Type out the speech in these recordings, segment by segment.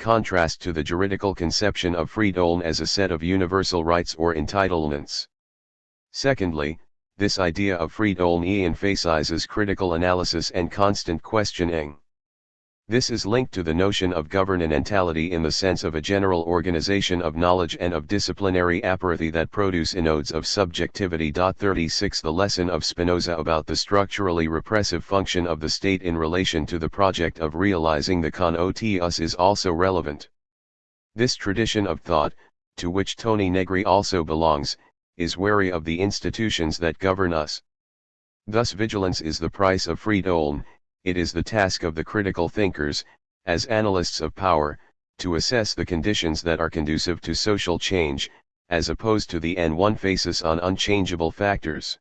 contrast to the juridical conception of freedom as a set of universal rights or entitlements. Secondly, this idea of freedom emphasizes critical analysis and constant questioning. This is linked to the notion of governmentality in the sense of a general organization of knowledge and of disciplinary apparatus that produce inodes of subjectivity. 36 The lesson of Spinoza about the structurally repressive function of the state in relation to the project of realizing the con us is also relevant. This tradition of thought, to which Tony Negri also belongs, is wary of the institutions that govern us. Thus vigilance is the price of freedom. It is the task of the critical thinkers, as analysts of power, to assess the conditions that are conducive to social change, as opposed to the one faces on unchangeable factors.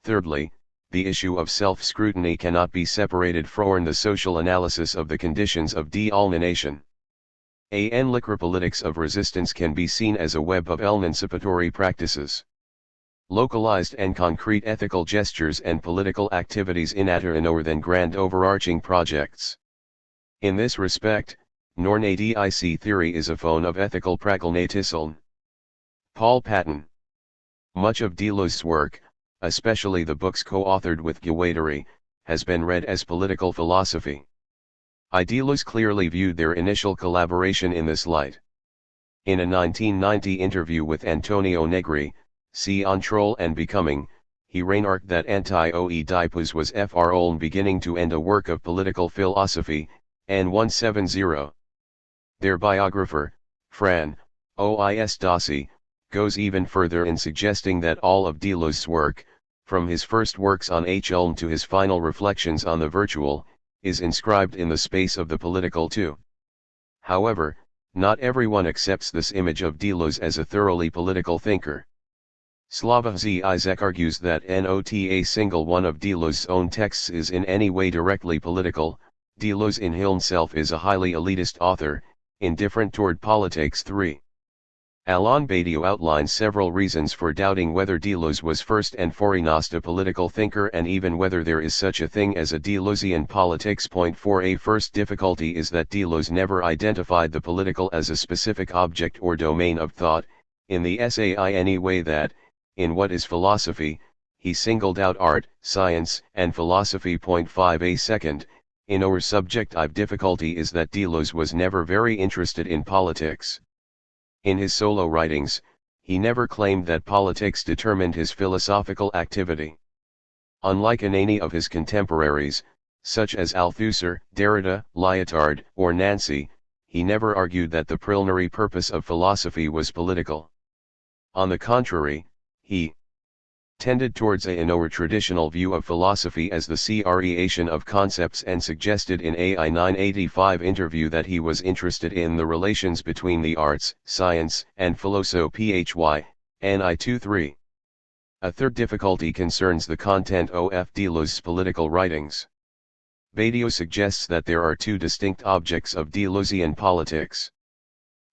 Thirdly, the issue of self-scrutiny cannot be separated from the social analysis of the conditions of de-alienation. Politics of resistance can be seen as a web of emancipatory practices. Localized and concrete ethical gestures and political activities in or than grand overarching projects. In this respect, Nornadic theory is a form of ethical pragmatism. Paul Patton. Much of Deleuze's work, especially the books co-authored with Guattari, has been read as political philosophy. Deleuze clearly viewed their initial collaboration in this light. In a 1990 interview with Antonio Negri, See Control and Becoming, he remarked that anti-Oedipus was from beginning to end a work of political philosophy, N 170. Their biographer, Fran Ois, goes even further in suggesting that all of Deleuze's work, from his first works on Ulm to his final reflections on the virtual, is inscribed in the space of the political too. However, not everyone accepts this image of Deleuze as a thoroughly political thinker. Slava Z. Isaac argues that not a single one of Deleuze's own texts is in any way directly political. Deleuze in himself is a highly elitist author, indifferent toward politics. 3. Alain Badiou outlines several reasons for doubting whether Deleuze was first and foremost a political thinker and even whether there is such a thing as a Deleuzean politics. 4. A first difficulty is that Deleuze never identified the political as a specific object or domain of thought, in the essay in any way that, in What is Philosophy, he singled out art, science, and philosophy. 5. A second, in our subjective difficulty is that Deleuze was never very interested in politics. In his solo writings, he never claimed that politics determined his philosophical activity. Unlike any of his contemporaries, such as Althusser, Derrida, Lyotard, or Nancy, he never argued that the primary purpose of philosophy was political. On the contrary, he tended towards a traditional view of philosophy as the creation of concepts and suggested in a 985 interview that he was interested in the relations between the arts, science, and philosophy. Ni 23. A third difficulty concerns the content of Deleuze's political writings. Badiou suggests that there are two distinct objects of Deleuzean politics.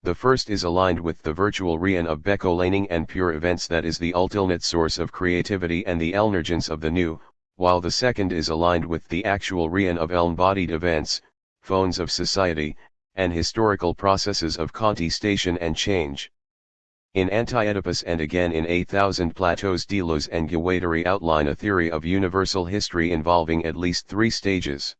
The first is aligned with the virtual realm of Becolaning and pure events, that is the ultimate source of creativity and the emergence of the new, while the second is aligned with the actual realm of embodied events, phones of society, and historical processes of contestation and change. In Anti-Oedipus and again in A Thousand Plateaus, Deleuze and Guattari outline a theory of universal history involving at least three stages.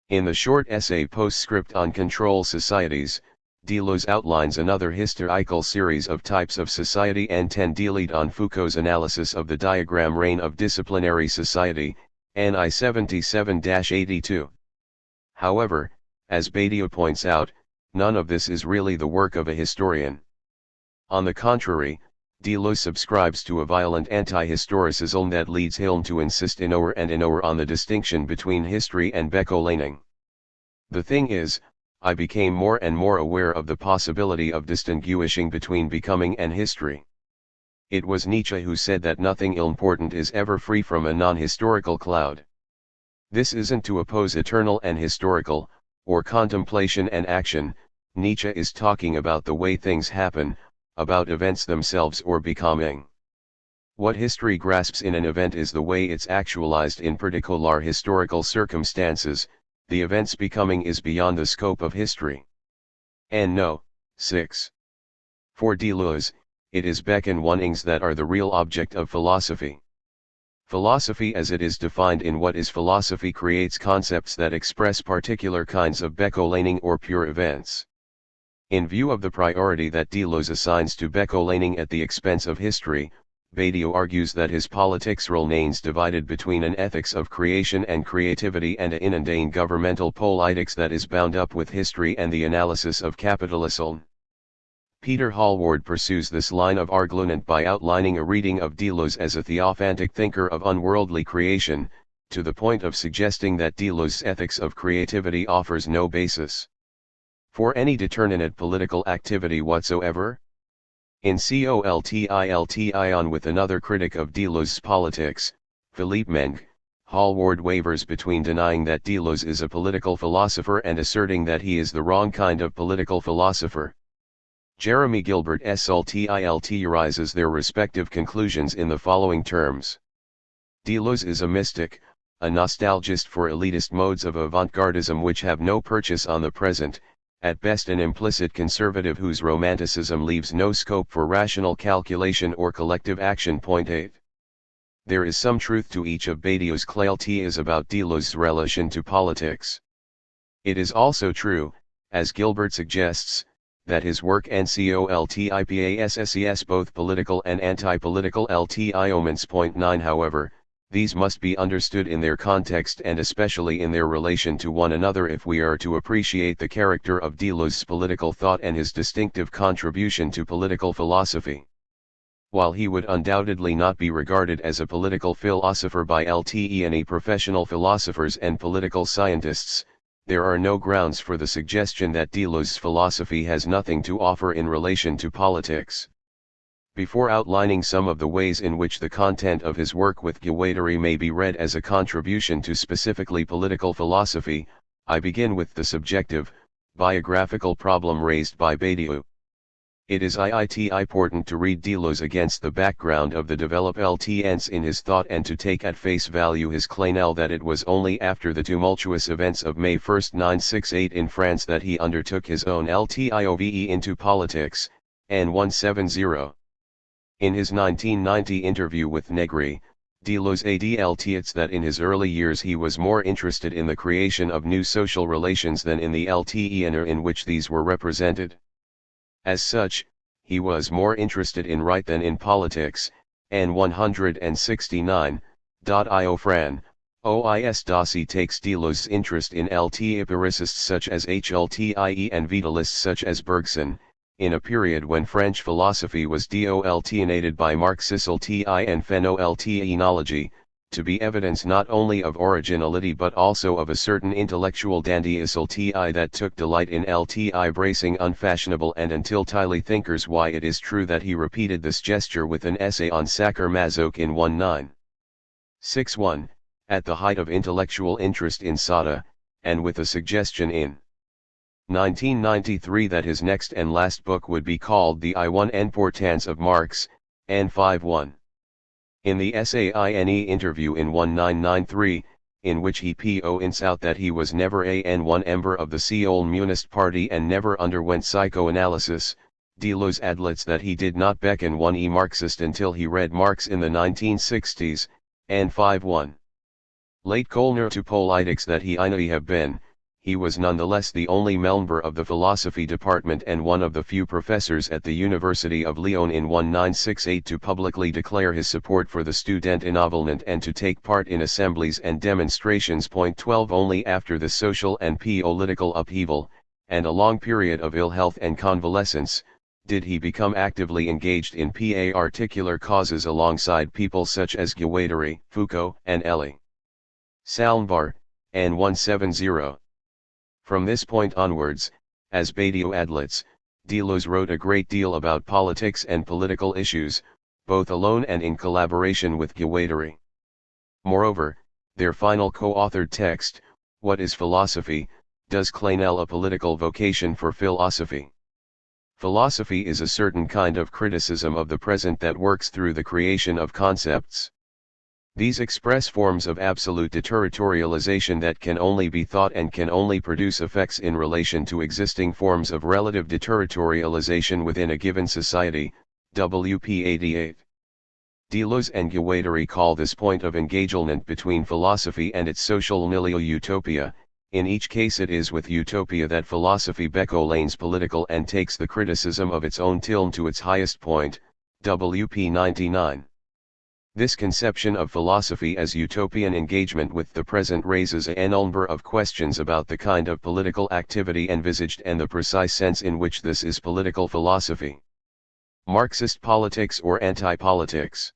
In the short essay Postscript on Control Societies, Deleuze outlines another historical series of types of society and 10 delete on Foucault's analysis of the diagram reign of disciplinary society, Ni 77-82. However, as Badiou points out, none of this is really the work of a historian. On the contrary, Deleuze subscribes to a violent anti-historicism that leads him to insist in on the distinction between history and Becolaning. The thing is, I became more and more aware of the possibility of distinguishing between becoming and history. It was Nietzsche who said that nothing important is ever free from a non-historical cloud. This isn't to oppose eternal and historical, or contemplation and action. Nietzsche is talking about the way things happen, about events themselves or becoming. What history grasps in an event is the way it's actualized in particular historical circumstances. The event's becoming is beyond the scope of history. and no. 6. For Deleuze, it is Beck and Onings that are the real object of philosophy. Philosophy as it is defined in What is Philosophy creates concepts that express particular kinds of Beck-Olaning or pure events. In view of the priority that Deleuze assigns to Beck-Olaning at the expense of history, Badiou argues that his politics remains divided between an ethics of creation and creativity and a inundane governmental politics that is bound up with history and the analysis of capitalism. Peter Hallward pursues this line of argument by outlining a reading of Deleuze as a theophantic thinker of unworldly creation, to the point of suggesting that Deleuze's ethics of creativity offers no basis for any determinate political activity whatsoever. In COLTILTION with another critic of Deleuze's politics, Philippe Meng, Hallward wavers between denying that Deleuze is a political philosopher and asserting that he is the wrong kind of political philosopher. Jeremy Gilbert SULTILTurizes their respective conclusions in the following terms. Deleuze is a mystic, a nostalgist for elitist modes of avant-gardism which have no purchase on the present, at best an implicit conservative whose romanticism leaves no scope for rational calculation or collective action. Point 8. There is some truth to each of Badiou's claims about Deleuze's relation to politics. It is also true, as Gilbert suggests, that his work NCOLTIPASSES both political and anti-political LTIOments. Point 9. However, these must be understood in their context and especially in their relation to one another if we are to appreciate the character of Deleuze's political thought and his distinctive contribution to political philosophy. While he would undoubtedly not be regarded as a political philosopher by LTE professional philosophers and political scientists, there are no grounds for the suggestion that Deleuze's philosophy has nothing to offer in relation to politics. Before outlining some of the ways in which the content of his work with Guattari may be read as a contribution to specifically political philosophy, I begin with the subjective, biographical problem raised by Badiou. It is important to read Deleuze against the background of the developments in his thought and to take at face value his claim that it was only after the tumultuous events of May 1, 1968 in France that he undertook his own LTIOVE into politics, and 170. In his 1990 interview with Negri, Deleuze adlts that in his early years he was more interested in the creation of new social relations than in the LTENer in which these were represented. As such, he was more interested in right than in politics, and 169. Io Fran, OIS Dossi takes Deleuze's interest in LT-empiricists such as HLTIE and vitalists such as Bergson, in a period when French philosophy was doltinated by Marxism and phenoLTenology, to be evidence not only of originality but also of a certain intellectual dandyism that took delight in LTI bracing unfashionable and until-tily thinkers. Why it is true that he repeated this gesture with an essay on Sacher Masoch in 1961, at the height of intellectual interest in Sada, and with a suggestion in 1993 that his next and last book would be called The Importance of Marx, and 51. In the SAINE interview in 1993, in which he points out that he was never a member of the Communist Party and never underwent psychoanalysis, Deleuze admits that he did not become a Marxist until he read Marx in the 1960s, and 51. Late Kollner to politics that he might have been, he was nonetheless the only member of the philosophy department and one of the few professors at the University of Lyon in 1968 to publicly declare his support for the Studentenavènement and to take part in assemblies and demonstrations. 12 Only after the social and political upheaval, and a long period of ill health and convalescence, did he become actively engaged in particular causes alongside people such as Guattari, Foucault, and Elie Salmbar, and 170. From this point onwards, as Badiou adlets, Deleuze wrote a great deal about politics and political issues, both alone and in collaboration with Guattari. Moreover, their final co-authored text, What is Philosophy, does claim a political vocation for philosophy. Philosophy is a certain kind of criticism of the present that works through the creation of concepts. These express forms of absolute deterritorialization that can only be thought and can only produce effects in relation to existing forms of relative deterritorialization within a given society. WP 88. Deleuze and Guattari call this point of engagement between philosophy and its social milieu utopia. In each case it is with utopia that philosophy becomes political and takes the criticism of its own tilm to its highest point. WP 99. This conception of philosophy as utopian engagement with the present raises a number of questions about the kind of political activity envisaged and the precise sense in which this is political philosophy. Marxist politics or anti-politics?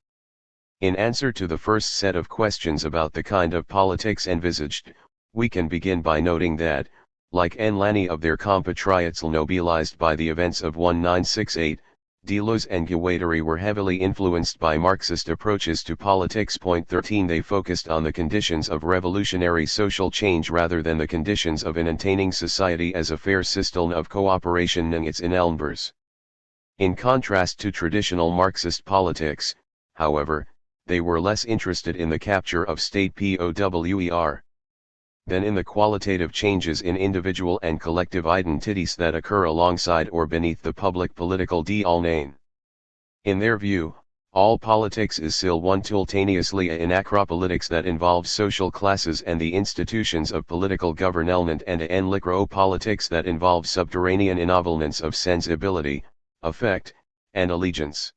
In answer to the first set of questions about the kind of politics envisaged, we can begin by noting that, like many of their compatriots nobilized by the events of 1968, Deleuze and Guattari were heavily influenced by Marxist approaches to politics. Point 13. They focused on the conditions of revolutionary social change rather than the conditions of an attaining society as a fair system of cooperation and its elements. In contrast to traditional Marxist politics, however, they were less interested in the capture of state power than in the qualitative changes in individual and collective identities that occur alongside or beneath the public political domain. In their view, all politics is simultaneously an acropolitics that involves social classes and the institutions of political government and an necropolitics that involves subterranean involvements of sensibility, affect, and allegiance.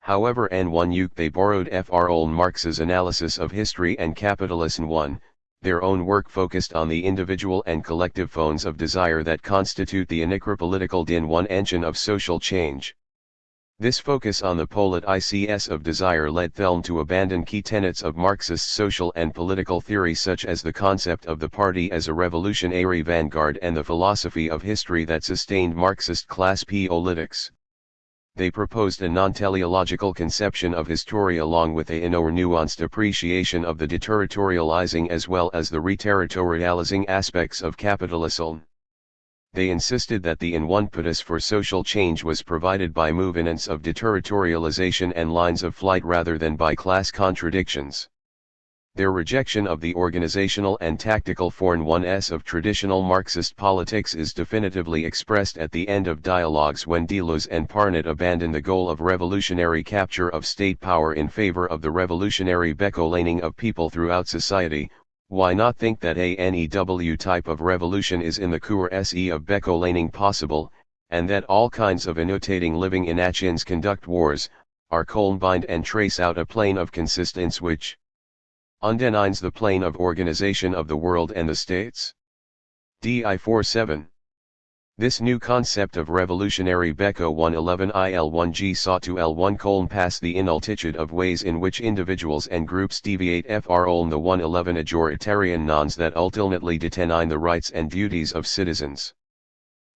However, they borrowed Fr. Marx's analysis of history and capitalism. 1. Their own work focused on the individual and collective phones of desire that constitute the necropolitical engine of social change. This focus on the politicus of desire led them to abandon key tenets of Marxist social and political theory such as the concept of the party as a revolutionary vanguard and the philosophy of history that sustained Marxist class politics. They proposed a non-teleological conception of history along with a more nuanced appreciation of the deterritorializing as well as the reterritorializing aspects of capitalism. They insisted that the impetus for social change was provided by movements of deterritorialization and lines of flight rather than by class contradictions. Their rejection of the organizational and tactical forms of traditional Marxist politics is definitively expressed at the end of dialogues when Deleuze and Parnot abandon the goal of revolutionary capture of state power in favor of the revolutionary beckoning of people throughout society. Why not think that a new type of revolution is in the core se of beckoning possible, and that all kinds of annotating living in actions conduct wars, are combined and trace out a plane of consistence which undenies the plane of organization of the world and the states? DI 47. This new concept of revolutionary Becco 111 IL1G sought to L1 pass the inultitude of ways in which individuals and groups deviate from the 111 authoritarian norms that ultimately determine the rights and duties of citizens.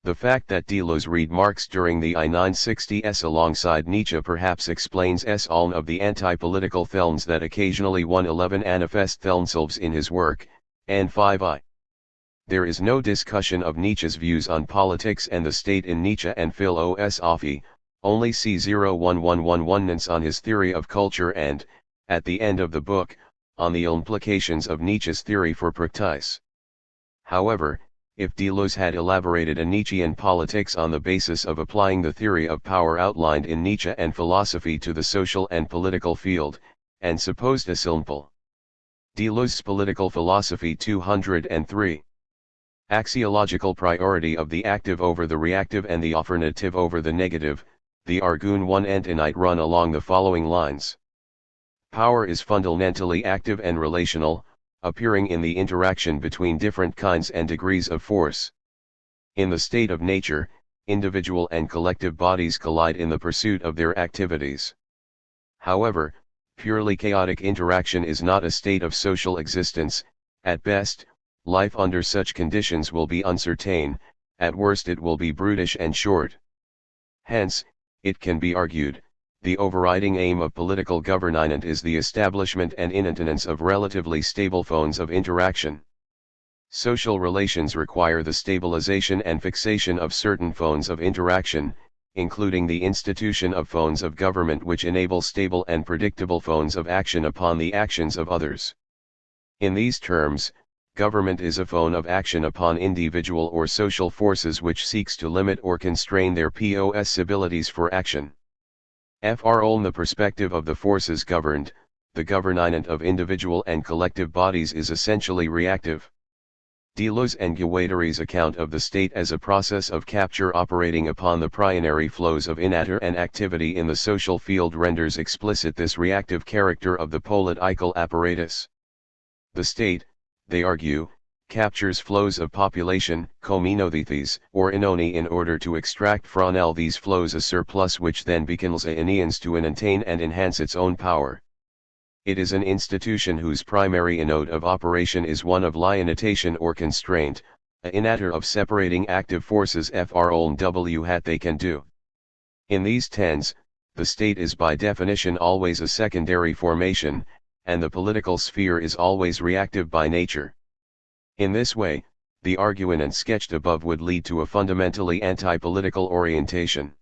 The fact that Deleuze read Marx during the I-960s alongside Nietzsche perhaps explains all of the anti-political films that occasionally 111 manifest themselves in his work, and 5i. There is no discussion of Nietzsche's views on politics and the state in Nietzsche and philosophy, only C0111 on his theory of culture and, at the end of the book, on the implications of Nietzsche's theory for practice. However, if Deleuze had elaborated a Nietzschean politics on the basis of applying the theory of power outlined in Nietzsche and philosophy to the social and political field, and supposed a simple Deleuze's political philosophy 203. Axiological priority of the active over the reactive and the affirmative over the negative, the Argun 1 Antonite run along the following lines. Power is fundamentally active and relational, appearing in the interaction between different kinds and degrees of force. In the state of nature, individual and collective bodies collide in the pursuit of their activities. However, purely chaotic interaction is not a state of social existence. At best, life under such conditions will be uncertain, at worst it will be brutish and short. Hence, it can be argued, the overriding aim of political government is the establishment and maintenance of relatively stable phones of interaction. Social relations require the stabilization and fixation of certain phones of interaction, including the institution of phones of government which enable stable and predictable phones of action upon the actions of others. In these terms, government is a phone of action upon individual or social forces which seeks to limit or constrain their possibilities for action. From the perspective of the forces governed, the government of individual and collective bodies is essentially reactive. Deleuze and Guattari's account of the state as a process of capture operating upon the primary flows of innature and activity in the social field renders explicit this reactive character of the political apparatus. The state, they argue, captures flows of population, communautés, or inoni in order to extract from these flows a surplus which then becomes a means to maintain and enhance its own power. It is an institution whose primary mode of operation is one of limitation or constraint, a innature of separating active forces from what they can do. In these terms, the state is by definition always a secondary formation, and the political sphere is always reactive by nature. In this way, the argument sketched above would lead to a fundamentally anti-political orientation.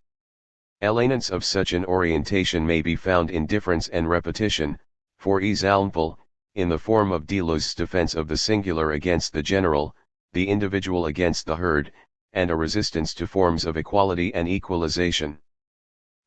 Elements of such an orientation may be found in difference and repetition, for example, in the form of Deleuze's defense of the singular against the general, the individual against the herd, and a resistance to forms of equality and equalization.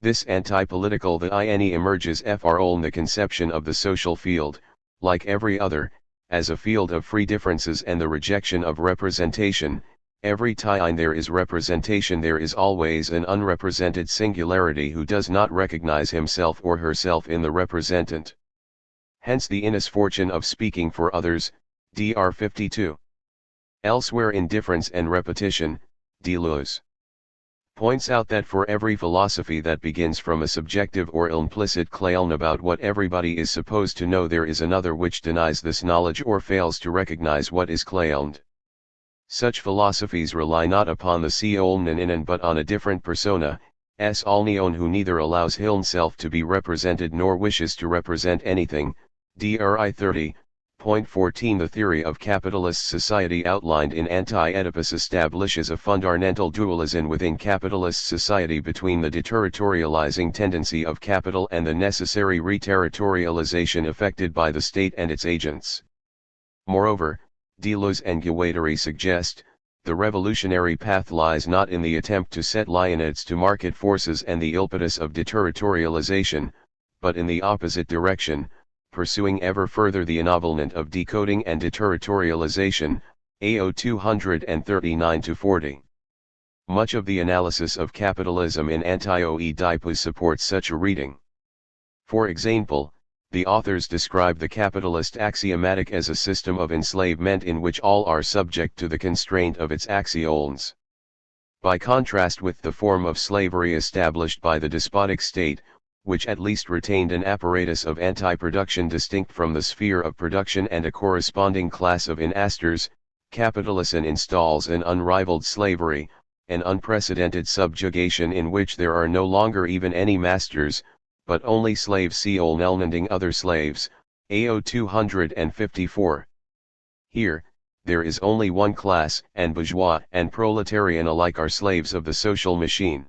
This anti-political emerges from the conception of the social field, like every other, as a field of free differences and the rejection of representation. Every time there is representation there is always an unrepresented singularity who does not recognize himself or herself in the representant. Hence the misfortune of speaking for others, Dr. 52. Elsewhere in Difference and Repetition, Deleuze points out that for every philosophy that begins from a subjective or implicit claim about what everybody is supposed to know, there is another which denies this knowledge or fails to recognize what is claimed. Such philosophies rely not upon the Seolnanen but on a different persona, Alnion, who neither allows himself to be represented nor wishes to represent anything. Dr. 30.14 The theory of capitalist society outlined in Anti-Oedipus establishes a fundamental dualism within capitalist society between the deterritorializing tendency of capital and the necessary reterritorialization effected by the state and its agents. Moreover, Deleuze and Guattari suggest, the revolutionary path lies not in the attempt to set lionids to market forces and the impetus of deterritorialization, but in the opposite direction, pursuing ever further the ennoblement of decoding and deterritorialization, AO 239-40. Much of the analysis of capitalism in Anti-Oedipus supports such a reading. For example, the authors describe the capitalist axiomatic as a system of enslavement in which all are subject to the constraint of its axioms. By contrast with the form of slavery established by the despotic state, which at least retained an apparatus of anti-production distinct from the sphere of production and a corresponding class of inastors, capitalism installs an unrivaled slavery, an unprecedented subjugation in which there are no longer even any masters, but only slaves selending other slaves, AO 254. Here, there is only one class, and bourgeois and proletarian alike are slaves of the social machine.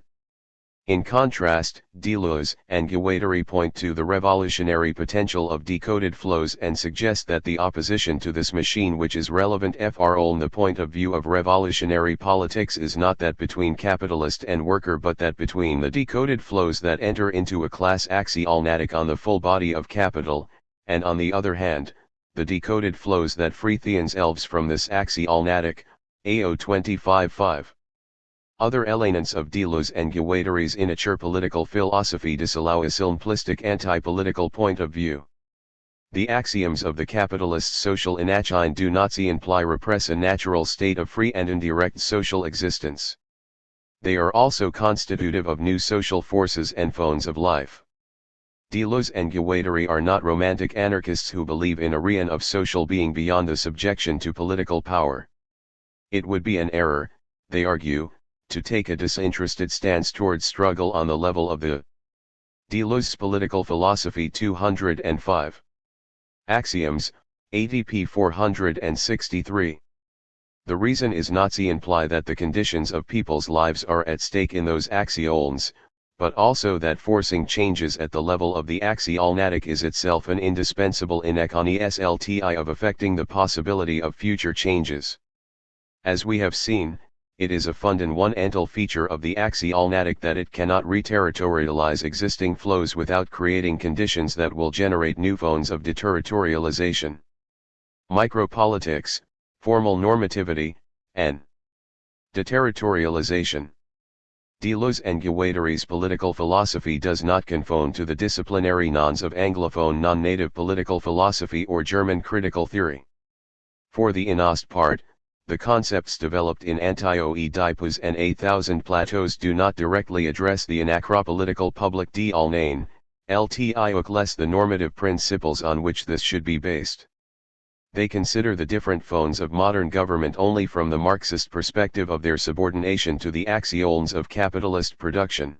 In contrast, Deleuze and Guattari point to the revolutionary potential of decoded flows and suggest that the opposition to this machine which is relevant from the point of view of revolutionary politics is not that between capitalist and worker but that between the decoded flows that enter into a class axiomatic on the full body of capital, and on the other hand, the decoded flows that free themselves from this axiomatic, AO 25-5. Other elements of Deleuze and Guattari's immature political philosophy disallow a simplistic anti-political point of view. The axioms of the capitalist social anarchy do not imply repress a natural state of free and indirect social existence. They are also constitutive of new social forces and phones of life. Deleuze and Guattari are not romantic anarchists who believe in a realm of social being beyond the subjection to political power. It would be an error, they argue, to take a disinterested stance towards struggle on the level of the Deleuze's Political Philosophy 205. Axioms, ADP 463. The reason is not to imply that the conditions of people's lives are at stake in those axions, but also that forcing changes at the level of the axialnatic is itself an indispensable inequality of affecting the possibility of future changes. As we have seen, it is a fundamental feature of the axialnatic that it cannot reterritorialize existing flows without creating conditions that will generate new forms of deterritorialization. Micropolitics, formal normativity, and deterritorialization. Deleuze and Guattari's political philosophy does not conform to the disciplinary norms of Anglophone non-native political philosophy or German critical theory. For the innermost part, the concepts developed in Anti-Oedipus and 8,000 Plateaus do not directly address the anachropolitical public d'Alnain, ltioc less the normative principles on which this should be based. They consider the different forms of modern government only from the Marxist perspective of their subordination to the axioms of capitalist production.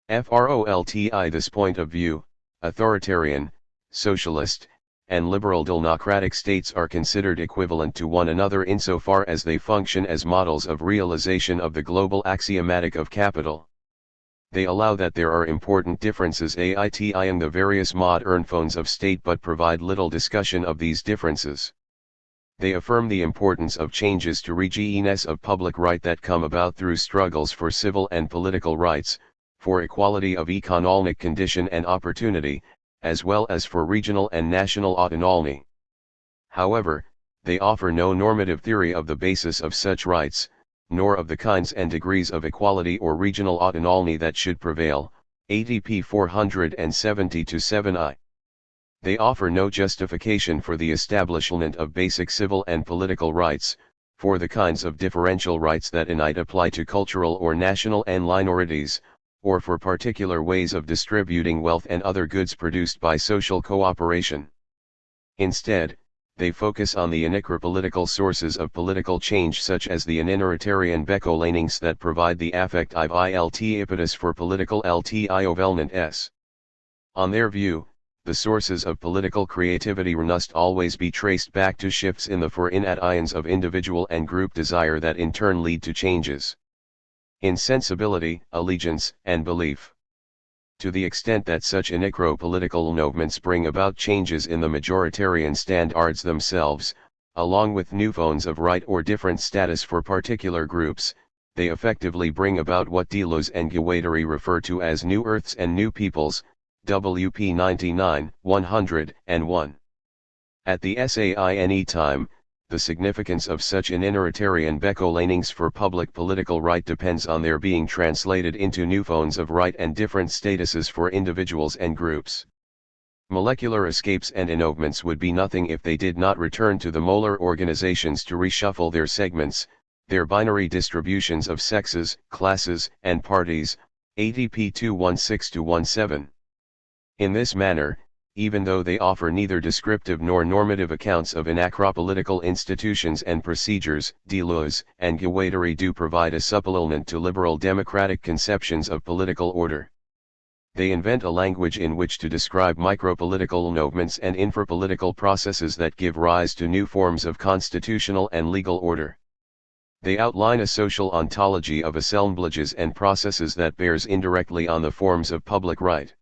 From this point of view, authoritarian, socialist, and liberal democratic states are considered equivalent to one another insofar as they function as models of realization of the global axiomatic of capital. They allow that there are important differences in the various modern forms of state but provide little discussion of these differences. They affirm the importance of changes to regimes of public right that come about through struggles for civil and political rights, for equality of economic condition and opportunity, as well as for regional and national autonomy. However, they offer no normative theory of the basis of such rights, nor of the kinds and degrees of equality or regional autonomy that should prevail, ADP 470-7I. They offer no justification for the establishment of basic civil and political rights, for the kinds of differential rights that apply to cultural or national and minorities, or for particular ways of distributing wealth and other goods produced by social cooperation. Instead, they focus on the anachropolitical sources of political change such as the aninitarian becolanings that provide the affective impetus for political ltiovelment. On their view, the sources of political creativity must always be traced back to shifts in the ions of individual and group desire that in turn lead to changes in sensibility, allegiance, and belief. To the extent that such anachropolitical movements bring about changes in the majoritarian standards themselves, along with new forms of right or different status for particular groups, they effectively bring about what Deleuze and Guattari refer to as new earths and new peoples, WP 99, 101. At the SAINE time, the significance of such aninitarian becolanings for public political right depends on their being translated into new forms of right and different statuses for individuals and groups. Molecular escapes and ennovements would be nothing if they did not return to the molar organizations to reshuffle their segments, their binary distributions of sexes, classes, and parties, ADP 216-17. In this manner, even though they offer neither descriptive nor normative accounts of anachropolitical institutions and procedures, Deleuze and Guattari do provide a supplement to liberal democratic conceptions of political order. They invent a language in which to describe micropolitical movements and infrapolitical processes that give rise to new forms of constitutional and legal order. They outline a social ontology of assemblages and processes that bears indirectly on the forms of public right.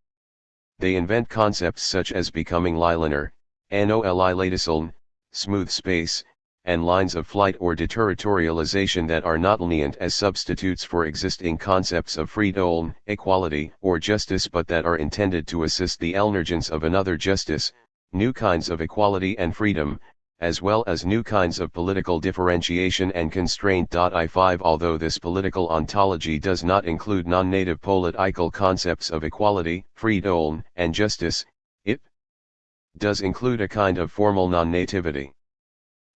They invent concepts such as becoming linear, noli smooth space, and lines of flight or deterritorialization that are not lenient as substitutes for existing concepts of freedom, equality, or justice but that are intended to assist the emergence of another justice, new kinds of equality and freedom, as well as new kinds of political differentiation and constraint. I5 Although this political ontology does not include non-native political concepts of equality, freedom, and justice, it does include a kind of formal non-nativity.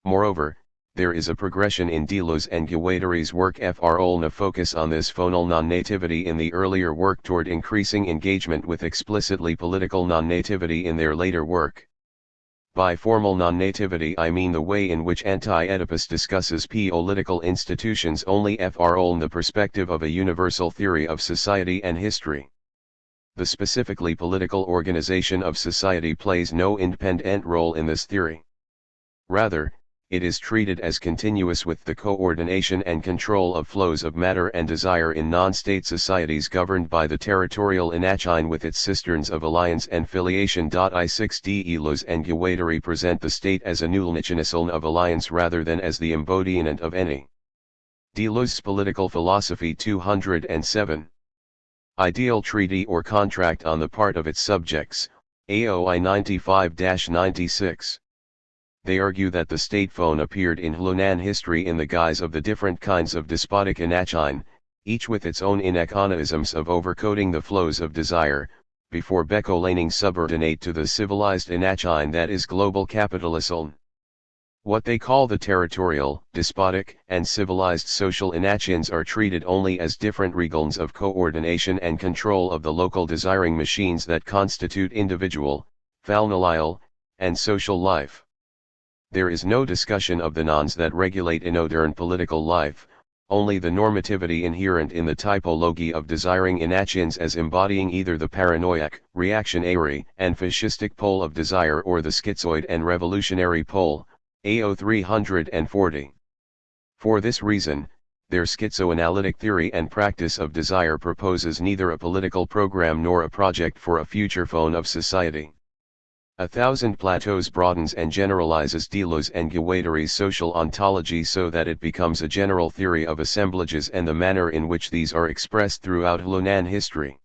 Moreover, there is a progression in Deleuze and Guattari's work a focus on this formal non-nativity in the earlier work toward increasing engagement with explicitly political non-nativity in their later work. By formal non-nativity I mean the way in which Anti-Oedipus discusses political institutions only from the perspective of a universal theory of society and history. The specifically political organization of society plays no independent role in this theory. Rather, it is treated as continuous with the coordination and control of flows of matter and desire in non-state societies governed by the territorial anachine with its cisterns of alliance and filiation. I6 Deleuze and Guattari present the state as a nullnichinisaln of alliance rather than as the embodiment of any. Deleuze's Political Philosophy 207. Ideal treaty or contract on the part of its subjects, AOI 95-96. They argue that the state phone appeared in Hunan history in the guise of the different kinds of despotic anachine, each with its own ineconomisms of overcoding the flows of desire, before becolaning subordinate to the civilized anachine that is global capitalism. What they call the territorial, despotic, and civilized social anachines are treated only as different regions of coordination and control of the local desiring machines that constitute individual, familial, and social life. There is no discussion of the norms that regulate modern political life, only the normativity inherent in the typology of desiring anachines as embodying either the paranoiac, reactionary, and fascistic pole of desire or the schizoid and revolutionary pole, AO 340. For this reason, their schizoanalytic theory and practice of desire proposes neither a political program nor a project for a future phone of society. 1000 Plateaus broadens and generalizes Deleuze and Guattari's social ontology so that it becomes a general theory of assemblages and the manner in which these are expressed throughout Hunan history.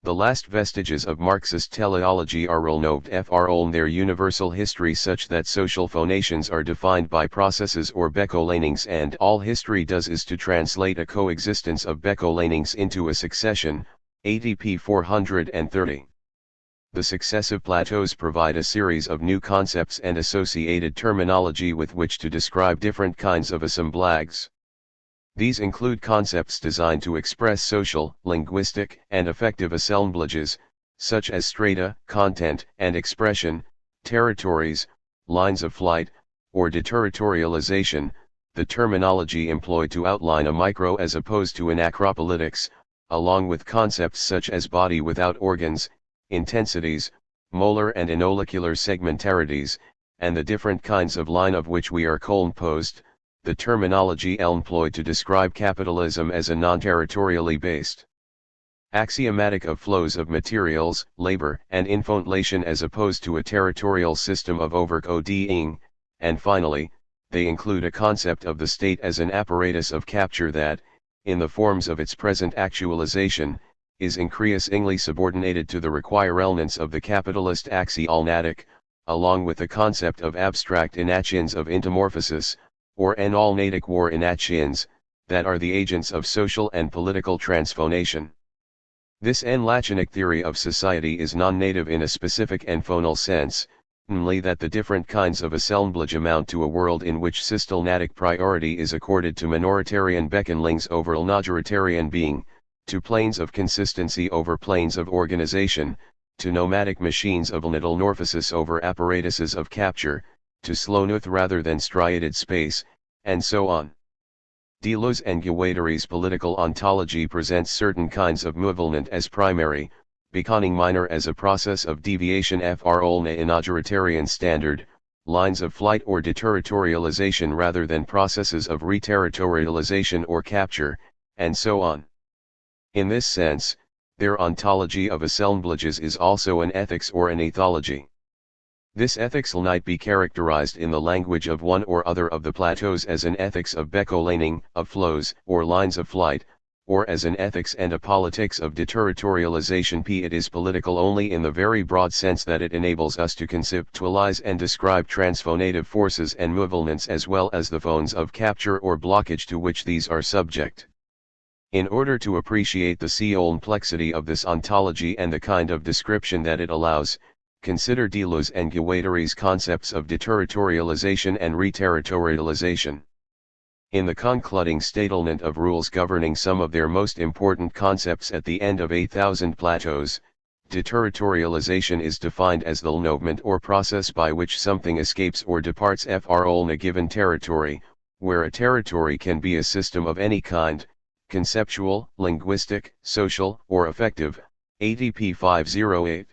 The last vestiges of Marxist teleology are renoved from their universal history such that social phonations are defined by processes or becolanings, and all history does is to translate a coexistence of becolanings into a succession, ATP 430. The successive plateaus provide a series of new concepts and associated terminology with which to describe different kinds of assemblages. These include concepts designed to express social, linguistic, and affective assemblages, such as strata, content and expression, territories, lines of flight, or deterritorialization, the terminology employed to outline a micro as opposed to an acropolitics, along with concepts such as body without organs, intensities, molar and inolicular segmentarities, and the different kinds of line of which we are composed, the terminology employed to describe capitalism as a non-territorially based axiomatic of flows of materials, labor, and inflation as opposed to a territorial system of overcoding, and finally, they include a concept of the state as an apparatus of capture that, in the forms of its present actualization, is increasingly subordinated to the requirements of the capitalist axiomatic, along with the concept of abstract anachines of entomorphosis, or analytic war anachines, that are the agents of social and political transformation. This enlachinic theory of society is non-native in a specific and phonal sense, namely that the different kinds of assemblage amount to a world in which systematic priority is accorded to minoritarian beckonlings over majoritarian being, to planes of consistency over planes of organization, to nomadic machines of metamorphosis over apparatuses of capture, to slowness rather than striated space, and so on. Deleuze and Guattari's political ontology presents certain kinds of movement as primary, becoming minor as a process of deviation from an authoritarian standard, lines of flight or deterritorialization rather than processes of reterritorialization or capture, and so on. In this sense, their ontology of assemblages is also an ethics or an ethology. This ethics might be characterized in the language of one or other of the plateaus as an ethics of becolaning, of flows, or lines of flight, or as an ethics and a politics of deterritorialization. It is political only in the very broad sense that it enables us to conceptualize and describe transformative forces and movements as well as the phones of capture or blockage to which these are subject. In order to appreciate the complexity of this ontology and the kind of description that it allows, consider Deleuze and Guattari's concepts of deterritorialization and reterritorialization. In the concluding statement of rules governing some of their most important concepts at the end of 8,000 Plateaus, deterritorialization is defined as the movement or process by which something escapes or departs from a given territory, where a territory can be a system of any kind, conceptual, linguistic, social, or affective, ATP 508.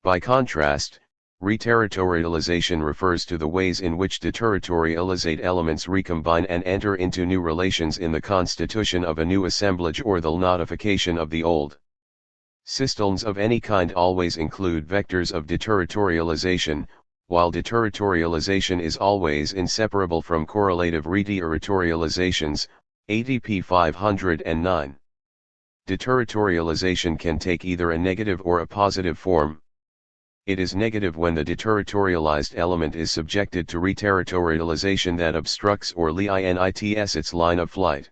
By contrast, Reterritorialization refers to the ways in which deterritorialized elements recombine and enter into new relations in the constitution of a new assemblage or the nullification of the old. Systems of any kind always include vectors of deterritorialization, while deterritorialization is always inseparable from correlative reterritorializations, ADP 509. Deterritorialization can take either a negative or a positive form. It is negative when the deterritorialized element is subjected to reterritorialization that obstructs or limits its line of flight.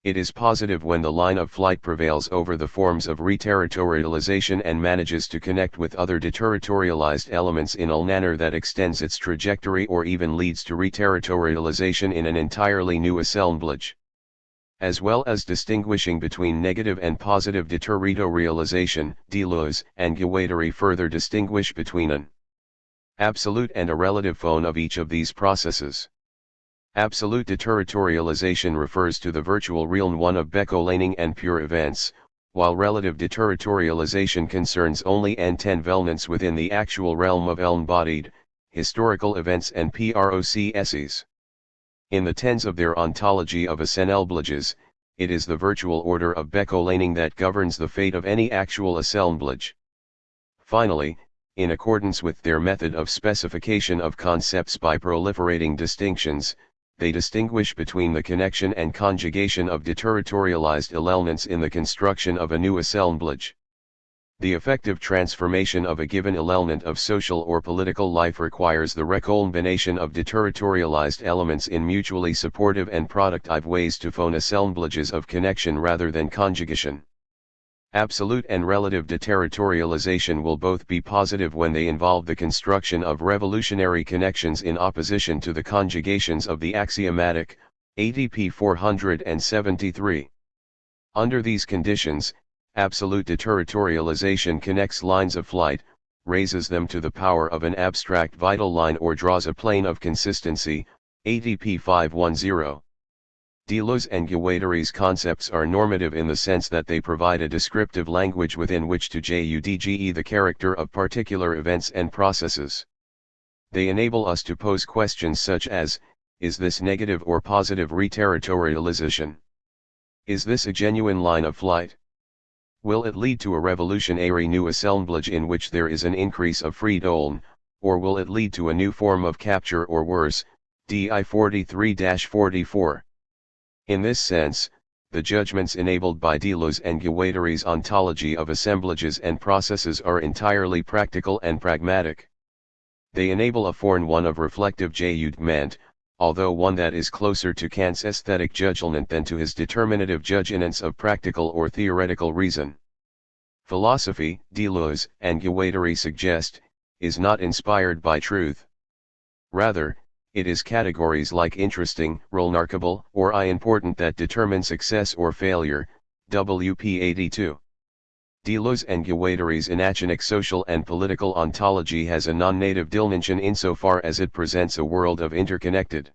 It is positive when the line of flight prevails over the forms of reterritorialization and manages to connect with other deterritorialized elements in a manner that extends its trajectory or even leads to reterritorialization in an entirely new assemblage. As well as distinguishing between negative and positive deterritorialization, Deleuze and Guattari further distinguish between an absolute and a relative phone of each of these processes. Absolute deterritorialization refers to the virtual realm one of Beck-Olaning and pure events, while relative deterritorialization concerns only entanglements within the actual realm of embodied, historical events and processes. In the tense of their ontology of assemblages, it is the virtual order of Beck-Olaning that governs the fate of any actual assemblage. Finally, in accordance with their method of specification of concepts by proliferating distinctions, they distinguish between the connection and conjugation of deterritorialized elements in the construction of a new assemblage. The effective transformation of a given element of social or political life requires the recombination of deterritorialized elements in mutually supportive and productive ways to form assemblages of connection rather than conjugation. Absolute and relative deterritorialization will both be positive when they involve the construction of revolutionary connections in opposition to the conjugations of the axiomatic, ADP 473. Under these conditions, absolute deterritorialization connects lines of flight, raises them to the power of an abstract vital line or draws a plane of consistency, ADP 510. Deleuze and Guattari's concepts are normative in the sense that they provide a descriptive language within which to judge the character of particular events and processes. They enable us to pose questions such as, is this negative or positive reterritorialization? Is this a genuine line of flight? Will it lead to a revolutionary new assemblage in which there is an increase of freedom, or will it lead to a new form of capture or worse, DI 43-44? In this sense, the judgments enabled by Deleuze and Guattari's ontology of assemblages and processes are entirely practical and pragmatic. They enable a foreign one of reflective judgment, although one that is closer to Kant's aesthetic judgment than to his determinative judgments of practical or theoretical reason. Philosophy, Deleuze and Guattari suggest, is not inspired by truth. Rather, it is categories like interesting, remarkable, or important that determine success or failure, WP 82. Deleuze and Guattari's anachronic social and political ontology has a non-native dimension insofar as it presents a world of interconnected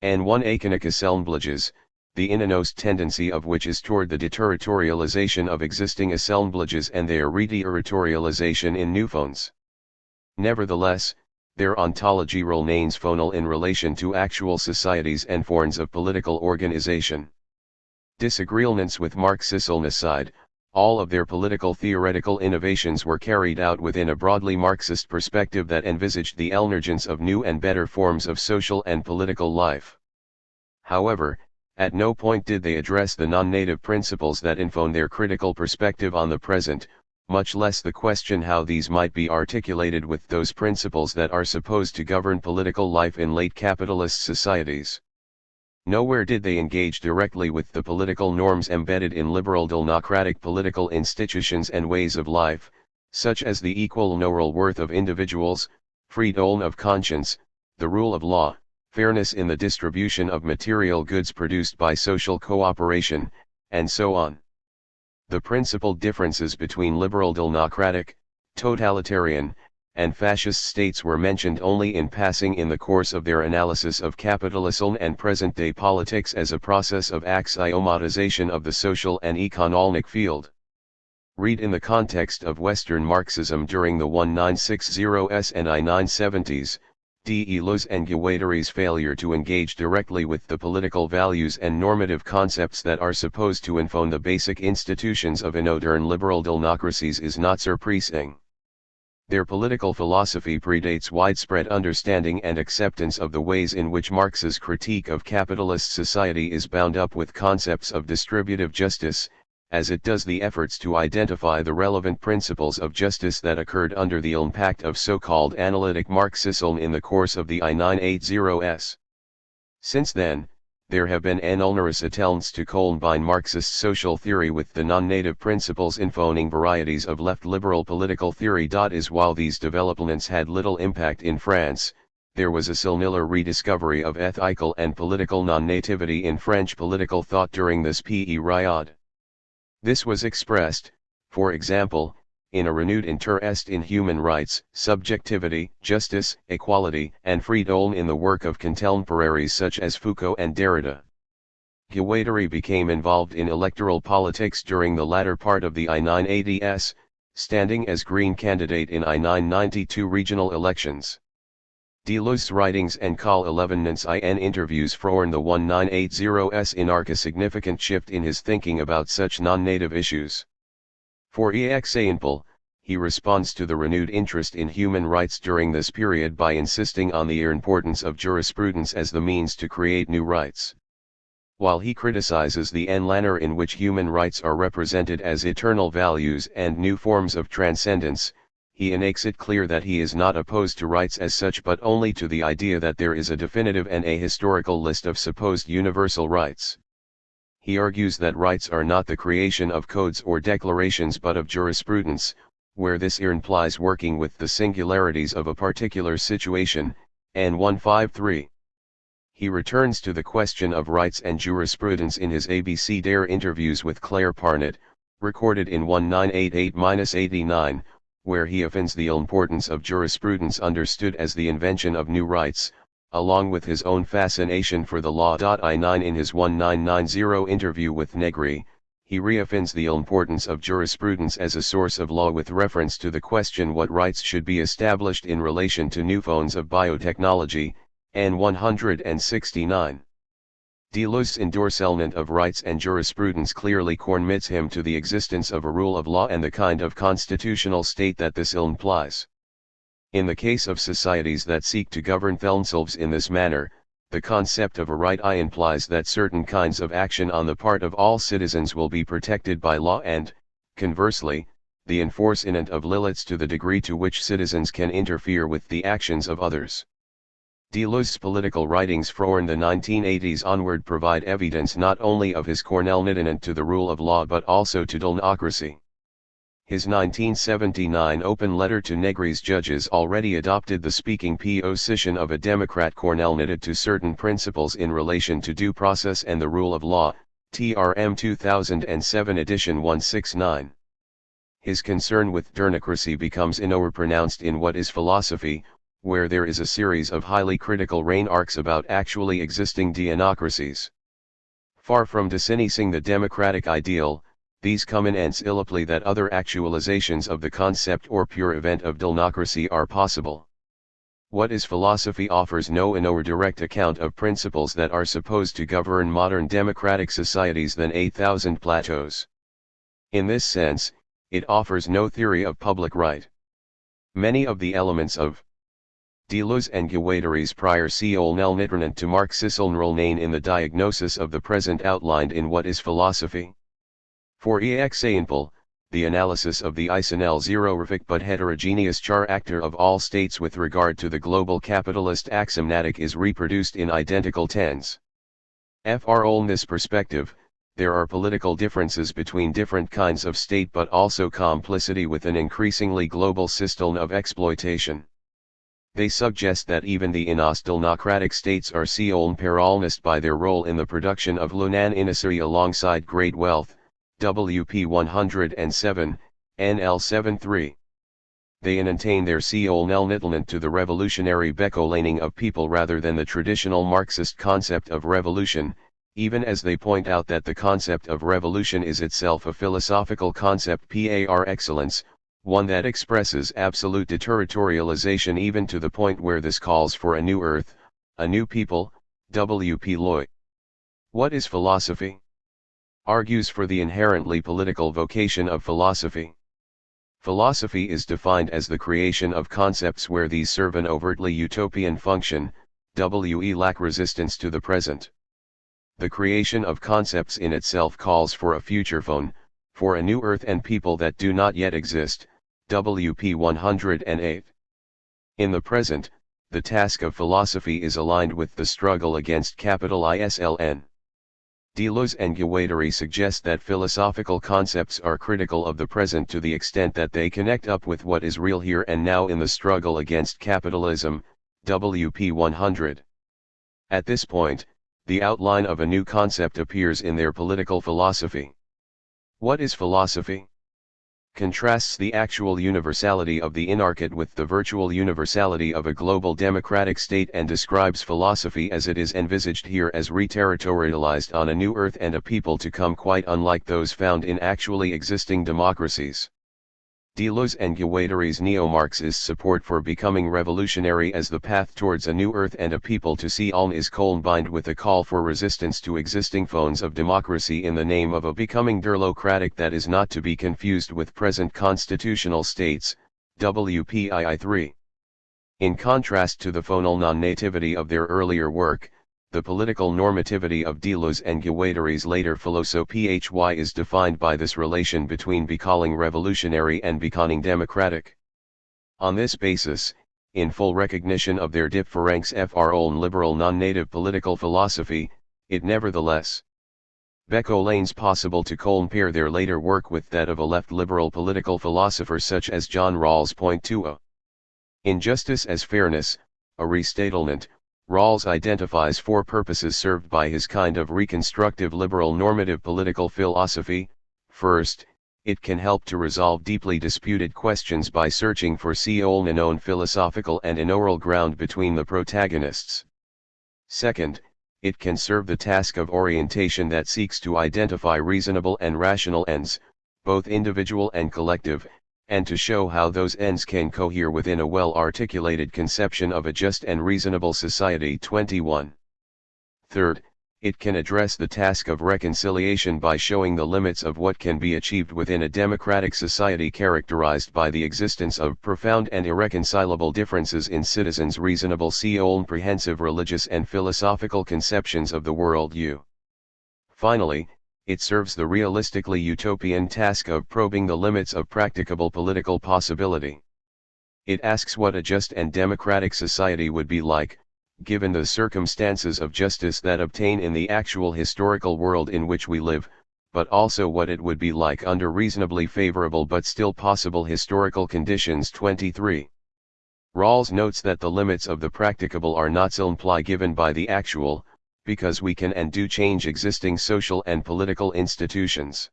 and one achonic assemblages, the innermost tendency of which is toward the deterritorialization of existing assemblages and their reterritorialization in new phones. Nevertheless, their ontology remains phonal in relation to actual societies and forms of political organization. Disagreements with Marxism aside, all of their political theoretical innovations were carried out within a broadly Marxist perspective that envisaged the emergence of new and better forms of social and political life. However, at no point did they address the non-native principles that inform their critical perspective on the present, much less the question how these might be articulated with those principles that are supposed to govern political life in late capitalist societies. Nowhere did they engage directly with the political norms embedded in liberal democratic political institutions and ways of life, such as the equal moral worth of individuals, freedom of conscience, the rule of law, fairness in the distribution of material goods produced by social cooperation, and so on. The principal differences between liberal democratic, totalitarian, and fascist states were mentioned only in passing in the course of their analysis of capitalism and present-day politics as a process of axiomatization of the social and economic field. Read in the context of Western Marxism during the 1960s and I-970s, Deleuze and Guattari's failure to engage directly with the political values and normative concepts that are supposed to inform the basic institutions of modern liberal democracies is not surprising. Their political philosophy predates widespread understanding and acceptance of the ways in which Marx's critique of capitalist society is bound up with concepts of distributive justice, as it does the efforts to identify the relevant principles of justice that occurred under the impact of so-called analytic Marxism in the course of the I-980s. Since then, there have been numerous attempts to combine Marxist social theory with the non-native principles informing varieties of left liberal political theory. Is while these developments had little impact in France, there was a similar rediscovery of ethical and political non-nativity in French political thought during this period. This was expressed, for example, in a renewed interest in human rights, subjectivity, justice, equality, and freedom in the work of contemporaries such as Foucault and Derrida. Guattari became involved in electoral politics during the latter part of the I-980s, standing as Green candidate in I-992 regional elections. Deleuze's writings and call 11 in interviews from the 1980s mark a significant shift in his thinking about such non-native issues. For example, he responds to the renewed interest in human rights during this period by insisting on the importance of jurisprudence as the means to create new rights. While he criticizes the manner in which human rights are represented as eternal values and new forms of transcendence, he makes it clear that he is not opposed to rights as such but only to the idea that there is a definitive and a historical list of supposed universal rights. He argues that rights are not the creation of codes or declarations but of jurisprudence, where this implies working with the singularities of a particular situation, and 153. He returns to the question of rights and jurisprudence in his ABC Dare interviews with Claire Parnett, recorded in 1988-89, where he offends the importance of jurisprudence understood as the invention of new rights, along with his own fascination for the law. I-9 in his 1990 interview with Negri, he reaffirms the importance of jurisprudence as a source of law with reference to the question what rights should be established in relation to new forms of biotechnology, and 169. Deleuze's endorsement of rights and jurisprudence clearly commits him to the existence of a rule of law and the kind of constitutional state that this implies. In the case of societies that seek to govern themselves in this manner, the concept of a right implies that certain kinds of action on the part of all citizens will be protected by law and, conversely, the enforcement of limits to the degree to which citizens can interfere with the actions of others. Deleuze's political writings from the 1980s onward provide evidence not only of his commitment to the rule of law but also to democracy. His 1979 open letter to Negri's judges already adopted the speaking position of a Democrat committed to certain principles in relation to due process and the rule of law, TRM 2007 edition 169. His concern with democracy becomes pronounced in What is Philosophy, where there is a series of highly critical remarks about actually existing democracies. Far from dismissing the democratic ideal, these comments illustrate that other actualizations of the concept or pure event of democracy are possible. What is Philosophy offers no direct account of principles that are supposed to govern modern democratic societies than 8,000 plateaus. In this sense, it offers no theory of public right. Many of the elements of Deleuze and Guattari's prior commitment to Marxism remain in the diagnosis of the present outlined in What is Philosophy. For example, the analysis of the isonelzerific but heterogeneous character of all states with regard to the global capitalist axiomatic is reproduced in identical tense. From this perspective, there are political differences between different kinds of state but also complicity with an increasingly global system of exploitation. They suggest that even the democratic states are paralyzed by their role in the production of Lunan industry alongside great wealth, WP 107, NL 73. They maintain their commitment to the revolutionary beckoning of people rather than the traditional Marxist concept of revolution, even as they point out that the concept of revolution is itself a philosophical concept par excellence, one that expresses absolute deterritorialization even to the point where this calls for a new earth, a new people. W. P. Loy. What is philosophy? Argues for the inherently political vocation of philosophy. Philosophy is defined as the creation of concepts where these serve an overtly utopian function, we lack resistance to the present. The creation of concepts in itself calls for a future phone, for a new earth and people that do not yet exist, WP 108. In the present, the task of philosophy is aligned with the struggle against capital ISLN. Deleuze and Guattari suggest that philosophical concepts are critical of the present to the extent that they connect up with what is real here and now in the struggle against capitalism, WP 100. At this point, the outline of a new concept appears in their political philosophy. What is philosophy? Contrasts the actual universality of the inarchate with the virtual universality of a global democratic state and describes philosophy as it is envisaged here as re-territorialized on a new earth and a people to come quite unlike those found in actually existing democracies. Deleuze and Guattari's neo-Marxist support for becoming revolutionary as the path towards a new earth and a people to see Ulm is combined with a call for resistance to existing forms of democracy in the name of a becoming derlocratic that is not to be confused with present constitutional states, WPII 3. In contrast to the phonal non-nativity of their earlier work, the political normativity of Deleuze and Guattari's later philosophy is defined by this relation between becoming revolutionary and becoming democratic. On this basis, in full recognition of their difference fr own liberal non-native political philosophy, it nevertheless becomes possible to compare their later work with that of a left liberal political philosopher such as John Rawls. 2. In Justice as Fairness, a restatement, Rawls identifies four purposes served by his kind of reconstructive liberal normative political philosophy. First, it can help to resolve deeply disputed questions by searching for a known philosophical and inaural ground between the protagonists. Second, it can serve the task of orientation that seeks to identify reasonable and rational ends, both individual and collective, and to show how those ends can cohere within a well-articulated conception of a just and reasonable society. 21. Third, it can address the task of reconciliation by showing the limits of what can be achieved within a democratic society characterized by the existence of profound and irreconcilable differences in citizens' reasonable comprehensive religious and philosophical conceptions of the world. Finally, it serves the realistically utopian task of probing the limits of practicable political possibility. It asks what a just and democratic society would be like, given the circumstances of justice that obtain in the actual historical world in which we live, but also what it would be like under reasonably favorable but still possible historical conditions. 23. Rawls notes that the limits of the practicable are not simply given by the actual, because we can and do change existing social and political institutions.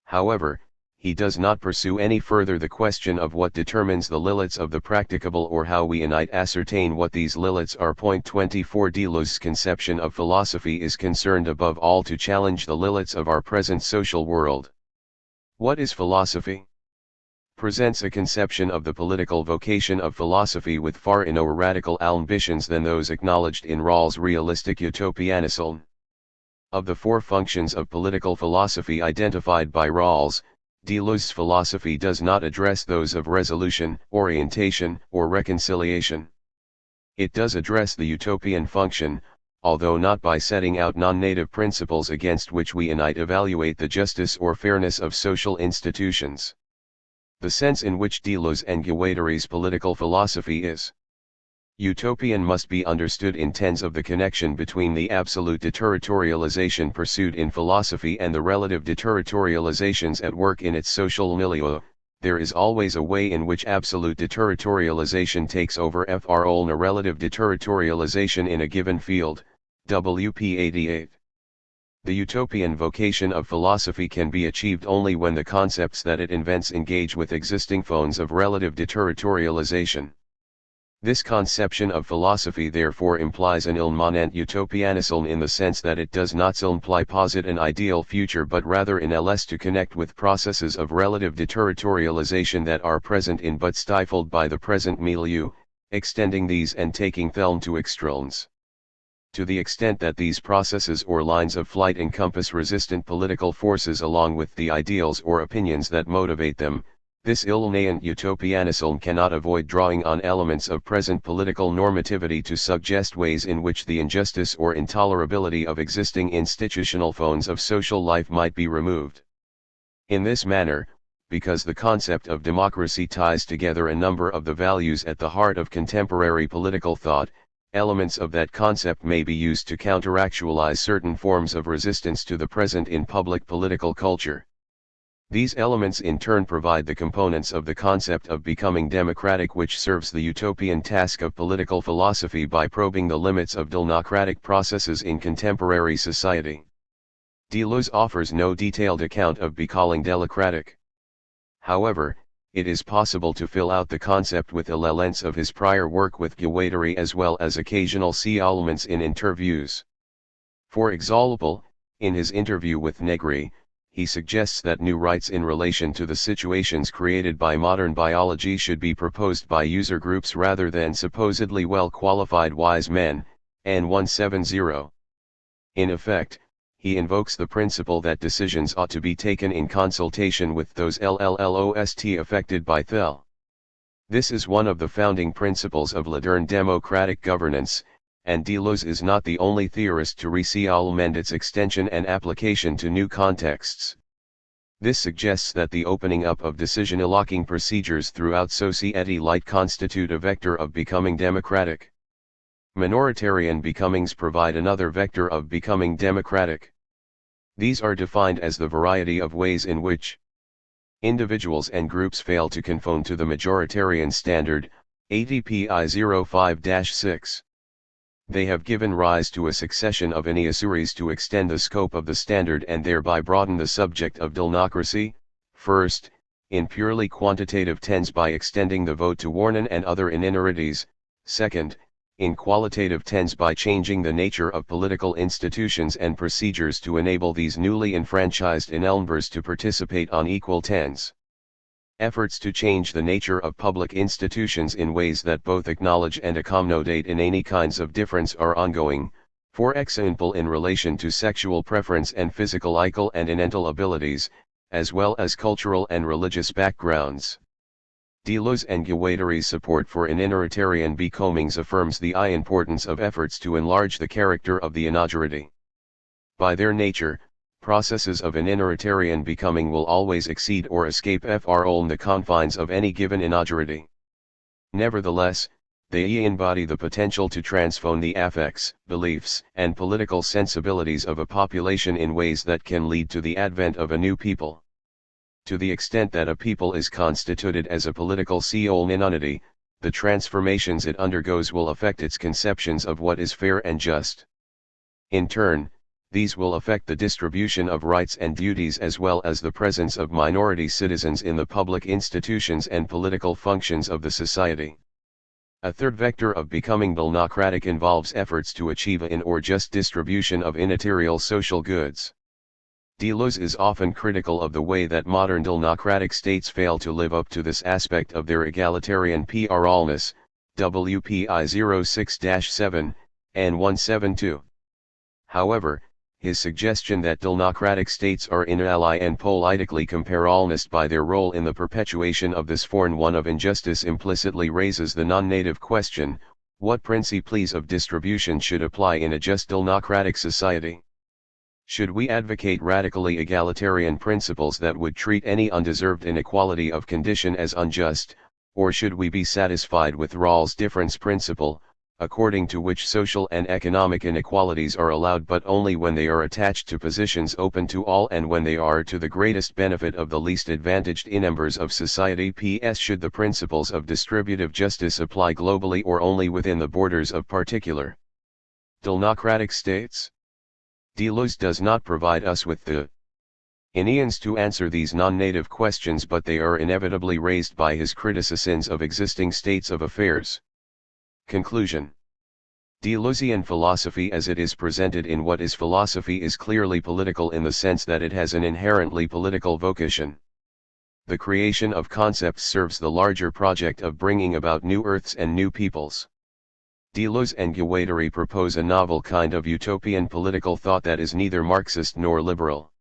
However, he does not pursue any further the question of what determines the limits of the practicable or how we innate ascertain what these limits are. 24. Deleuze's conception of philosophy is concerned above all to challenge the limits of our present social world. What is philosophy? Presents a conception of the political vocation of philosophy with far more radical ambitions than those acknowledged in Rawls' realistic utopianism. Of the four functions of political philosophy identified by Rawls, Deleuze's philosophy does not address those of resolution, orientation, or reconciliation. It does address the utopian function, although not by setting out non-native principles against which we innate evaluate the justice or fairness of social institutions. The sense in which Deleuze and Guattari's political philosophy is utopian must be understood in terms of the connection between the absolute deterritorialization pursued in philosophy and the relative deterritorializations at work in its social milieu. There is always a way in which absolute deterritorialization takes over fr a relative deterritorialization in a given field. WP 88. The utopian vocation of philosophy can be achieved only when the concepts that it invents engage with existing forms of relative deterritorialization. This conception of philosophy therefore implies an immanent utopianism in the sense that it does not imply posit an ideal future but rather in ls to connect with processes of relative deterritorialization that are present in but stifled by the present milieu, extending these and taking them to extremes. To the extent that these processes or lines of flight encompass resistant political forces along with the ideals or opinions that motivate them, this immanent utopianism cannot avoid drawing on elements of present political normativity to suggest ways in which the injustice or intolerability of existing institutional forms of social life might be removed. In this manner, because the concept of democracy ties together a number of the values at the heart of contemporary political thought, elements of that concept may be used to counteractualize certain forms of resistance to the present in public political culture. These elements in turn provide the components of the concept of becoming democratic, which serves the utopian task of political philosophy by probing the limits of democratic processes in contemporary society. Deleuze offers no detailed account of becoming democratic. However, it is possible to fill out the concept with the lens of his prior work with Guattari as well as occasional elements in interviews. For example, in his interview with Negri, he suggests that new rights in relation to the situations created by modern biology should be proposed by user groups rather than supposedly well-qualified wise men, and 170. In effect, he invokes the principle that decisions ought to be taken in consultation with those LLLOST affected by THEL. This is one of the founding principles of modern democratic governance, and Deleuze is not the only theorist to recommend its extension and application to new contexts. This suggests that the opening up of decision-locking procedures throughout society might constitute a vector of becoming democratic. Minoritarian becomings provide another vector of becoming democratic. These are defined as the variety of ways in which individuals and groups fail to conform to the majoritarian standard, ATPI 05-6. They have given rise to a succession of initiatives to extend the scope of the standard and thereby broaden the subject of democracy. First, in purely quantitative terms by extending the vote to women and other minorities. Second, in qualitative terms by changing the nature of political institutions and procedures to enable these newly enfranchised members to participate on equal terms. Efforts to change the nature of public institutions in ways that both acknowledge and accommodate in any kinds of difference are ongoing, for example in relation to sexual preference and physical and mental abilities, as well as cultural and religious backgrounds. Deleuze and Guattari's support for minoritarian becomings affirms the importance of efforts to enlarge the character of the minority. By their nature, processes of minoritarian becoming will always exceed or escape the confines of any given minority. Nevertheless, they embody the potential to transform the affects, beliefs, and political sensibilities of a population in ways that can lead to the advent of a new people. To the extent that a people is constituted as a political minority, the transformations it undergoes will affect its conceptions of what is fair and just. In turn, these will affect the distribution of rights and duties as well as the presence of minority citizens in the public institutions and political functions of the society. A third vector of becoming democratic involves efforts to achieve an or just distribution of immaterial social goods. Deleuze is often critical of the way that modern democratic states fail to live up to this aspect of their egalitarian pluralness, WPI 06-7, and 172. However, his suggestion that democratic states are inally and politically comparalnist by their role in the perpetuation of this form one of injustice implicitly raises the non-native question, what principles of distribution should apply in a just democratic society? Should we advocate radically egalitarian principles that would treat any undeserved inequality of condition as unjust, or should we be satisfied with Rawls' difference principle, according to which social and economic inequalities are allowed but only when they are attached to positions open to all and when they are to the greatest benefit of the least advantaged members of society? P.S. Should the principles of distributive justice apply globally or only within the borders of particular democratic states? Deleuze does not provide us with the Ineans to answer these non-native questions, but they are inevitably raised by his criticisms of existing states of affairs. Conclusion. Deleuzean philosophy as it is presented in What is Philosophy is clearly political in the sense that it has an inherently political vocation. The creation of concepts serves the larger project of bringing about new earths and new peoples. Deleuze and Guattari propose a novel kind of utopian political thought that is neither Marxist nor liberal.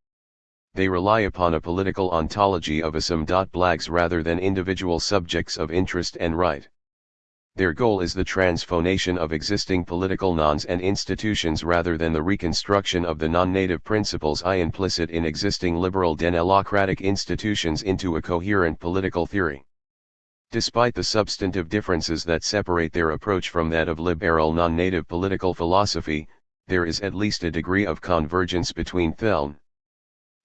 They rely upon a political ontology of ism.blags rather than individual subjects of interest and right. Their goal is the transformation of existing political norms and institutions rather than the reconstruction of the non-native principles implicit in existing liberal democratic institutions into a coherent political theory. Despite the substantive differences that separate their approach from that of liberal non-native political philosophy, there is at least a degree of convergence between them.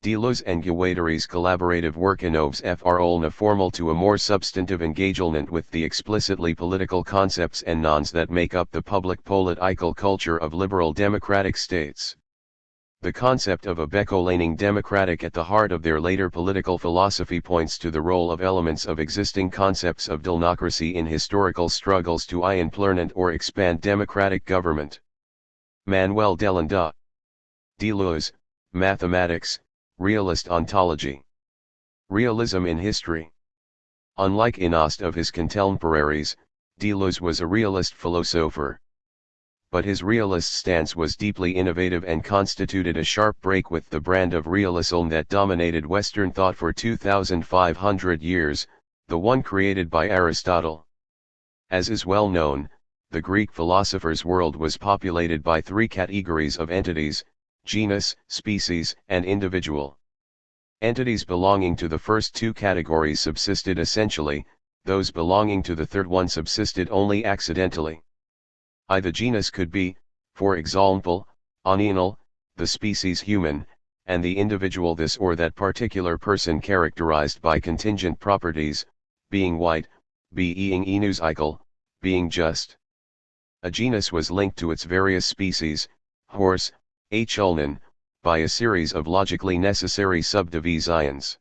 Deleuze and Guattari's collaborative work innoves from a formal to a more substantive engagement with the explicitly political concepts and norms that make up the public political culture of liberal democratic states. The concept of a Beck-Olaning democratic at the heart of their later political philosophy points to the role of elements of existing concepts of democracy in historical struggles to implement or expand democratic government. Manuel Deleuze. Deleuze, Mathematics, Realist Ontology. Realism in History. Unlike most of his contemporaries, Deleuze was a realist philosopher. But his realist stance was deeply innovative and constituted a sharp break with the brand of realism that dominated Western thought for 2,500 years, the one created by Aristotle. As is well known, the Greek philosopher's world was populated by three categories of entities: genus, species, and individual. Entities belonging to the first two categories subsisted essentially, those belonging to the third one subsisted only accidentally. The genus could be, for example, animal, the species human, and the individual this or that particular person characterized by contingent properties, being white, being inusical, being just. A genus was linked to its various species, horse, Ulnen, by a series of logically necessary subdivisions.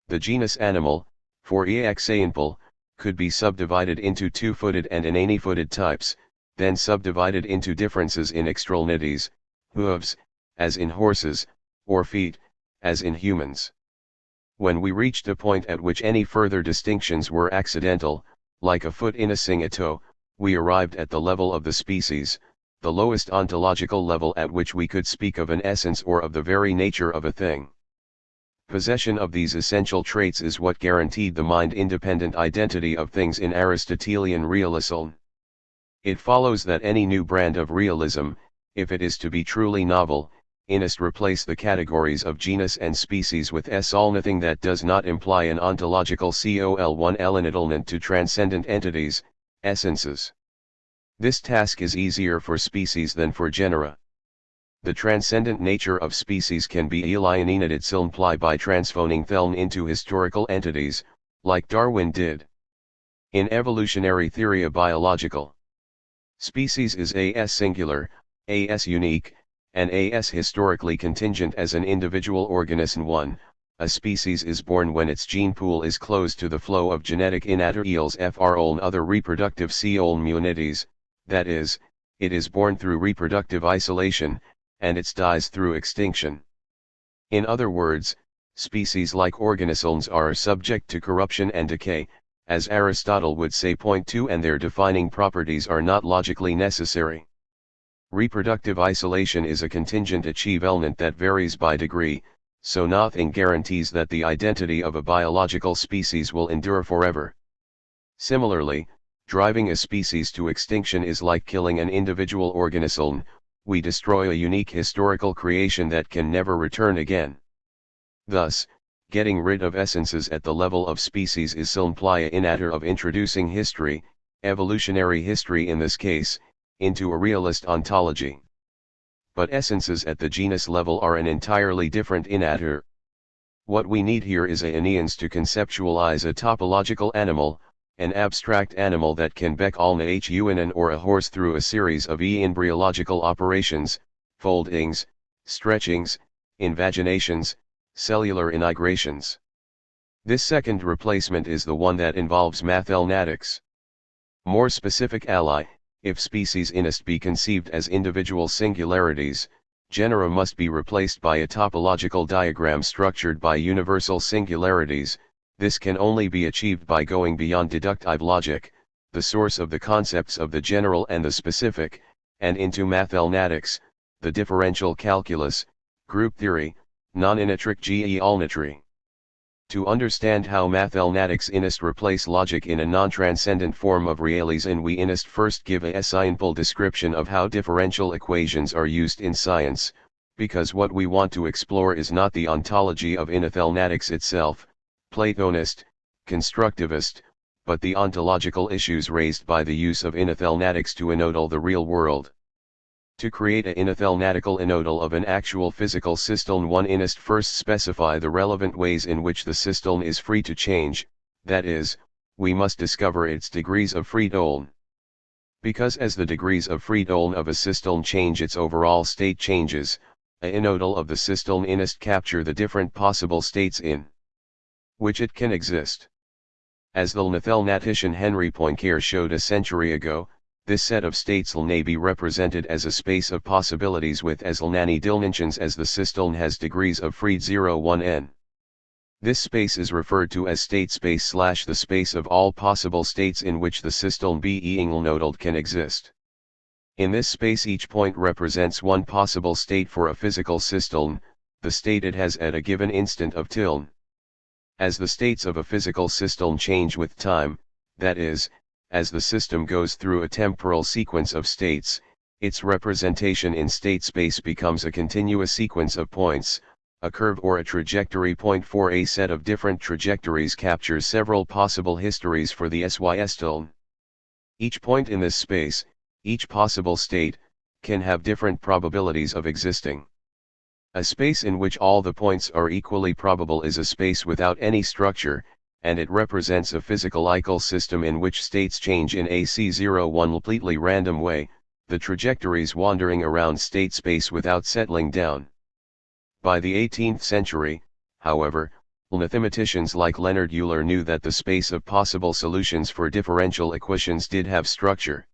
The genus animal, for example, could be subdivided into two-footed and inani-footed types, then subdivided into differences in extremities, hooves, as in horses, or feet, as in humans. When we reached a point at which any further distinctions were accidental, like a foot in a singato, we arrived at the level of the species, the lowest ontological level at which we could speak of an essence or of the very nature of a thing. Possession of these essential traits is what guaranteed the mind-independent identity of things in Aristotelian realism. It follows that any new brand of realism, if it is to be truly novel, must replace the categories of genus and species with nothing that does not imply an ontological entitlement to transcendent entities, essences. This task is easier for species than for genera. The transcendent nature of species can be alienated simply by transforming them into historical entities, like Darwin did. In evolutionary theory of biological species is as singular, as unique, and as historically contingent as an individual organism. A species is born when its gene pool is closed to the flow of genetic materials from other reproductive communities, that is, it is born through reproductive isolation, and it dies through extinction. In other words, species like organisms are subject to corruption and decay, as Aristotle would say. Point 2 And their defining properties are not logically necessary. Reproductive isolation is a contingent achievement that varies by degree, so nothing guarantees that the identity of a biological species will endure forever. Similarly, driving a species to extinction is like killing an individual organism. We destroy a unique historical creation that can never return again. Thus, getting rid of essences at the level of species is simply a matter of introducing history, evolutionary history in this case, into a realist ontology. But essences at the genus level are an entirely different matter. What we need here is a means to conceptualize a topological animal, an abstract animal that can beck all human or a horse through a series of embryological operations, foldings, stretchings, invaginations, cellular integrations. This second replacement is the one that involves mathematics. More specific ally, If species inist be conceived as individual singularities, genera must be replaced by a topological diagram structured by universal singularities. This can only be achieved by going beyond deductive logic, the source of the concepts of the general and the specific, and into mathematics, the differential calculus, group theory, non-initrik geometry. To understand how mathematics inist replace logic in a non-transcendent form of realism, we inist first give a simple description of how differential equations are used in science, because what we want to explore is not the ontology of mathematics itself, Platonist, constructivist, but the ontological issues raised by the use of mathematics to enodal the real world. To create a mathematical enodal of an actual physical system, one inist first specify the relevant ways in which the system is free to change, that is, we must discover its degrees of freedom. Because as the degrees of freedom of a system change, its overall state changes, a enodal of the system inist capture the different possible states in which it can exist. As the mathematician Henry Poincaré showed a century ago, this set of states may be represented as a space of possibilities with as many dimensions as the system has degrees of freed 0, 1 n. This space is referred to as state space / the space of all possible states in which the system being nodal can exist. In this space each point represents one possible state for a physical system, the state it has at a given instant of time. As the states of a physical system change with time, that is, as the system goes through a temporal sequence of states, its representation in state space becomes a continuous sequence of points, a curve or a trajectory point. For a set of different trajectories captures several possible histories for the system. Each point in this space, each possible state, can have different probabilities of existing. A space in which all the points are equally probable is a space without any structure, and it represents a physical system in which states change in a C01 completely random way, the trajectories wandering around state space without settling down. By the 18th century, however, mathematicians like Leonhard Euler knew that the space of possible solutions for differential equations did have structure.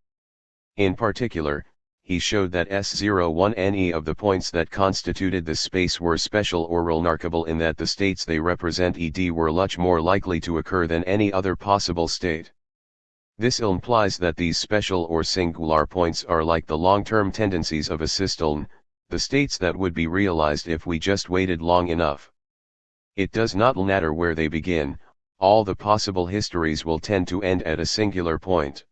In particular, he showed that S01ne of the points that constituted this space were special or remarkable in that the states they represent were much more likely to occur than any other possible state. This implies that these special or singular points are like the long-term tendencies of a system, the states that would be realized if we just waited long enough. It does not matter where they begin, all the possible histories will tend to end at a singular point.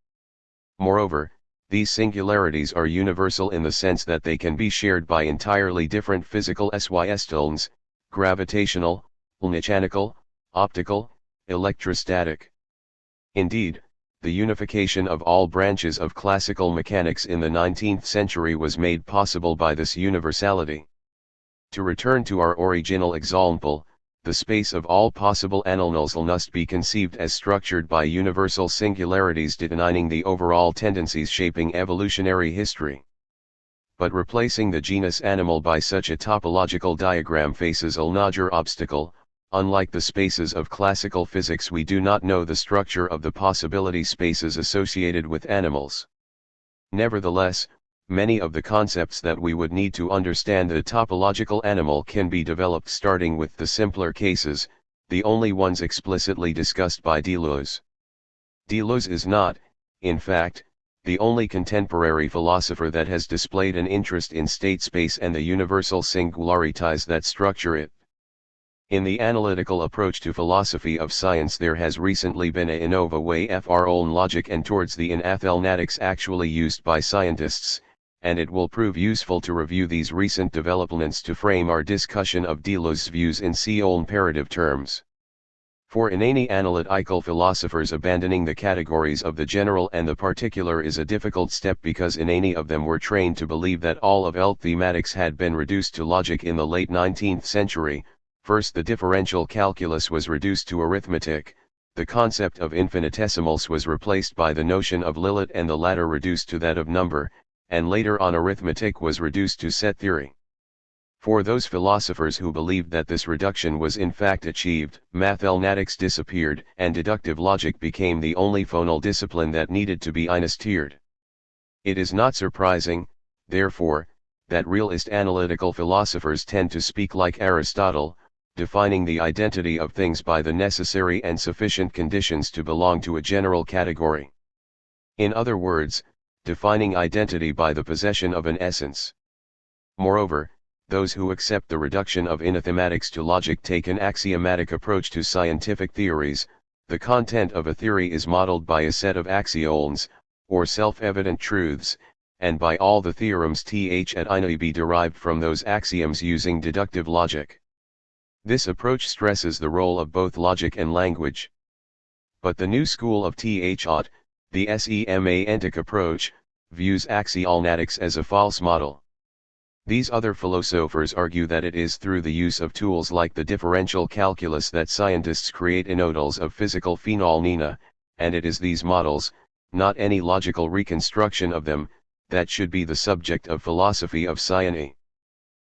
Moreover, these singularities are universal in the sense that they can be shared by entirely different physical systems, gravitational, mechanical, optical, electrostatic. Indeed, the unification of all branches of classical mechanics in the 19th century was made possible by this universality. To return to our original example, the space of all possible anomalies must be conceived as structured by universal singularities defining the overall tendencies shaping evolutionary history. But replacing the genus animal by such a topological diagram faces a major obstacle. Unlike the spaces of classical physics, we do not know the structure of the possibility spaces associated with animals. Nevertheless, many of the concepts that we would need to understand the topological animal can be developed starting with the simpler cases, the only ones explicitly discussed by Deleuze. Deleuze is not, in fact, the only contemporary philosopher that has displayed an interest in state space and the universal singularities that structure it. In the analytical approach to philosophy of science, there has recently been a innova way of our own logic and towards the mathematics actually used by scientists, and it will prove useful to review these recent developments to frame our discussion of Deleuze's views in imperative terms. For inane analytical philosophers, abandoning the categories of the general and the particular is a difficult step because inane of them were trained to believe that all of thematics had been reduced to logic in the late 19th century. First, the differential calculus was reduced to arithmetic, the concept of infinitesimals was replaced by the notion of Lilith and the latter reduced to that of number, and later on arithmetic was reduced to set theory. For those philosophers who believed that this reduction was in fact achieved, mathematics disappeared and deductive logic became the only formal discipline that needed to be initiated. It is not surprising, therefore, that realist analytical philosophers tend to speak like Aristotle, defining the identity of things by the necessary and sufficient conditions to belong to a general category. In other words, defining identity by the possession of an essence. Moreover, those who accept the reduction of anathematics to logic take an axiomatic approach to scientific theories. The content of a theory is modeled by a set of axioms, or self-evident truths, and by all the theorems th at ine be derived from those axioms using deductive logic. This approach stresses the role of both logic and language. But the new school of thought, the semantic approach, views axiolnatics as a false model. These other philosophers argue that it is through the use of tools like the differential calculus that scientists create inodals of physical phenomena, and it is these models, not any logical reconstruction of them, that should be the subject of philosophy of science.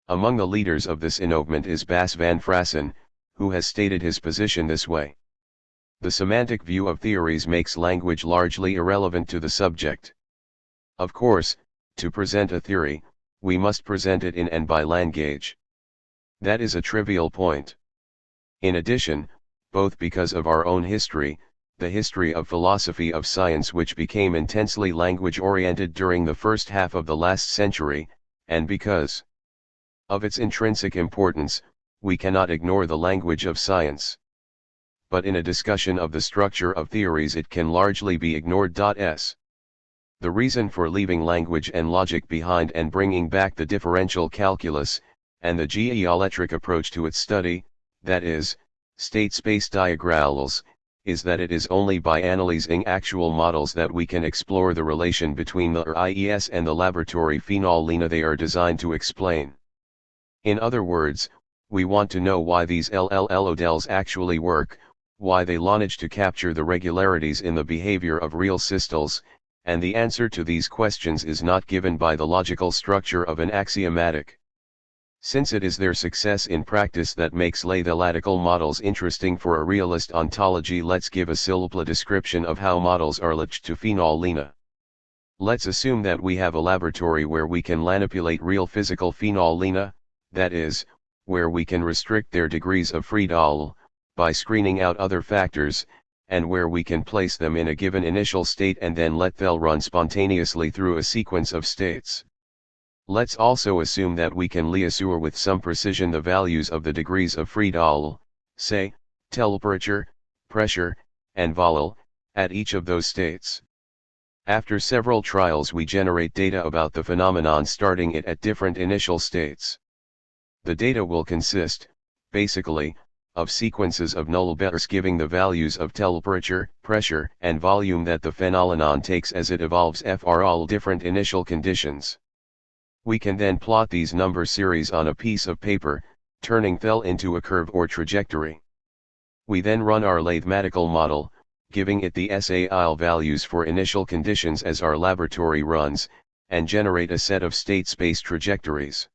Among the leaders of this innovement is Bas van Frassen, who has stated his position this way. The semantic view of theories makes language largely irrelevant to the subject. Of course, to present a theory, we must present it in and by language. That is a trivial point. In addition, both because of our own history, the history of philosophy of science which became intensely language-oriented during the first half of the last century, and because of its intrinsic importance, we cannot ignore the language of science. But in a discussion of the structure of theories it can largely be ignored. The reason for leaving language and logic behind and bringing back the differential calculus, and the geometric approach to its study, that is, state space diagrams, is that it is only by analyzing actual models that we can explore the relation between the IES and the laboratory phenomena they are designed to explain. In other words, we want to know why these LLLODELs actually work, why they manage to capture the regularities in the behavior of real systems, and the answer to these questions is not given by the logical structure of an axiomatic. Since it is their success in practice that makes mathematical models interesting for a realist ontology, let's give a simple description of how models are linked to phenomena. Let's assume that we have a laboratory where we can manipulate real physical phenomena, that is, where we can restrict their degrees of freedom, by screening out other factors, and where we can place them in a given initial state and then let them run spontaneously through a sequence of states. Let's also assume that we can assure with some precision the values of the degrees of freedom, say, temperature, pressure, and volume, at each of those states. After several trials we generate data about the phenomenon starting it at different initial states. The data will consist, basically, of sequences of null bits giving the values of temperature, pressure, and volume that the phenomenon takes as it evolves for all different initial conditions. We can then plot these number series on a piece of paper, turning them into a curve or trajectory. We then run our mathematical model, giving it the SAIL values for initial conditions as our laboratory runs, and generate a set of state space trajectories.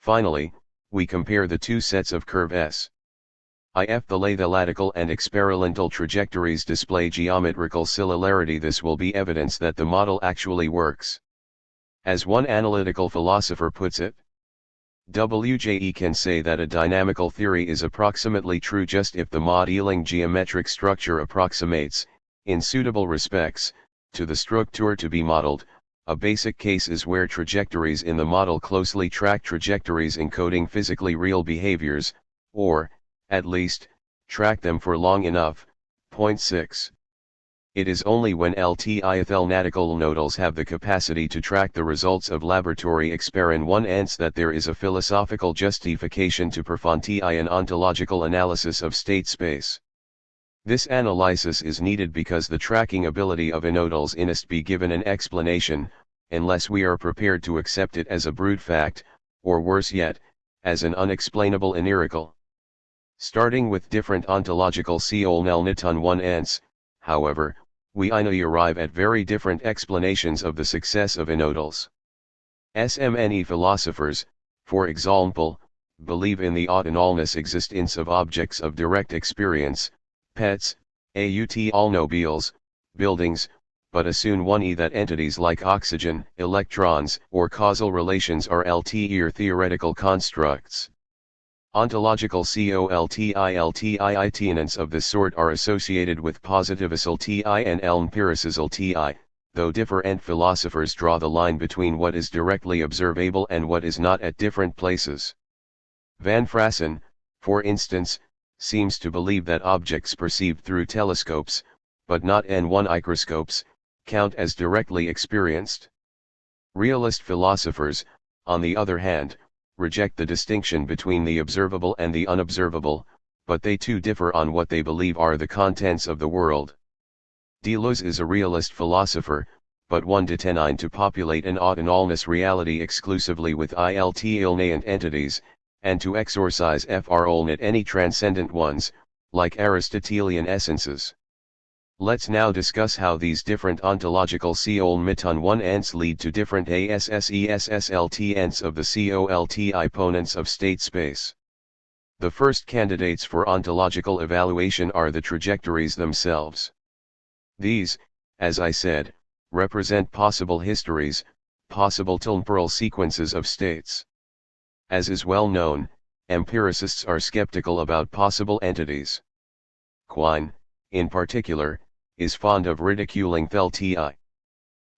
Finally, we compare the two sets of curves. If the mathematical and experimental trajectories display geometrical similarity, this will be evidence that the model actually works. As one analytical philosopher puts it, WJE can say that a dynamical theory is approximately true just if the modeling geometric structure approximates, in suitable respects, to the structure to be modeled. A basic case is where trajectories in the model closely track trajectories encoding physically real behaviors, or, at least, track them for long enough. Point 6. It is only when mathematical nodals have the capacity to track the results of laboratory experiments that there is a philosophical justification to perform an ontological analysis of state space. This analysis is needed because the tracking ability of inodals must be given an explanation, unless we are prepared to accept it as a brute fact, or worse yet, as an unexplainable miracle. Starting with different ontological ones, however, we arrive at very different explanations of the success of inodals. SMNE philosophers, for example, believe in the autonomous existence of objects of direct experience, pets, automobiles, buildings, but assume 1e that entities like oxygen, electrons, or causal relations are LT theoretical constructs. Ontological tenets of this sort are associated with positivism ti and empiricism ti, though different philosophers draw the line between what is directly observable and what is not at different places. Van Frassen, for instance, seems to believe that objects perceived through telescopes, but not N1 microscopes, count as directly experienced. Realist philosophers, on the other hand, reject the distinction between the observable and the unobservable, but they too differ on what they believe are the contents of the world. Deleuze is a realist philosopher, but one determined to populate an autonomous reality exclusively with ilnaient entities, and to exorcise frolnat any transcendent ones, like Aristotelian essences. Let's now discuss how these different ontological ents lead to different ents of the colti of state space. The first candidates for ontological evaluation are the trajectories themselves. These, as I said, represent possible histories, possible temporal sequences of states. As is well known, empiricists are skeptical about possible entities. Quine, in particular, is fond of ridiculing THIRD.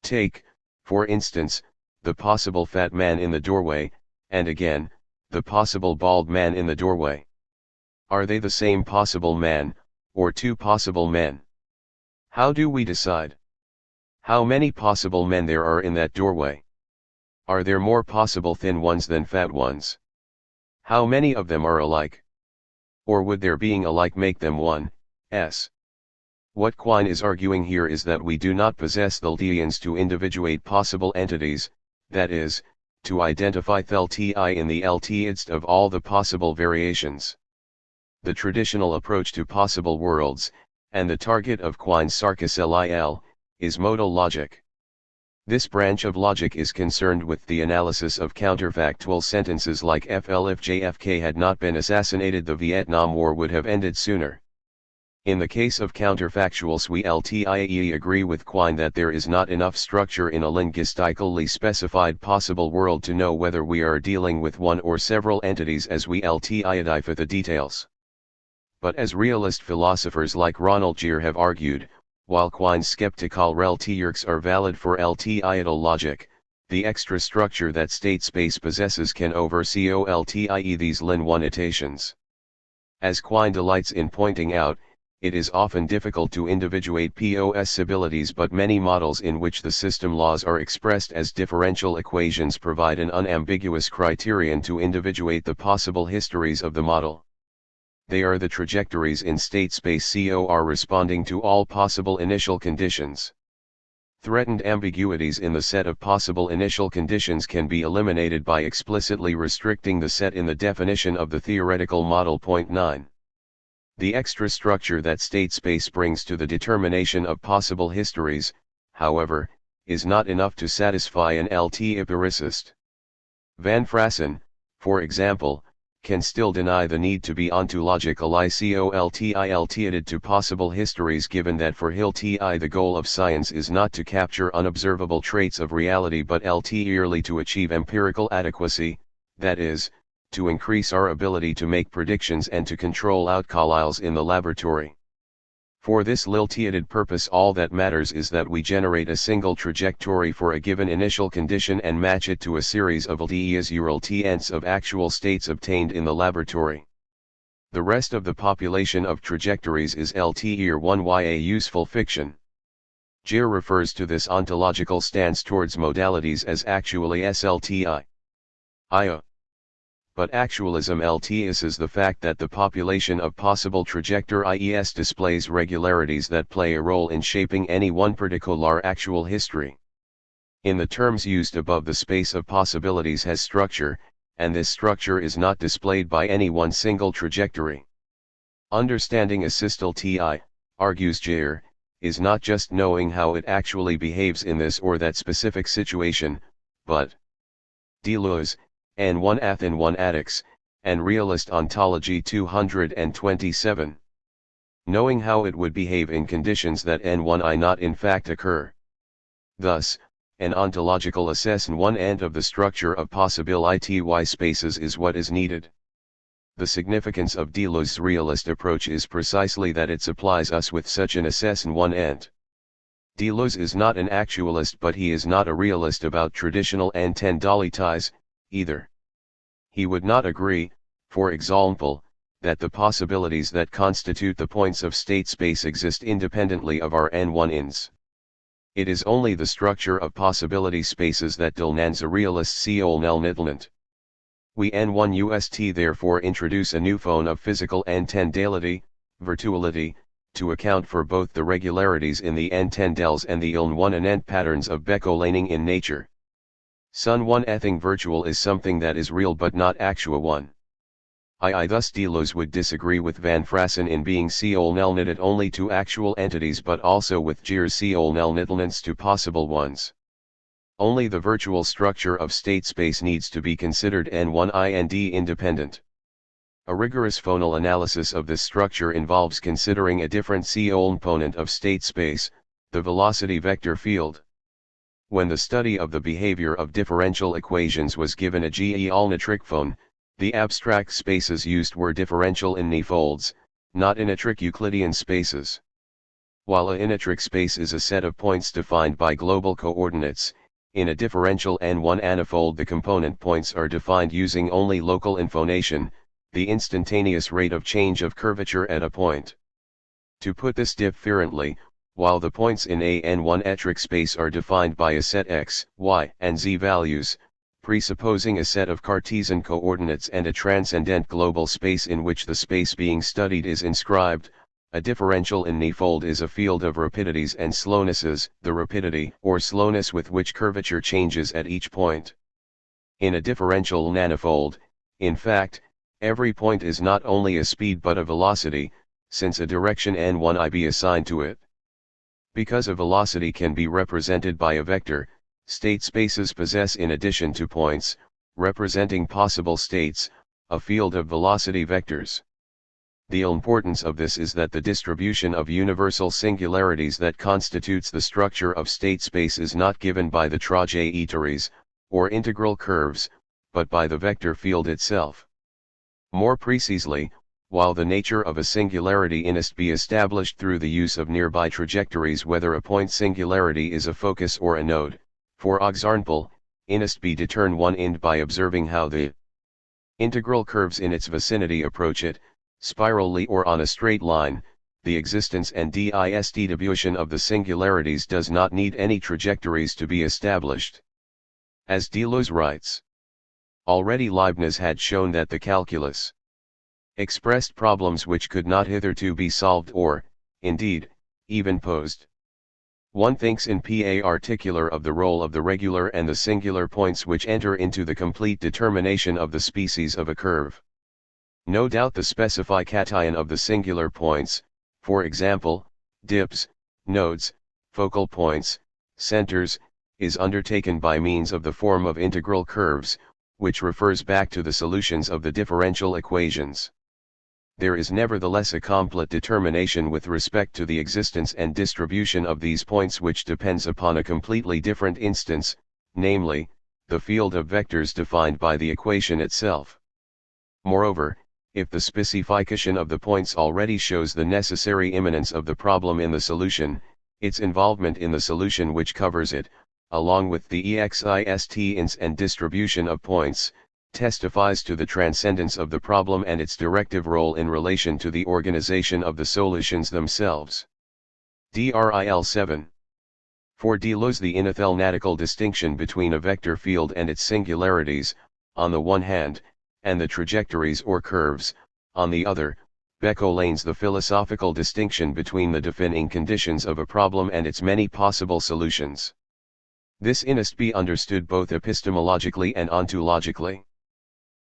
Take, for instance, the possible fat man in the doorway, and again, the possible bald man in the doorway. Are they the same possible man, or two possible men? How do we decide? How many possible men there are in that doorway? Are there more possible thin ones than fat ones? How many of them are alike? Or would their being alike make them one? What Quine is arguing here is that we do not possess the liens to individuate possible entities, that is, to identify THIRD in the LTIdst of all the possible variations. The traditional approach to possible worlds, and the target of Quine's Sarkis is modal logic. This branch of logic is concerned with the analysis of counterfactual sentences like "FL if JFK had not been assassinated, the Vietnam War would have ended sooner." In the case of counterfactuals, we LTIE agree with Quine that there is not enough structure in a linguistically specified possible world to know whether we are dealing with one or several entities as we LTIdify the details. But as realist philosophers like Ronald Gere have argued, while Quine's skeptical relativirks are valid for LTIdal logic, the extra structure that state space possesses can oversee LTIE these linguanitations. As Quine delights in pointing out, it is often difficult to individuate possibilities, but many models in which the system laws are expressed as differential equations provide an unambiguous criterion to individuate the possible histories of the model. They are the trajectories in state space responding to all possible initial conditions. Threatened ambiguities in the set of possible initial conditions can be eliminated by explicitly restricting the set in the definition of the theoretical model. Point 9. The extra structure that state space brings to the determination of possible histories, however, is not enough to satisfy an LT empiricist. Van Frassen, for example, can still deny the need to be ontologically coltilted to possible histories, given that for him the goal of science is not to capture unobservable traits of reality but ultimately to achieve empirical adequacy, that is, to increase our ability to make predictions and to control outliers in the laboratory. For this liltiated purpose, all that matters is that we generate a single trajectory for a given initial condition and match it to a series of LTs of actual states obtained in the laboratory. The rest of the population of trajectories is LT1 a useful fiction. Gere refers to this ontological stance towards modalities as actually SLTI. But actualism is the fact that the population of possible trajectories displays regularities that play a role in shaping any one particular actual history. In the terms used above, the space of possibilities has structure, and this structure is not displayed by any one single trajectory. Understanding a systole ti, argues Gere, is not just knowing how it actually behaves in this or that specific situation, but Deleuze, N1 Athen 1 Attics, and Realist Ontology 227. Knowing how it would behave in conditions that N1 I not in fact occur. Thus, an ontological assessment one end of the structure of possibility spaces is what is needed. The significance of Deleuze's realist approach is precisely that it supplies us with such an assessment one end. Deleuze is not an actualist, but he is not a realist about traditional entendalities, either. He would not agree, for example, that the possibilities that constitute the points of state space exist independently of our n1-ins. It is only the structure of possibility spaces that Deleuze a realist nel. We n1ust therefore introduce a new phone of physical entendality, virtuality, to account for both the regularities in the entendels and the n1 patterns of Beck-Olaning in nature. Sun one ething virtual is something that is real but not actual one. Thus Deleuze would disagree with Van Frassen in being nel only to actual entities but also with Geer's nel to possible ones. Only the virtual structure of state space needs to be considered n1 independent. A rigorous phonal analysis of this structure involves considering a different component of state space, the velocity vector field. When the study of the behavior of differential equations was given a geometric phone, the abstract spaces used were differential inifolds, not initric Euclidean spaces. While a initric space is a set of points defined by global coordinates, in a differential n1 anifold the component points are defined using only local information, the instantaneous rate of change of curvature at a point. To put this differently, while the points in a n1 etric space are defined by a set x, y, and z values, presupposing a set of Cartesian coordinates and a transcendent global space in which the space being studied is inscribed, a differential inifold is a field of rapidities and slownesses, the rapidity or slowness with which curvature changes at each point. In a differential nanifold, in fact, every point is not only a speed but a velocity, since a direction n1 be assigned to it. Because a velocity can be represented by a vector, state spaces possess in addition to points, representing possible states, a field of velocity vectors. The importance of this is that the distribution of universal singularities that constitutes the structure of state space is not given by the trajectories, or integral curves, but by the vector field itself. More precisely, while the nature of a singularity must be established through the use of nearby trajectories, whether a point singularity is a focus or a node, for example, must be determined one end by observing how the integral curves in its vicinity approach it, spirally or on a straight line. The existence and distribution of the singularities does not need any trajectories to be established. As Deleuze writes, already Leibniz had shown that the calculus expressed problems which could not hitherto be solved or, indeed, even posed. One thinks in particular of the role of the regular and the singular points which enter into the complete determination of the species of a curve. No doubt the specification of the singular points, for example, dips, nodes, focal points, centers, is undertaken by means of the form of integral curves, which refers back to the solutions of the differential equations. There is nevertheless a complete determination with respect to the existence and distribution of these points which depends upon a completely different instance, namely, the field of vectors defined by the equation itself. Moreover, if the specification of the points already shows the necessary immanence of the problem in the solution, its involvement in the solution which covers it, along with the existence and distribution of points, testifies to the transcendence of the problem and its directive role in relation to the organization of the solutions themselves. DRIL 7. For Deleuze the inathletic distinction between a vector field and its singularities, on the one hand, and the trajectories or curves, on the other, Beck-Olanes the philosophical distinction between the defining conditions of a problem and its many possible solutions. This must be understood both epistemologically and ontologically.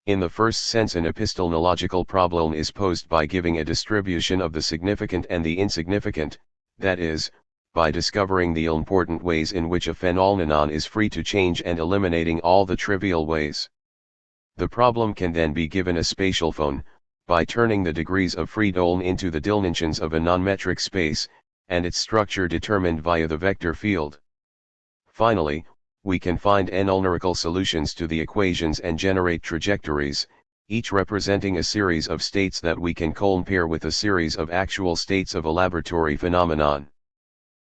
In the first sense, an epistemological problem is posed by giving a distribution of the significant and the insignificant, that is, by discovering the important ways in which a phenomenon is free to change and eliminating all the trivial ways. The problem can then be given a spatial phone, by turning the degrees of freedom into the dimensions of a non-metric space, and its structure determined via the vector field. Finally, we can find n-numerical solutions to the equations and generate trajectories, each representing a series of states that we can compare with a series of actual states of a laboratory phenomenon.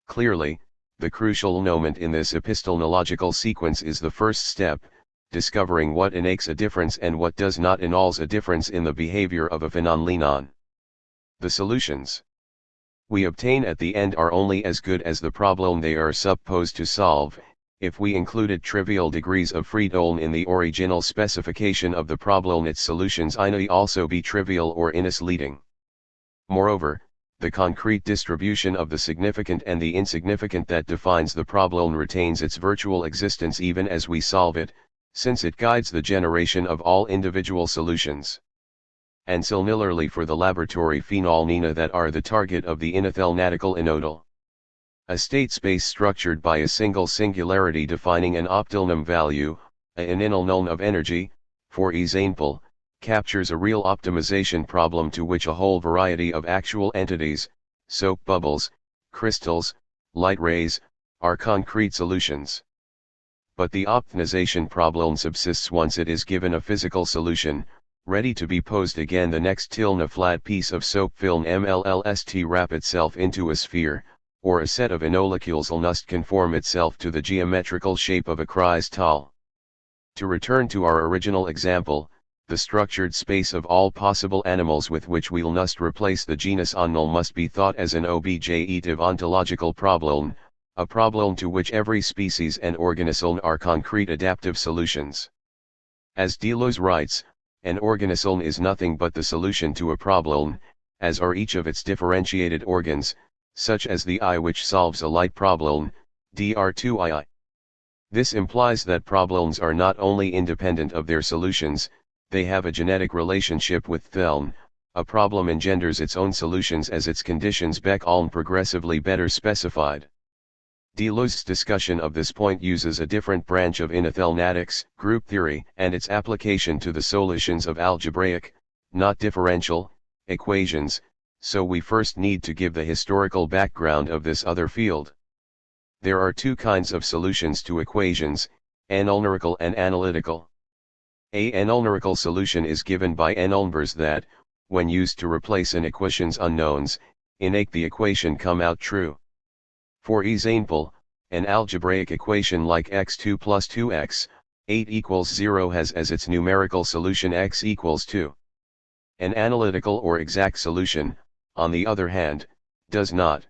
Clearly, the crucial moment in this epistemological sequence is the first step, discovering what enables a difference and what does not enable a difference in the behavior of a phenomenon. The solutions we obtain at the end are only as good as the problem they are supposed to solve. If we included trivial degrees of freedom in the original specification of the problem, its solutions might also be trivial or misleading. Moreover, the concrete distribution of the significant and the insignificant that defines the problem retains its virtual existence even as we solve it, since it guides the generation of all individual solutions. And similarly for the laboratory phenomena that are the target of the inathelnatical inodal. A state space structured by a single singularity defining an optimum value, an inalnone of energy, for example, captures a real optimization problem to which a whole variety of actual entities, soap bubbles, crystals, light rays, are concrete solutions. But the optimization problem subsists once it is given a physical solution, ready to be posed again. The next till a flat piece of soap film mlst wrap itself into a sphere, or a set of inolicules must conform itself to the geometrical shape of a crystal. To return to our original example, the structured space of all possible animals with which we must replace the genus animal must be thought as an objective ontological problem, a problem to which every species and organism are concrete adaptive solutions. As Deleuze writes, an organism is nothing but the solution to a problem, as are each of its differentiated organs, such as the eye which solves a light problem, dr2ii. This implies that problems are not only independent of their solutions, they have a genetic relationship with them. A problem engenders its own solutions as its conditions become progressively better specified. Deleuze's discussion of this point uses a different branch of inathelnatics, group theory, and its application to the solutions of algebraic, not differential, equations, so we first need to give the historical background of this other field. There are two kinds of solutions to equations, n-numerical and analytical. A n-numerical solution is given by n-numbers that, when used to replace an equation's unknowns, make the equation come out true. For example, an algebraic equation like x2 plus 2x, 8 equals 0 has as its numerical solution x equals 2. An analytical or exact solution, on the other hand, does not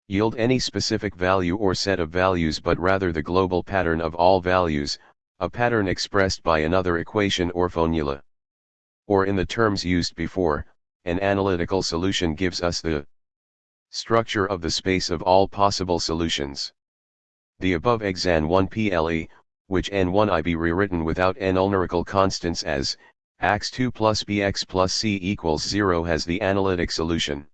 yield any specific value or set of values but rather the global pattern of all values, a pattern expressed by another equation or formula. Or in the terms used before, an analytical solution gives us the structure of the space of all possible solutions. The above exan1 ple, which n1 be rewritten without n-numerical constants as x2 plus bx plus c equals 0 has the analytic solution.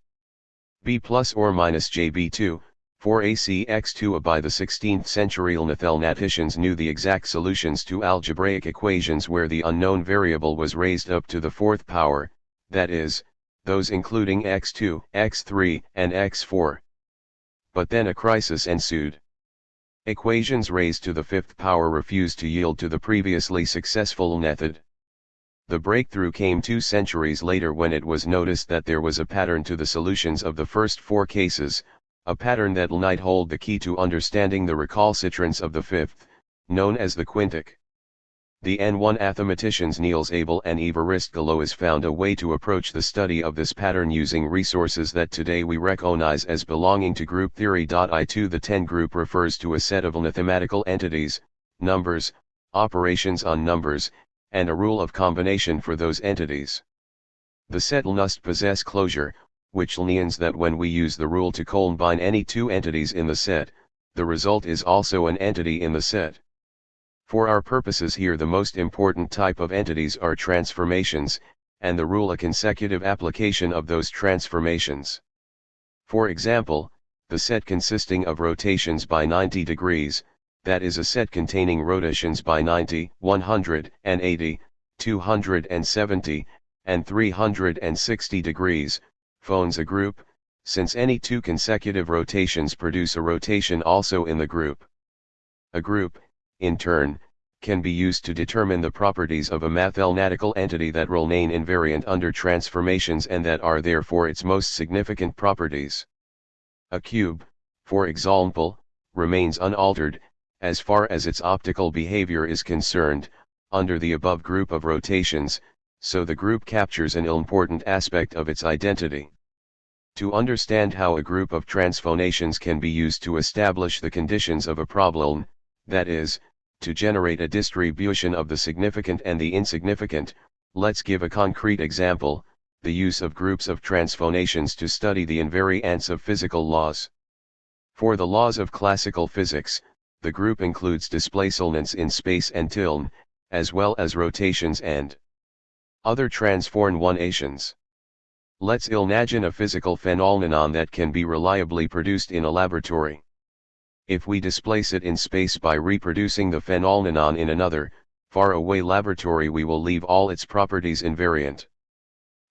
B plus or minus jb2, for acx2 by the 16th century nathelnaticians knew the exact solutions to algebraic equations where the unknown variable was raised up to the fourth power, that is, those including x2, x3, and x4. But then a crisis ensued. Equations raised to the fifth power refused to yield to the previously successful method. The breakthrough came 2 centuries later when it was noticed that there was a pattern to the solutions of the first 4 cases, a pattern that might hold the key to understanding the recalcitrance of the fifth, known as the quintic. The N1 mathematicians Niels Abel and Évariste Galois found a way to approach the study of this pattern using resources that today we recognize as belonging to group theory. I2 The 10 group refers to a set of mathematical entities, numbers, operations on numbers, and a rule of combination for those entities. The set must possess closure, which means that when we use the rule to combine any 2 entities in the set, the result is also an entity in the set. For our purposes here the most important type of entities are transformations, and the rule a consecutive application of those transformations. For example, the set consisting of rotations by 90 degrees, that is a set containing rotations by 90, 180, 270, and 360 degrees, forms a group, since any 2 consecutive rotations produce a rotation also in the group. A group, in turn, can be used to determine the properties of a mathematical entity that remain invariant under transformations and that are therefore its most significant properties. A cube, for example, remains unaltered, as far as its optical behavior is concerned, under the above group of rotations, so the group captures an important aspect of its identity. To understand how a group of transformations can be used to establish the conditions of a problem, that is, to generate a distribution of the significant and the insignificant, let's give a concrete example: the use of groups of transformations to study the invariants of physical laws. For the laws of classical physics, the group includes displacements in space and time, as well as rotations and other transformations. Let's imagine a physical phenomenon that can be reliably produced in a laboratory. If we displace it in space by reproducing the phenomenon in another, far-away laboratory, we will leave all its properties invariant.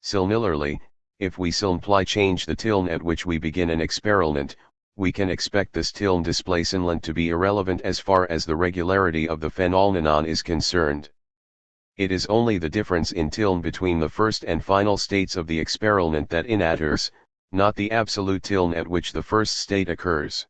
Similarly, if we simply change the time at which we begin an experiment, we can expect this time displacement to be irrelevant as far as the regularity of the phenomenon is concerned. It is only the difference in time between the first and final states of the experiment that matters, not the absolute time at which the first state occurs.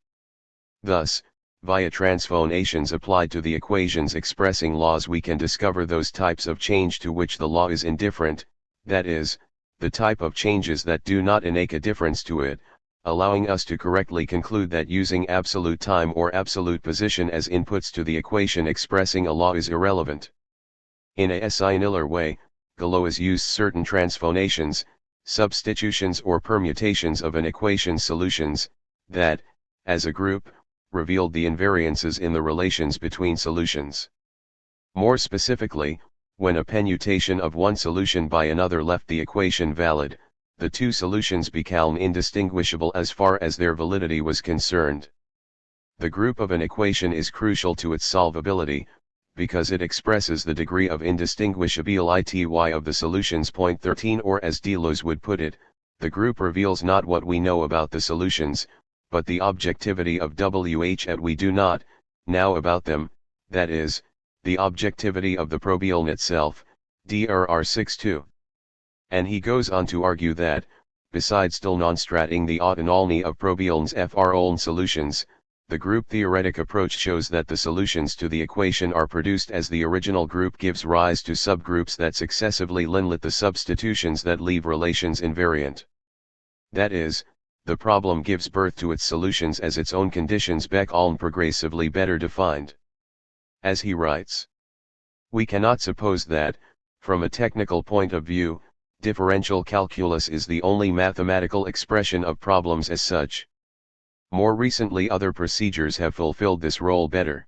Thus, via transformations applied to the equations expressing laws, we can discover those types of change to which the law is indifferent, that is, the type of changes that do not make a difference to it, allowing us to correctly conclude that using absolute time or absolute position as inputs to the equation expressing a law is irrelevant. In a similar way, Deleuze used certain transformations, substitutions or permutations of an equation's solutions, that, as a group, revealed the invariances in the relations between solutions. More specifically, when a permutation of one solution by another left the equation valid, the two solutions became indistinguishable as far as their validity was concerned. The group of an equation is crucial to its solvability, because it expresses the degree of indistinguishability of the solutions. Point 13. Or as Deleuze would put it, the group reveals not what we know about the solutions, but the objectivity of what we do not know about them, that is, the objectivity of the problem itself, Dr. 6.2. And he goes on to argue that, besides demonstrating the autonomy of problems for own solutions, the group theoretic approach shows that the solutions to the equation are produced as the original group gives rise to subgroups that successively limit the substitutions that leave relations invariant. That is, the problem gives birth to its solutions as its own conditions become progressively better defined. As he writes, we cannot suppose that, from a technical point of view, differential calculus is the only mathematical expression of problems as such. More recently, other procedures have fulfilled this role better.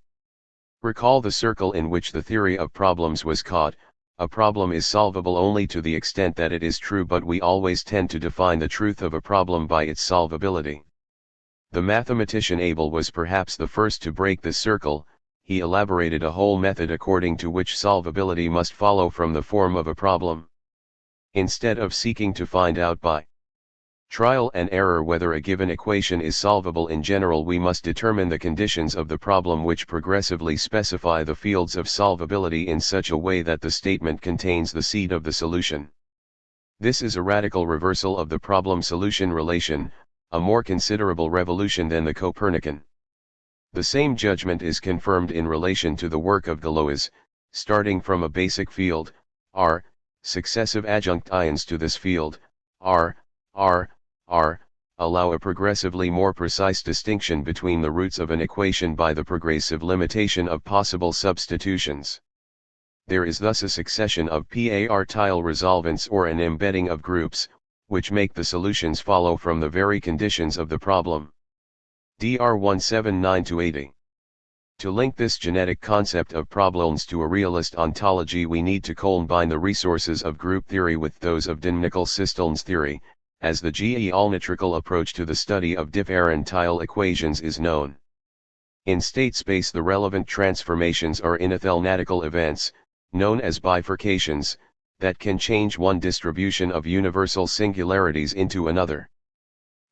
Recall the circle in which the theory of problems was caught. A problem is solvable only to the extent that it is true, but we always tend to define the truth of a problem by its solvability. The mathematician Abel was perhaps the first to break this circle. He elaborated a whole method according to which solvability must follow from the form of a problem. Instead of seeking to find out by trial and error whether a given equation is solvable in general, we must determine the conditions of the problem which progressively specify the fields of solvability in such a way that the statement contains the seed of the solution. This is a radical reversal of the problem-solution relation, a more considerable revolution than the Copernican. The same judgment is confirmed in relation to the work of Deleuze. Starting from a basic field, R, successive adjunct ions to this field, R, allow a progressively more precise distinction between the roots of an equation by the progressive limitation of possible substitutions. There is thus a succession of partial resolvents or an embedding of groups, which make the solutions follow from the very conditions of the problem. Dr. 179-80. To link this genetic concept of problems to a realist ontology, we need to combine the resources of group theory with those of dynamical systems theory, as the geometrical approach to the study of differential equations is known. In state space, the relevant transformations are mathematical events, known as bifurcations, that can change one distribution of universal singularities into another.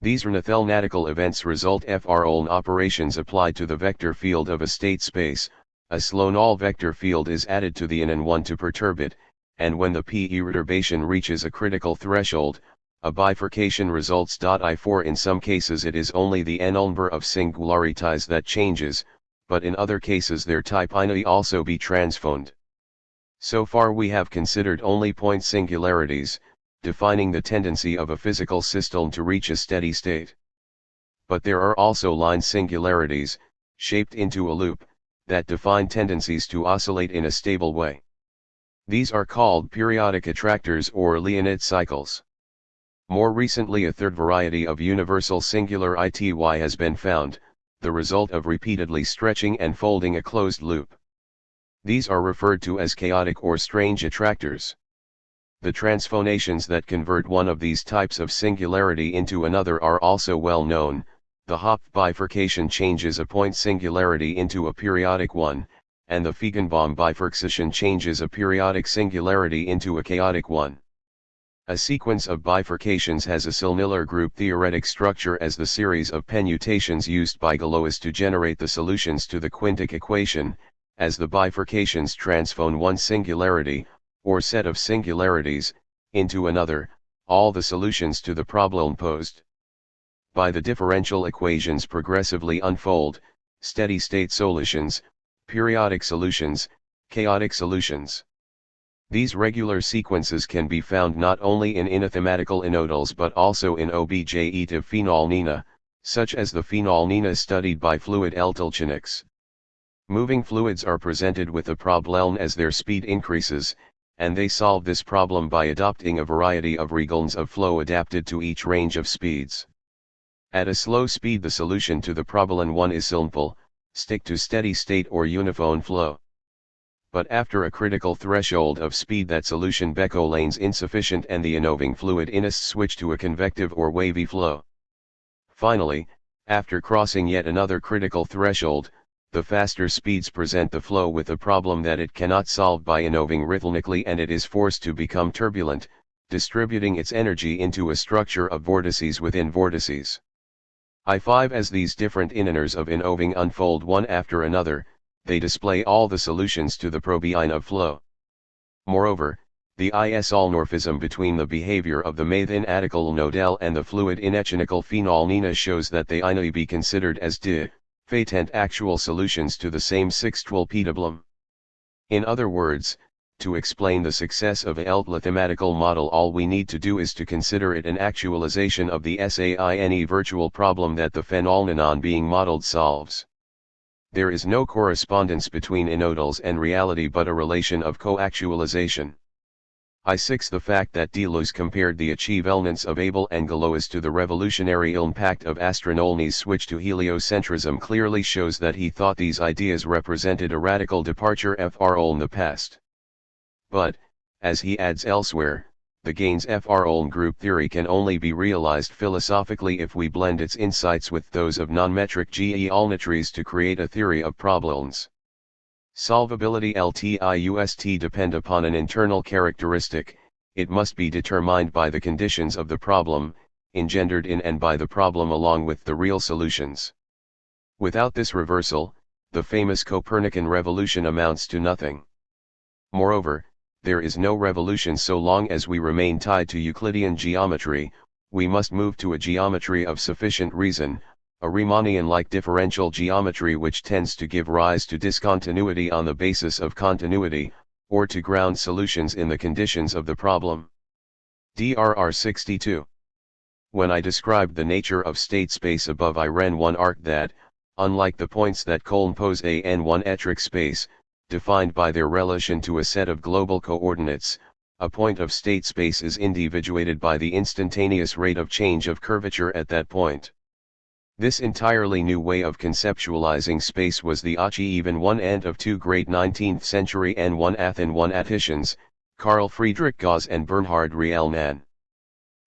These mathematical events result from operations applied to the vector field of a state space. A slow null vector field is added to the n1 to perturb it, and when the perturbation reaches a critical threshold, a bifurcation results. I4 in some cases it is only the n-number of singularities that changes, but in other cases their type may also be transformed. So far we have considered only point singularities, defining the tendency of a physical system to reach a steady state. But there are also line singularities, shaped into a loop, that define tendencies to oscillate in a stable way. These are called periodic attractors or Leonid cycles. More recently a third variety of universal singular ity has been found, the result of repeatedly stretching and folding a closed loop. These are referred to as chaotic or strange attractors. The transformations that convert one of these types of singularity into another are also well known. The Hopf bifurcation changes a point singularity into a periodic one, and the Feigenbaum bifurcation changes a periodic singularity into a chaotic one. A sequence of bifurcations has a similar group theoretic structure as the series of permutations used by Deleuze to generate the solutions to the quintic equation. As the bifurcations transform one singularity, or set of singularities, into another, all the solutions to the problem posed by the differential equations progressively unfold: steady-state solutions, periodic solutions, chaotic solutions. These regular sequences can be found not only in mathematical inodals but also in objective phenomena, such as the phenomena studied by fluid eltilchenics. Moving fluids are presented with a problem as their speed increases, and they solve this problem by adopting a variety of regions of flow adapted to each range of speeds. At a slow speed the solution to the problem 1 is simple: stick to steady state or uniform flow. But after a critical threshold of speed that solution becomes insufficient and the involving fluid must switch to a convective or wavy flow. Finally, after crossing yet another critical threshold, the faster speeds present the flow with a problem that it cannot solve by involving rhythmically, and it is forced to become turbulent, distributing its energy into a structure of vortices within vortices. I5 As these different inoners of involving unfold one after another, they display all the solutions to the problem of flow. Moreover, the isomorphism between the behavior of the mathematical nodal and the fluid inechanical phenomena shows that they may be considered as de fatent actual solutions to the same sextual problem. In other words, to explain the success of a mathematical model, all we need to do is to consider it an actualization of the SAINE virtual problem that the phenomenon being modeled solves. There is no correspondence between inodals and reality but a relation of co-actualization. I6 The fact that Deleuze compared the achievements of Abel and Deleuze to the revolutionary impact of astronomy's switch to heliocentrism clearly shows that he thought these ideas represented a radical departure from the past. But, as he adds elsewhere, the gains from group theory can only be realized philosophically if we blend its insights with those of non-metric geometries to create a theory of problems. Solvability LTIUST depend upon an internal characteristic: it must be determined by the conditions of the problem, engendered in and by the problem along with the real solutions. Without this reversal, the famous Copernican revolution amounts to nothing. Moreover, there is no revolution so long as we remain tied to Euclidean geometry. We must move to a geometry of sufficient reason, a Riemannian-like differential geometry which tends to give rise to discontinuity on the basis of continuity, or to ground solutions in the conditions of the problem. DRR 62. When I described the nature of state space above, I ran one arc that, unlike the points that compose a n1-metric space, defined by their relation to a set of global coordinates, a point of state space is individuated by the instantaneous rate of change of curvature at that point. This entirely new way of conceptualizing space was the Achievement and of two great 19th century n1-mathematicians, Carl Friedrich Gauss and Bernhard Riemann.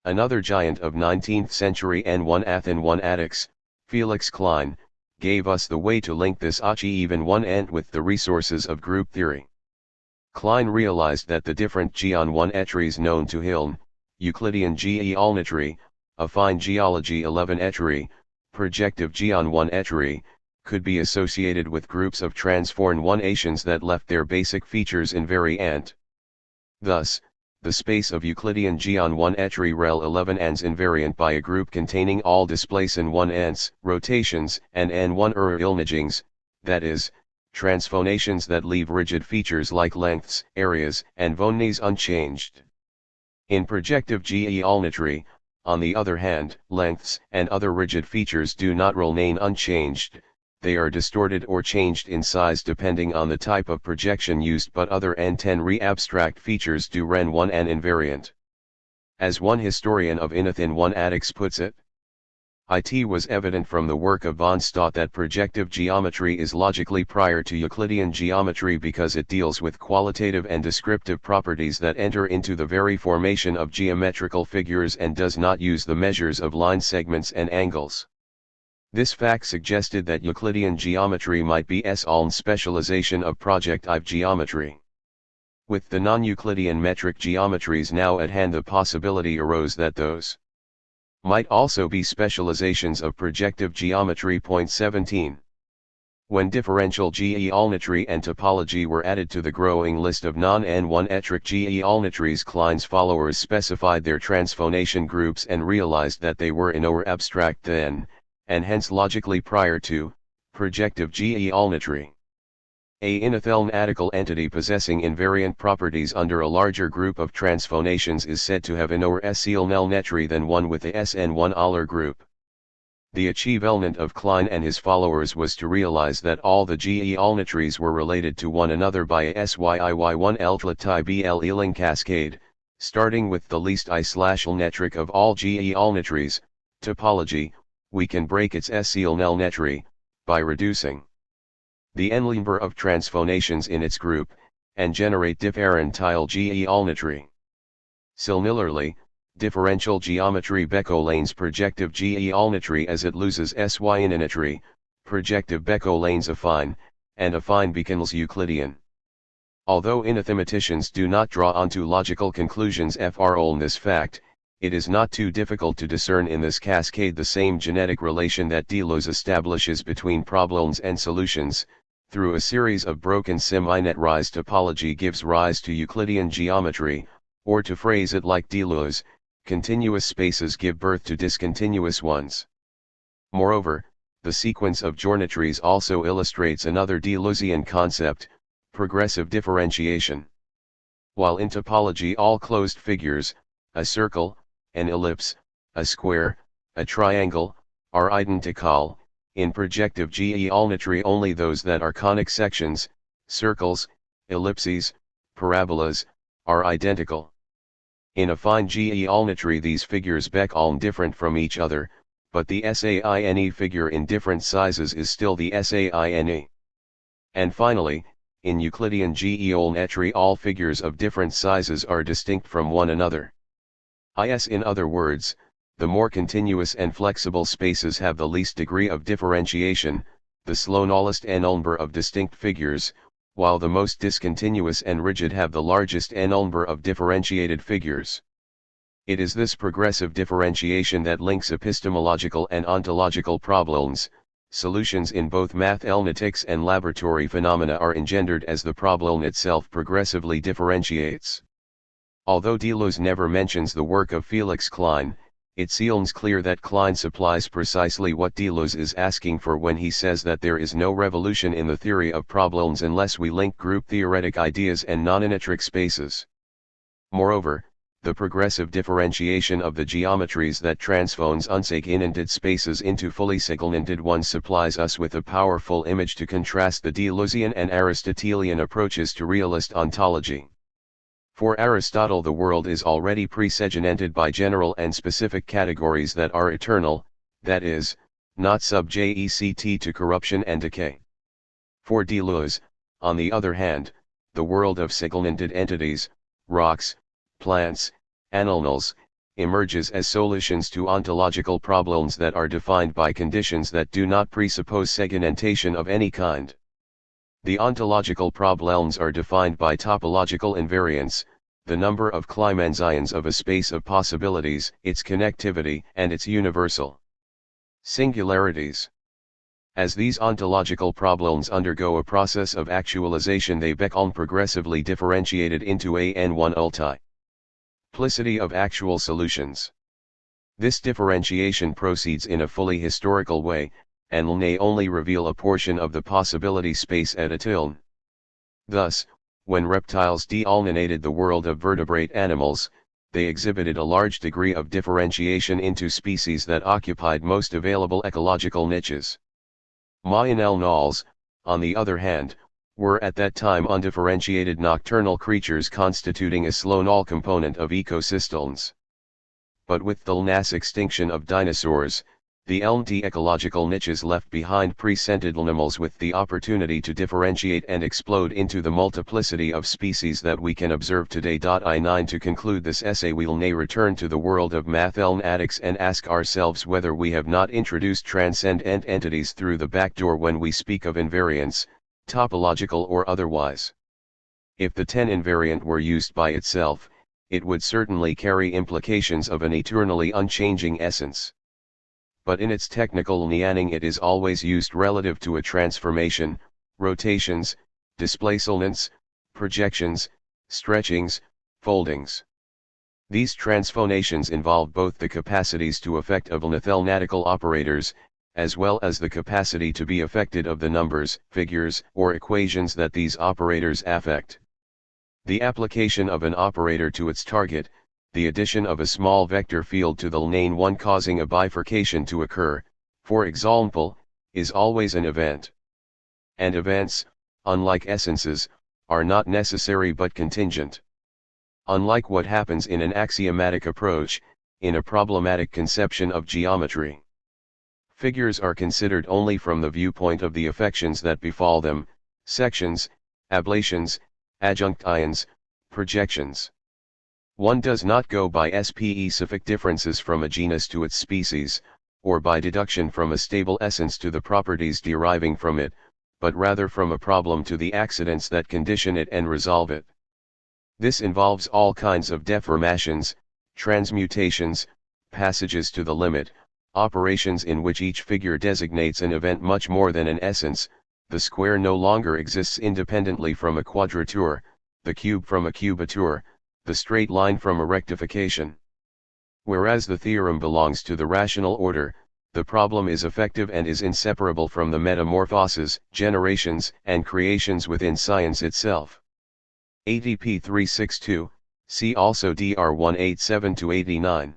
Another giant of 19th century n1-mathematics, Felix Klein, gave us the way to link this Achievement with the resources of group theory. Klein realized that the different geometries known to him, Euclidean geometry, affine geology 11 etchery, projective geon 1 etchery, could be associated with groups of transformed one-ations that left their basic features invariant. Thus, the space of Euclidean geon 1 etchery rel 11 ans invariant by a group containing all displacement 1 ans, rotations, and n1 ilnagings, that is, transphonations that leave rigid features like lengths, areas, and vonees unchanged. In projective geometry, on the other hand, lengths and other rigid features do not remain unchanged, they are distorted or changed in size depending on the type of projection used, but other n10 re-abstract features do ren 1 an invariant. As one historian of Inathin 1 Addix puts it, it was evident from the work of von Stott that projective geometry is logically prior to Euclidean geometry because it deals with qualitative and descriptive properties that enter into the very formation of geometrical figures and does not use the measures of line segments and angles. This fact suggested that Euclidean geometry might be Soln's specialization of projective geometry. With the non-Euclidean metric geometries now at hand, the possibility arose that those might also be specializations of projective geometry. 17. When differential geometry and topology were added to the growing list of non-N1 etric geometries, Klein's followers specified their transphonation groups and realized that they were in or abstract then, and hence logically prior to, projective geometry. A inathel-natical entity possessing invariant properties under a larger group of transphonations is said to have an or SELNetry than one with a SN1 Euler group. The achievement of Klein and his followers was to realize that all the geometries were related to one another by a SYIY1 Eltla Eling cascade, starting with the least I/Lnetric of all geometries, topology. We can break its SELNetry by reducing the n-number of transphonations in its group, and generate differential geometry. Similarly, differential geometry Beccolane's projective geometry as it loses SYNetry, projective Beccolane's affine, and affine becomes Euclidean. Although inathematicians do not draw onto logical conclusions from this fact, it is not too difficult to discern in this cascade the same genetic relation that Deleuze establishes between problems and solutions. Through a series of broken semi-net-rise topology gives rise to Euclidean geometry, or to phrase it like Deleuze, continuous spaces give birth to discontinuous ones. Moreover, the sequence of geometries also illustrates another Deleuzian concept, progressive differentiation. While in topology all closed figures, a circle, an ellipse, a square, a triangle, are identical, in projective geometry only those that are conic sections, circles, ellipses, parabolas, are identical. In affine geometry these figures become different from each other, but the SAINE figure in different sizes is still the SAINE. And finally, in Euclidean geometry all figures of different sizes are distinct from one another. In other words, the more continuous and flexible spaces have the least degree of differentiation, the smallest n-number of distinct figures, while the most discontinuous and rigid have the largest n-number of differentiated figures. It is this progressive differentiation that links epistemological and ontological problems. Solutions in both mathematics and laboratory phenomena are engendered as the problem itself progressively differentiates. Although Deleuze never mentions the work of Felix Klein, it seems clear that Klein supplies precisely what Deleuze is asking for when he says that there is no revolution in the theory of problems unless we link group-theoretic ideas and non-inetric spaces. Moreover, the progressive differentiation of the geometries that transphones unsegmented spaces into fully segmented ones supplies us with a powerful image to contrast the Deleuzian and Aristotelian approaches to realist ontology. For Aristotle the world is already pre-segmented by general and specific categories that are eternal, that is, not subject to corruption and decay. For Deleuze, on the other hand, the world of segmented entities, rocks, plants, animals, emerges as solutions to ontological problems that are defined by conditions that do not presuppose segmentation of any kind. The ontological problems are defined by topological invariance, the number of Kleimann-ions of a space of possibilities, its connectivity, and its universal singularities. As these ontological problems undergo a process of actualization, they become progressively differentiated into a n1 multiplicity of actual solutions. This differentiation proceeds in a fully historical way, and may only reveal a portion of the possibility space at a tilde. Thus, when reptiles deaulnated the world of vertebrate animals, they exhibited a large degree of differentiation into species that occupied most available ecological niches. Moyonel gnolls, on the other hand, were at that time undifferentiated nocturnal creatures constituting a slow null component of ecosystems. But with the mass extinction of dinosaurs, the LNT ecological niches left behind presented animals with the opportunity to differentiate and explode into the multiplicity of species that we can observe today. I9 To conclude this essay, we'll return to the world of mathematics and ask ourselves whether we have not introduced transcendent entities through the back door when we speak of invariance, topological or otherwise. If the 10 invariant were used by itself, it would certainly carry implications of an eternally unchanging essence. But in its technical meaning it is always used relative to a transformation, rotations, displacements, projections, stretchings, foldings. These transformations involve both the capacities to affect of mathematical operators, as well as the capacity to be affected of the numbers, figures, or equations that these operators affect. The application of an operator to its target, the addition of a small vector field to the lane one causing a bifurcation to occur, for example, is always an event. And events, unlike essences, are not necessary but contingent. Unlike what happens in an axiomatic approach, in a problematic conception of geometry. Figures are considered only from the viewpoint of the affections that befall them, sections, ablations, adjunctions, projections. One does not go by specific differences from a genus to its species, or by deduction from a stable essence to the properties deriving from it, but rather from a problem to the accidents that condition it and resolve it. This involves all kinds of deformations, transmutations, passages to the limit, operations in which each figure designates an event much more than an essence. The square no longer exists independently from a quadrature, the cube from a cubature, the straight line from a rectification. Whereas the theorem belongs to the rational order, the problem is effective and is inseparable from the metamorphoses, generations, and creations within science itself. ATP 362, see also DR 187-89.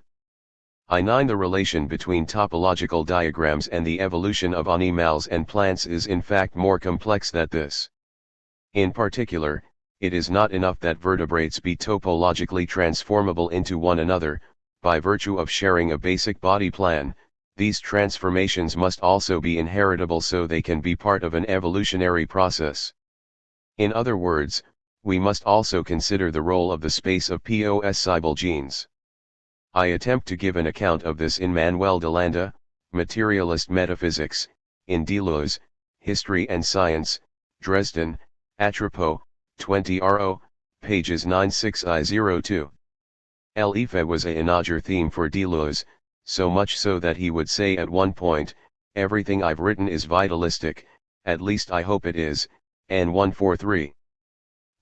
I9 The relation between topological diagrams and the evolution of animals and plants is in fact more complex than this. In particular, it is not enough that vertebrates be topologically transformable into one another, by virtue of sharing a basic body plan. These transformations must also be inheritable so they can be part of an evolutionary process. In other words, we must also consider the role of the space of possessible genes. I attempt to give an account of this in Manuel de Landa, Materialist Metaphysics, in Deleuze, History and Science, Dresden, Atropos, 20 RO, pages 96I02. L'effet was a inaugure theme for Deleuze, so much so that he would say at one point, "Everything I've written is vitalistic, at least I hope it is," N143.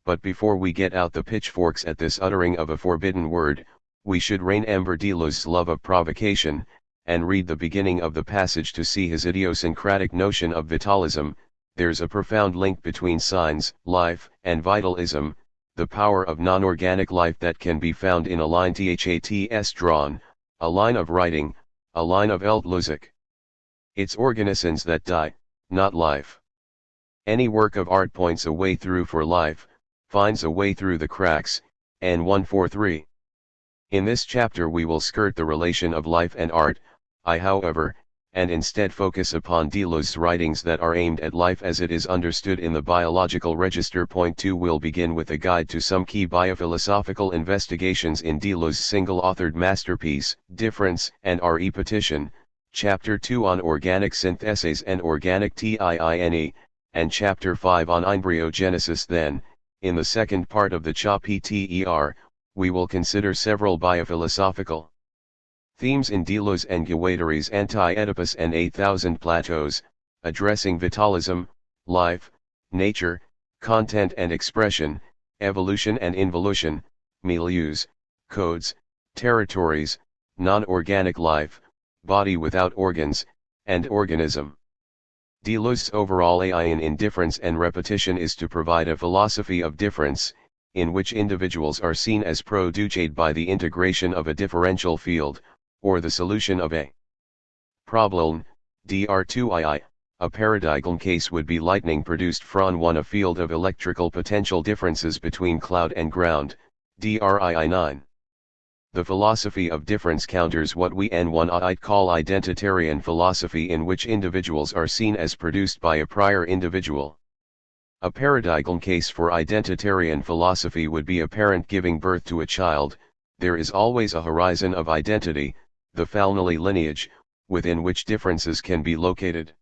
But before we get out the pitchforks at this uttering of a forbidden word, we should remember Deleuze's love of provocation, and read the beginning of the passage to see his idiosyncratic notion of vitalism. There's a profound link between signs, life, and vitalism, the power of non-organic life that can be found in a line thats drawn, a line of writing, a line of Deleuze. It's organisms that die, not life. Any work of art points a way through for life, finds a way through the cracks, N143. In this chapter we will skirt the relation of life and art, however, and instead focus upon Deleuze's writings that are aimed at life as it is understood in the biological register. Point 2 will begin with a guide to some key biophilosophical investigations in Deleuze's single-authored masterpiece, Difference and Repetition, Chapter 2 on organic syntheses and organic TIINE, and Chapter 5 on embryogenesis. Then, in the second part of the CHA-PTER, we will consider several biophilosophical themes in Deleuze and Guattari's Anti-Oedipus and 8,000 Plateaus, addressing vitalism, life, nature, content and expression, evolution and involution, milieus, codes, territories, non-organic life, body without organs, and organism. Deleuze's overall aim in difference and repetition is to provide a philosophy of difference, in which individuals are seen as produced by the integration of a differential field, or the solution of a problem. Dr2ii, a paradigm case would be lightning produced from a field of electrical potential differences between cloud and ground. Drii9. The philosophy of difference counters what we n1ii call identitarian philosophy, in which individuals are seen as produced by a prior individual. A paradigm case for identitarian philosophy would be a parent giving birth to a child. There is always a horizon of identity, the family lineage, within which differences can be located.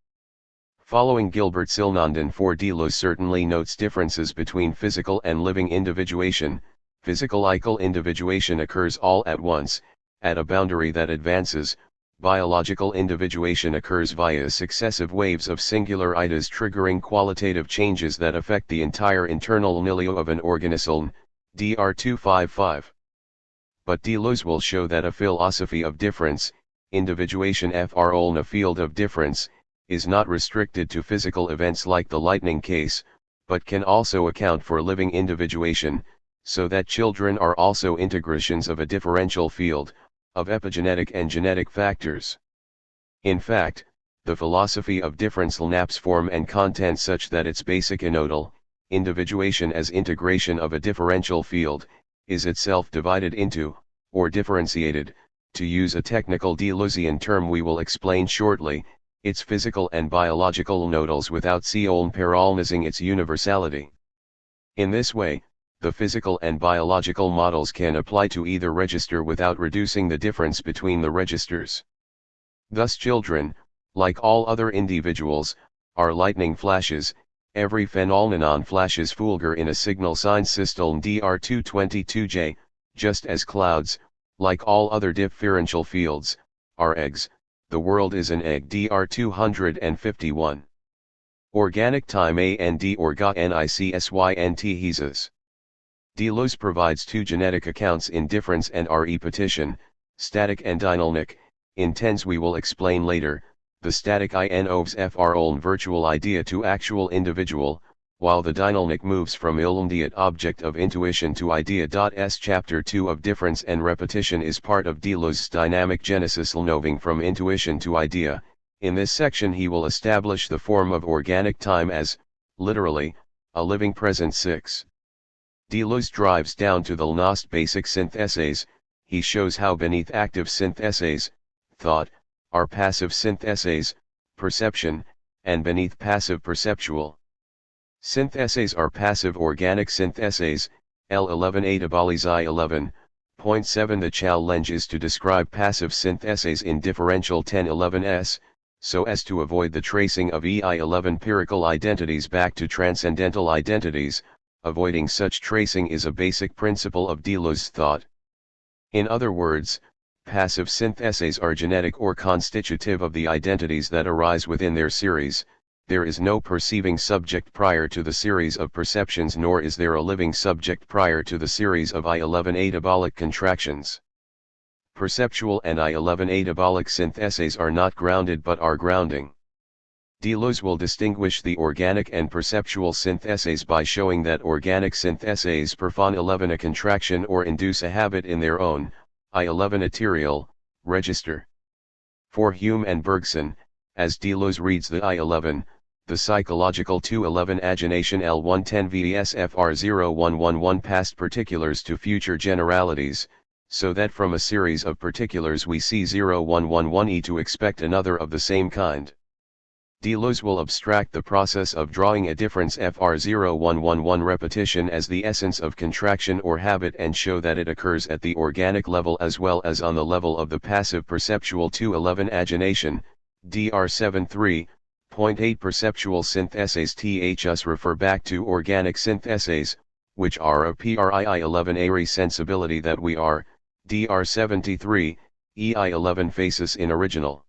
Following Gilbert Silnanden, for Deleuze certainly notes differences between physical and living individuation. Physical individuation occurs all at once, at a boundary that advances. Biological individuation occurs via successive waves of singular idas triggering qualitative changes that affect the entire internal milieu of an organism. Dr255. But Deleuze will show that a philosophy of difference, individuation a field of difference, is not restricted to physical events like the lightning case, but can also account for living individuation, so that children are also integrations of a differential field, of epigenetic and genetic factors. In fact, the philosophy of difference naps form and content such that its basic inodal, individuation as integration of a differential field, is itself divided into, or differentiated, to use a technical Deleuzean term we will explain shortly, its physical and biological nodals without paralysing its universality. In this way, the physical and biological models can apply to either register without reducing the difference between the registers. Thus children, like all other individuals, are lightning flashes. Every phenomenon flashes fulgure in a signal sign system. Dr222j, just as clouds, like all other differential fields, are eggs. The world is an egg. Dr251. Organic time and orga nicsynthesis. Deleuze provides two genetic accounts in difference and repetition, static and dynamic. In tens we will explain later. The static involves own virtual idea to actual individual, while the dynamic moves from immediate object of intuition to idea. Chapter 2 of difference and repetition is part of Deleuze's dynamic genesis, moving from intuition to idea. In this section he will establish the form of organic time as, literally, a living present. 6. Deleuze drives down to the last basic syntheses. He shows how beneath active syntheses, thought, are passive syntheses, perception, and beneath passive perceptual syntheses are passive organic syntheses. L11 Atabalizi 11.7. The challenge is to describe passive syntheses in differential 1011s, so as to avoid the tracing of EI11 empirical identities back to transcendental identities. Avoiding such tracing is a basic principle of Deleuze's thought. In other words, passive syntheses are genetic or constitutive of the identities that arise within their series. There is no perceiving subject prior to the series of perceptions, nor is there a living subject prior to the series of I11 atabolic contractions. Perceptual and I11 atabolic syntheses are not grounded but are grounding. Deleuze will distinguish the organic and perceptual syntheses by showing that organic syntheses perform 11 a contraction or induce a habit in their own, I11 arterial, register. For Hume and Bergson, as Deleuze reads the I11, the psychological 211 agination L110 VSFR0111 past particulars to future generalities, so that from a series of particulars we see 0111 to expect another of the same kind. Deleuze will abstract the process of drawing a difference FR0111 repetition as the essence of contraction or habit and show that it occurs at the organic level as well as on the level of the passive perceptual 211 agination. Dr73.8 Perceptual syntheses. Thus refer back to organic syntheses, which are of PRII11 Ari sensibility that we are, DR73, EI11 faces in original.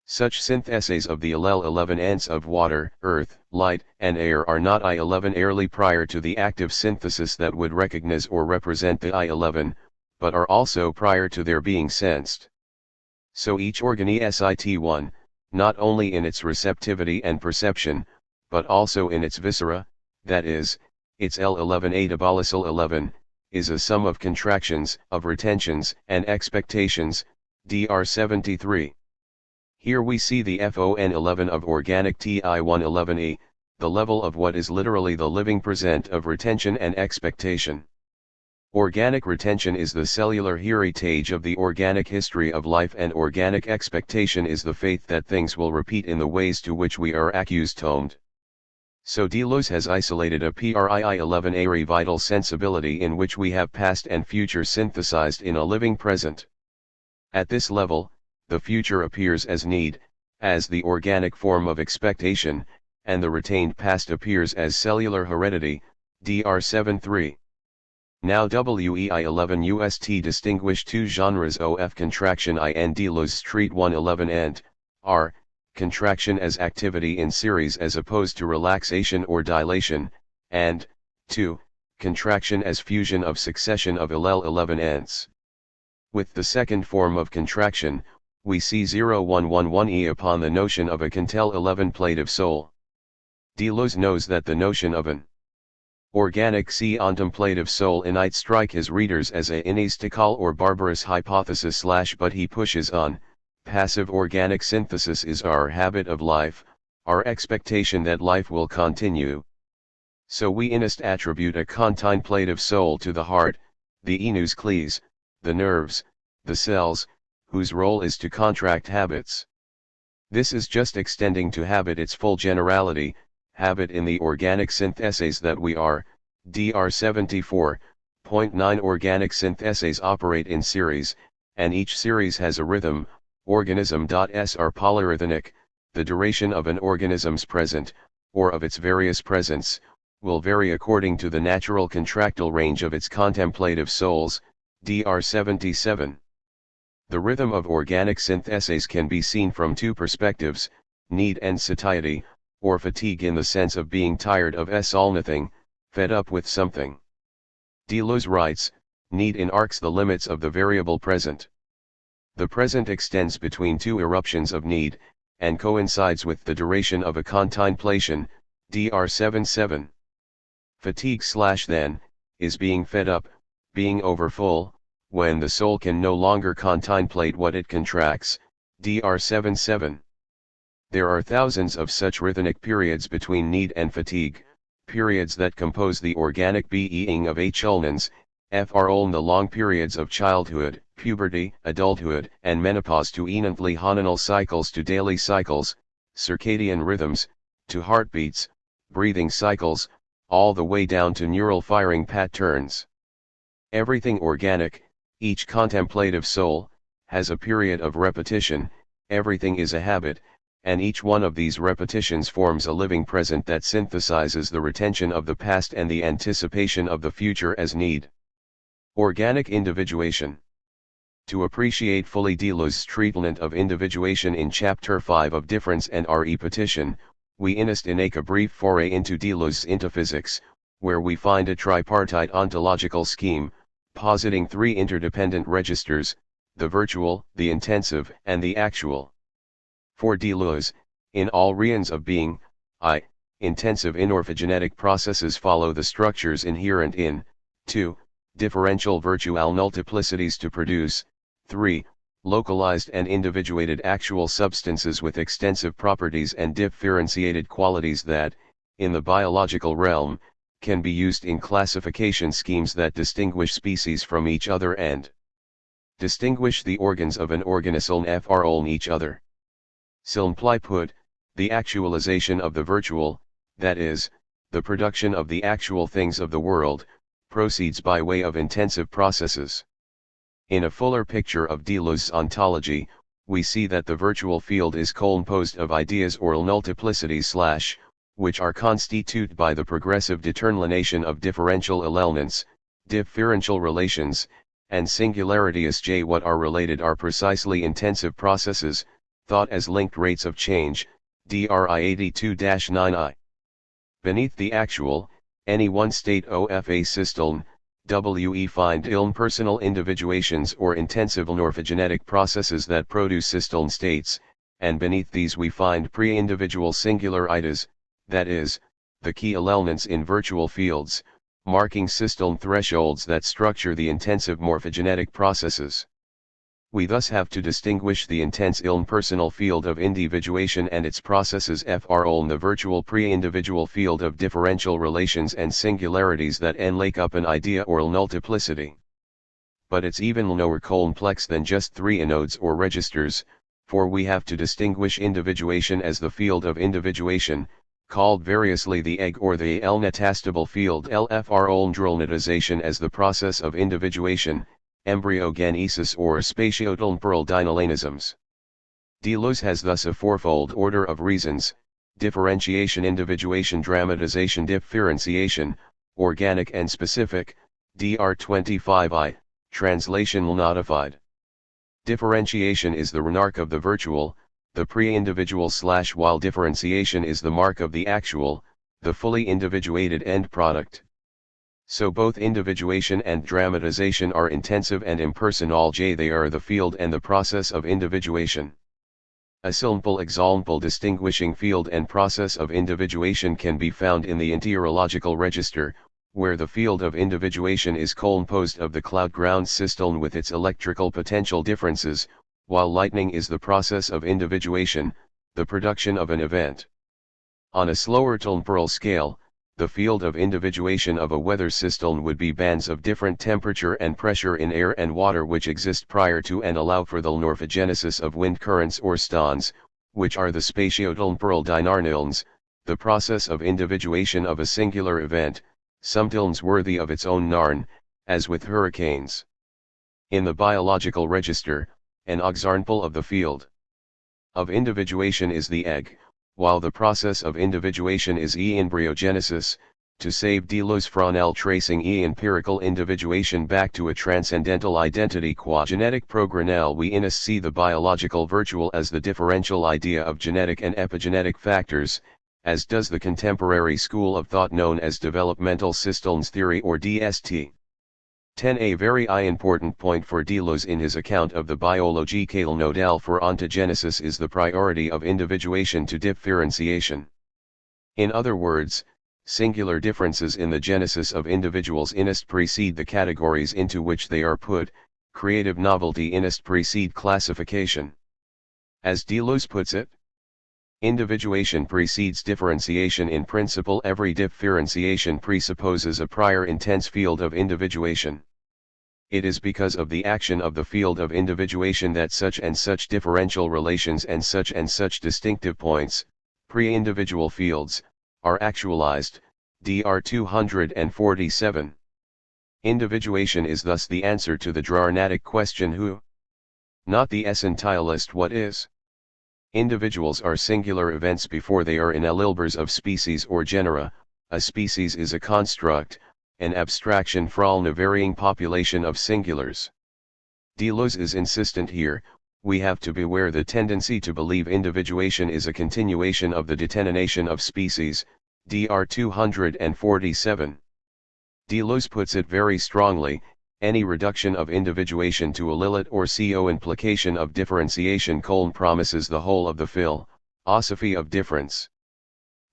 Such syntheses of the allele 11 ants of water, earth, light, and air are not I11 airly prior to the active synthesis that would recognize or represent the I11, but are also prior to their being sensed. So each organ SIT1, not only in its receptivity and perception, but also in its viscera, that is, its L11 atabalysal 11, is a sum of contractions, of retentions, and expectations, DR73. Here we see the FON11 of organic TI111E, the level of what is literally the living present of retention and expectation. Organic retention is the cellular heritage of the organic history of life, and organic expectation is the faith that things will repeat in the ways to which we are accustomed. So Deleuze has isolated a PRII11 Ari vital sensibility in which we have past and future synthesized in a living present. At this level, the future appears as need, as the organic form of expectation, and the retained past appears as cellular heredity, DR73. Now WEI11 UST distinguish two genres of contraction I and Deleuze Street 111 and R, contraction as activity in series as opposed to relaxation or dilation, and 2, contraction as fusion of succession of allele 11 ants. With the second form of contraction, we see 0111E upon the notion of a Cantel 11 plate of soul. Deleuze knows that the notion of an organic contemplative soul innate strike his readers as a inistical or barbarous hypothesis / but he pushes on, passive organic synthesis is our habit of life, our expectation that life will continue. So we inist attribute a contemplative soul to the heart, the nucleus, the nerves, the cells, whose role is to contract habits. This is just extending to habit its full generality, habit in the organic syntheses that we are, DR74.9 organic syntheses operate in series, and each series has a rhythm, organism.s are polyrhythmic, the duration of an organism's present, or of its various presents, will vary according to the natural contractile range of its contemplative souls, DR77. The rhythm of organic syntheses can be seen from two perspectives, need and satiety, or fatigue in the sense of being tired of all nothing, fed up with something. Deleuze writes, need enarcs the limits of the variable present. The present extends between two eruptions of need, and coincides with the duration of a contemplation, DR77. Fatigue / then, is being fed up, being overfull, when the soul can no longer contemplate what it contracts, DR77. There are thousands of such rhythmic periods between need and fatigue, periods that compose the organic being of H-ulnans, FR-uln the long periods of childhood, puberty, adulthood, and menopause to enantly hormonal cycles to daily cycles, circadian rhythms, to heartbeats, breathing cycles, all the way down to neural firing patterns. Everything organic, each contemplative soul, has a period of repetition, everything is a habit, and each one of these repetitions forms a living present that synthesizes the retention of the past and the anticipation of the future as need. Organic individuation. To appreciate fully Deleuze's treatment of individuation in Chapter 5 of Difference and Repetition, we inist make a brief foray into Deleuze's Intophysics, where we find a tripartite ontological scheme, positing three interdependent registers, the virtual, the intensive, and the actual. For Deleuze, in all realms of being, intensive inorthogenetic processes follow the structures inherent in, 2, differential virtual multiplicities to produce, 3, localized and individuated actual substances with extensive properties and differentiated qualities that, in the biological realm, can be used in classification schemes that distinguish species from each other and distinguish the organs of an organism from each other. Simply put, the actualization of the virtual, that is, the production of the actual things of the world, proceeds by way of intensive processes. In a fuller picture of Deleuze's ontology, we see that the virtual field is composed of ideas or multiplicities which are constituted by the progressive determination of differential elements, differential relations, and singularity as J. What are related are precisely intensive processes, thought as linked rates of change, DRI 82-9I. Beneath the actual, any one state OFA system, WE find personal individuations or intensive morphogenetic processes that produce system states, and beneath these we find pre-individual singularities, that is, the key elements in virtual fields, marking system thresholds that structure the intensive morphogenetic processes. We thus have to distinguish the intense personal field of individuation and its processes from the virtual pre-individual field of differential relations and singularities that make up an idea or multiplicity. But it's even more complex than just three anodes or registers, for we have to distinguish individuation as the field of individuation, called variously the egg or the metastable field drolnitization as the process of individuation, embryogenesis or spatiotemporal dynamisms. Deleuze has thus a fourfold order of reasons: differentiation, individuation, dramatization, differentiation, organic and specific, Dr25I, translation notified. Differentiation is the mark of the virtual, the pre-individual / while differentiation is the mark of the actual, the fully individuated end product. So both individuation and dramatization are intensive and impersonal. They are the field and the process of individuation. A simple example distinguishing field and process of individuation can be found in the enterological register, where the field of individuation is composed of the cloud-ground system with its electrical potential differences, while lightning is the process of individuation, the production of an event. On a slower temporal scale, the field of individuation of a weather system would be bands of different temperature and pressure in air and water which exist prior to and allow for the morphogenesis of wind currents or stones, which are the spatiotemporal dynamisms, the process of individuation of a singular event, sometimes worthy of its own narn, as with hurricanes. In the biological register, an example of the field of individuation is the egg, while the process of individuation is embryogenesis. To save Deleuze from tracing empirical individuation back to a transcendental identity qua genetic progranel, we see the biological virtual as the differential idea of genetic and epigenetic factors, as does the contemporary school of thought known as developmental systems theory or DST. 10. A very important point for Deleuze in his account of the biological model for ontogenesis is the priority of individuation to differentiation. In other words, singular differences in the genesis of individuals precede the categories into which they are put, creative novelty precede classification. As Deleuze puts it, individuation precedes differentiation. In principle, every differentiation presupposes a prior intense field of individuation. It is because of the action of the field of individuation that such and such differential relations and such distinctive points, pre-individual fields, are actualized. Dr. 247. Individuation is thus the answer to the drarnatic question who? Not the essentialist what is. Individuals are singular events before they are inelilbers of species or genera. A species is a construct, an abstraction from a varying population of singulars. Deleuze is insistent here: we have to beware the tendency to believe individuation is a continuation of the determination of species. Dr. 247. Deleuze puts it very strongly: any reduction of individuation to a lilit or implication of differentiation promises the whole of the philosophy of difference.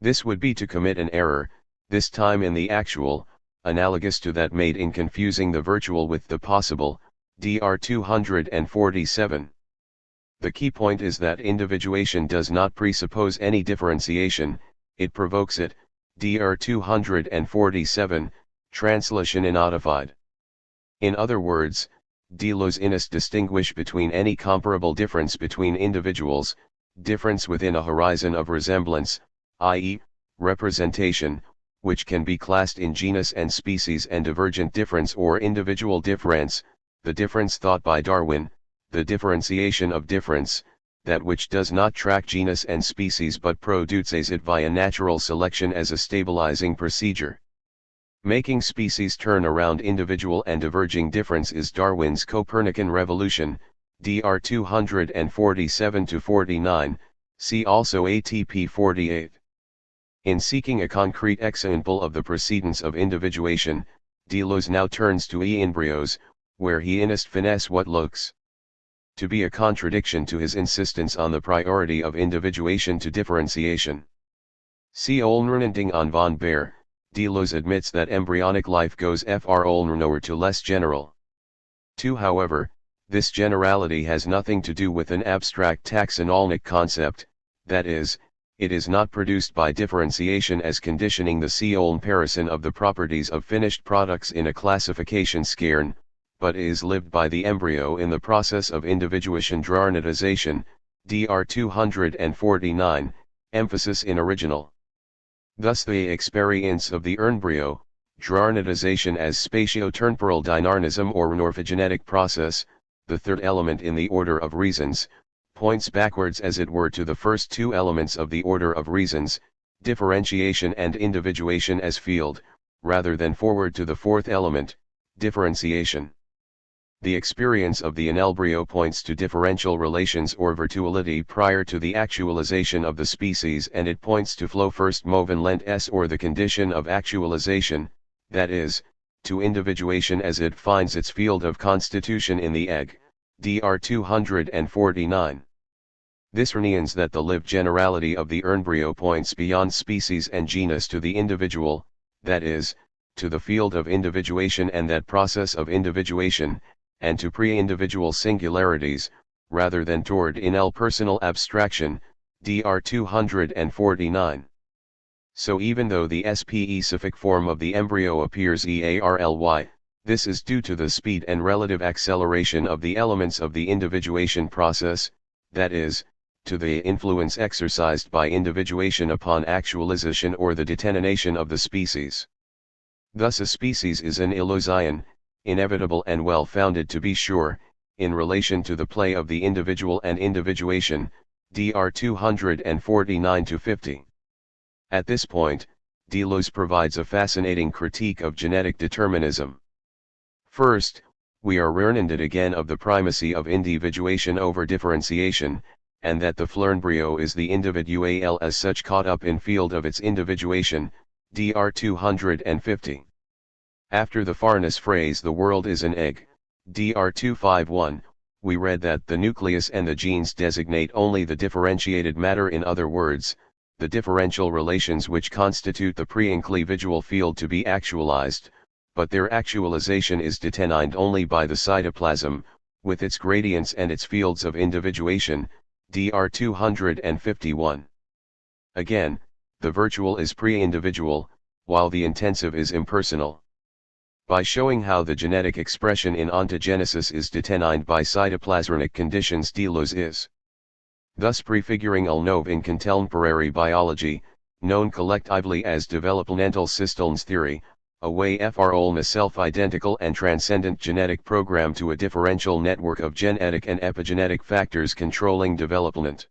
This would be to commit an error, this time in the actual, analogous to that made in confusing the virtual with the possible. Dr. 247. The key point is that individuation does not presuppose any differentiation, it provokes it. Dr. 247, translation innotified. In other words, Deleuze distinguish between any comparable difference between individuals, difference within a horizon of resemblance, i.e., representation, which can be classed in genus and species, and divergent difference or individual difference, the difference thought by Darwin, the differentiation of difference, that which does not track genus and species but produces it via natural selection as a stabilizing procedure. Making species turn around individual and diverging difference is Darwin's Copernican revolution, Dr. 247-49, see also ATP 48. In seeking a concrete example of the precedence of individuation, Deleuze now turns to embryos, where he inest finesse what looks to be a contradiction to his insistence on the priority of individuation to differentiation. See Olnernending on von Baer, Deleuze admits that embryonic life goes fr Olnrenower to less general. 2. However, this generality has nothing to do with an abstract taxonomic concept, that is, it is not produced by differentiation as conditioning the comparison of the properties of finished products in a classification scheme, but is lived by the embryo in the process of individuation drawnetization, Dr. 249, emphasis in original. Thus the experience of the embryo, drawnetization as spatio-temporal dynamism or morphogenetic process, the third element in the order of reasons, points backwards as it were to the first two elements of the order of reasons, differentiation and individuation as field, rather than forward to the fourth element, differentiation. The experience of the embryo points to differential relations or virtuality prior to the actualization of the species, and it points to flow first movement s or the condition of actualization, that is, to individuation as it finds its field of constitution in the egg, Dr. 249. This remains that the lived generality of the embryo points beyond species and genus to the individual, that is, to the field of individuation and that process of individuation, and to pre-individual singularities, rather than toward personal abstraction, Dr. 249. So even though the specific form of the embryo appears EARLY, this is due to the speed and relative acceleration of the elements of the individuation process, that is, to the influence exercised by individuation upon actualization or the determination of the species. Thus a species is an illusion, inevitable and well-founded to be sure, in relation to the play of the individual and individuation, Dr. 249-50. At this point, Deleuze provides a fascinating critique of genetic determinism. First, we are reminded again of the primacy of individuation over differentiation, and that the embryo is the individual as such caught up in field of its individuation, Dr. 250. After the Farnes phrase "the world is an egg," Dr. 251, we read that the nucleus and the genes designate only the differentiated matter, in other words, the differential relations which constitute the pre-individual field to be actualized, but their actualization is determined only by the cytoplasm, with its gradients and its fields of individuation, Dr. 251. Again, the virtual is pre-individual, while the intensive is impersonal. By showing how the genetic expression in ontogenesis is determined by cytoplasmic conditions, Deleuze is thus prefiguring Ulnov in contemporary biology, known collectively as developmental systems theory, a way from a self-identical and transcendent genetic program to a differential network of genetic and epigenetic factors controlling development.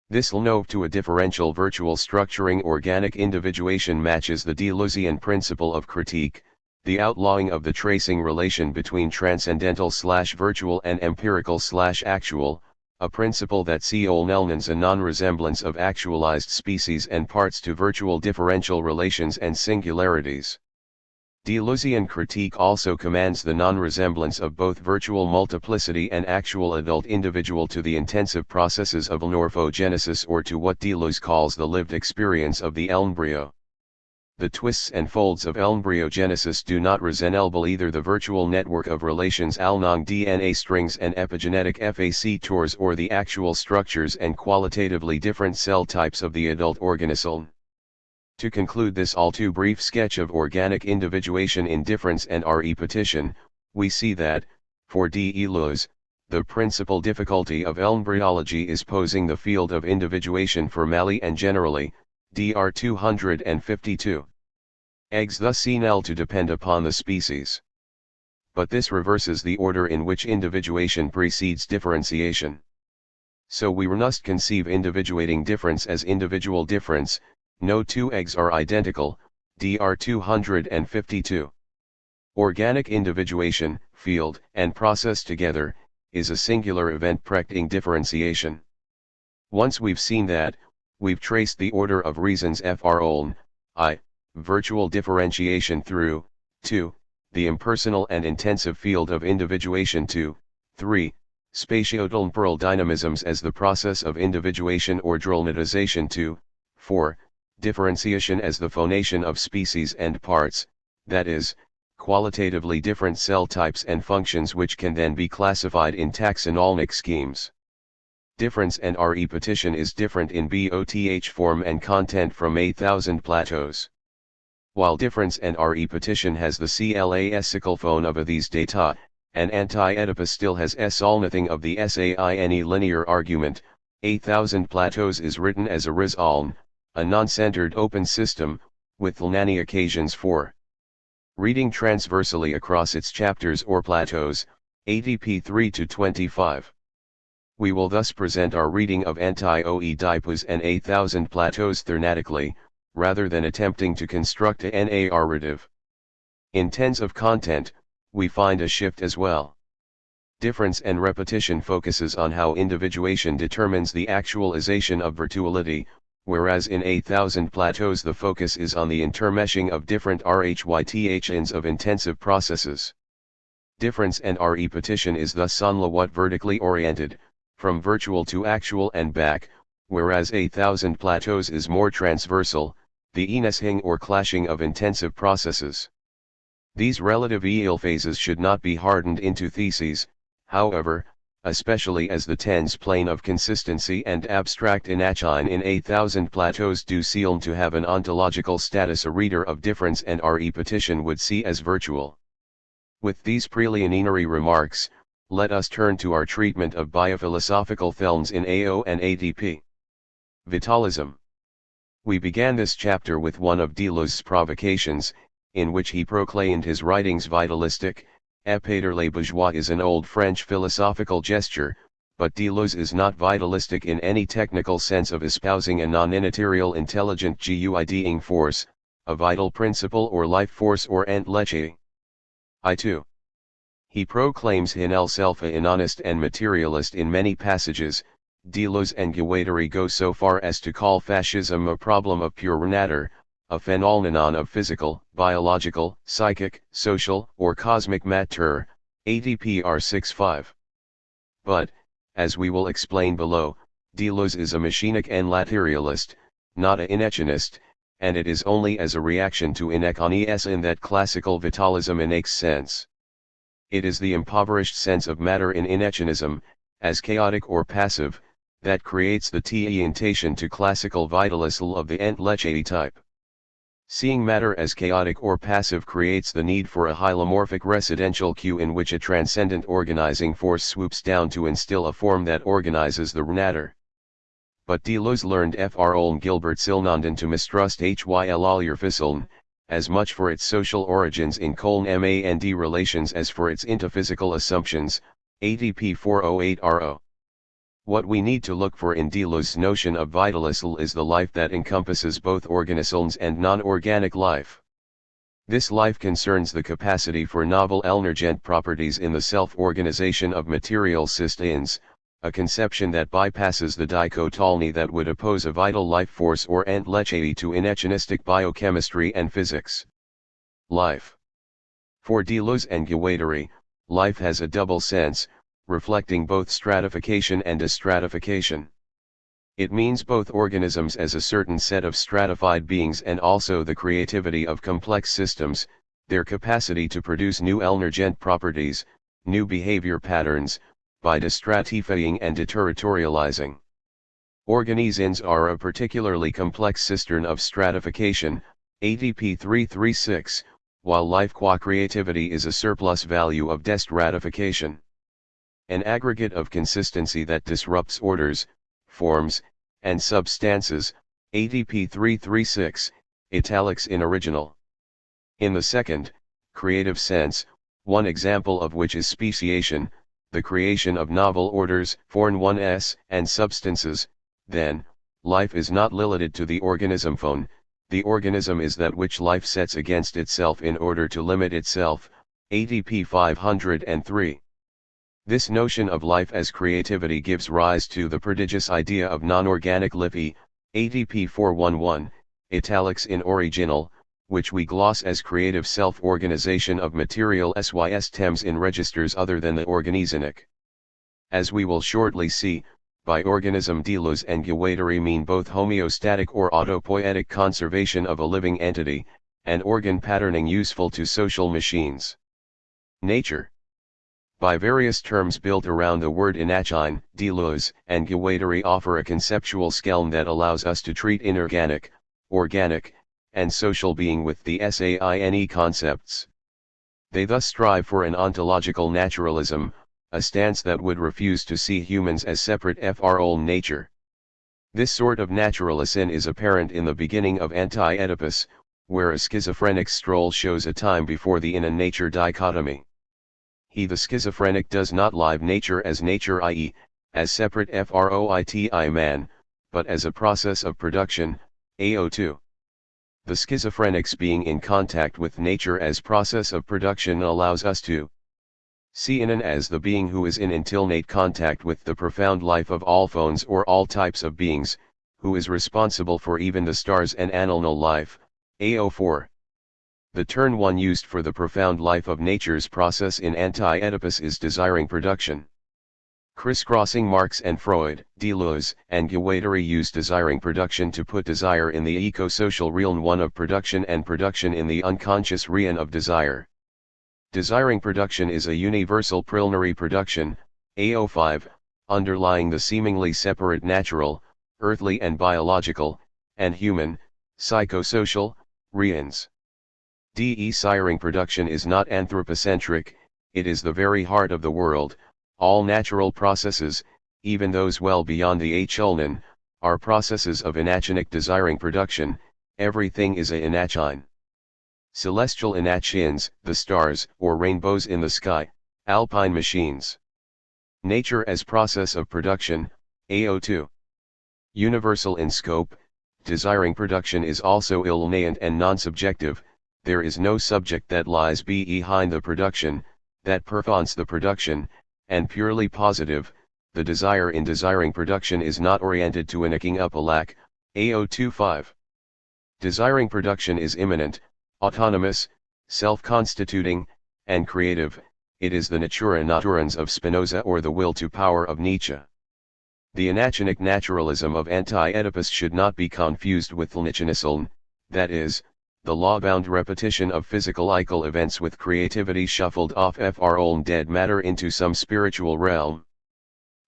This Ulnov to a differential virtual structuring organic individuation matches the Deleuzean principle of critique, the outlawing of the tracing relation between transcendental/virtual and empirical/actual, a principle that sees a non-resemblance of actualized species and parts to virtual differential relations and singularities. Deleuzean critique also commands the non-resemblance of both virtual multiplicity and actual adult individual to the intensive processes of morphogenesis, or to what Deleuze calls the lived experience of the embryo. The twists and folds of embryogenesis do not resemble either the virtual network of relations along DNA strings and epigenetic factors or the actual structures and qualitatively different cell types of the adult organism. To conclude this all too brief sketch of organic individuation in difference and repetition, we see that, for Deleuze, the principal difficulty of embryology is posing the field of individuation formally and generally, Dr. 252. Eggs thus seem to depend upon the species. But this reverses the order in which individuation precedes differentiation. So we must conceive individuating difference as individual difference. No two eggs are identical, Dr. 252. Organic individuation, field and process together, is a singular event practicing differentiation. Once we've seen that, we've traced the order of reasons FR I, virtual differentiation through, 2, the impersonal and intensive field of individuation to, 3, spatiotemporal dynamisms as the process of individuation or drolnetization to, 4, differentiation as the phonation of species and parts, that is, qualitatively different cell types and functions which can then be classified in taxonomic schemes. Difference and repetition is different in BOTH form and content from 8,000 plateaus. While difference and repetition has the classical phone of these data, and anti-Oedipus still has all nothing of the SAINE linear argument, 8,000 plateaus is written as a RIS-ALN, a non-centered open system, with many occasions for reading transversally across its chapters or plateaus, ADP 3-25. We will thus present our reading of anti-Oedipus and 8,000 plateaus thematically, rather than attempting to construct a narrative. In tens of content, we find a shift as well. Difference and repetition focuses on how individuation determines the actualization of virtuality, whereas in 8,000 plateaus the focus is on the intermeshing of different RHYTHNs of intensive processes. Difference and repetition is thus somewhat vertically oriented, from virtual to actual and back, whereas 8,000 plateaus is more transversal, the enmeshing or clashing of intensive processes. These relative EL phases should not be hardened into theses, however, especially as the tens plane of consistency and abstract inachine in 8,000 plateaus do seem to have an ontological status a reader of difference and repetition would see as virtual. With these preliminary remarks, let us turn to our treatment of biophilosophical films in AO and ADP. Vitalism. We began this chapter with one of Deleuze's provocations, in which he proclaimed his writings vitalistic. Épater les bourgeois is an old French philosophical gesture, but Deleuze is not vitalistic in any technical sense of espousing a non-immaterial intelligent guiding force, a vital principle or life force or enteleche. I2. He proclaims himself an honest and materialist in many passages. Deleuze and Guattari go so far as to call fascism a problem of pure matter, a phenomenon of physical, biological, psychic, social, or cosmic matter, ADP R65. But, as we will explain below, Deleuze is a machinic and lateralist, not a inectionist, and it is only as a reaction to ineconism that classical vitalism makes sense. It is the impoverished sense of matter in inectionism, as chaotic or passive, that creates the tentation to classical vitalism of the enteleche type. Seeing matter as chaotic or passive creates the need for a hylomorphic residential queue in which a transcendent organizing force swoops down to instill a form that organizes the matter. But Deleuze learned Fr. Gilbert Silnanden to mistrust Hyl as much for its social origins in Coln-Mand relations as for its intophysical assumptions, ADP 408RO. What we need to look for in Deleuze's notion of vitalism is the life that encompasses both organisms and non-organic life. This life concerns the capacity for novel emergent properties in the self-organization of material systems, a conception that bypasses the dichotomy that would oppose a vital life force or enteleche to inectionistic biochemistry and physics. Life. For Deleuze and Guattari, life has a double sense, reflecting both stratification and destratification. It means both organisms as a certain set of stratified beings and also the creativity of complex systems, their capacity to produce new emergent properties, new behavior patterns, by destratifying and deterritorializing. Organisms are a particularly complex cistern of stratification, ADP 336, while life qua creativity is a surplus value of destratification. An aggregate of consistency that disrupts orders, forms, and substances, ADP 336, italics in original. In the second, creative sense, one example of which is speciation, the creation of novel orders, form 1s, and substances, then, life is not limited to the organism phone, the organism is that which life sets against itself in order to limit itself, ATP 503. This notion of life as creativity gives rise to the prodigious idea of non-organic life, ATP 411, italics in original, which we gloss as creative self-organization of material systems in registers other than the organizonic. As we will shortly see, by organism Deleuze and Guattari mean both homeostatic or autopoietic conservation of a living entity, and organ patterning useful to social machines. Nature. By various terms built around the word inachine, Deleuze and Guattari offer a conceptual scheme that allows us to treat inorganic, organic, and social being with the SAINE concepts. They thus strive for an ontological naturalism, a stance that would refuse to see humans as separate from own nature. This sort of naturalism is apparent in the beginning of Anti-Oedipus, where a schizophrenic stroll shows a time before the in and nature dichotomy. He the schizophrenic does not live nature as nature, i.e., as separate FROITI man, but as a process of production, AO2. The schizophrenic's being in contact with nature as process of production allows us to see in and as the being who is in intilnate contact with the profound life of all phones or all types of beings, who is responsible for even the stars and animal life, AO4. The term one used for the profound life of nature's process in Anti-Oedipus is desiring production. Crisscrossing Marx and Freud, Deleuze and Guattari use desiring production to put desire in the eco-social realm one of production and production in the unconscious realm of desire. Desiring production is a universal preliminary production, AO5, underlying the seemingly separate natural, earthly and biological, and human, psychosocial, realms. Desiring production is not anthropocentric, it is the very heart of the world. All natural processes, even those well beyond the Achulnan, are processes of inachinic desiring production, everything is a inachine. Celestial inachines, the stars or rainbows in the sky, alpine machines. Nature as process of production, AO2. Universal in scope, desiring production is also illuminant and non-subjective, there is no subject that lies behind the production, that performs the production, and purely positive, the desire in desiring production is not oriented to nicking up a lack, AO25. Desiring production is immanent, autonomous, self-constituting, and creative, it is the natura naturans of Spinoza or the will to power of Nietzsche. The inachinic naturalism of Anti-Oedipus should not be confused with Nietzscheanism, that is, the law-bound repetition of physical events with creativity shuffled off from dead matter into some spiritual realm.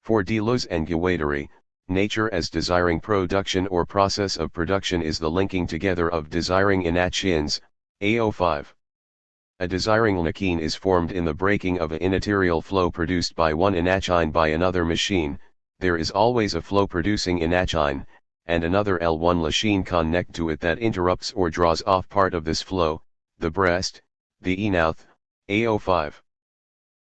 For Deleuze and Guattari, nature as desiring production or process of production is the linking together of desiring inachines, AO5. A desiring inachine is formed in the breaking of an immaterial flow produced by one inachine by another machine, there is always a flow producing inachine, and another L1 machine connect to it that interrupts or draws off part of this flow, the breast, the enouth, AO5.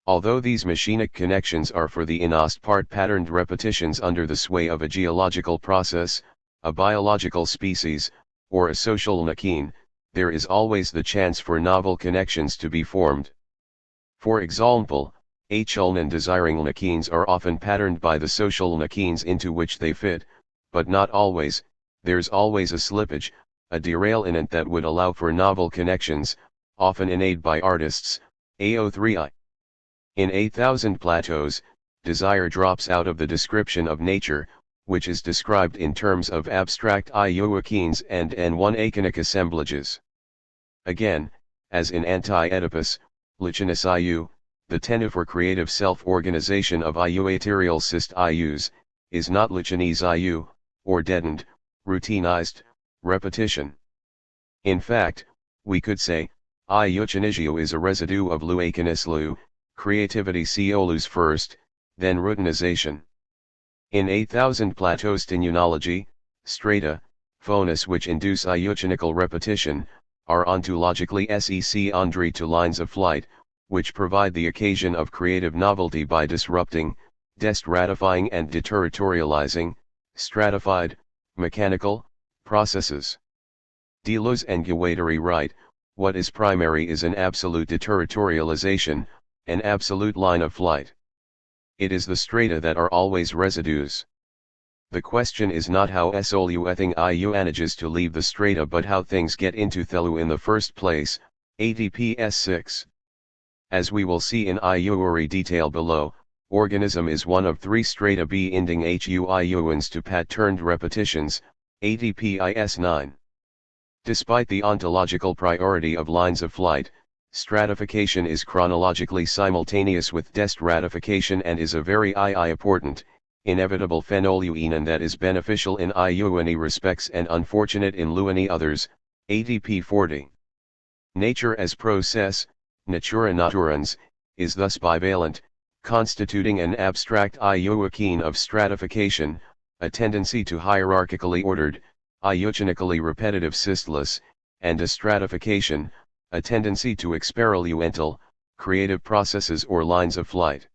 Although these machinic connections are for the inost part patterned repetitions under the sway of a geological process, a biological species, or a social machine, there is always the chance for novel connections to be formed. For example, Achulnan desiring machines are often patterned by the social machines into which they fit, but not always, there's always a slippage, a derailment that would allow for novel connections, often innate by artists, AO3I. In 8,000 Plateaus, desire drops out of the description of nature, which is described in terms of abstract Ioakines and N1 achenic assemblages. Again, as in Anti-Oedipus, Lichanis IU, the tenet for creative self-organization of Iuaterial cyst IUs, is not Lichanese IU, or deadened, routinized, repetition. In fact, we could say, Iuchanisio is a residue of Luacanislu, creativity Ciolus first, then routinization. In 8,000 Plateaus Stimunology, strata, phonus which induce Iuchanical repetition, are ontologically sec andri to lines of flight, which provide the occasion of creative novelty by disrupting, destratifying and deterritorializing, stratified, mechanical, processes. Deleuze and Guattari write, what is primary is an absolute deterritorialization, an absolute line of flight. It is the strata that are always residues. The question is not how soluething iu manages to leave the strata but how things get into thelu in the first place, ADPS 6. As we will see in iuary detail below, organism is one of three strata B ending HUIUans to patterned repetitions, ADPIS 9. Despite the ontological priority of lines of flight, stratification is chronologically simultaneous with destratification and is a very important, inevitable phenomenon that is beneficial in iuany respects and unfortunate in luany others, ADP 40. Nature as process, natura naturans, is thus bivalent, constituting an abstract iuachine of stratification, a tendency to hierarchically ordered, eugenically repetitive systelas, and destratification, a tendency to experimental, creative processes or lines of flight.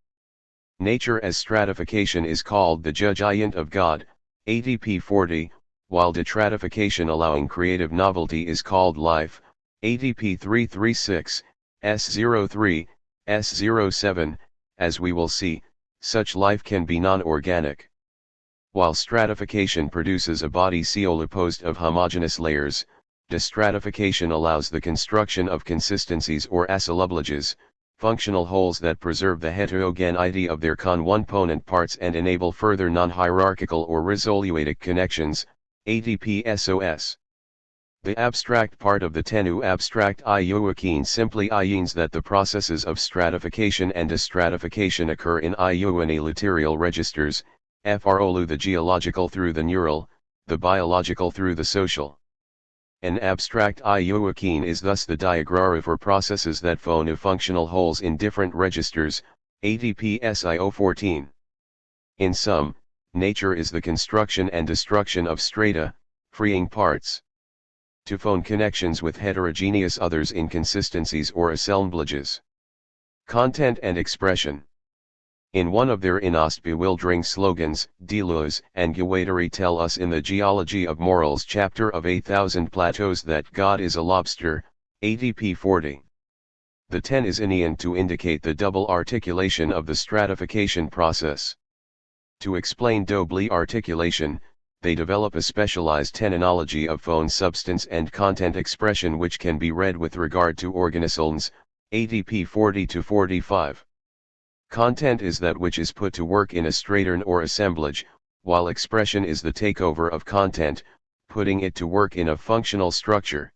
Nature as stratification is called the judgment of God, ADP 40, while destratification allowing creative novelty is called life, ADP 336, S03, S07, as we will see, such life can be non-organic. While stratification produces a body composed of homogeneous layers, destratification allows the construction of consistencies or assemblages, functional wholes that preserve the heterogeneity of their component parts and enable further non-hierarchical or risoluatic connections, ADP-SOS. The abstract part of the tenu abstract iuachine simply means that the processes of stratification and destratification occur in iuany lateral registers, FROLU the geological through the neural, the biological through the social. An abstract iuachine is thus the diagram for processes that form functional wholes in different registers, ADP SIO 14. In sum, nature is the construction and destruction of strata, freeing parts to form connections with heterogeneous others inconsistencies or assemblages. Content and expression. In one of their innost bewildering slogans, Deleuze and Guattari tell us in the Geology of Morals chapter of 8,000 Plateaus that God is a lobster, ADP 40. The 10 is Inean to indicate the double articulation of the stratification process. To explain doubly articulation, they develop a specialized terminology of phone substance and content expression which can be read with regard to organisms, ADP 40-45. Content is that which is put to work in a stratum or assemblage, while expression is the takeover of content, putting it to work in a functional structure.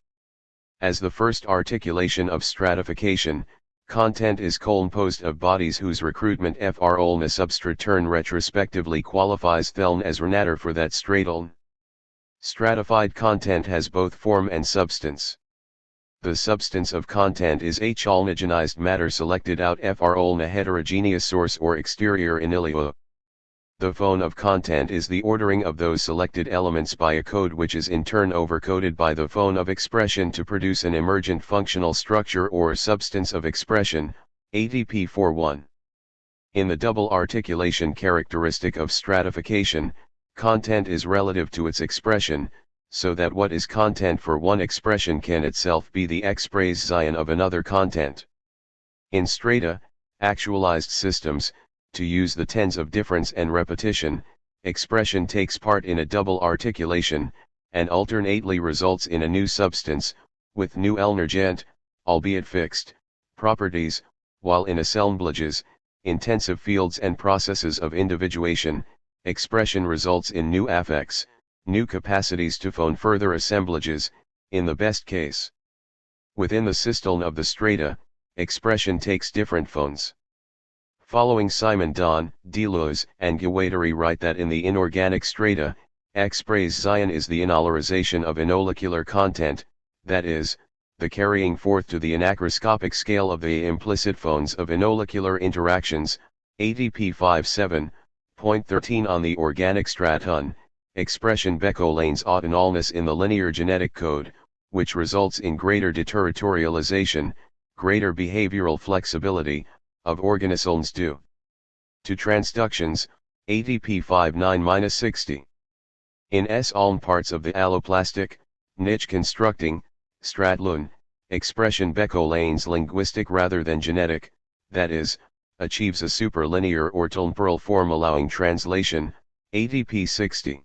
As the first articulation of stratification, content is composed of bodies whose recruitment frolna substraturn retrospectively qualifies theln as renator for that stratum. Stratified content has both form and substance. The substance of content is a homogenized matter selected out frolna heterogeneous source or exterior inilio. The phone of content is the ordering of those selected elements by a code which is in turn overcoded by the phone of expression to produce an emergent functional structure or substance of expression, ADP 41. In the double articulation characteristic of stratification, content is relative to its expression, so that what is content for one expression can itself be the expression of another content. In strata, actualized systems, to use the tens of difference and repetition, expression takes part in a double articulation, and alternately results in a new substance, with new emergent, albeit fixed, properties, while in assemblages, intensive fields and processes of individuation, expression results in new affects, new capacities to form further assemblages, in the best case. Within the system of the strata, expression takes different phones. Following Simon Don, Deleuze, and Guattari write that in the inorganic strata, expression is the anolarization of inolicular content, that is, the carrying forth to the anacroscopic scale of the implicit phones of inolicular interactions, ADP 57.13 on the organic stratum. Expression beccolanes autonomous in the linear genetic code, which results in greater deterritorialization, greater behavioral flexibility, of organisms due to transductions, ATP 59-60. In all parts of the alloplastic, niche constructing, Stradlun, expression Beck-Olane's linguistic rather than genetic, that is, achieves a superlinear or temporal form allowing translation, ATP 60.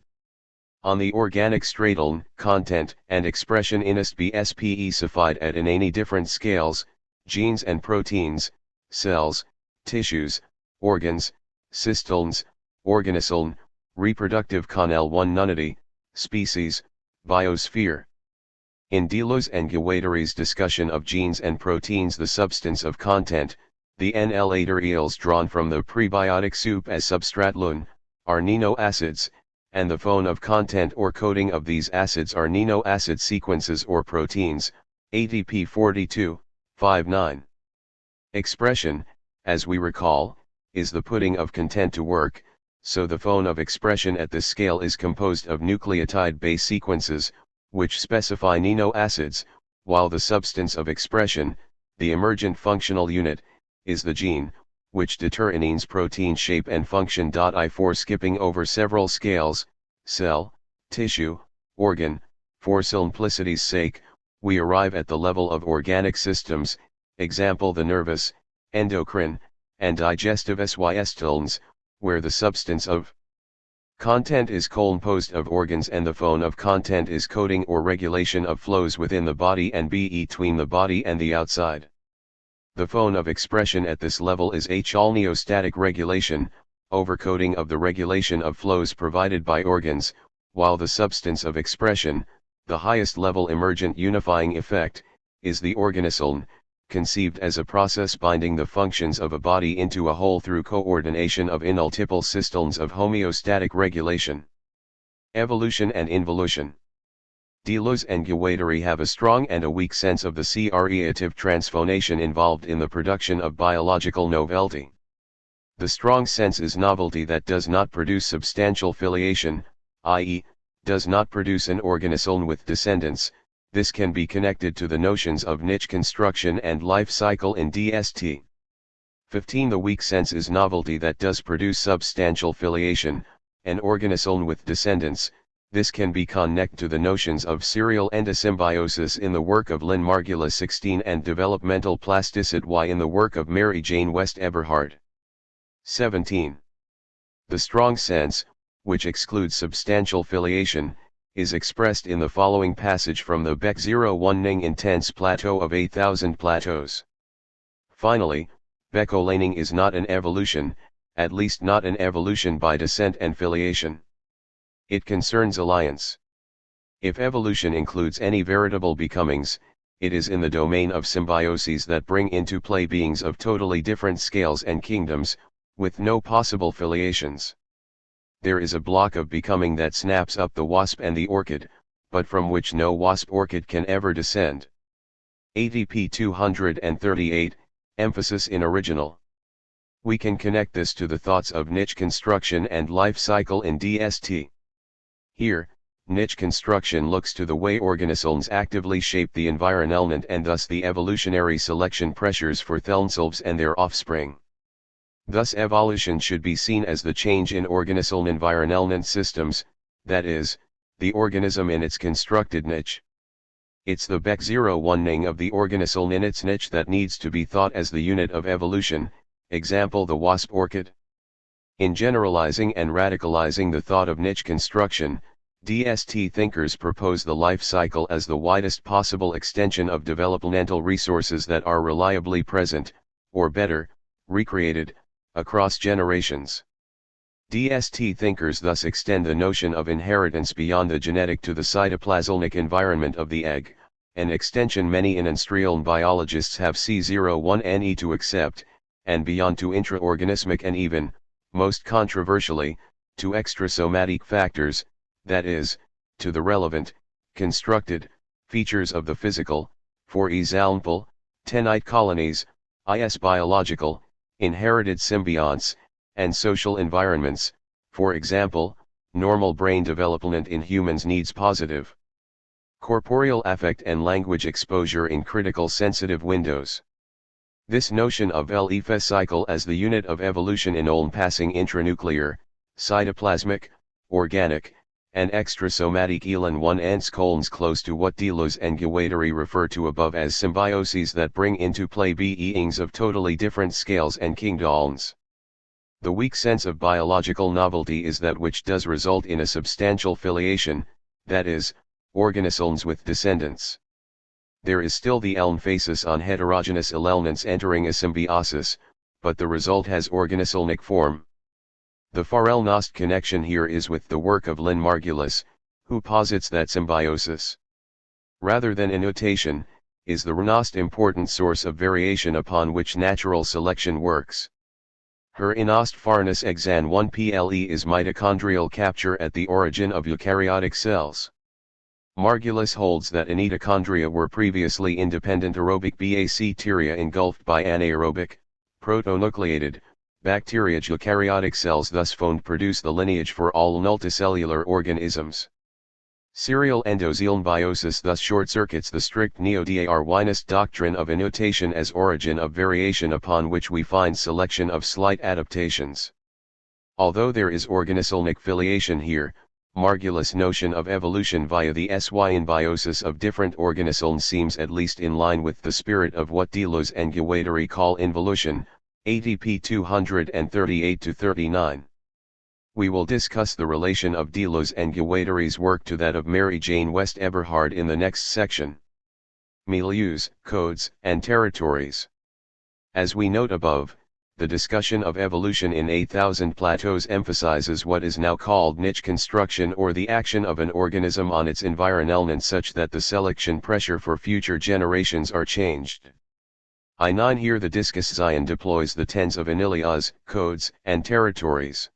On the organic stratum, content and expression inest be specified at in any different scales, genes and proteins, cells, tissues, organs, systems, organism, reproductive canal 1 nullity, species, biosphere. In Deleuze and Guattari's discussion of genes and proteins, the substance of content, the NL eels drawn from the prebiotic soup as substratlun, are amino acids, and the phone of content or coding of these acids are amino acid sequences or proteins, ATP 42-59. Expression, as we recall, is the putting of content to work, so the phone of expression at this scale is composed of nucleotide base sequences, which specify amino acids, while the substance of expression, the emergent functional unit, is the gene, which determines protein shape and function. For skipping over several scales, cell, tissue, organ, for simplicity's sake, we arrive at the level of organic systems, example the nervous, endocrine, and digestive systems, where the substance of content is composed of organs and the phone of content is coding or regulation of flows within the body and between the body and the outside. The phone of expression at this level is neostatic regulation, overcoding of the regulation of flows provided by organs, while the substance of expression, the highest level emergent unifying effect, is the organism, conceived as a process binding the functions of a body into a whole through coordination of multiple systems of homeostatic regulation. Evolution and involution. Deleuze and Guattari have a strong and a weak sense of the creative transformation involved in the production of biological novelty. The strong sense is novelty that does not produce substantial filiation, i.e., does not produce an organism with descendants. This can be connected to the notions of niche construction and life cycle in DST. 15. The weak sense is novelty that does produce substantial filiation, an organism with descendants. This can be connected to the notions of serial endosymbiosis in the work of Lynn Margulis 16 and developmental plasticity in the work of Mary Jane West Eberhard. 17. The strong sense, which excludes substantial filiation, is expressed in the following passage from the Beck 01ing intense plateau of 8,000 plateaus. Finally, Beck-Olaning is not an evolution, at least not an evolution by descent and filiation. It concerns alliance. If evolution includes any veritable becomings, it is in the domain of symbioses that bring into play beings of totally different scales and kingdoms, with no possible filiations. There is a block of becoming that snaps up the wasp and the orchid, but from which no wasp-orchid can ever descend. ATP 238, emphasis in original. We can connect this to the thoughts of niche construction and life cycle in DST. Here, niche construction looks to the way organisms actively shape the environment and thus the evolutionary selection pressures for themselves and their offspring. Thus evolution should be seen as the change in organism environment systems, that is, the organism in its constructed niche. It's the Beck 01ing of the organism in its niche that needs to be thought as the unit of evolution, example the wasp orchid. In generalizing and radicalizing the thought of niche construction, DST thinkers propose the life cycle as the widest possible extension of developmental resources that are reliably present, or better, recreated, across generations. DST thinkers thus extend the notion of inheritance beyond the genetic to the cytoplasmic environment of the egg, an extension many industrial biologists have C01Ne to accept, and beyond to intraorganismic and even, most controversially, to extrasomatic factors, that is, to the relevant, constructed, features of the physical, for example, tenite colonies, is biological, inherited symbionts, and social environments, for example, normal brain development in humans needs positive corporeal affect and language exposure in critical sensitive windows. This notion of LEFE cycle as the unit of evolution in Olm passing intranuclear, cytoplasmic, organic, and extrasomatic elan 1 ants colons close to what Deleuze and Guattari refer to above as symbioses that bring into play beings of totally different scales and kingdoms. The weak sense of biological novelty is that which does result in a substantial filiation, that is, organisms with descendants. There is still the emphasis on heterogeneous allelnants entering a symbiosis, but the result has organismic form. The Farrell-Nost connection here is with the work of Lynn Margulis, who posits that symbiosis, rather than annotation, is the Nost important source of variation upon which natural selection works. Her inost farness exan 1 ple is mitochondrial capture at the origin of eukaryotic cells. Margulis holds that mitochondria were previously independent aerobic bacteria engulfed by anaerobic, protonucleated, bacteria. Eukaryotic cells thus produce the lineage for all multicellular organisms. Serial endosymbiosis thus short-circuits the strict neo-Darwinist doctrine of annotation as origin of variation upon which we find selection of slight adaptations. Although there is organismic filiation here, Margulis' notion of evolution via the symbiosis of different organisms seems at least in line with the spirit of what Deleuze and Guattari call involution, ADP 238-39. We will discuss the relation of Deleuze and Guattari's work to that of Mary Jane West Eberhard in the next section. Milieus, codes, and territories. As we note above, the discussion of evolution in 8,000 Plateaus emphasizes what is now called niche construction, or the action of an organism on its environment such that the selection pressure for future generations are changed. I9 here the discus Zion deploys the tens of anilias, codes, and territories.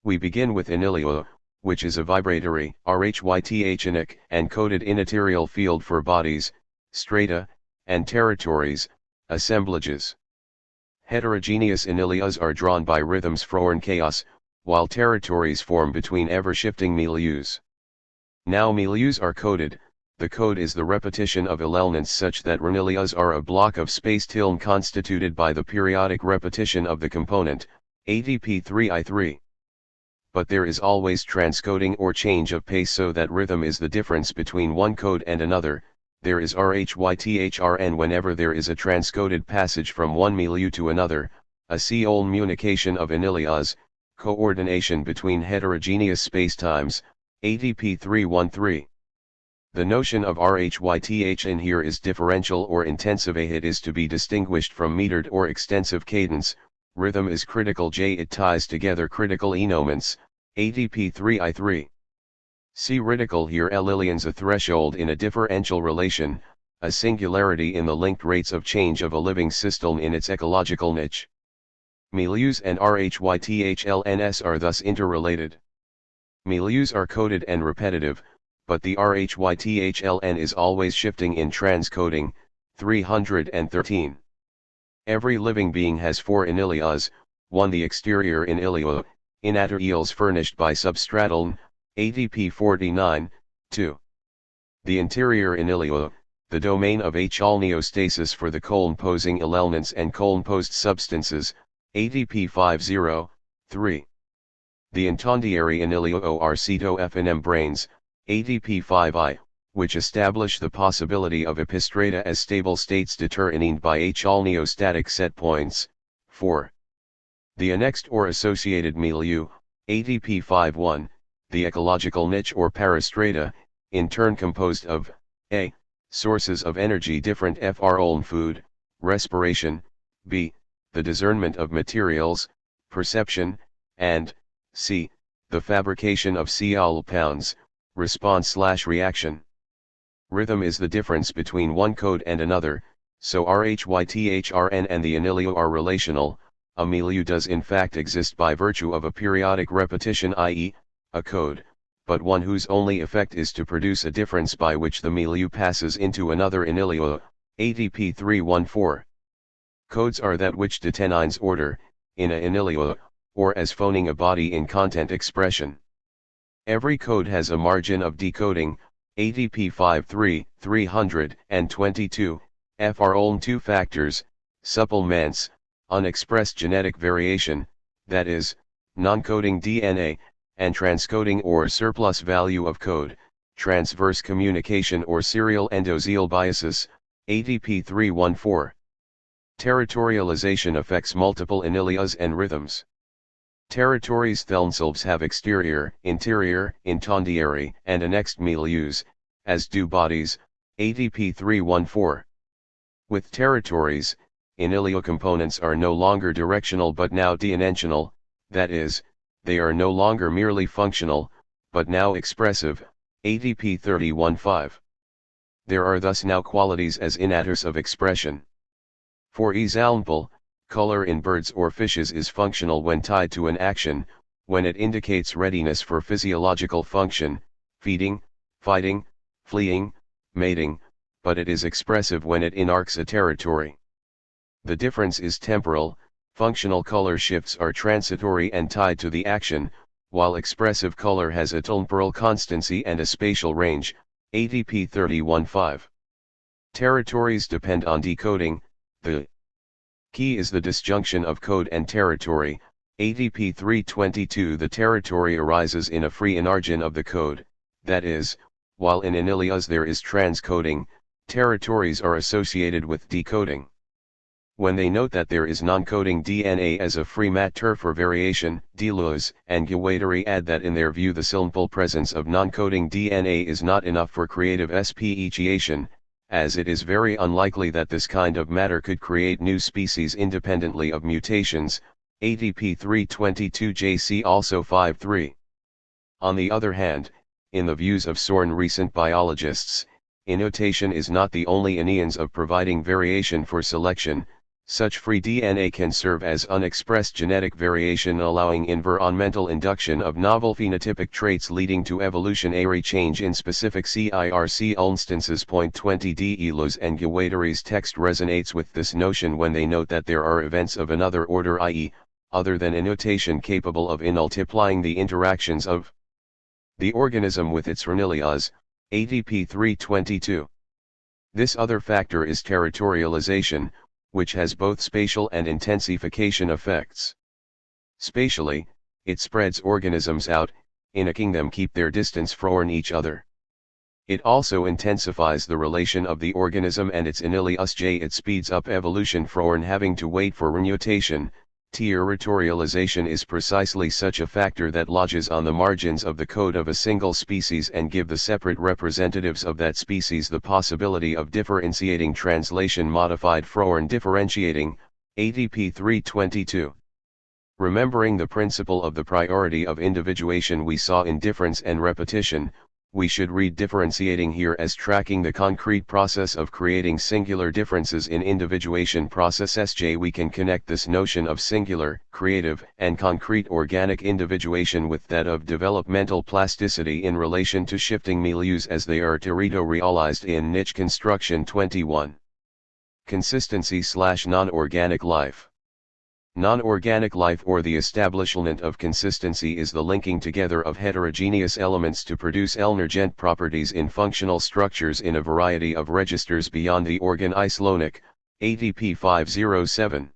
We begin with anilio, which is a vibratory, rhythmic, and coded immaterial field for bodies, strata, and territories, assemblages. Heterogeneous anilias are drawn by rhythms from chaos, while territories form between ever-shifting milieus. Now milieus are coded. The code is the repetition of allelnants such that anilias are a block of space constituted by the periodic repetition of the component, ADP 3I3. But there is always transcoding or change of pace, so that rhythm is the difference between one code and another. There is rhythrn whenever there is a transcoded passage from one milieu to another, a communication of anilias, coordination between heterogeneous spacetimes, ADP 313. The notion of rhythn here is differential or intensivated, is to be distinguished from metered or extensive cadence. Rhythm is critical. It ties together critical enoments, ADP 3I3. See radical here. Lilian's a threshold in a differential relation, a singularity in the linked rates of change of a living system in its ecological niche. Milieus and rhythlns are thus interrelated. Milieus are coded and repetitive, but the rhythln is always shifting in transcoding, 313. Every living being has four anilias, one the exterior anilio, inaterials furnished by substratal, ADP 49, 2. The interior anilio, the domain of neostasis for the colon-posing allelnants and colon-posed substances, ADP 50, 3. The incendiary anilio are cyto-FNM brains, ADP 5I, which establish the possibility of epistrata as stable states determined by neostatic set points, 4. The annexed or associated milieu, ADP 51, the ecological niche or parastrata, in turn composed of a. Sources of energy different from food, respiration, b. The discernment of materials, perception, and c. The fabrication of compounds, response/reaction. Rhythm is the difference between one code and another, so rhythrn and the anilio are relational. A milieu does in fact exist by virtue of a periodic repetition, i.e., a code, but one whose only effect is to produce a difference by which the milieu passes into another anilio, ADP 314. Codes are that which determines order, in a anilio, or as phoning a body in content expression. Every code has a margin of decoding, ADP 53, 322, FR only two factors, supplements, unexpressed genetic variation, that is, non-coding DNA, and transcoding or surplus value of code, transverse communication or serial endozyl biases, ADP 314. Territorialization affects multiple anilias and rhythms. Territories themselves have exterior, interior, incendiary, and annexed milieus, as do bodies, ADP 314. With territories, anilio components are no longer directional but now dimensional, that is, they are no longer merely functional, but now expressive, ADP 3015. There are thus now qualities as innators of expression. For example, color in birds or fishes is functional when tied to an action, when it indicates readiness for physiological function, feeding, fighting, fleeing, mating, but it is expressive when it enarches a territory. The difference is temporal. Functional color shifts are transitory and tied to the action, while expressive color has a temporal constancy and a spatial range, ADP 315. Territories depend on decoding. The key is the disjunction of code and territory, ADP 322. The territory arises in a free enargin of the code, that is, while in anilias there is transcoding, territories are associated with decoding. When they note that there is non-coding DNA as a free matter for variation, Deleuze and Guattari add that in their view the simple presence of non-coding DNA is not enough for creative speciation, as it is very unlikely that this kind of matter could create new species independently of mutations, ADP 322 JC also 53. On the other hand, in the views of certain recent biologists, innotation is not the only means of providing variation for selection. Such free DNA can serve as unexpressed genetic variation, allowing environmental induction of novel phenotypic traits leading to evolutionary change in specific circ instances. 20 Deleuze and Guattari's text resonates with this notion when they note that there are events of another order, i.e., other than innotation, capable of multiplying the interactions of the organism with its anilias, ADP 322. This other factor is territorialization, which has both spatial and intensification effects. Spatially, it spreads organisms out, making them keep their distance from each other. It also intensifies the relation of the organism and its anilias. It speeds up evolution from having to wait for remutation. Territorialization is precisely such a factor that lodges on the margins of the code of a single species and give the separate representatives of that species the possibility of differentiating. Translation modified from differentiating, ADP 322. Remembering the principle of the priority of individuation we saw in difference and repetition, we should read differentiating here as tracking the concrete process of creating singular differences in individuation process. We can connect this notion of singular, creative, and concrete organic individuation with that of developmental plasticity in relation to shifting milieus as they are territorialized in niche construction. 21. Consistency/non-organic life. Non-organic life, or the establishment of consistency, is the linking together of heterogeneous elements to produce emergent properties in functional structures in a variety of registers beyond the organ isolonic, ADP 507.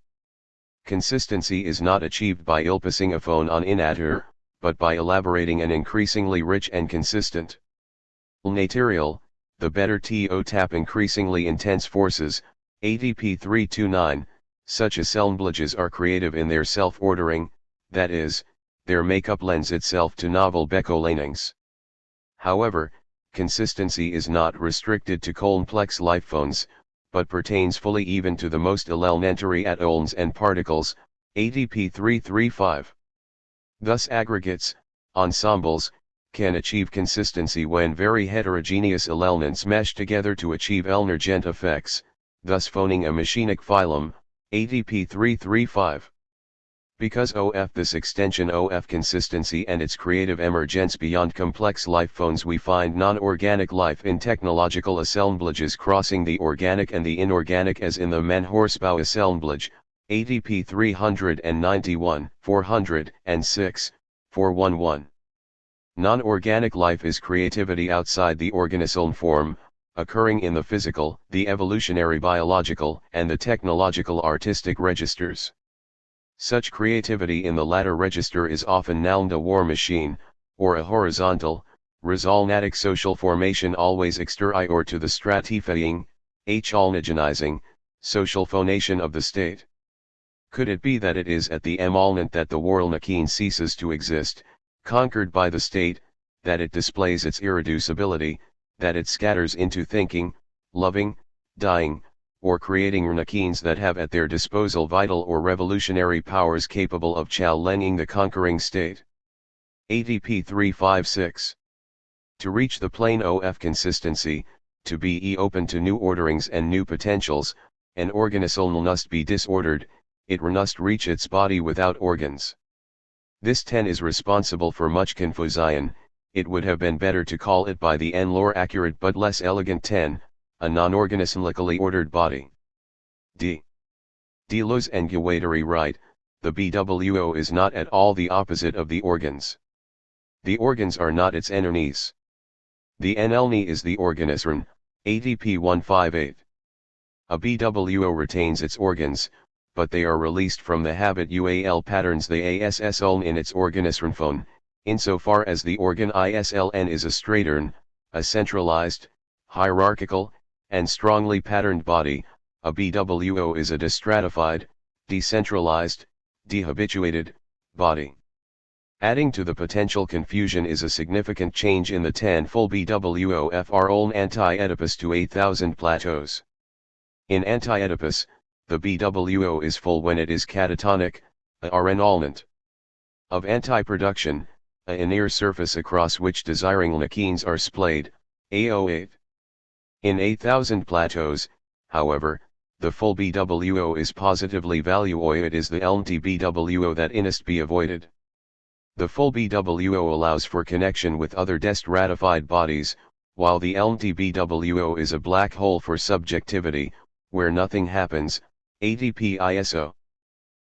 Consistency is not achieved by ilpassing a phone on innatter, but by elaborating an increasingly rich and consistent material, the better to tap increasingly intense forces, ADP 329. Such assemblages are creative in their self-ordering, that is, their makeup lends itself to novel Beco-lanings. However, consistency is not restricted to complex lifephones, but pertains fully even to the most elementary atoms and particles, ADP 335. Thus aggregates, ensembles, can achieve consistency when very heterogeneous elements mesh together to achieve emergent effects, thus phoning a machinic phylum, ADP 335. Because OF this extension OF consistency and its creative emergence beyond complex lifephones, we find non-organic life in technological assemblages crossing the organic and the inorganic, as in the man-horsebau assemblage, ADP 391, 406, 411. Non-organic life is creativity outside the organism form, occurring in the physical, the evolutionary biological, and the technological artistic registers. Such creativity in the latter register is often noun a war machine, or a horizontal, resulnatic social formation always exteri or to the stratifying, alnigenizing, social phonation of the state. Could it be that it is at the emolment that the worldnakeen ceases to exist, conquered by the state, that it displays its irreducibility, that it scatters into thinking, loving, dying, or creating rnakeens that have at their disposal vital or revolutionary powers capable of challenging the conquering state? ADP 356. To reach the plane of consistency, to be open to new orderings and new potentials, an organism must be disordered, it must reach its body without organs. This 10 is responsible for much confusion. It would have been better to call it by the lore accurate but less elegant 10, a non-organismically ordered body. Deleuze and Guattari write, the BWO is not at all the opposite of the organs. The organs are not its enemies. The NLNI is the organism, ADP 158. A BWO retains its organs, but they are released from the habit UAL patterns the ASS in its organism phone, insofar as the organ ISLN is a straightern, a centralized, hierarchical, and strongly patterned body. A BWO is a distratified, decentralized, dehabituated body. Adding to the potential confusion is a significant change in the 10 full BWO-FR anti-Oedipus to 8,000 plateaus. In anti-Oedipus, the BWO is full when it is catatonic, or annulment. Of anti-production, a near surface across which desiring nakeens are splayed, A08. In 8,000 plateaus, however, the full BWO is positively valuoid. It is the LNT BWO that inest be avoided. The full BWO allows for connection with other destratified bodies, while the LNT BWO is a black hole for subjectivity, where nothing happens, ADP ISO.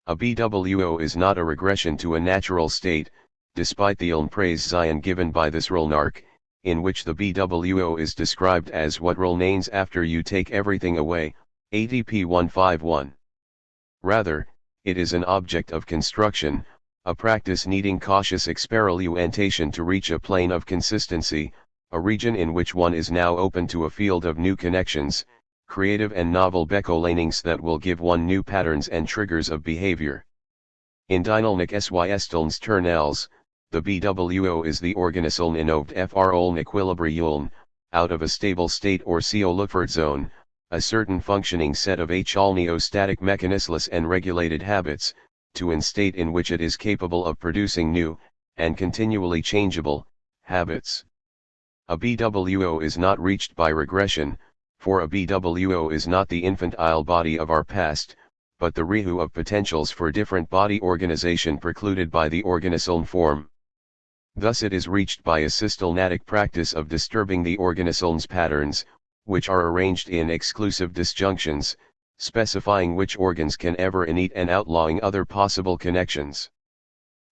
A BWO is not a regression to a natural state, despite the praise Zion given by this Rolnarch, in which the BWO is described as what remains after you take everything away, ADP 151. Rather, it is an object of construction, a practice needing cautious experimentation to reach a plane of consistency, a region in which one is now open to a field of new connections, creative and novel becolanings that will give one new patterns and triggers of behavior. In dynamic SYSTLNs ternels, the BWO is the organism innoved FROLN equilibrium, out of a stable state or CO zone, a certain functioning set of neostatic mechanisms and regulated habits, to an state in which it is capable of producing new, and continually changeable, habits. A BWO is not reached by regression, for a BWO is not the infantile body of our past, but the rehu of potentials for different body organization precluded by the organism form. Thus it is reached by a systematic practice of disturbing the organism's patterns, which are arranged in exclusive disjunctions, specifying which organs can ever init and outlawing other possible connections.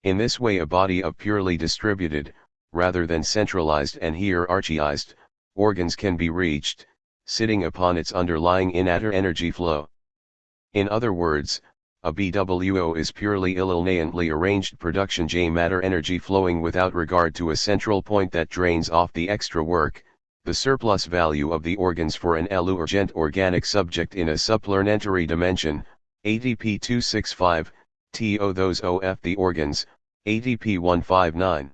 In this way a body of purely distributed, rather than centralized and hierarchized, organs can be reached, sitting upon its underlying inner energy flow. In other words, a BWO is purely illineantly arranged production J matter energy flowing without regard to a central point that drains off the extra work, the surplus value of the organs for an urgent organic subject in a supplementary dimension, ADP 265, TO those OF the organs, ADP 159.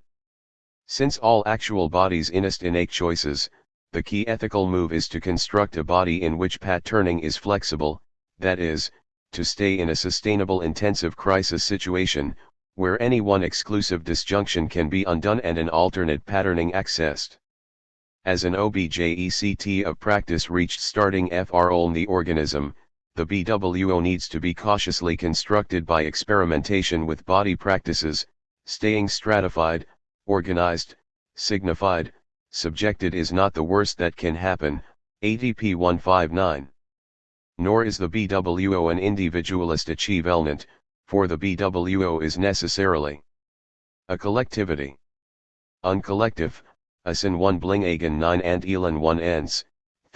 Since all actual bodies inest innate choices, the key ethical move is to construct a body in which patterning is flexible, that is, to stay in a sustainable intensive crisis situation, where any one exclusive disjunction can be undone and an alternate patterning accessed. As an object of practice reached starting FROLN the organism, the BWO needs to be cautiously constructed by experimentation with body practices, staying stratified, organized, signified, subjected is not the worst that can happen, ADP 159. Nor is the BWO an individualist achievement, for the BWO is necessarily a collectivity. Uncollective, as in 1 Blingagen 9 and Elan 1 ens,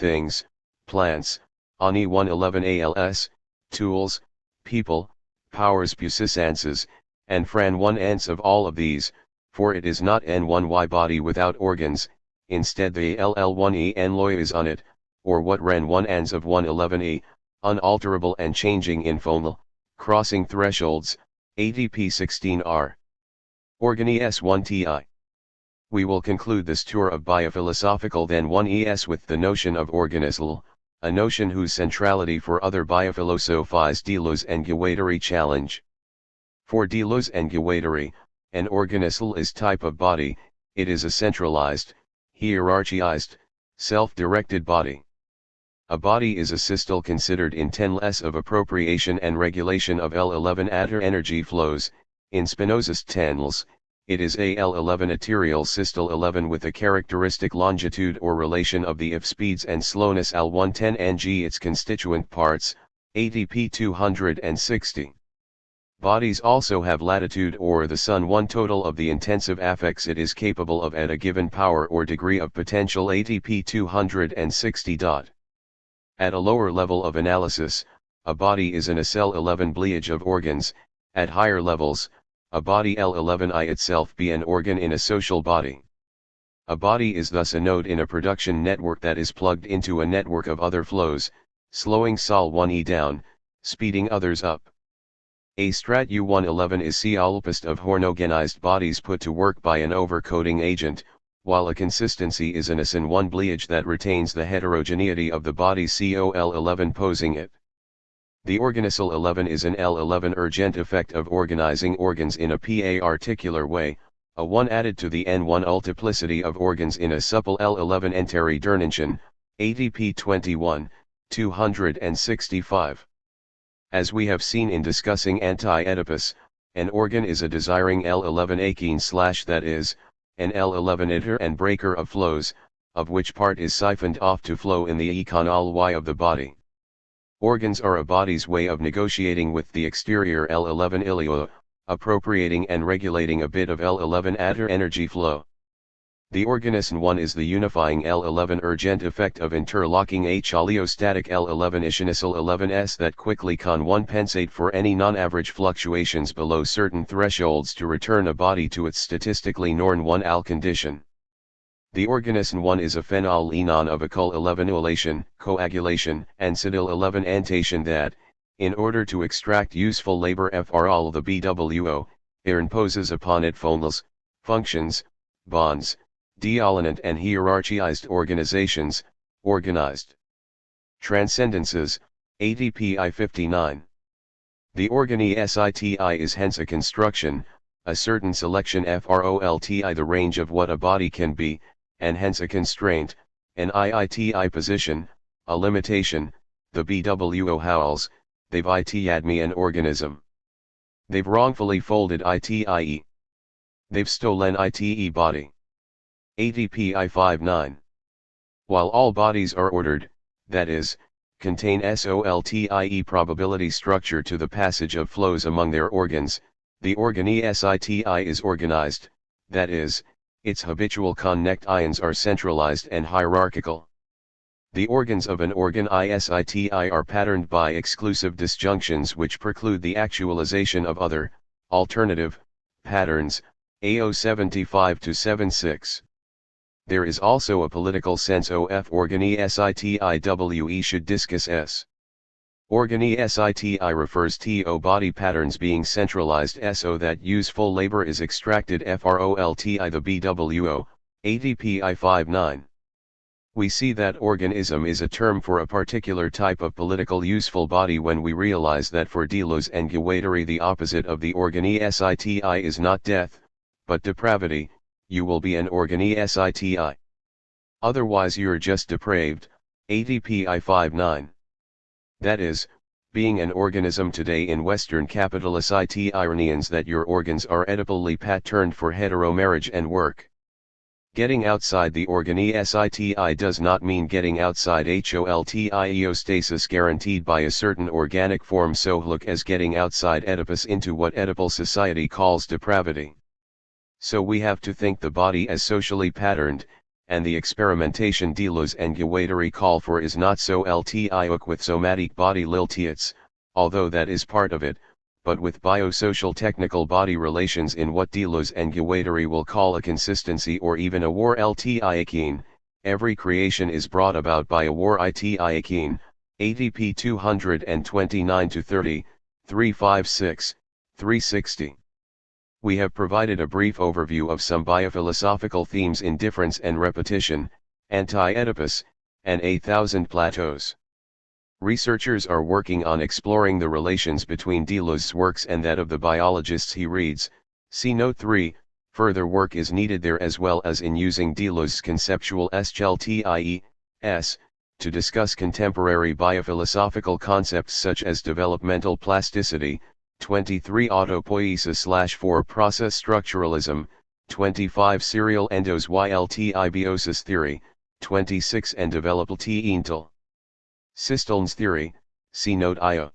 things, plants, ani 111 als, tools, people, powers puissances, and fran 1 ants of all of these, for it is not n1y body without organs, instead the ll1e n loy is on it, or what ran 1 ans of 111e, unalterable and changing informal, crossing thresholds, ADP 16R. Organi S1Ti. We will conclude this tour of biophilosophical then 1es with the notion of organisal, a notion whose centrality for other biophilosophies Deleuze and Guattari challenge. For Deleuze and Guattari, an organisal is type of body, it is a centralized, hierarchized, self-directed body. A body is a system considered in 10 less of appropriation and regulation of L11 adder energy flows, in Spinoza's tenels, it is a L11 ethereal system 11 with a characteristic longitude or relation of the if speeds and slowness L110 and G its constituent parts, ADP 260. Bodies also have latitude or the sun one total of the intensive affects it is capable of at a given power or degree of potential ADP 260. At a lower level of analysis, a body is in a cell 11 bleage of organs, at higher levels, a body L11I itself be an organ in a social body. A body is thus a node in a production network that is plugged into a network of other flows, slowing Sol 1e down, speeding others up. A strat U111 is the alpest of homogenized bodies put to work by an overcoating agent, while a consistency is an SN1 bleage that retains the heterogeneity of the body COL11 posing it. The organisal 11 is an L11 urgent effect of organizing organs in a particular way, a 1 added to the N1 multiplicity of organs in a supple L11 enteri Derninchen, ADP 21, 265. As we have seen in discussing anti-Oedipus, an organ is a desiring L11 achene / that is, an L11 iter and breaker of flows, of which part is siphoned off to flow in the econal Y of the body. Organs are a body's way of negotiating with the exterior L11 ilio, appropriating and regulating a bit of L11 adder energy flow. The organism 1 is the unifying L11 urgent effect of interlocking H aliostatic L11 ischinisal 11s that quickly can 1 pensate for any non-average fluctuations below certain thresholds to return a body to its statistically norm 1 al condition. The organism 1 is a phenol enon of a col 11 ulation, coagulation, and cetyl 11 antation that, in order to extract useful labor fr all the BWO, imposes upon it phonals, functions, bonds, dealinant and hierarchized organizations, organized transcendences, ADP I59. The organi SITI is hence a construction, a certain selection FROLTI the range of what a body can be, and hence a constraint, an IITI position, a limitation, the BWO howls, they've IT'd me an organism. They've wrongfully folded ITIE. They've stolen ITE body. ADP I59. While all bodies are ordered, that is, contain SOLTIE probability structure to the passage of flows among their organs, the organi SITI is organized, that is, its habitual connect ions are centralized and hierarchical. The organs of an organ ISITI are patterned by exclusive disjunctions which preclude the actualization of other, alternative, patterns, AO 75-76. There is also a political sense of organi SITIWE should discuss S. Organi SITI refers to body patterns being centralized so that useful labor is extracted FROLTI the BWO, ADP I59. We see that organism is a term for a particular type of political useful body when we realize that for Deleuze and Guattari the opposite of the organi SITI is not death, but depravity. You will be an organi SITI. Otherwise you're just depraved, ADP I59. That is, being an organism today in Western capitalist IT ironians that your organs are edibly patterned for heteromarriage and work. Getting outside the organi SITI does not mean getting outside HOLTIEostasis guaranteed by a certain organic form so look as getting outside Oedipus into what Oedipal society calls depravity. So we have to think the body as socially patterned, and the experimentation Deleuze and Guattari call for is not so ltiok with somatic body liltiets, although that is part of it, but with biosocial technical body relations in what Deleuze and Guattari will call a consistency or even a war ltiakine. Every creation is brought about by a war itiakine, ATP 229-30, 356, 360. We have provided a brief overview of some biophilosophical themes in difference and repetition, anti-Oedipus, and 8,000 plateaus. Researchers are working on exploring the relations between Deleuze's works and that of the biologists he reads. See Note 3. Further work is needed there as well as in using Deleuze's conceptual SGLTIES to discuss contemporary biophilosophical concepts such as developmental plasticity, 23 autopoiesis/4 process structuralism, 25 serial endos yltibiosis theory, 26 and developmental systems theory, see Note IA.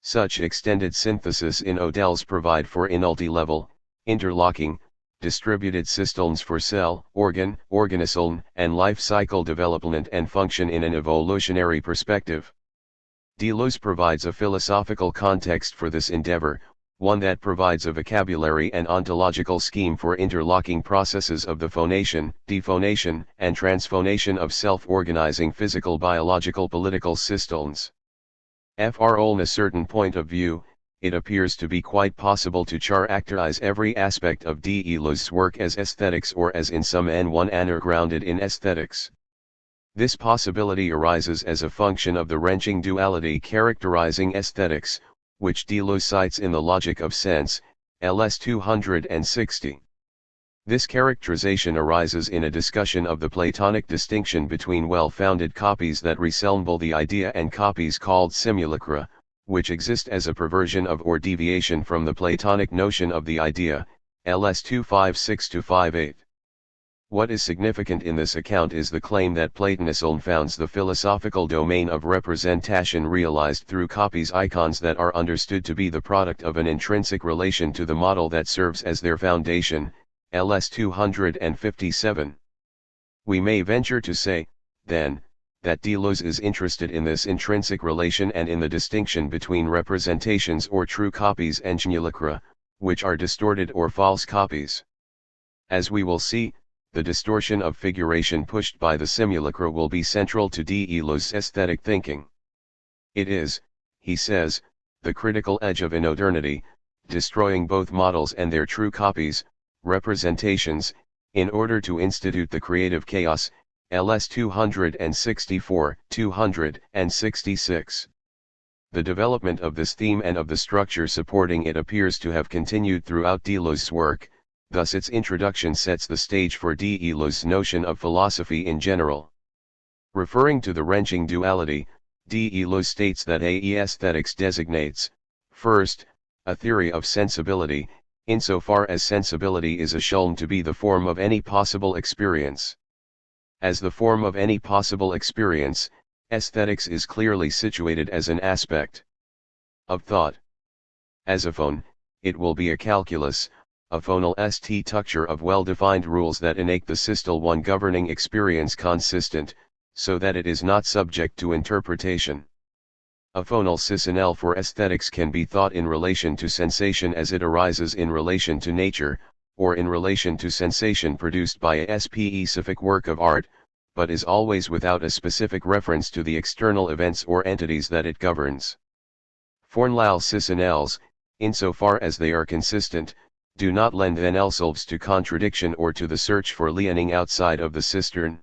Such extended synthesis in ODELs provide for multi-level, interlocking, distributed systems for cell, organ, organism, and life cycle development and function in an evolutionary perspective. Deleuze provides a philosophical context for this endeavor, one that provides a vocabulary and ontological scheme for interlocking processes of the phonation, dephonation, and transphonation of self-organizing physical biological political systems. From a certain point of view, it appears to be quite possible to characterize every aspect of Deleuze's work as aesthetics or as in some N1 manner grounded in aesthetics. This possibility arises as a function of the wrenching duality characterizing aesthetics, which Deleuze cites in the Logic of Sense, LS 260. This characterization arises in a discussion of the Platonic distinction between well-founded copies that resemble the idea and copies called simulacra, which exist as a perversion of or deviation from the Platonic notion of the idea, LS 256-58. What is significant in this account is the claim that Platonism founds the philosophical domain of representation realized through copies icons that are understood to be the product of an intrinsic relation to the model that serves as their foundation, LS 257. We may venture to say, then, that Deleuze is interested in this intrinsic relation and in the distinction between representations or true copies and simulacra, which are distorted or false copies. As we will see, the distortion of figuration pushed by the simulacra will be central to Deleuze's aesthetic thinking. It is, he says, the critical edge of inodernity, destroying both models and their true copies, representations, in order to institute the creative chaos, LS 264, 266. The development of this theme and of the structure supporting it appears to have continued throughout Deleuze's work. Thus its introduction sets the stage for Deleuze's notion of philosophy in general. Referring to the wrenching duality, Deleuze states that aesthetics designates, first, a theory of sensibility, insofar as sensibility is assumed to be the form of any possible experience. As the form of any possible experience, aesthetics is clearly situated as an aspect of thought. As a phone, it will be a calculus, a phonal structure of well-defined rules that make the system one governing experience consistent, so that it is not subject to interpretation. A phonal system for aesthetics can be thought in relation to sensation as it arises in relation to nature, or in relation to sensation produced by a specific work of art, but is always without a specific reference to the external events or entities that it governs. Fornal systems, insofar as they are consistent, do not lend themselves to contradiction or to the search for leaning outside of the cistern.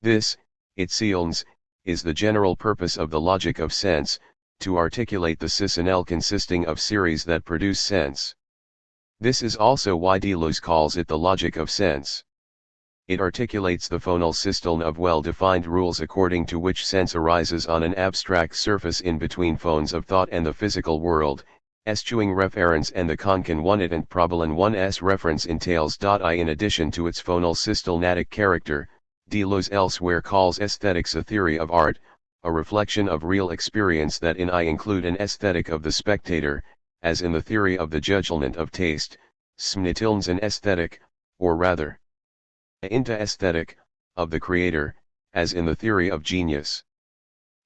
This, it seems, is the general purpose of the logic of sense, to articulate the system consisting of series that produce sense. This is also why Deleuze calls it the logic of sense. It articulates the phonal system of well-defined rules according to which sense arises on an abstract surface in between phones of thought and the physical world, eschewing reference and the Konkan 1 and Problem 1's reference entails. In addition to its phonal systematic character, Deleuze elsewhere calls aesthetics a theory of art, a reflection of real experience that in I include an aesthetic of the spectator, as in the theory of the judgment of taste, Smnitilms an aesthetic, or rather. into aesthetic, of the creator, as in the theory of genius.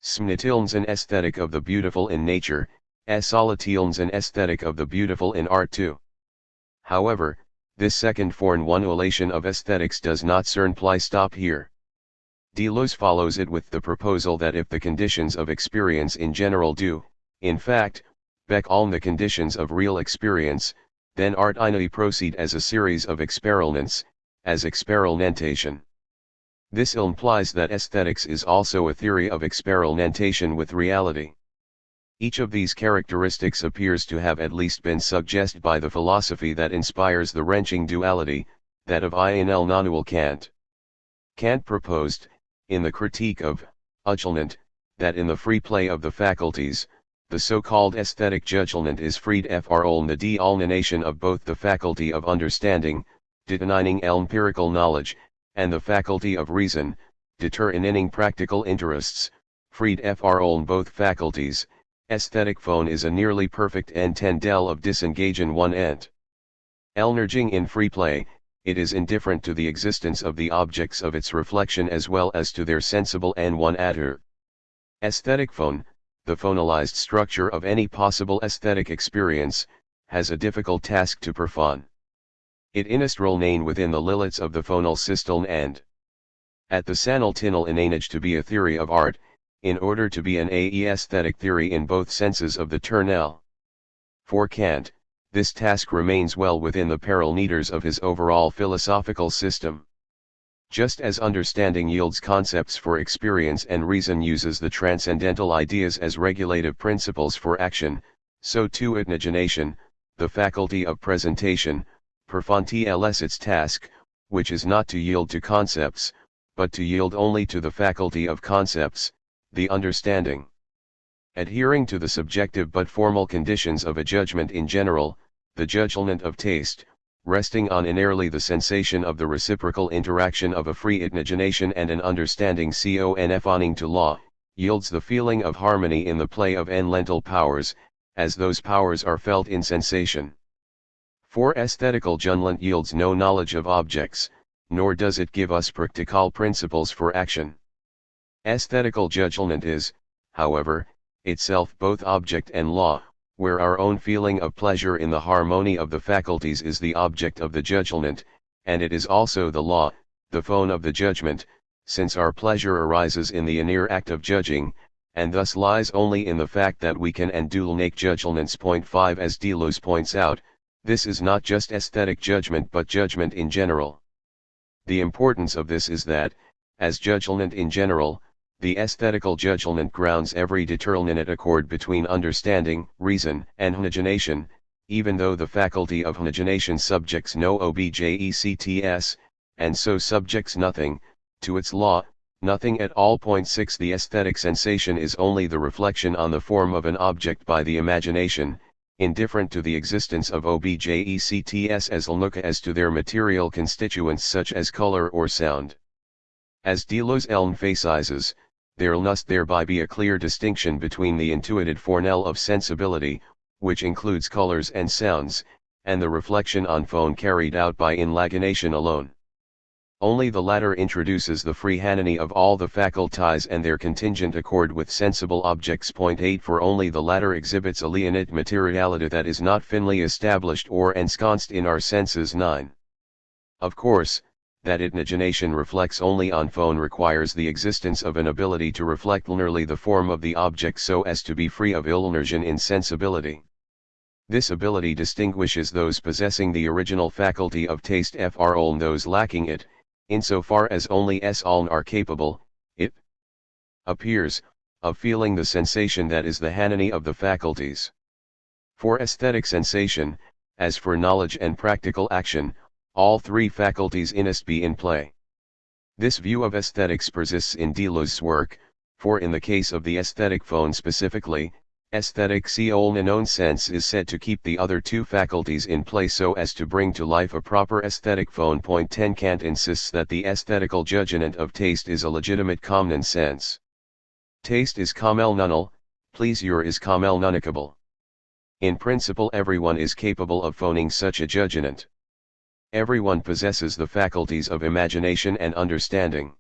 Smnitilns an aesthetic of the beautiful in nature, solitilns an aesthetic of the beautiful in art too. However, this second formulation of aesthetics does not certainly stop here. Deleuze follows it with the proposal that if the conditions of experience in general do, in fact, become the conditions of real experience, then art inai proceed as a series of experiments, as experimentation. This implies that aesthetics is also a theory of experimentation with reality. Each of these characteristics appears to have at least been suggested by the philosophy that inspires the wrenching duality, that of Immanuel Kant. Kant proposed, in the Critique of Judgment, that in the free play of the faculties, the so-called aesthetic judgment is freed from the de-alienation of both the faculty of understanding, determining empirical knowledge, and the faculty of reason, determining practical interests, freed from both faculties. Aesthetic phone is a nearly perfect entendel of disengaging one end. Elnerging in free play, it is indifferent to the existence of the objects of its reflection as well as to their sensible and one adher. Aesthetic phone, the phonalized structure of any possible aesthetic experience, has a difficult task to perform. It inistral name within the limits of the phonal system and at the sanal tinal inanage to be a theory of art, in order to be an aesthetic theory in both senses of the term. For Kant, this task remains well within the parameters of his overall philosophical system. Just as understanding yields concepts for experience and reason uses the transcendental ideas as regulative principles for action, so too imagination, the faculty of presentation, performs its task, which is not to yield to concepts, but to yield only to the faculty of concepts, the understanding. Adhering to the subjective but formal conditions of a judgment in general, the judgment of taste, resting on inertly the sensation of the reciprocal interaction of a free imagination and an understanding conforming to law, yields the feeling of harmony in the play of lentil powers, as those powers are felt in sensation. For aesthetical judgment yields no knowledge of objects, nor does it give us practical principles for action. Aesthetical judgment is, however, itself both object and law, where our own feeling of pleasure in the harmony of the faculties is the object of the judgment, and it is also the law, the phone of the judgment, since our pleasure arises in the inner act of judging, and thus lies only in the fact that we can and do make judgments. 5 As Deleuze points out, this is not just aesthetic judgment but judgment in general. The importance of this is that, as judgment in general, the aesthetical judgment grounds every determinate accord between understanding, reason, and imagination, even though the faculty of imagination subjects no objects, and so subjects nothing, to its law, nothing at all. 6 The aesthetic sensation is only the reflection on the form of an object by the imagination, indifferent to the existence of objects as look as to their material constituents such as color or sound. As Deleuze emphasizes, there must thereby be a clear distinction between the intuited fornel of sensibility, which includes colors and sounds, and the reflection on phone carried out by imagination alone. Only the latter introduces the free harmony of all the faculties and their contingent accord with sensible objects. 8 For only the latter exhibits a leonid materiality that is not finally established or ensconced in our senses. 9. Of course, that imagination reflects only on phone requires the existence of an ability to reflect linearly the form of the object so as to be free of illusion in sensibility. This ability distinguishes those possessing the original faculty of taste from those lacking it, insofar as only all are capable, it appears, of feeling the sensation that is the harmony of the faculties. For aesthetic sensation, as for knowledge and practical action, all three faculties must be in play. This view of aesthetics persists in Deleuze's work, for in the case of the aesthetic phone specifically, aesthetic in a known sense is said to keep the other two faculties in play so as to bring to life a proper aesthetic phone. 10 Kant insists that the aesthetical judgment of taste is a legitimate common sense. Taste is kamel nunnal, pleasure is kamel nunnacable. In principle everyone is capable of phoning such a judgment. Everyone possesses the faculties of imagination and understanding.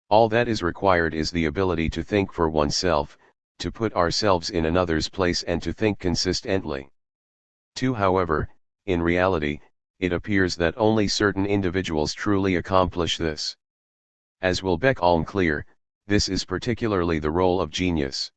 All that is required is the ability to think for oneself, to put ourselves in another's place and to think consistently. However, in reality, it appears that only certain individuals truly accomplish this. As will become clear, this is particularly the role of genius.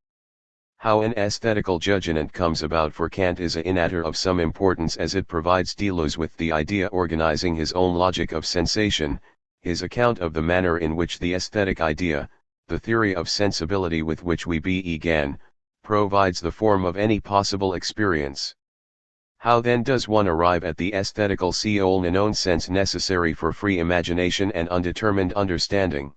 How an aesthetical judgment comes about for Kant is a matter of some importance, as it provides Deleuze with the idea organizing his own logic of sensation. His account of the manner in which the aesthetic idea, the theory of sensibility with which we began, provides the form of any possible experience. How then does one arrive at the aesthetical known sense necessary for free imagination and undetermined understanding?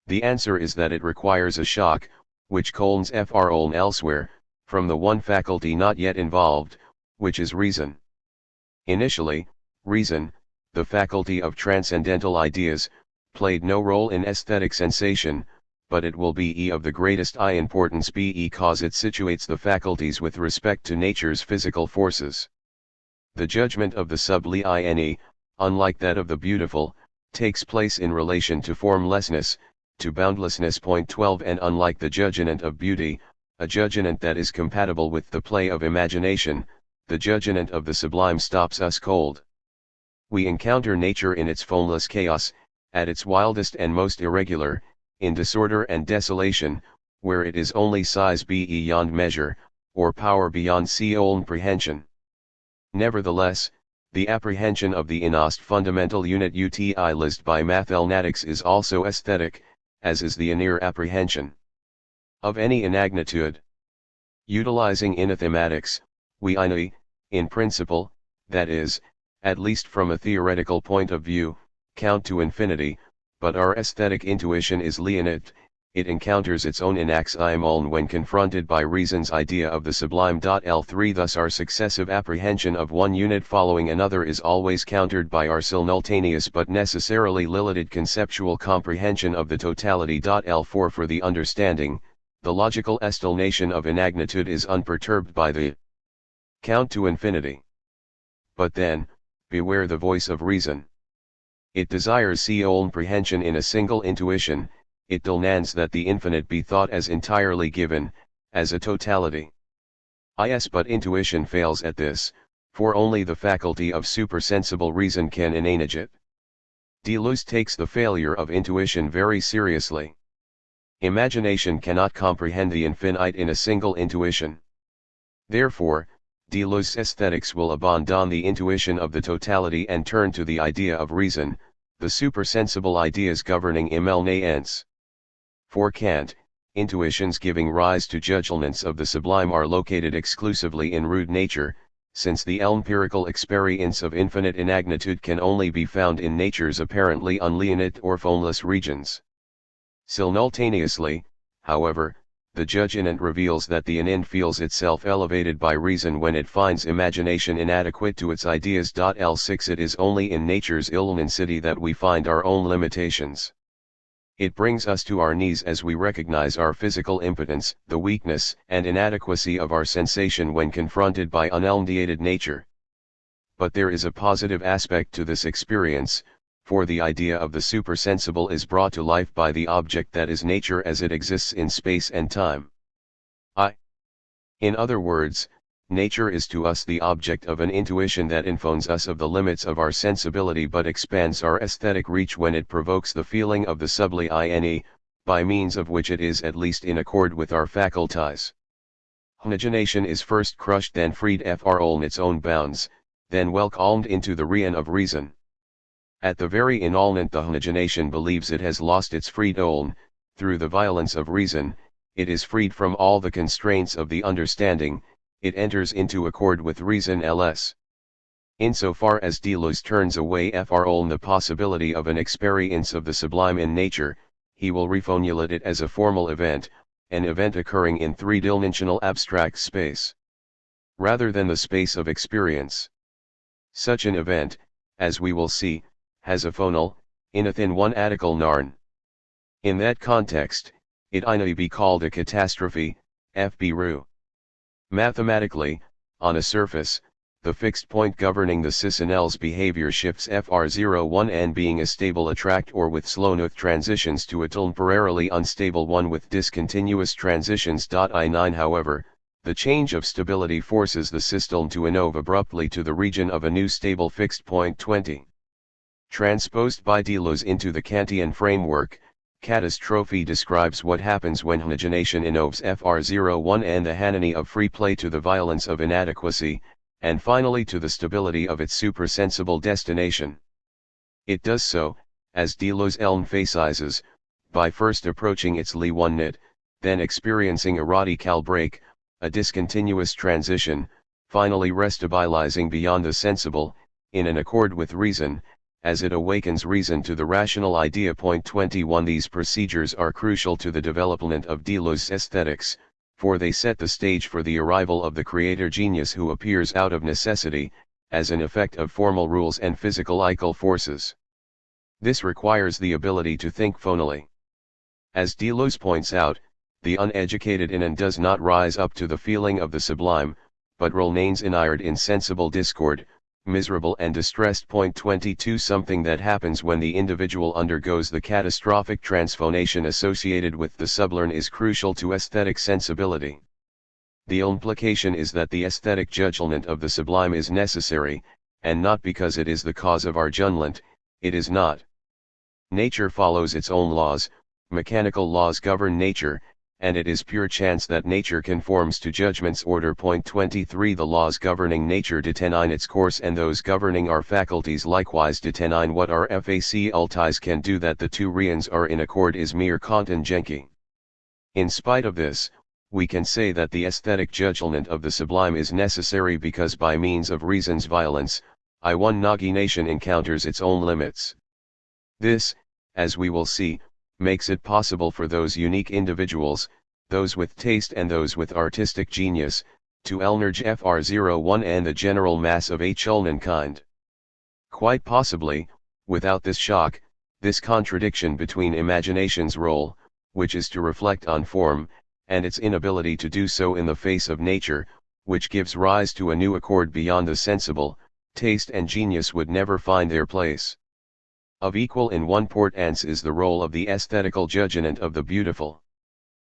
The answer is that it requires a shock, which comes from elsewhere, from the one faculty not yet involved, which is reason. Initially, reason, the faculty of transcendental ideas, played no role in aesthetic sensation, but it will be of the greatest importance because it situates the faculties with respect to nature's physical forces. The judgment of the sublime, unlike that of the beautiful, takes place in relation to formlessness, to boundlessness. 12 And unlike the judgment of beauty, a judgment that is compatible with the play of imagination, the judgment of the sublime stops us cold. We encounter nature in its formless chaos, at its wildest and most irregular, in disorder and desolation, where it is only size beyond measure, or power beyond comprehension. Nevertheless, the apprehension of the innermost fundamental unit utilized by mathematics is also aesthetic, as is the inner apprehension of any inagnitude. Utilizing mathematics, we in principle, that is, at least from a theoretical point of view, count to infinity, but our aesthetic intuition is leonate. It encounters its own inaxiom when confronted by reason's idea of the sublime. L3 Thus our successive apprehension of one unit following another is always countered by our simultaneous but necessarily limited conceptual comprehension of the totality. L4 For the understanding, the logical estimation of inagnitude is unperturbed by the count to infinity. But then, beware the voice of reason. It desires comprehension in a single intuition. It demands that the infinite be thought as entirely given, as a totality. But intuition fails at this, for only the faculty of supersensible reason can enable it. Deleuze takes the failure of intuition very seriously. Imagination cannot comprehend the infinite in a single intuition. Therefore, Deleuze's aesthetics will abandon the intuition of the totality and turn to the idea of reason, the supersensible ideas governing immanence. For Kant, intuitions giving rise to judgments of the sublime are located exclusively in rude nature, since the empirical experience of infinite inagnitude can only be found in nature's apparently unleonate or formless regions. Simultaneously, however, the judgment reveals that the infinite feels itself elevated by reason when it finds imagination inadequate to its ideas. L6 It is only in nature's immensity that we find our own limitations. It brings us to our knees as we recognize our physical impotence, the weakness and inadequacy of our sensation when confronted by unmediated nature. But there is a positive aspect to this experience, for the idea of the supersensible is brought to life by the object that is nature as it exists in space and time. In other words, nature is to us the object of an intuition that informs us of the limits of our sensibility but expands our aesthetic reach when it provokes the feeling of the sublime, by means of which it is at least in accord with our faculties. Imagination is first crushed, then freed from its own bounds, then welcomed into the realm of reason. At the very instant the imagination believes it has lost its freedom, through the violence of reason, it is freed from all the constraints of the understanding, it enters into accord with reason. Ls. Insofar as Deleuze turns away from the possibility of an experience of the sublime in nature, he will reformulate it as a formal event, an event occurring in three-dimensional abstract space, rather than the space of experience. Such an event, as we will see, has a phonal, in one article narn. In that context, it may be called a catastrophe, fb ru. Mathematically, on a surface, the fixed point governing the cis-Nl's behavior shifts Fr01 and being a stable attract or with slow-noth transitions to a temporarily unstable one with discontinuous transitions. I9 However, the change of stability forces the system to innove abruptly to the region of a new stable fixed point 20. Transposed by Deleuze into the Kantian framework, catastrophe describes what happens when homogenation innoves Fr01 and the Hanani of free play to the violence of inadequacy, and finally to the stability of its supersensible destination. It does so, as Deleuze emphasizes, by first approaching its Li-1-nit, then experiencing a radical break, a discontinuous transition, finally restabilizing beyond the sensible, in an accord with reason, as it awakens reason to the rational idea. Point 21 These procedures are crucial to the development of Deleuze's aesthetics, for they set the stage for the arrival of the creator genius who appears out of necessity, as an effect of formal rules and physical forces. This requires the ability to think phonally. As Deleuze points out, the uneducated in and does not rise up to the feeling of the sublime, but remains inured in sensible discord, miserable and distressed. Point 22 Something that happens when the individual undergoes the catastrophic transformation associated with the sublime is crucial to aesthetic sensibility. The implication is that the aesthetic judgment of the sublime is necessary, and not because it is the cause of our judgment, it is not. Nature follows its own laws, mechanical laws govern nature, and it is pure chance that nature conforms to judgment's order. Point 23 The laws governing nature determine its course and those governing our faculties likewise determine what our faculties can do. That the two reins are in accord is mere contingency. In spite of this, we can say that the aesthetic judgment of the sublime is necessary because by means of reason's violence, imagination encounters its own limits. This, as we will see, makes it possible for those unique individuals, those with taste and those with artistic genius, to enlarge Fr01 and the general mass of humankind. Quite possibly, without this shock, this contradiction between imagination's role, which is to reflect on form, and its inability to do so in the face of nature, which gives rise to a new accord beyond the sensible, taste and genius would never find their place. Of equal importance is the role of the aesthetical judgment of the beautiful.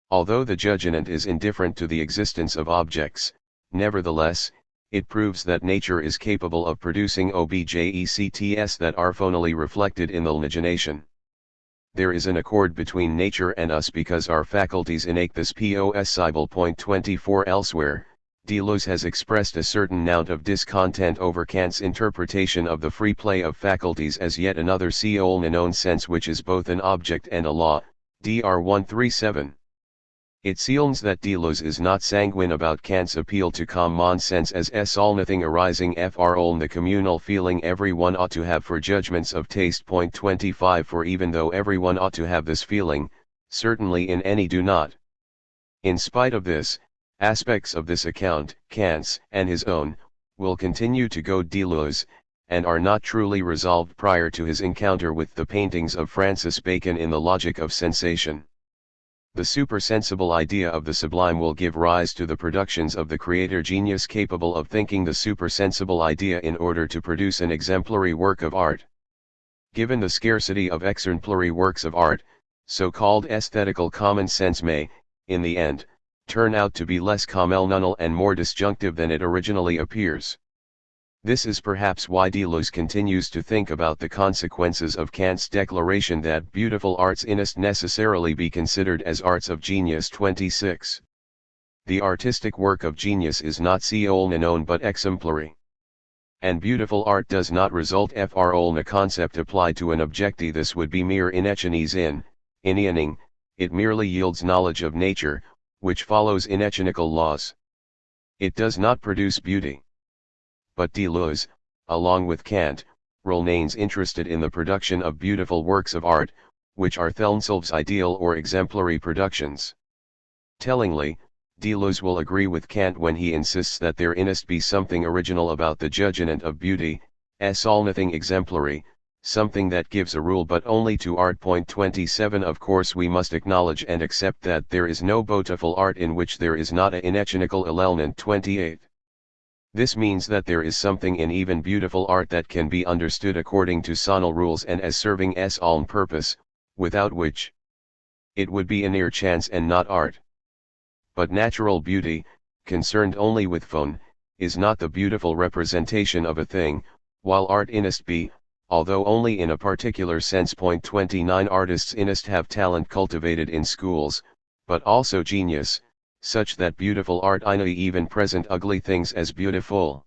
Although the judgment is indifferent to the existence of objects, nevertheless, it proves that nature is capable of producing objects that are phonally reflected in the imagination. There is an accord between nature and us because our faculties innate this possible. Point 24 Elsewhere, Deleuze has expressed a certain amount of discontent over Kant's interpretation of the free play of faculties as yet another known sense which is both an object and a law, Dr. 137. It seems that Deleuze is not sanguine about Kant's appeal to common sense as all-nothing arising from the communal feeling everyone ought to have for judgments of taste. Point 25 For even though everyone ought to have this feeling, certainly in any do not. In spite of this, aspects of this account, Kant's and his own, will continue to goad Deleuze, and are not truly resolved prior to his encounter with the paintings of Francis Bacon in the Logic of Sensation. The supersensible idea of the sublime will give rise to the productions of the creator genius capable of thinking the supersensible idea in order to produce an exemplary work of art. Given the scarcity of exemplary works of art, so-called aesthetical common sense may, in the end, turn out to be less communal and more disjunctive than it originally appears. This is perhaps why Deleuze continues to think about the consequences of Kant's declaration that beautiful arts must necessarily be considered as arts of genius. 26. The artistic work of genius is not known but exemplary. And beautiful art does not result from a concept applied to an objective. This would be mere inechenies inioning, it merely yields knowledge of nature, which follows inechenical laws. It does not produce beauty. But Deleuze, along with Kant, remains interested in the production of beautiful works of art, which are themselves ideal or exemplary productions. Tellingly, Deleuze will agree with Kant when he insists that there must be something original about the judgment of beauty, all-nothing exemplary, something that gives a rule but only to art. Point 27 Of course we must acknowledge and accept that there is no beautiful art in which there is not a inechenical element. 28. This means that there is something in even beautiful art that can be understood according to sonal rules and as serving s own purpose, without which it would be a mere chance and not art. But natural beauty, concerned only with phone, is not the beautiful representation of a thing, while art inist be, although only in a particular sense. 29 Artists inist have talent cultivated in schools, but also genius, such that beautiful art ina even present ugly things as beautiful.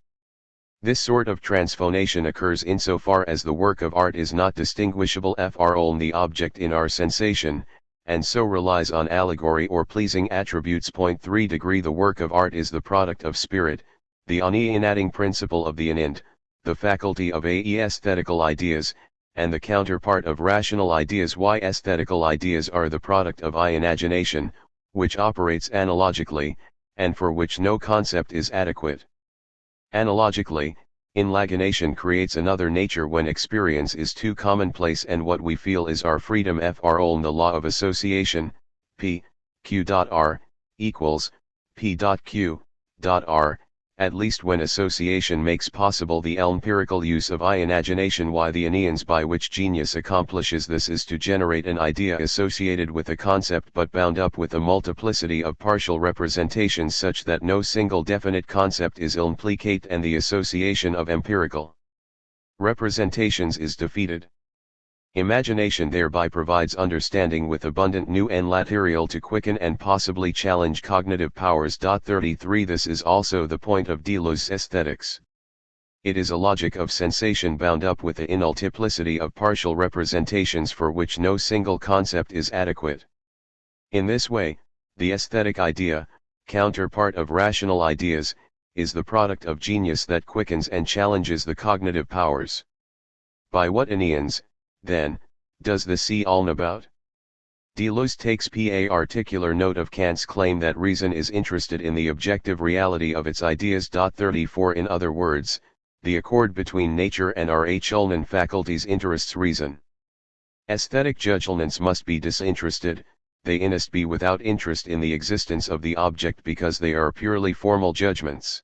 This sort of transformation occurs insofar as the work of art is not distinguishable from the object in our sensation, and so relies on allegory or pleasing attributes. 3 The work of art is the product of spirit, the unenating principle of the inint, the faculty of aesthetical ideas, and the counterpart of rational ideas. Why aesthetical ideas are the product of imagination, which operates analogically, and for which no concept is adequate. Analogically, imagination creates another nature when experience is too commonplace and what we feel is our freedom. The law of association, P, Q.R, equals, P.Q.R, at least when association makes possible the empirical use of imagination. Why the means by which genius accomplishes this is to generate an idea associated with a concept but bound up with a multiplicity of partial representations such that no single definite concept is implicate and the association of empirical representations is defeated. Imagination thereby provides understanding with abundant new and material to quicken and possibly challenge cognitive powers. 33 This is also the point of Deleuze aesthetics. It is a logic of sensation bound up with a multiplicity of partial representations for which no single concept is adequate. In this way, the aesthetic idea, counterpart of rational ideas, is the product of genius that quickens and challenges the cognitive powers. By what means, then, does this see all about? Deleuze takes particular note of Kant's claim that reason is interested in the objective reality of its ideas. 34 In other words, the accord between nature and our own faculties interests reason. Aesthetic judgments must be disinterested, they must be without interest in the existence of the object because they are purely formal judgments.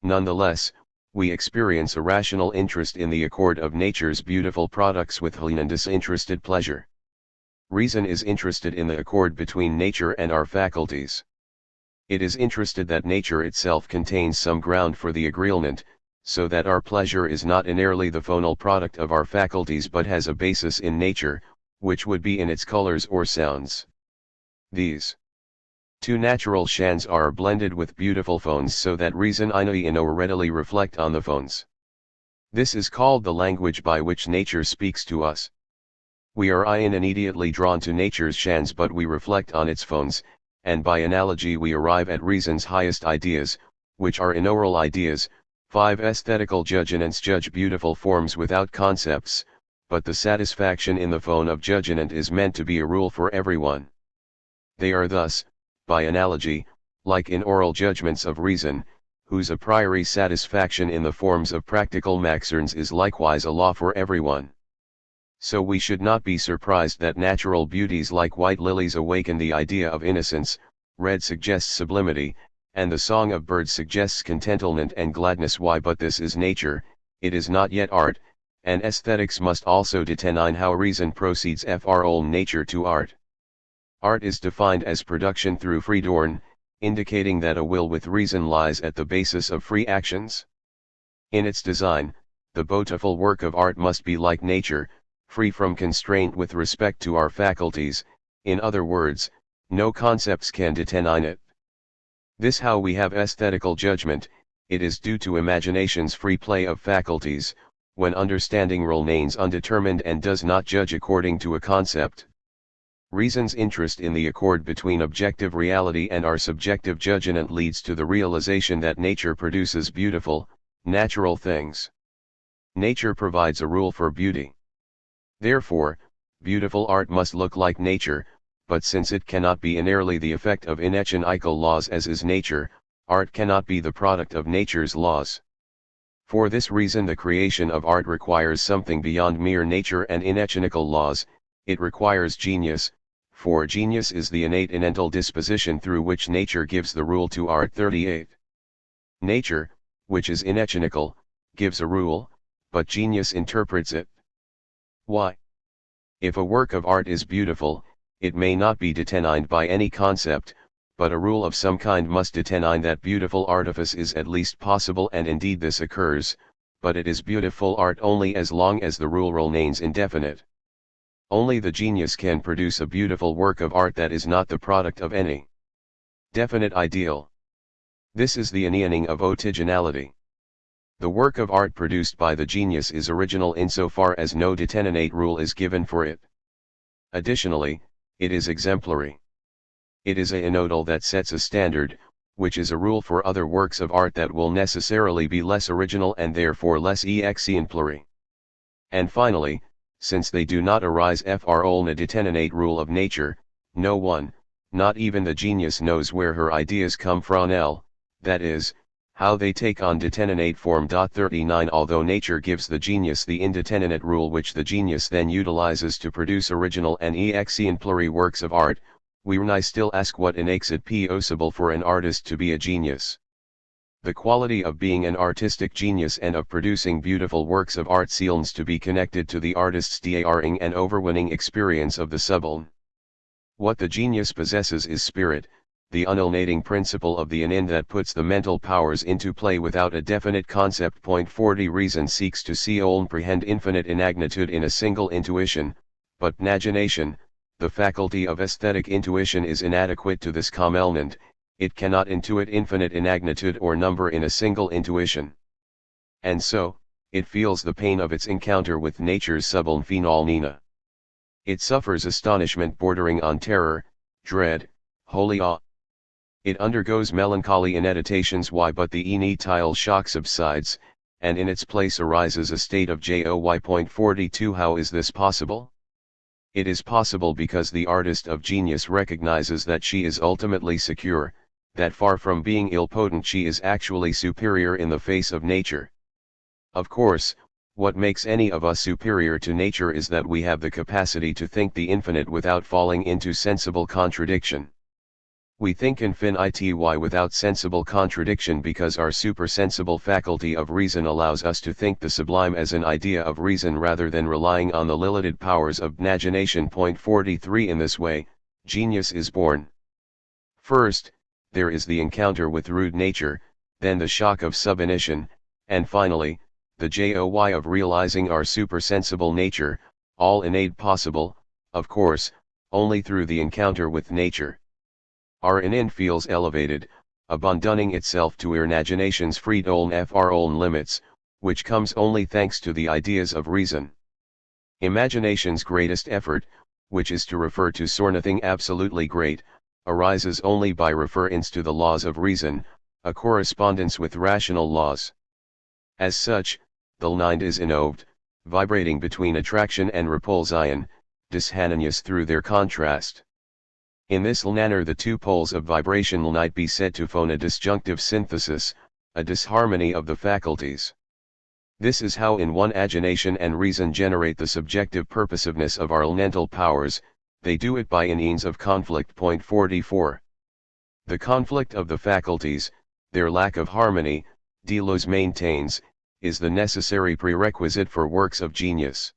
Nonetheless, we experience a rational interest in the accord of nature's beautiful products with an disinterested pleasure. Reason is interested in the accord between nature and our faculties. It is interested that nature itself contains some ground for the agreement, so that our pleasure is not inertly the phonal product of our faculties but has a basis in nature, which would be in its colors or sounds. These two natural shands are blended with beautiful phones so that reason or readily reflect on the phones. This is called the language by which nature speaks to us. We are immediately drawn to nature's shands but we reflect on its phones, and by analogy we arrive at reason's highest ideas, which are inaural ideas. 5 Aesthetical judgments judge beautiful forms without concepts, but the satisfaction in the phone of judgment is meant to be a rule for everyone. They are thus, by analogy, like in oral judgments of reason, whose a priori satisfaction in the forms of practical maxims is likewise a law for everyone. So we should not be surprised that natural beauties like white lilies awaken the idea of innocence, red suggests sublimity, and the song of birds suggests contentment and gladness. Why? But this is nature, it is not yet art, and aesthetics must also determine how reason proceeds from nature to art. Art is defined as production through freedom, indicating that a will with reason lies at the basis of free actions. In its design, the beautiful work of art must be like nature, free from constraint with respect to our faculties, in other words, no concepts can determine it. This how we have aesthetical judgment, it is due to imagination's free play of faculties, when understanding remains undetermined and does not judge according to a concept. Reason's interest in the accord between objective reality and our subjective judgment leads to the realization that nature produces beautiful, natural things. Nature provides a rule for beauty. Therefore, beautiful art must look like nature, but since it cannot be inertly the effect of inertical laws as is nature, art cannot be the product of nature's laws. For this reason the creation of art requires something beyond mere nature and inertical laws, it requires genius, for genius is the innate mental disposition through which nature gives the rule to art. 38. Nature, which is inechinical, gives a rule, but genius interprets it. Why? If a work of art is beautiful, it may not be determined by any concept, but a rule of some kind must determine that beautiful artifice is at least possible, and indeed this occurs, but it is beautiful art only as long as the rule remains indefinite. Only the genius can produce a beautiful work of art that is not the product of any definite ideal. This is the annealing of originality. The work of art produced by the genius is original insofar as no determinate rule is given for it. Additionally, it is exemplary. It is a nodal that sets a standard, which is a rule for other works of art that will necessarily be less original and therefore less exemplary. And finally, since they do not arise from a determinate rule of nature, no one, not even the genius, knows where her ideas come from, that is, how they take on determinate form. 39 Although nature gives the genius the indeterminate rule which the genius then utilizes to produce original and exemplary works of art, we still ask what makes it possible for an artist to be a genius. The quality of being an artistic genius and of producing beautiful works of art seems to be connected to the artist's daring and overwhelming experience of the sublime. What the genius possesses is spirit, the unalienating principle of the in that puts the mental powers into play without a definite concept. 40 Reason seeks to see or comprehend infinite inagnitude in a single intuition, but imagination, the faculty of aesthetic intuition, is inadequate to this complement. It cannot intuit infinite inagnitude or number in a single intuition. And so, it feels the pain of its encounter with nature's sublime phenomena. It suffers astonishment bordering on terror, dread, holy awe. It undergoes melancholy ineditations. Why? But the initial shock subsides, and in its place arises a state of joy. 42 How is this possible? It is possible because the artist of genius recognizes that she is ultimately secure, that far from being ill-potent she is actually superior in the face of nature. Of course, what makes any of us superior to nature is that we have the capacity to think the infinite without falling into sensible contradiction. We think infinity without sensible contradiction because our supersensible faculty of reason allows us to think the sublime as an idea of reason rather than relying on the limited powers of imagination. 43 In this way, genius is born. First, there is the encounter with rude nature, then the shock of subinitiation, and finally, the joy of realizing our supersensible nature, all innate possible, of course, only through the encounter with nature. Our in feels elevated, abandoning itself to imagination's freedom for own limits, which comes only thanks to the ideas of reason. Imagination's greatest effort, which is to refer to nothing absolutely great, arises only by reference to the laws of reason, a correspondence with rational laws. As such, the mind is involved, vibrating between attraction and repulsion, disharmonious through their contrast. In this manner the two poles of vibration might be said to form a disjunctive synthesis, a disharmony of the faculties. This is how imagination and reason generate the subjective purposiveness of our mental powers. They do it by means of conflict. 44. The conflict of the faculties, their lack of harmony, Deleuze maintains, is the necessary prerequisite for works of genius.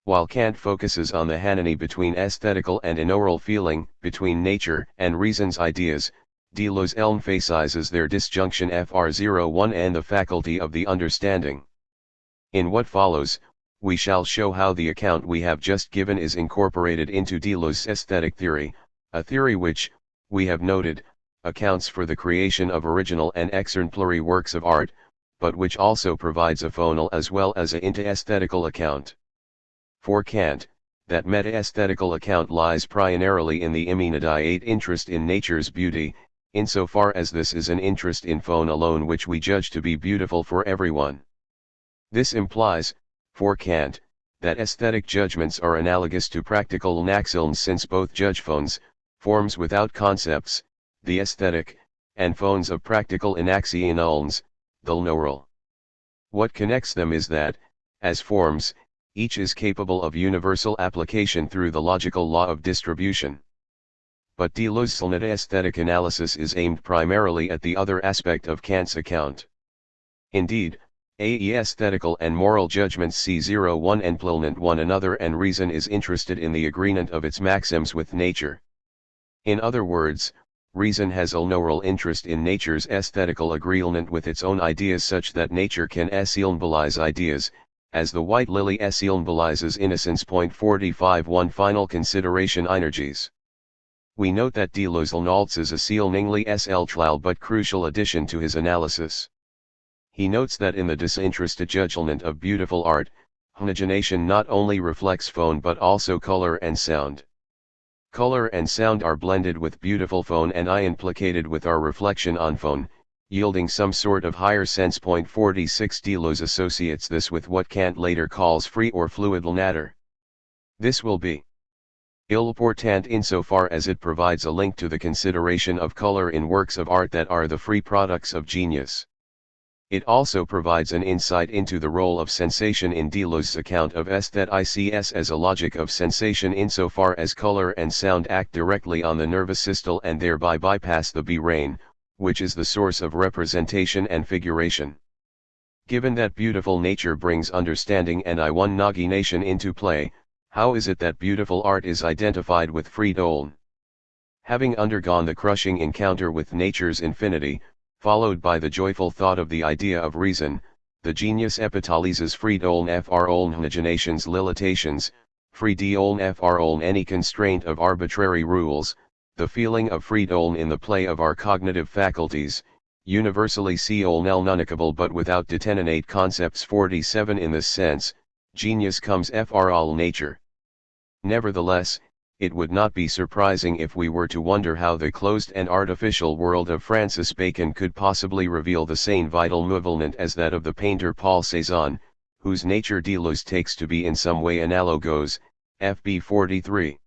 While Kant focuses on the harmony between aesthetical and inaural feeling, between nature and reason's ideas, Deleuze emphasizes their disjunction fr01 and the faculty of the understanding. In what follows, we shall show how the account we have just given is incorporated into Deleuze's aesthetic theory, a theory which, we have noted, accounts for the creation of original and exemplary works of art, but which also provides a phonal as well as a inter-aesthetical account. For Kant, that meta-aesthetical account lies primarily in the immediate interest in nature's beauty, insofar as this is an interest in phone alone which we judge to be beautiful for everyone. This implies, for Kant, that aesthetic judgments are analogous to practical axioms since both judge phones, forms without concepts, the aesthetic, and phones of practical axioms, the neural. What connects them is that, as forms, each is capable of universal application through the logical law of distribution. But Deleuze's aesthetic analysis is aimed primarily at the other aspect of Kant's account. Indeed, aesthetical and moral judgments C01 implement one another, and reason is interested in the agreement of its maxims with nature. In other words, reason has a moral interest in nature's aesthetical agreement with its own ideas, such that nature can symbolize ideas, as the white lily symbolizes innocence. 45 One final consideration: energies. We note that Deleuze announced a seemingly trivial but crucial addition to his analysis. He notes that in the disinterested judgment of beautiful art, imagination not only reflects phone but also color and sound. Color and sound are blended with beautiful phone and implicated with our reflection on phone, yielding some sort of higher sense. 46 Deleuze associates this with what Kant later calls free or fluid matter. This will be important insofar as it provides a link to the consideration of color in works of art that are the free products of genius. It also provides an insight into the role of sensation in Deleuze's account of aesthetics as a logic of sensation, insofar as color and sound act directly on the nervous system and thereby bypass the brain, which is the source of representation and figuration. Given that beautiful nature brings understanding and imagination into play, how is it that beautiful art is identified with freedom? Having undergone the crushing encounter with nature's infinity, followed by the joyful thought of the idea of reason, the genius epitalizes freedom from imagination's limitations, freedom from any constraint of arbitrary rules, the feeling of freedom in the play of our cognitive faculties, universally non-nunicable but without determinate concepts. 47 In this sense, genius comes from nature. Nevertheless, it would not be surprising if we were to wonder how the closed and artificial world of Francis Bacon could possibly reveal the same vital movement as that of the painter Paul Cézanne, whose nature Deleuze takes to be in some way analogous. FB 43.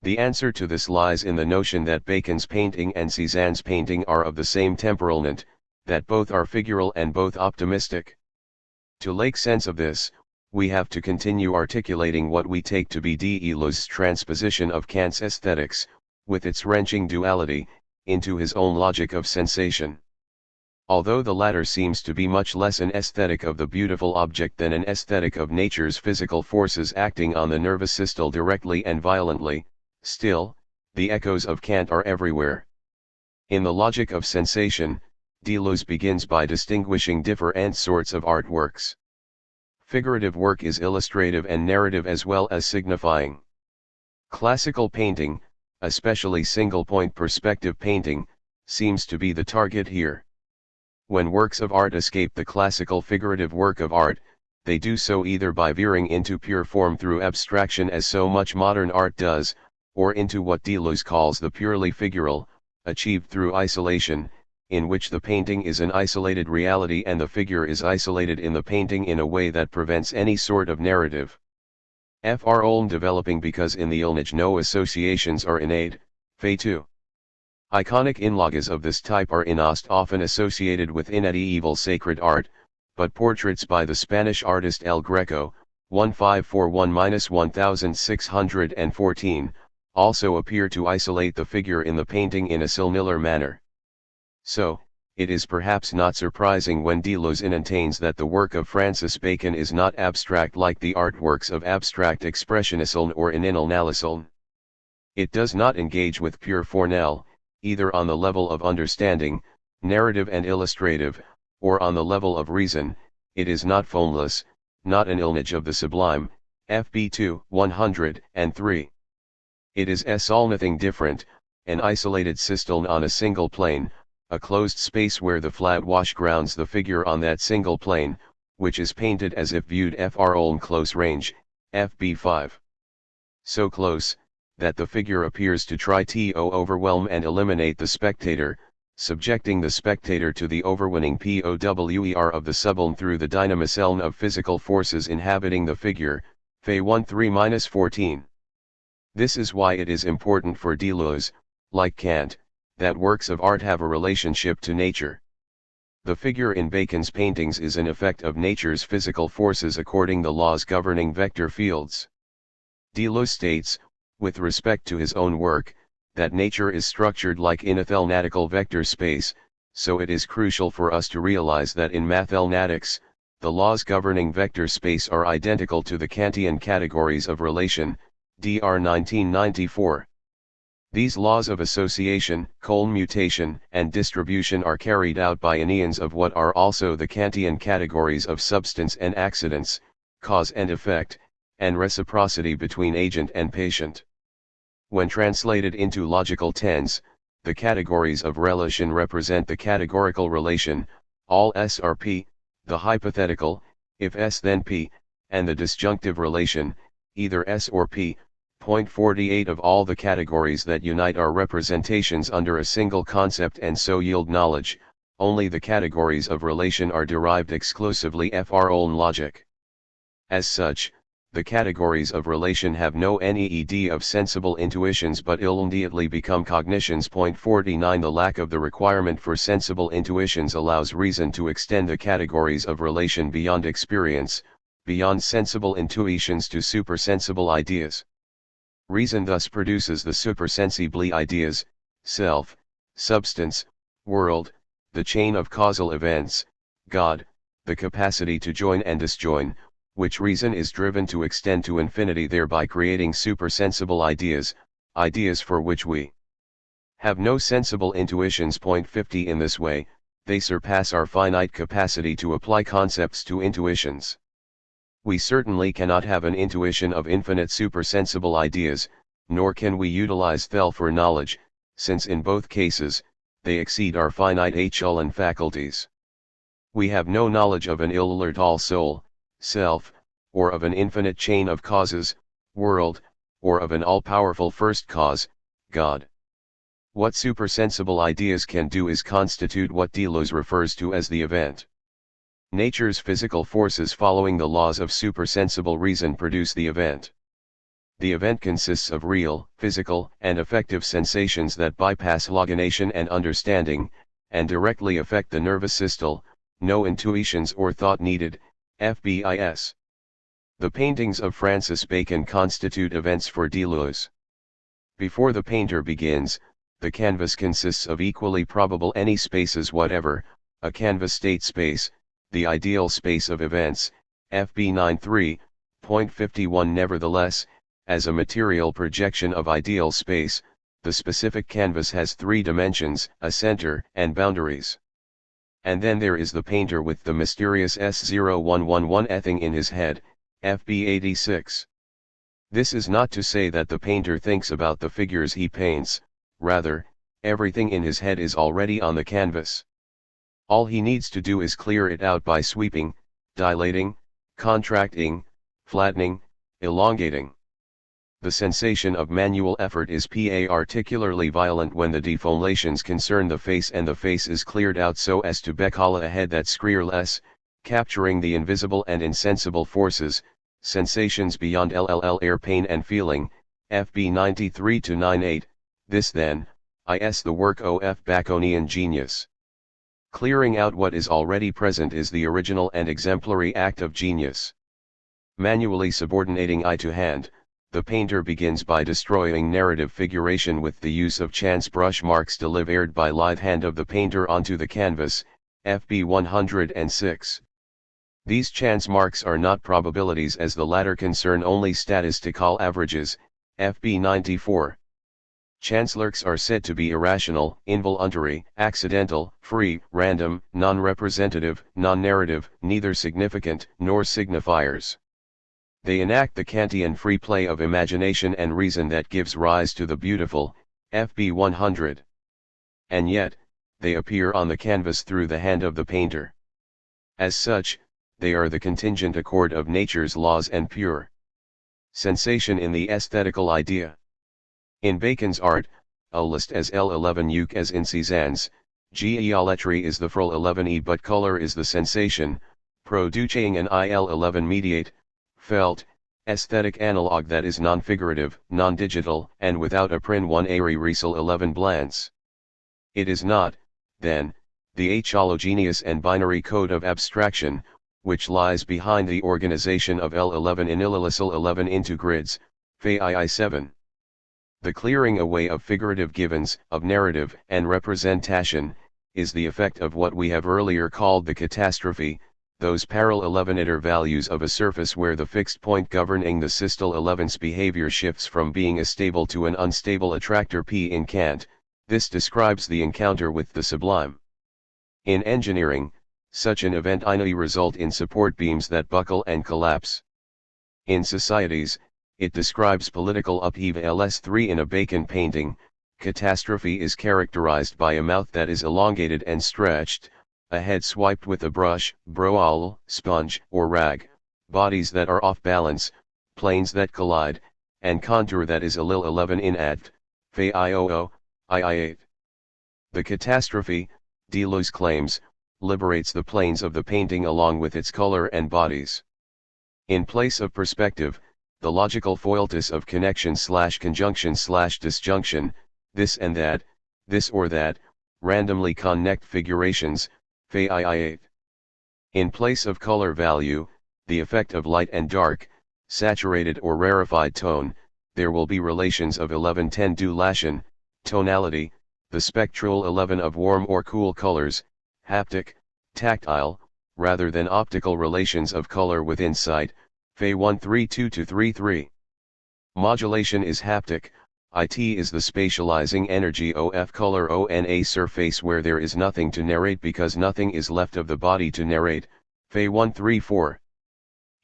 The answer to this lies in the notion that Bacon's painting and Cézanne's painting are of the same temperament, that both are figural and both optimistic. To make sense of this, we have to continue articulating what we take to be Deleuze's transposition of Kant's aesthetics, with its wrenching duality, into his own logic of sensation. Although the latter seems to be much less an aesthetic of the beautiful object than an aesthetic of nature's physical forces acting on the nervous system directly and violently, still, the echoes of Kant are everywhere. In the logic of sensation, Deleuze begins by distinguishing different sorts of artworks. Figurative work is illustrative and narrative as well as signifying. Classical painting, especially single-point perspective painting, seems to be the target here. When works of art escape the classical figurative work of art, they do so either by veering into pure form through abstraction as so much modern art does, or into what Deleuze calls the purely figural, achieved through isolation, in which the painting is an isolated reality and the figure is isolated in the painting in a way that prevents any sort of narrative. From developing because in the image no associations are innate. Fe 2. Iconic images of this type are often associated with medieval sacred art, but portraits by the Spanish artist El Greco, 1541-1614, also appear to isolate the figure in the painting in a similar manner. So, it is perhaps not surprising when Deleuze maintains that the work of Francis Bacon is not abstract like the artworks of abstract expressionism or analysm. It does not engage with pure fornel, either on the level of understanding, narrative and illustrative, or on the level of reason. It is not formless, not an image of the sublime. FB 2, 103. It is all nothing different, an isolated system on a single plane, a closed space where the flat wash grounds the figure on that single plane, which is painted as if viewed from close range. FB 5. So close, that the figure appears to try to overwhelm and eliminate the spectator, subjecting the spectator to the overwhelming power of the sublime through the dynamism of physical forces inhabiting the figure. Fe 13-14. This is why it is important for Deleuze, like Kant, that works of art have a relationship to nature. The figure in Bacon's paintings is an effect of nature's physical forces according the laws governing vector fields. Deleuze states, with respect to his own work, that nature is structured like an mathematical vector space, so it is crucial for us to realize that in mathematics, the laws governing vector space are identical to the Kantian categories of relation, Dr. 1994. These laws of association, colmutation, and distribution are carried out by eons of what are also the Kantian categories of substance and accidents, cause and effect, and reciprocity between agent and patient. When translated into logical tense, the categories of relation represent the categorical relation, all S are P, the hypothetical, if S then P, and the disjunctive relation, either S or P. Point 48 of all the categories that unite are representations under a single concept and so yield knowledge. Only the categories of relation are derived exclusively from our own logic. As such, the categories of relation have no need of sensible intuitions but immediately become cognitions. Point 49 The lack of the requirement for sensible intuitions allows reason to extend the categories of relation beyond experience, beyond sensible intuitions to supersensible ideas. Reason thus produces the supersensibly ideas, self, substance, world, the chain of causal events, God, the capacity to join and disjoin, which reason is driven to extend to infinity, thereby creating supersensible ideas, ideas for which we have no sensible intuitions. Point 50 In this way, they surpass our finite capacity to apply concepts to intuitions. We certainly cannot have an intuition of infinite supersensible ideas, nor can we utilize them for knowledge, since in both cases, they exceed our finite and faculties. We have no knowledge of an immortal soul, self, or of an infinite chain of causes, world, or of an all-powerful first cause, God. What supersensible ideas can do is constitute what Deleuze refers to as the event. Nature's physical forces following the laws of supersensible reason produce the event. The event consists of real, physical, and affective sensations that bypass logination and understanding, and directly affect the nervous system. No intuitions or thought needed, FBIS. The paintings of Francis Bacon constitute events for Deleuze. Before the painter begins, the canvas consists of equally probable any spaces whatever, a canvas state space, the ideal space of events, FB 93.51. Nevertheless, as a material projection of ideal space, the specific canvas has three dimensions, a center, and boundaries. And then there is the painter with the mysterious S0111 thing in his head, FB 86. This is not to say that the painter thinks about the figures he paints, rather, everything in his head is already on the canvas. All he needs to do is clear it out by sweeping, dilating, contracting, flattening, elongating. The sensation of manual effort is particularly violent when the deformations concern the face and the face is cleared out so as to becall a head that's screerless, capturing the invisible and insensible forces, sensations beyond air pain and feeling, FB 93-98. This then, is the work of Baconian genius. Clearing out what is already present is the original and exemplary act of genius. Manually subordinating eye to hand, the painter begins by destroying narrative figuration with the use of chance brush marks delivered by lithe hand of the painter onto the canvas, FB 106. These chance marks are not probabilities as the latter concern only statistical averages, FB 94. Chance lurks are said to be irrational, involuntary, accidental, free, random, non-representative, non-narrative, neither significant nor signifiers. They enact the Kantian free play of imagination and reason that gives rise to the beautiful, FB 100. And yet, they appear on the canvas through the hand of the painter. As such, they are the contingent accord of nature's laws and pure sensation in the aesthetical idea. In Bacon's art, a list as L11 uke as in Cézanne's, geometry is the frol 11e but color is the sensation, producing an IL11 mediate, felt, aesthetic analog that is non-figurative, non-digital, and without a prin 1 airy resel 11 glance. It is not, then, the hologeneous and binary code of abstraction, which lies behind the organization of L11 in Illilisl 11 into grids, Phi 7. The clearing away of figurative givens, of narrative and representation, is the effect of what we have earlier called the catastrophe, those parallel 11-iter values of a surface where the fixed point governing the systole 11's behavior shifts from being a stable to an unstable attractor P in Kant. This describes the encounter with the sublime. In engineering, such an event may result in support beams that buckle and collapse. In societies, it describes political upheaval. LS3 in a Bacon painting, catastrophe is characterized by a mouth that is elongated and stretched, a head swiped with a brush, browl, sponge, or rag, bodies that are off balance, planes that collide, and contour that is a lil 11 in act, Fe ioo, II8. The catastrophe, Deleuze claims, liberates the planes of the painting along with its color and bodies. In place of perspective, the logical foiltus of connection/conjunction/disjunction, this and that, this or that, randomly connect figurations, Fe II8. In place of color value, the effect of light and dark, saturated or rarefied tone, there will be relations of 11-10 dulation, tonality, the spectral 11 of warm or cool colors, haptic, tactile, rather than optical relations of color within sight, Fe 132-33. Modulation is haptic, it is the spatializing energy of color on a surface where there is nothing to narrate because nothing is left of the body to narrate, Fe 134.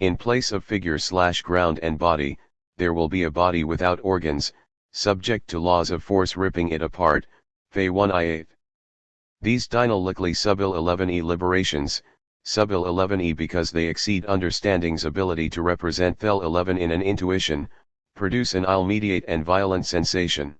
In place of figure/ground and body, there will be a body without organs, subject to laws of force ripping it apart, Fe 1I8. These dynamically subil 11e liberations, subil 11e because they exceed understanding's ability to represent thel 11 in an intuition, produce an ill-mediate and violent sensation.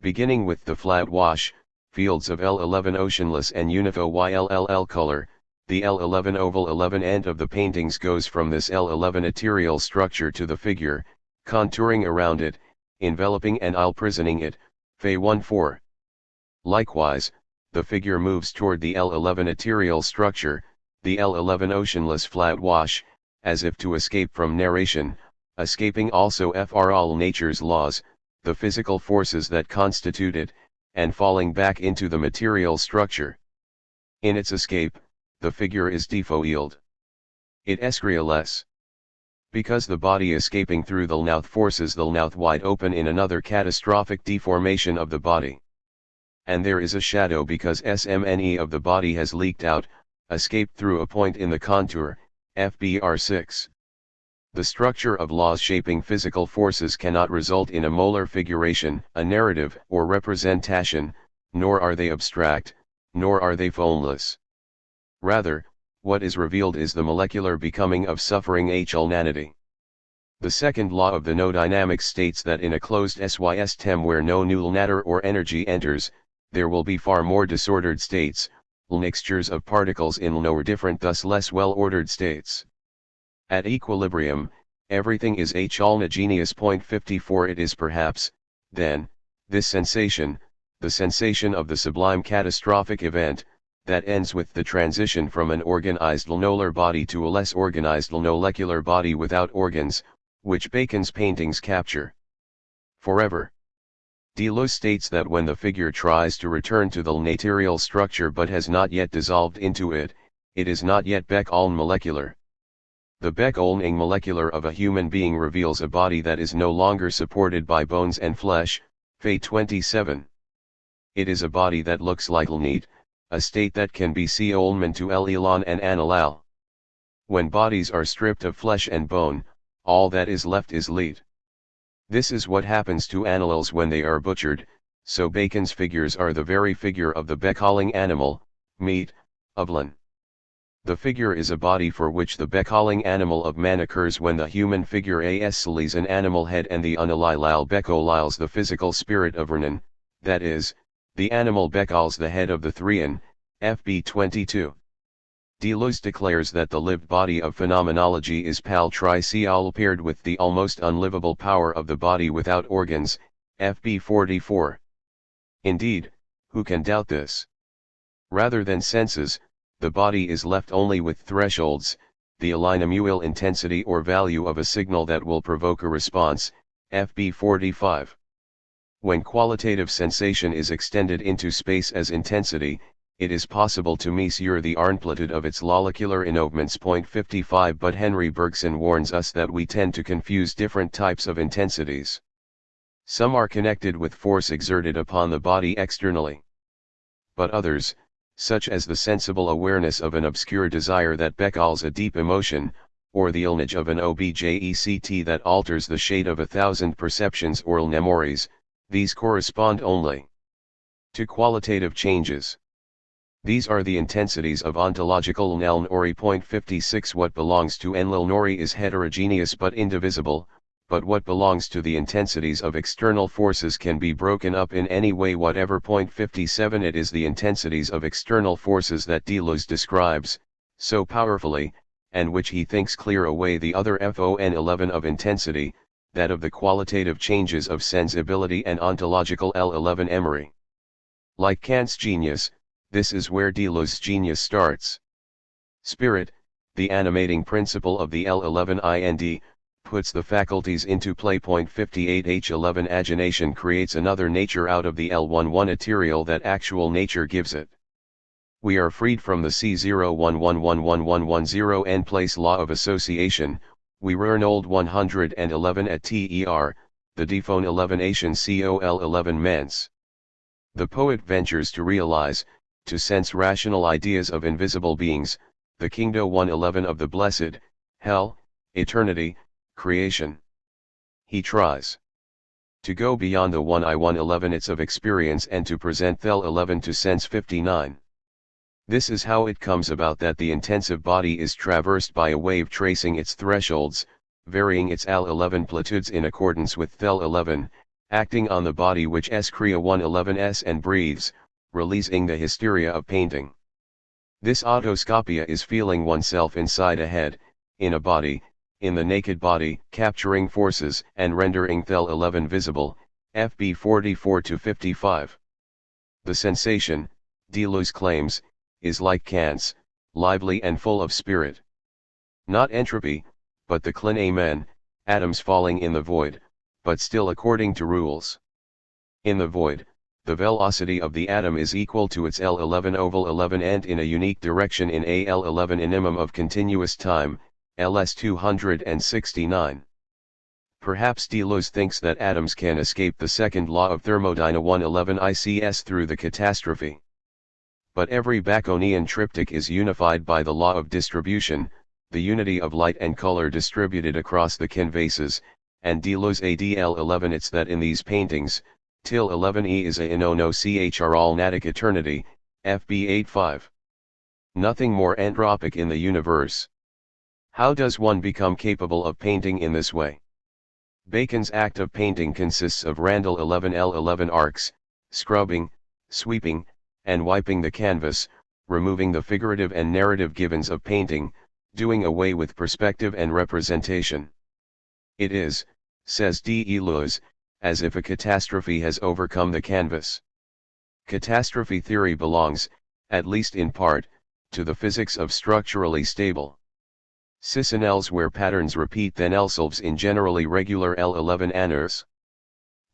Beginning with the flat wash, fields of L11 oceanless and unifo YLLL color, the L11 oval 11 end of the paintings goes from this L11 ethereal structure to the figure, contouring around it, enveloping and imprisoning it, Fe 1-4. Likewise, the figure moves toward the L11 ethereal structure, the L11 oceanless flat wash, as if to escape from narration, escaping also for all nature's laws, the physical forces that constitute it, and falling back into the material structure. In its escape, the figure is defoiled. It escriales. Because the body escaping through the mouth forces the mouth wide open in another catastrophic deformation of the body. And there is a shadow because SMNE of the body has leaked out, escaped through a point in the contour, FBR6. The structure of laws shaping physical forces cannot result in a molar figuration, a narrative or representation, nor are they abstract, nor are they formless. Rather, what is revealed is the molecular becoming of suffering ulnanity. The second law of the no dynamics states that in a closed system where no null matter or energy enters, there will be far more disordered states, mixtures of particles in no or different thus less well-ordered states. At equilibrium, everything is homogeneous. 54 It is perhaps, then, this sensation, the sensation of the sublime catastrophic event, that ends with the transition from an organized molar body to a less organized molecular body without organs, which Bacon's paintings capture. Forever. Deleuze states that when the figure tries to return to the material structure but has not yet dissolved into it, it is not yet Beck-Olm molecular. The Beck-Olming molecular of a human being reveals a body that is no longer supported by bones and flesh, Fe 27. It is a body that looks like Lneat, a state that can be Olman to Elon and Analal. When bodies are stripped of flesh and bone, all that is left is lead. This is what happens to animals when they are butchered, so Bacon's figures are the very figure of the Beck-Olling animal, meat, Ublan. The figure is a body for which the Beck-Olling animal of man occurs when the human figure aslees an animal head and the unalilal Beck-Oliles the physical spirit of Renan, that is, the animal Beck-Ols the head of the Threan, FB 22. Deleuze declares that the lived body of phenomenology is pal-tri-cial paired with the almost unlivable power of the body without organs, FB 44. Indeed, who can doubt this? Rather than senses, the body is left only with thresholds, the alignmual intensity or value of a signal that will provoke a response, FB 45. When qualitative sensation is extended into space as intensity, it is possible to measure the amplitude of its molecular innovements. 55 But Henry Bergson warns us that we tend to confuse different types of intensities. Some are connected with force exerted upon the body externally. But others, such as the sensible awareness of an obscure desire that beckons a deep emotion, or the image of an object that alters the shade of 1,000 perceptions or memories, these correspond only to qualitative changes. These are the intensities of ontological nori. 56 What belongs to enlil nori is heterogeneous but indivisible, but what belongs to the intensities of external forces can be broken up in any way whatever. 57 It is the intensities of external forces that Deleuze describes, so powerfully, and which he thinks clear away the other FON 11 of intensity, that of the qualitative changes of sensibility and ontological L11 emery. Like Kant's genius, this is where Deleuze's genius starts. Spirit, the animating principle of the L11 IND, puts the faculties into play. 58 H11 agination creates another nature out of the L11 material that actual nature gives it. We are freed from the C01111110 n place law of association, we learn old 111 at TER, the dephone 11ation COL 11 mens. The poet ventures to realize, to sense rational ideas of invisible beings, the kingdom 111 of the blessed, hell, eternity, creation. He tries to go beyond the 1I111 its of experience and to present Thel 11 to sense 59. This is how it comes about that the intensive body is traversed by a wave tracing its thresholds, varying its L11 amplitudes in accordance with Thel 11, acting on the body which crea 111s and breathes, releasing the hysteria of painting. This autoscopia is feeling oneself inside a head, in a body, in the naked body, capturing forces and rendering Thel 11 visible, FB 44-55. The sensation, Deleuze claims, is like Kant's, lively and full of spirit. Not entropy, but the clean amen, atoms falling in the void, but still according to rules. In the void, the velocity of the atom is equal to its L11 oval 11 and in a unique direction in a L11 minimum of continuous time, LS 269. Perhaps Deleuze thinks that atoms can escape the second law of thermodynamics 111 ICS through the catastrophe. But every Baconian triptych is unified by the law of distribution, the unity of light and color distributed across the canvases, and Deleuze ADL11 it's that in these paintings, till 11E is a no chr all natic eternity, FB 85. Nothing more entropic in the universe. How does one become capable of painting in this way? Bacon's act of painting consists of Randall 11L11 arcs, scrubbing, sweeping, and wiping the canvas, removing the figurative and narrative givens of painting, doing away with perspective and representation. It is, says Deleuze, as if a catastrophe has overcome the canvas. Catastrophe theory belongs, at least in part, to the physics of structurally stable systems where patterns repeat themselves in generally regular L11 anners.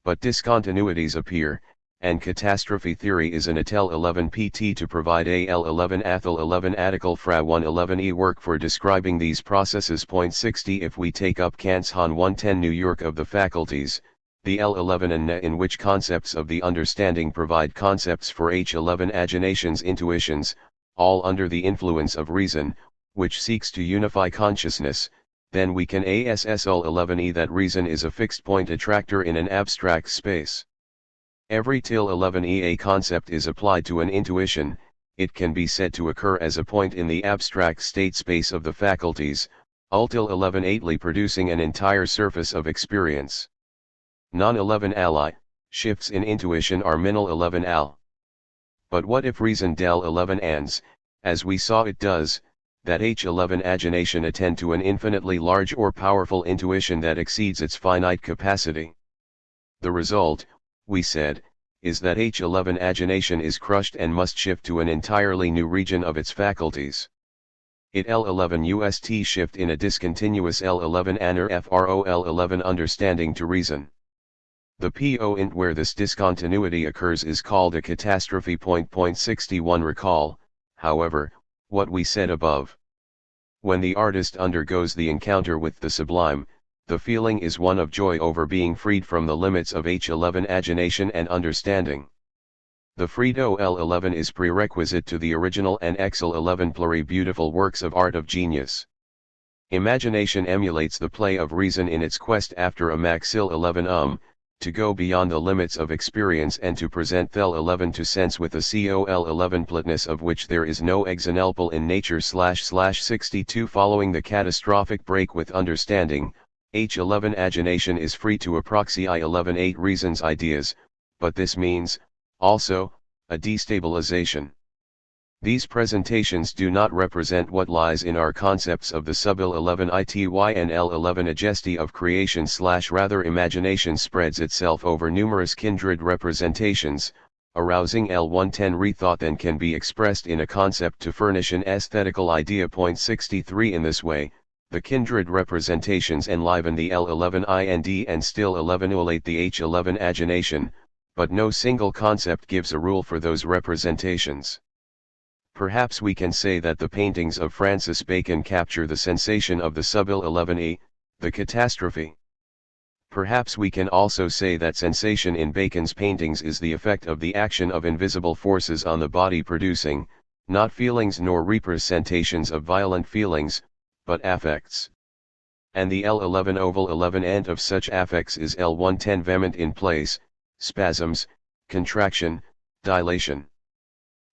But discontinuities appear, and catastrophe theory is an ATL 11 PT to provide a L11 ATL 11 article fra 111e work for describing these processes. 60 If we take up Kant's Han 110 New York of the faculties, the L11 and in which concepts of the understanding provide concepts for H11 aginations intuitions, all under the influence of reason, which seeks to unify consciousness, then we can ASSL 11e that reason is a fixed point attractor in an abstract space. Every till 11e a concept is applied to an intuition, it can be said to occur as a point in the abstract state space of the faculties, ultil 11 producing an entire surface of experience. Non-11 ally, shifts in intuition are minal 11 al. But what if reason del 11 ans, as we saw it does, that H11 agination attend to an infinitely large or powerful intuition that exceeds its finite capacity? The result, we said, is that H11 agination is crushed and must shift to an entirely new region of its faculties. It L11 UST shift in a discontinuous L11 anner FROL11 understanding to reason. The point where this discontinuity occurs is called a catastrophe. Point 61. Recall, however, what we said above. When the artist undergoes the encounter with the sublime, the feeling is one of joy over being freed from the limits of H11 agination and understanding. The freed OL11 is prerequisite to the original and XL11 pluri-beautiful works of art of genius. Imagination emulates the play of reason in its quest after a maxil 11 to go beyond the limits of experience and to present thel 11 to sense with a col 11 platness of which there is no example in nature. / 62. Following the catastrophic break with understanding, H11 agination is free to approxy I11 8 reasons ideas, but this means, also, a destabilization. These presentations do not represent what lies in our concepts of the sub-Il 11 ity and L11 agesti of creation / rather imagination spreads itself over numerous kindred representations, arousing L110 rethought and can be expressed in a concept to furnish an aesthetical idea. Point 63. In this way, the kindred representations enliven the L11 ind and still 11 the H11 agination, but no single concept gives a rule for those representations. Perhaps we can say that the paintings of Francis Bacon capture the sensation of the sub-Il 11e, the catastrophe. Perhaps we can also say that sensation in Bacon's paintings is the effect of the action of invisible forces on the body, producing, not feelings nor representations of violent feelings, but affects. And the L11 oval 11 ant of such affects is L110 vehement in place, spasms, contraction, dilation.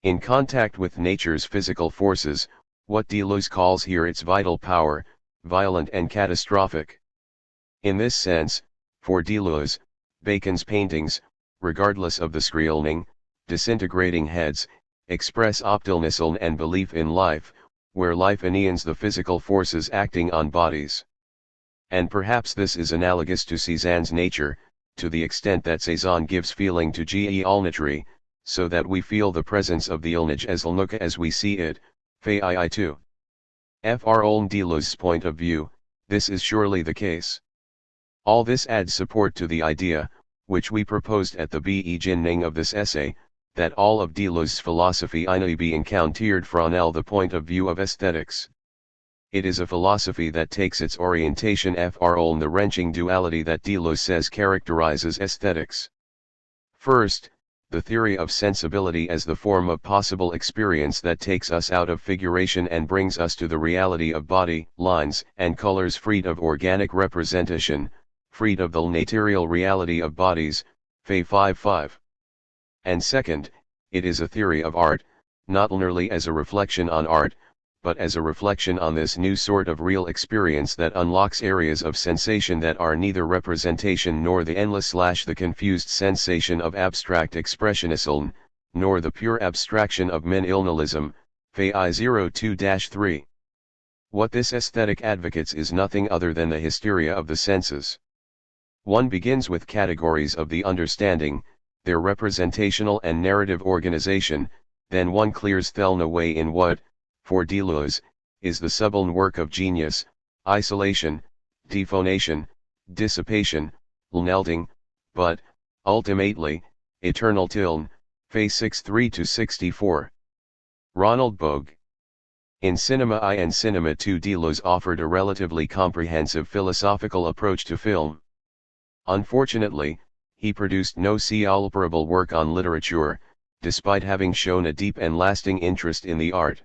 In contact with nature's physical forces, what Deleuze calls here its vital power, violent and catastrophic. In this sense, for Deleuze, Bacon's paintings, regardless of the screening, disintegrating heads, express optimism and belief in life, where life eneans the physical forces acting on bodies. And perhaps this is analogous to Cézanne's nature, to the extent that Cézanne gives feeling to ge alnatry, so that we feel the presence of the ilnage as ilnuka as we see it, Fai 2. Fr. Olm Deleuze's point of view, this is surely the case. All this adds support to the idea, which we proposed at the beginning of this essay, that all of Deleuze's philosophy inay be encountered from the point of view of aesthetics. It is a philosophy that takes its orientation from the wrenching duality that Deleuze says characterizes aesthetics. First, the theory of sensibility as the form of possible experience that takes us out of figuration and brings us to the reality of body, lines, and colors, freed of organic representation, freed of the material reality of bodies, Fay 5.5. And second, it is a theory of art, not merely as a reflection on art, but as a reflection on this new sort of real experience that unlocks areas of sensation that are neither representation nor the endless / the confused sensation of abstract expressionism, nor the pure abstraction of min-ilnalism, Fay 02-3. What this aesthetic advocates is nothing other than the hysteria of the senses. One begins with categories of the understanding, their representational and narrative organization, then one clears them away in what, for Deleuze, is the sublime work of genius, isolation, dephonation, dissipation, melting, but, ultimately, eternal tiln, Fay 63-64. Ronald Bogue. In Cinema I and Cinema II, Deleuze offered a relatively comprehensive philosophical approach to film. Unfortunately, he produced no celebrable work on literature, despite having shown a deep and lasting interest in the art.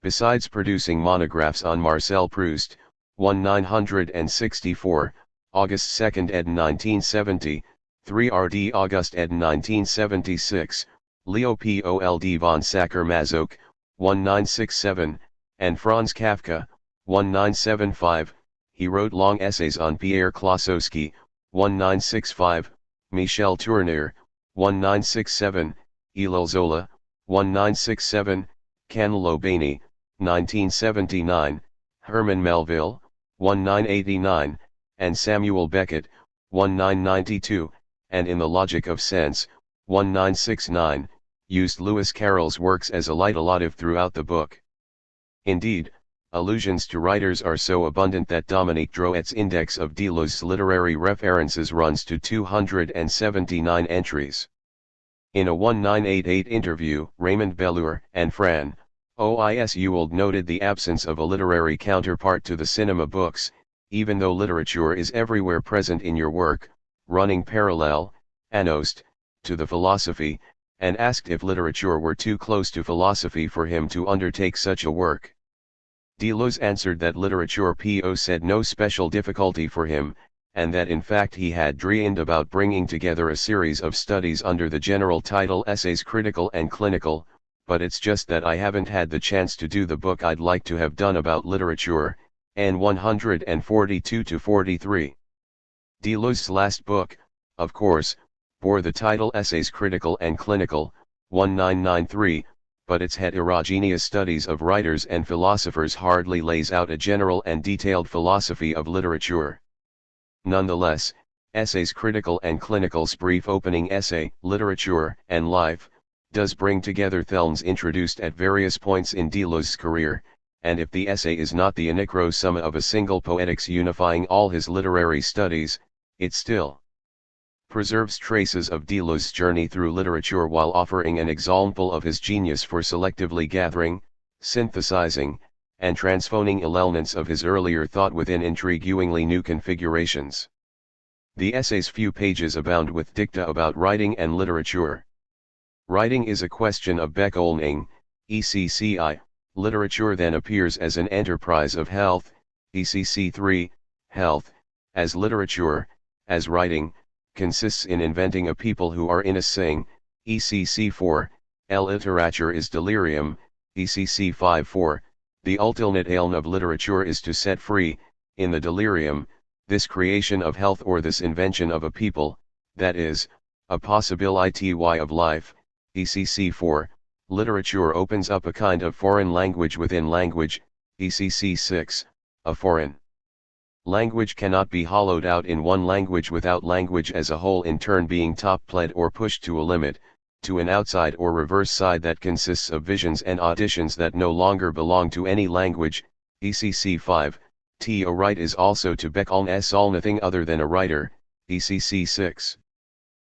Besides producing monographs on Marcel Proust, 1964, August 2 ed. 1970, 3 rd. August ed. 1976, Leopold von Sacher-Masoch, 1967, and Franz Kafka, 1975, he wrote long essays on Pierre Klossowski, 1965, Michel Tournier, 1967, Émile Zola, 1967, Camillo Bani, 1979, Herman Melville, 1989, and Samuel Beckett, 1992, and In the Logic of Sense, 1969, used Lewis Carroll's works as a leitmotif throughout the book. Indeed, Allusions to writers are so abundant that Dominique Drouet's index of Deleuze's literary references runs to 279 entries. In a 1988 interview, Raymond Bellour and Fran Oisuld noted the absence of a literary counterpart to the cinema books, even though literature is everywhere present in your work, running parallel, anost, to the philosophy, and asked if literature were too close to philosophy for him to undertake such a work. Deleuze answered that literature posed no special difficulty for him, and that in fact he had dreamed about bringing together a series of studies under the general title Essays Critical and Clinical, but it's just that I haven't had the chance to do the book I'd like to have done about literature, n. 142-43. Deleuze's last book, of course, bore the title Essays Critical and Clinical, 1993, but its heterogeneous studies of writers and philosophers hardly lays out a general and detailed philosophy of literature. Nonetheless, Essays Critical and Clinical's brief opening essay, Literature and Life, does bring together themes introduced at various points in Deleuze's career, and if the essay is not the anacro summa of a single poetics unifying all his literary studies, it still preserves traces of Deleuze's journey through literature while offering an example of his genius for selectively gathering, synthesizing, and transphoning elements of his earlier thought within intriguingly new configurations. The essay's few pages abound with dicta about writing and literature. Writing is a question of Bekoelning, ECCI, literature then appears as an enterprise of health, ECC 3, health, as literature, as writing, consists in inventing a people who are in a sing, ECC 4, literature is delirium, ECC 5-4, the ultimate aim of literature is to set free, in the delirium, this creation of health or this invention of a people, that is, a possibility of life, ECC 4, literature opens up a kind of foreign language within language, ECC 6, a foreign language cannot be hollowed out in one language without language as a whole in turn being top-pled or pushed to a limit, to an outside or reverse side that consists of visions and auditions that no longer belong to any language, ECC 5, to write is also to Bekoeln as all nothing other than a writer, ECC 6.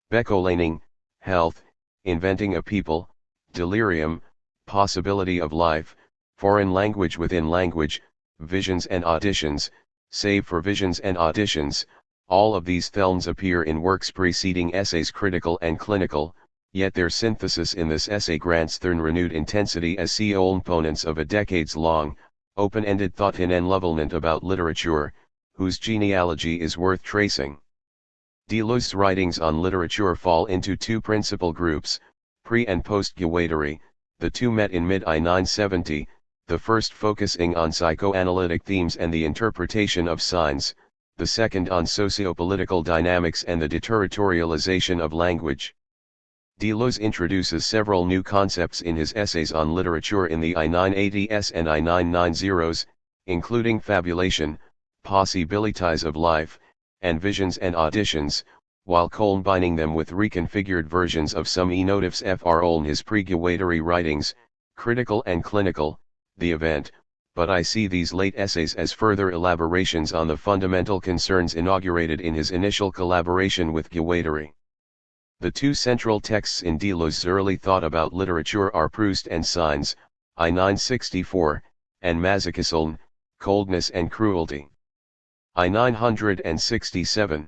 Bekoelning, health, inventing a people, delirium, possibility of life, foreign language within language, visions and auditions, save for visions and auditions, all of these themes appear in works preceding Essays Critical and Clinical, yet their synthesis in this essay grants them renewed intensity as components of a decades-long, open-ended thought in enlevelment about literature, whose genealogy is worth tracing. Deleuze's writings on literature fall into two principal groups, pre- and post-Guattari, the two met in mid-1970, the first focusing on psychoanalytic themes and the interpretation of signs, the second on socio-political dynamics and the deterritorialization of language. Deleuze introduces several new concepts in his essays on literature in the I980s and I990s, including fabulation, possibilities of life, and visions and auditions, while combining them with reconfigured versions of some enotifs in his pre-Guattari writings, Critical and Clinical, the event, but I see these late essays as further elaborations on the fundamental concerns inaugurated in his initial collaboration with Guattari. The two central texts in Deleuze's early thought about literature are Proust and Signs, I964, and Masochism, Coldness and Cruelty. I967.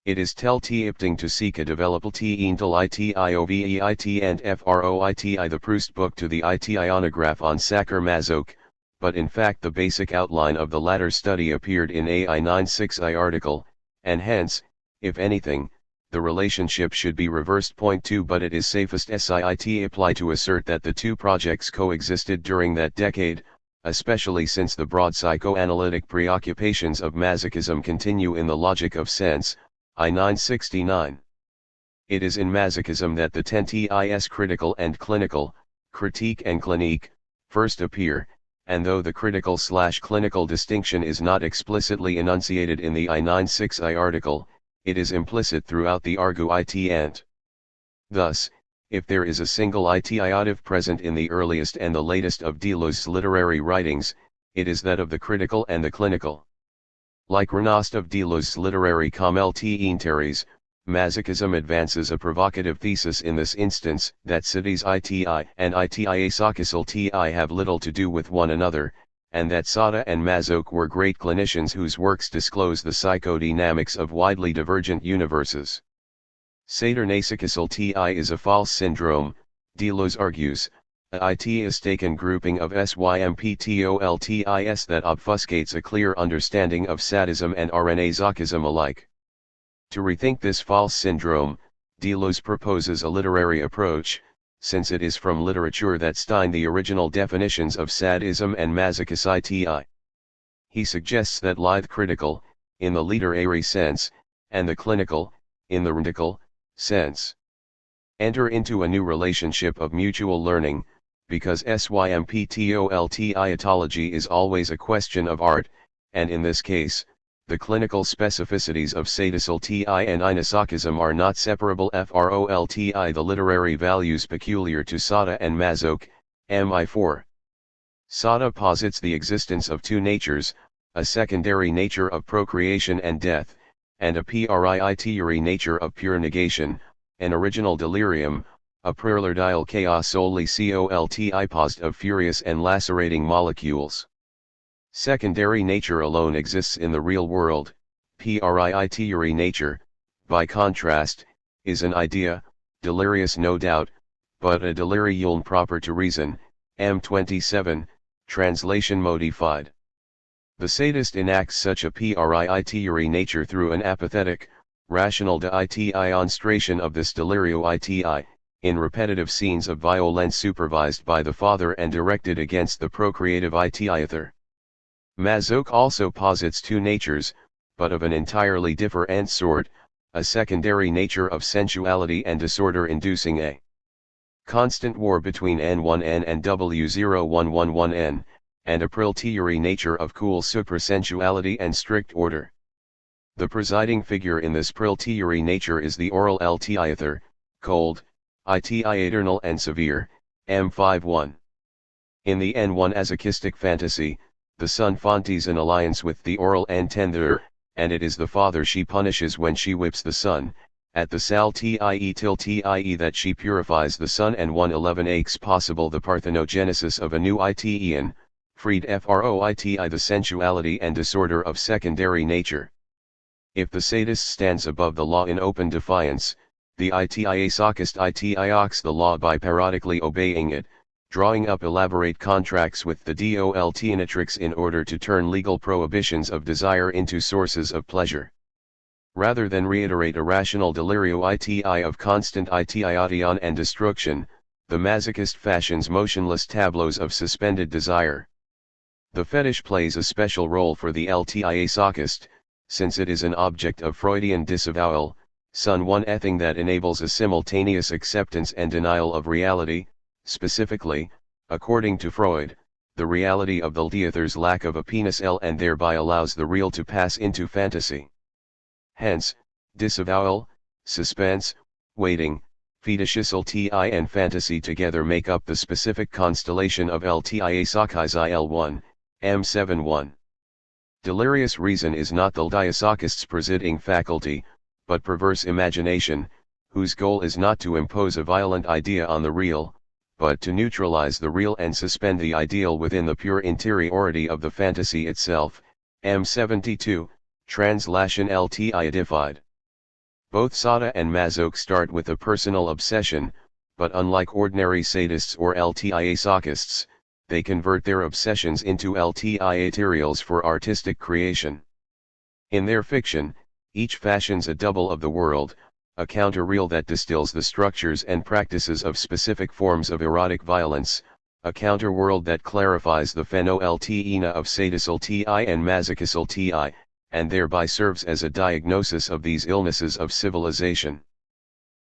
It is tilting to seek a developable intel itioveit and froiti the Proust book to the it ionograph on Sacher Masoch, but in fact the basic outline of the latter study appeared in a I96I article, and hence, if anything, the relationship should be reversed. Point 2 But it is safest SIIT apply to assert that the two projects coexisted during that decade, especially since the broad psychoanalytic preoccupations of masochism continue in the logic of sense, I969. It is in masochism that the tentis critical and clinical, critique and clinique, first appear, and though the critical/clinical distinction is not explicitly enunciated in the I96I article, it is implicit throughout the argument. Thus, if there is a single itiotive present in the earliest and the latest of Deleuze's literary writings, it is that of the critical and the clinical. Like Renost of Deleuze's literary Comme l'Interes, masochism advances a provocative thesis in this instance, that cities iti and itiasochisal ti have little to do with one another, and that Sada and Masoch were great clinicians whose works disclose the psychodynamics of widely divergent universes. Saturnasochical ti is a false syndrome, Deleuze argues, a itiastaken grouping of symptoltis that obfuscates a clear understanding of sadism and rnasochism alike. To rethink this false syndrome, Deleuze proposes a literary approach, since it is from literature that stein the original definitions of sadism and masochism. He suggests that lithe critical, in the literary sense, and the clinical, in the radical sense, enter into a new relationship of mutual learning, because symptoltiology is always a question of art, and in this case, the clinical specificities of sadisal ti and inosochism are not separable frolti the literary values peculiar to Sada and Masoch, mi4. Sada posits the existence of two natures, a secondary nature of procreation and death, and a priori nature of pure negation, an original delirium, a preludial chaos solely colti post of furious and lacerating molecules. Secondary nature alone exists in the real world, priori nature, by contrast, is an idea, delirious no doubt, but a delirium proper to reason, m27, translation modified. The sadist enacts such a priori nature through an apathetic, rational demonstration of this delirium in repetitive scenes of violence supervised by the father and directed against the procreative ether. Masoch also posits two natures, but of an entirely different sort, a secondary nature of sensuality and disorder inducing a constant war between N1N and W0111N, and a priori nature of cool suprasensuality and strict order. The presiding figure in this priori nature is the oral ether, cold, eternal and severe, M51. In the N1 asochistic fantasy, the son fancies an alliance with the oral tender, and it is the father she punishes when she whips the son, at the sal tie till tie that she purifies the son, and 111 akes possible the parthenogenesis of a new itean, freed froiti the sensuality and disorder of secondary nature. If the sadist stands above the law in open defiance, the itiasochist itiox the law by periodically obeying it, drawing up elaborate contracts with the doltinatrix in order to turn legal prohibitions of desire into sources of pleasure. Rather than reiterate a rational delirio of constant itiation and destruction, the masochist fashions motionless tableaus of suspended desire. The fetish plays a special role for the ltiasochist, since it is an object of Freudian disavowal, one thing that enables a simultaneous acceptance and denial of reality. Specifically, according to Freud, the reality of the ether's lack of a penis L and thereby allows the real to pass into fantasy. Hence, disavowal, suspense, waiting, fetishisal ti and fantasy together make up the specific constellation of ltiasochism L1, M71. Delirious reason is not the diasochist's presiding faculty, but perverse imagination, whose goal is not to impose a violent idea on the real, but to neutralize the real and suspend the ideal within the pure interiority of the fantasy itself, M72, translation ltiidified. Both Sada and Masoch start with a personal obsession, but unlike ordinary sadists or ltiasochists, they convert their obsessions into ltiaterials for artistic creation. In their fiction, each fashions a double of the world, a counter-real that distills the structures and practices of specific forms of erotic violence, a counter-world that clarifies the pheno-ltina of sadisal ti and masochisal ti, and thereby serves as a diagnosis of these illnesses of civilization.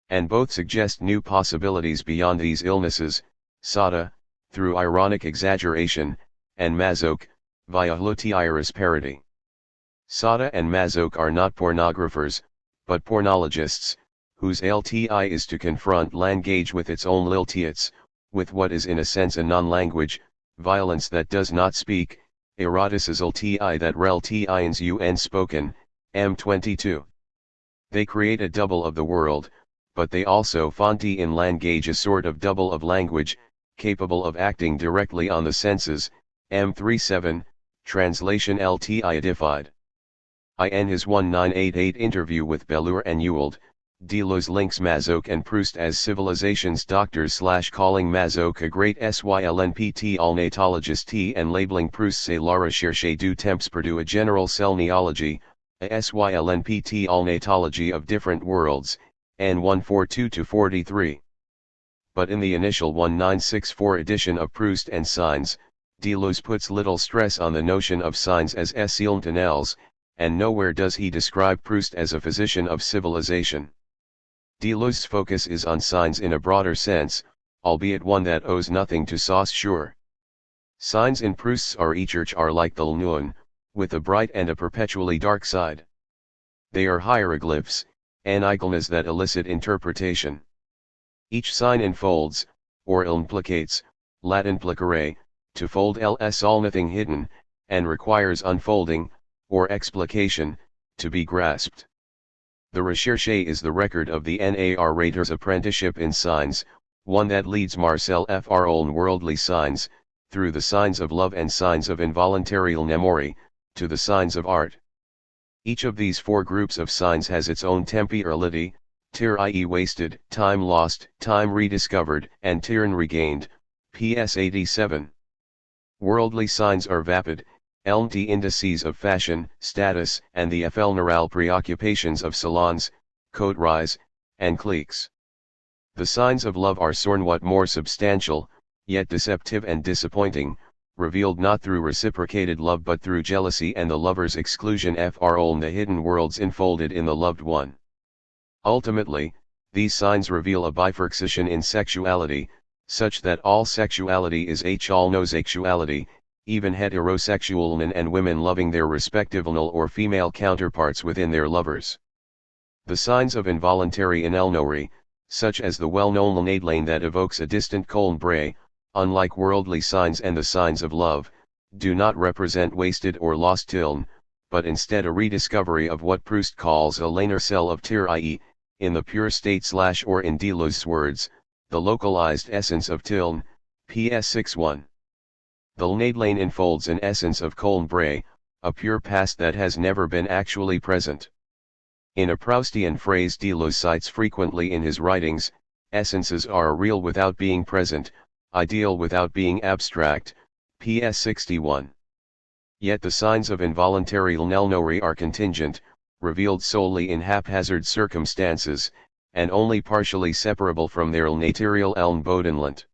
And both suggest new possibilities beyond these illnesses, Sada, through ironic exaggeration, and Masoch, via luteiris parody. Sada and Masoch are not pornographers, but pornologists, whose LTI is to confront language with its own liltiets, with what is in a sense a non-language, violence that does not speak, eroticisal ti that rel tians un spoken, m22. They create a double of the world, but they also fonti in language a sort of double of language, capable of acting directly on the senses, m37, translation lti edified. In his 1988 interview with Bellure and Ewald, Deleuze links Mazoch and Proust as civilization's doctors / calling Mazoch a great sylnpt allnatologist and labeling Proust c'est la recherche du temps perdu a general cell neology, a sylnpt allnatology of different worlds, n 142-43. But in the initial 1964 edition of Proust and Signs, Deleuze puts little stress on the notion of signs as essentiels, and nowhere does he describe Proust as a physician of civilization. Deleuze's focus is on signs in a broader sense, albeit one that owes nothing to Saussure. Signs in Proust's research are like the lune, with a bright and a perpetually dark side. They are hieroglyphs, enigmas that elicit interpretation. Each sign enfolds, or implicates, Latin plicare, to fold ls all nothing hidden, and requires unfolding, or explication, to be grasped. The recherche is the record of the narrator's apprenticeship in signs, one that leads Marcel Fr. Oln worldly signs, through the signs of love and signs of involuntary memory, to the signs of art. Each of these four groups of signs has its own temporality, tir i.e. wasted, time lost, time rediscovered, and tirn regained, ps 87. Worldly signs are vapid, the indices of fashion, status, and the ephemeral preoccupations of salons, coteries, and cliques. The signs of love are somewhat more substantial, yet deceptive and disappointing, revealed not through reciprocated love but through jealousy and the lover's exclusion Fr. Oln the hidden worlds enfolded in the loved one. Ultimately, these signs reveal a bifurcation in sexuality, such that all sexuality is all no sexuality, even heterosexual men and women loving their respective male or female counterparts within their lovers. The signs of involuntary inelnori, such as the well-known Nadlane that evokes a distant Colmbre, unlike worldly signs and the signs of love, do not represent wasted or lost tiln, but instead a rediscovery of what Proust calls a laner cell of tir i.e., in the pure state / or in Deleuze's words, the localized essence of tiln, ps 61. The Nadlane enfolds an essence of Colmbre, a pure past that has never been actually present. In a Proustian phrase Deleuze cites frequently in his writings, essences are real without being present, ideal without being abstract, ps 61. Yet the signs of involuntary nelnori are contingent, revealed solely in haphazard circumstances, and only partially separable from their material bodenland.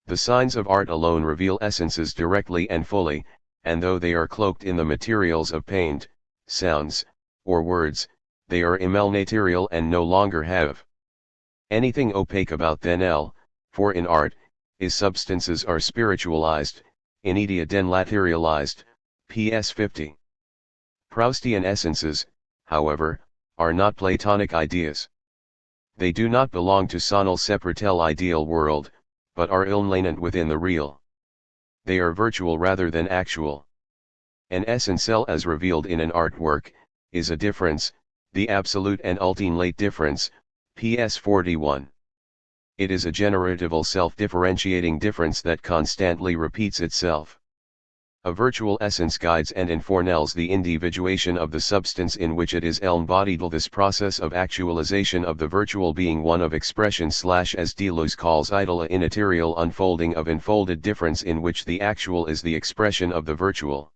The signs of art alone reveal essences directly and fully, and though they are cloaked in the materials of paint, sounds, or words, they are immaterial and no longer have anything opaque about them, for in art, is substances are spiritualized, in idea denlaterialized, ps 50. Proustian essences, however, are not Platonic ideas. They do not belong to sonal separate ideal world, but are immanent within the real. They are virtual rather than actual. An essentiel as revealed in an artwork, is a difference, the absolute and ultimate difference, ps 41. It is a generatival self-differentiating difference that constantly repeats itself. A virtual essence guides and informels the individuation of the substance in which it is embodied. This process of actualization of the virtual being one of expression / as Deleuze calls idle immaterial unfolding of enfolded difference in which the actual is the expression of the virtual.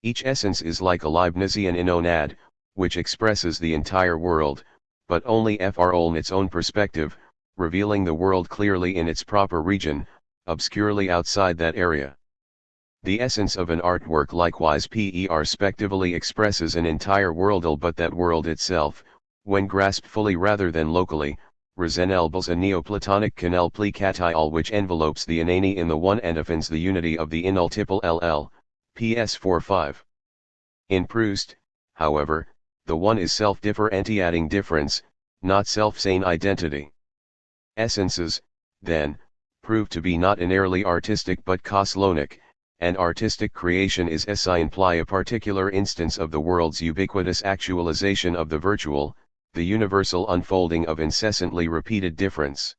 Each essence is like a Leibnizian inonad, which expresses the entire world, but only Fr. Oln its own perspective, revealing the world clearly in its proper region, obscurely outside that area. The essence of an artwork likewise perspectively expresses an entire world, but that world itself, when grasped fully rather than locally, resembles a Neoplatonic canal plicatial which envelopes the inani in the one and affins the unity of the inultiple ll, ps 45. In Proust, however, the one is self-differentiating difference, not self-same identity. Essences, then, prove to be not inherently artistic but cosmonic, and artistic creation is SI imply a particular instance of the world's ubiquitous actualization of the virtual, the universal unfolding of incessantly repeated difference.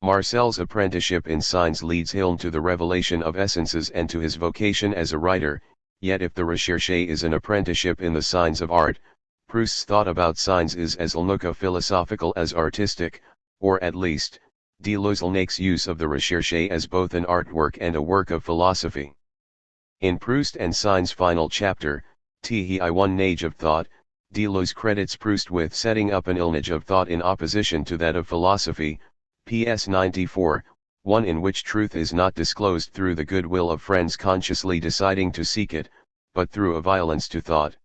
Marcel's apprenticeship in signs leads him to the revelation of essences and to his vocation as a writer, yet if the recherche is an apprenticeship in the signs of art, Proust's thought about signs is as philosophical as artistic, or at least, Deleuze makes use of the recherche as both an artwork and a work of philosophy. In Proust and Signs' final chapter, THIRD-WORLDISM of thought, Deleuze credits Proust with setting up an image of thought in opposition to that of philosophy, PS 94, one in which truth is not disclosed through the goodwill of friends consciously deciding to seek it, but through a violence to thought.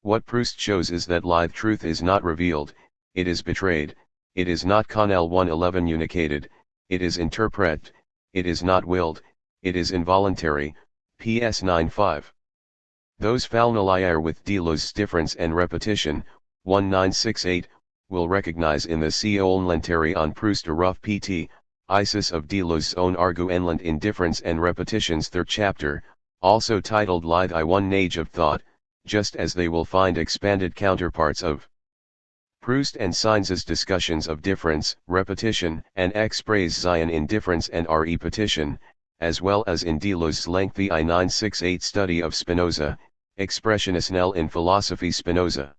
What Proust shows is that lithe truth is not revealed, it is betrayed, it is not Connell 111 unicated, it is interpret, it is not willed, it is involuntary, PS 95. Those familiar with Deleuze's difference and repetition, 1968, will recognize in the Onlentary on Proust a rough pt. Isis of Deleuze's own argument in Difference and Repetition's third chapter, also titled Lithe I One Age of Thought, just as they will find expanded counterparts of Proust and Signs' discussions of difference, repetition, and express in Difference and Repetition, as well as in Deleuze's lengthy I-968 study of Spinoza, Expressionisnel in Philosophy Spinoza.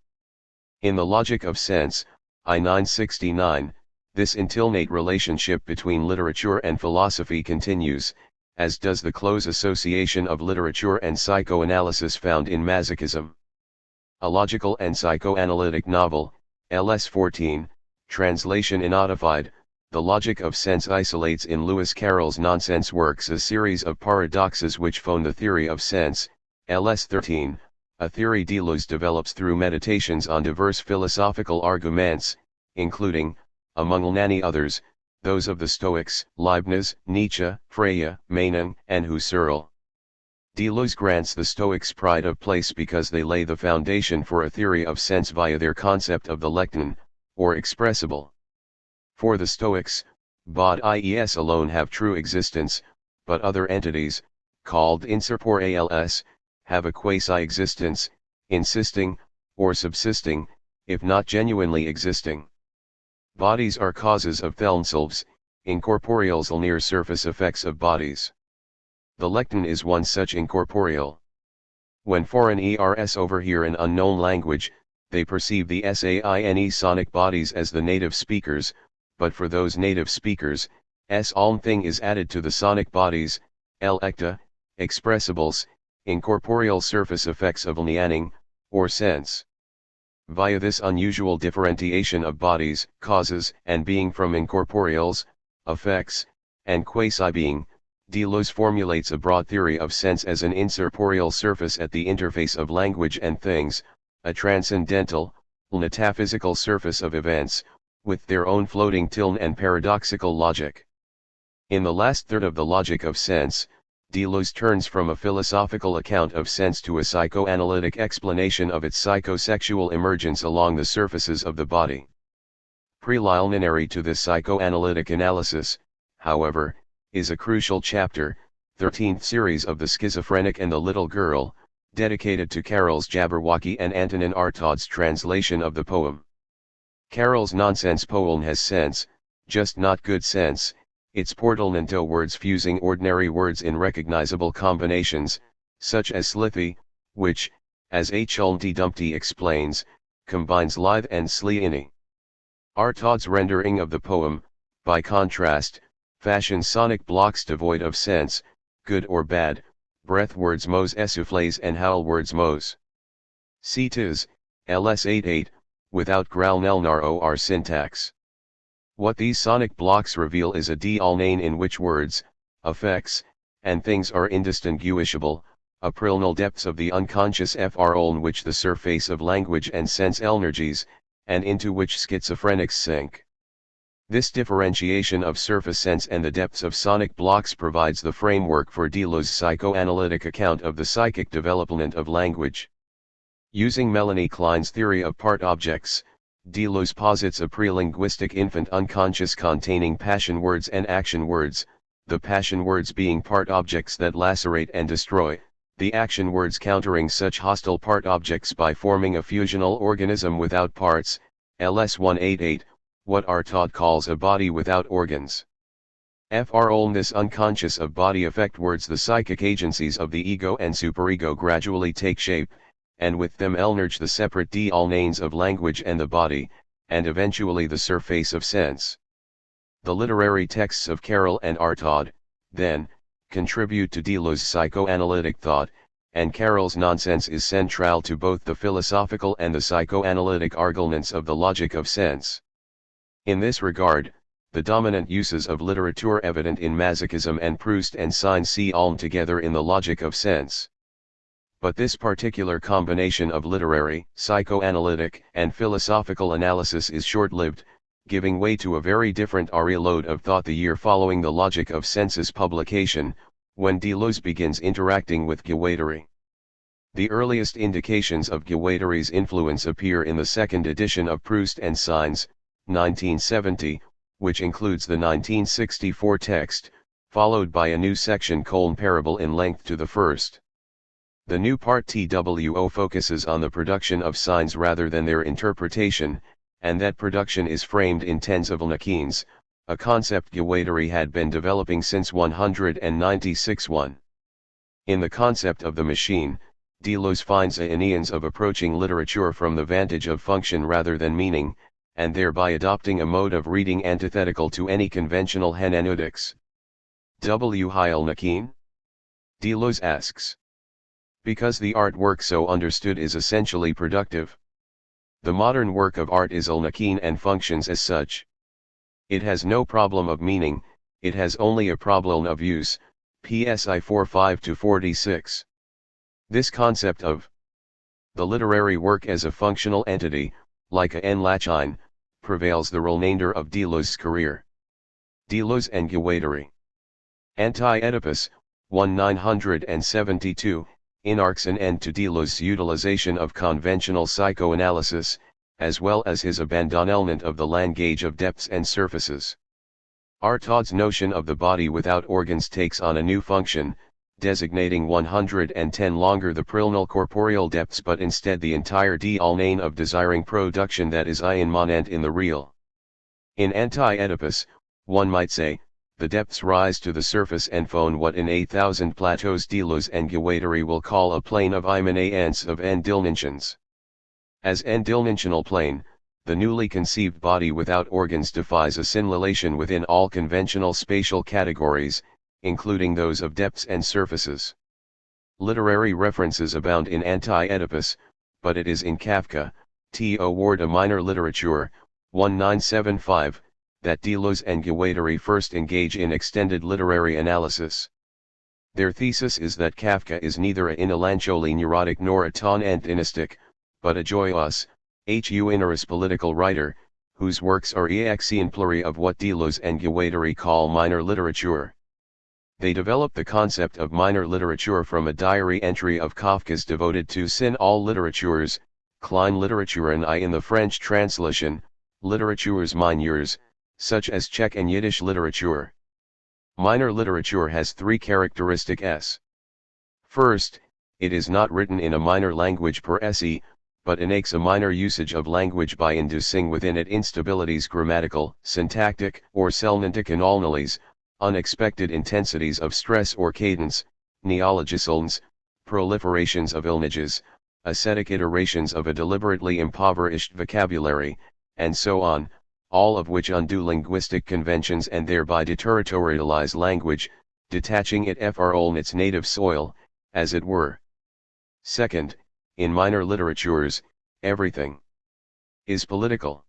In The Logic of Sense, I-969, this intilnate relationship between literature and philosophy continues, as does the close association of literature and psychoanalysis found in Masochism. A Logical and Psychoanalytic Novel, LS 14, translation inodified. The Logic of Sense isolates in Lewis Carroll's nonsense works a series of paradoxes which form the theory of sense, LS 13, a theory Deleuze develops through meditations on diverse philosophical arguments, including, among many others, those of the Stoics, Leibniz, Nietzsche, Frege, Manin, and Husserl. Deleuze grants the Stoics pride of place because they lay the foundation for a theory of sense via their concept of the lekton, or expressible. For the Stoics, bod ies alone have true existence, but other entities, called inserporals, have a quasi-existence, insisting, or subsisting, if not genuinely existing. Bodies are causes of themselves, incorporeals are near surface effects of bodies. The lekton is one such incorporeal. When foreign ERS overhear an unknown language, they perceive the SAINE sonic bodies as the native speakers, but for those native speakers, alm thing is added to the sonic bodies, ecta, expressibles, incorporeal surface effects of lianing, or sense. Via this unusual differentiation of bodies, causes, and being from incorporeals, effects, and quasi-being, Deleuze formulates a broad theory of sense as an incorporeal surface at the interface of language and things, a transcendental, metaphysical surface of events, with their own floating tiln and paradoxical logic. In the last third of The Logic of Sense, Deleuze turns from a philosophical account of sense to a psychoanalytic explanation of its psychosexual emergence along the surfaces of the body. Preliminary to this psychoanalytic analysis, however, is a crucial chapter, 13th series of The Schizophrenic and the Little Girl, dedicated to Carroll's Jabberwocky and Antonin Artaud's translation of the poem. Carroll's nonsense poem has sense, just not good sense. Its portmanteau words fusing ordinary words in recognizable combinations, such as slithy, which, as H. Humpty Dumpty explains, combines lithe and sliany. Artaud's rendering of the poem, by contrast, fashions sonic blocks devoid of sense, good or bad, breath words mos essoufflés and howl words mos. Tis, ls 88, without gralnelnar or syntax. What these sonic blocks reveal is a d'Alnane in which words, effects, and things are indistinguishable, aprilnal depths of the unconscious in which the surface of language and sense energies, and into which schizophrenics sink. This differentiation of surface sense and the depths of sonic blocks provides the framework for Deleuze's psychoanalytic account of the psychic development of language. Using Melanie Klein's theory of part objects, Deleuze posits a prelinguistic infant unconscious containing passion words and action words, the passion words being part objects that lacerate and destroy, the action words countering such hostile part objects by forming a fusional organism without parts, LS 188, what Artaud calls a body without organs. Fr. This unconscious of body effect words the psychic agencies of the ego and superego gradually take shape, and with them emerge the separate nanes of language and the body, and eventually the surface of sense. The literary texts of Carroll and Artaud, then, contribute to Deleuze's psychoanalytic thought, and Carroll's nonsense is central to both the philosophical and the psychoanalytic arguments of the logic of sense. In this regard, the dominant uses of literature evident in masochism and Proust and Saint-Saëns together in the logic of sense. But this particular combination of literary, psychoanalytic, and philosophical analysis is short-lived, giving way to a very different load of thought the year following the Logic of Sense's publication, when Deleuze begins interacting with Guattari. The earliest indications of Guattari's influence appear in the second edition of Proust and Saëns, 1970, which includes the 1964 text, followed by a new section comparable in length to the first. The new part TWO focuses on the production of signs rather than their interpretation, and that production is framed in tens of nakins, a concept Guattari had been developing since 196. In the concept of the machine, Deleuze finds aeons of approaching literature from the vantage of function rather than meaning, and thereby adopting a mode of reading antithetical to any conventional hermeneutics. W. Heil Nakin? Deleuze asks. Because the artwork so understood is essentially productive. The modern work of art is Nakin and functions as such. It has no problem of meaning, it has only a problem of use, PSI 45-46. This concept of the literary work as a functional entity, like a Enlachine, prevails the remainder of Deleuze's career. Deleuze and Guattari. Anti-Oedipus, 1972, enarcs an end to Deleuze's utilization of conventional psychoanalysis, as well as his abandonment of the language of depths and surfaces. Artaud's notion of the body without organs takes on a new function, designating 110 longer the prilnal corporeal depths but instead the entire domain of desiring production that is immanent in the real. In Anti-Oedipus, one might say, the depths rise to the surface and form what in 8,000 plateaus Deleuze and Guattari will call a plane of immanence of n-dimensions. As n-dimensional plane, the newly conceived body without organs defies assimilation within all conventional spatial categories, including those of depths and surfaces. Literary references abound in Anti-Oedipus, but it is in Kafka, toward a minor literature, 1975, that Deleuze and Guattari first engage in extended literary analysis. Their thesis is that Kafka is neither a intellectually neurotic nor a ton-antinistic, but a joyous, humanist political writer, whose works are exemplary of what Deleuze and Guattari call minor literature. They develop the concept of minor literature from a diary entry of Kafka's devoted to sin all literatures, Kleine Literaturen in the French translation, Literatures mineures, such as Czech and Yiddish literature. Minor literature has three characteristics. First, it is not written in a minor language per se, but enacts a minor usage of language by inducing within it instabilities grammatical, syntactic, or semantic anomalies, unexpected intensities of stress or cadence, neologisms, proliferations of images, ascetic iterations of a deliberately impoverished vocabulary, and so on, all of which undo linguistic conventions and thereby deterritorialize language, detaching it from its native soil, as it were. Second, in minor literatures, everything is political.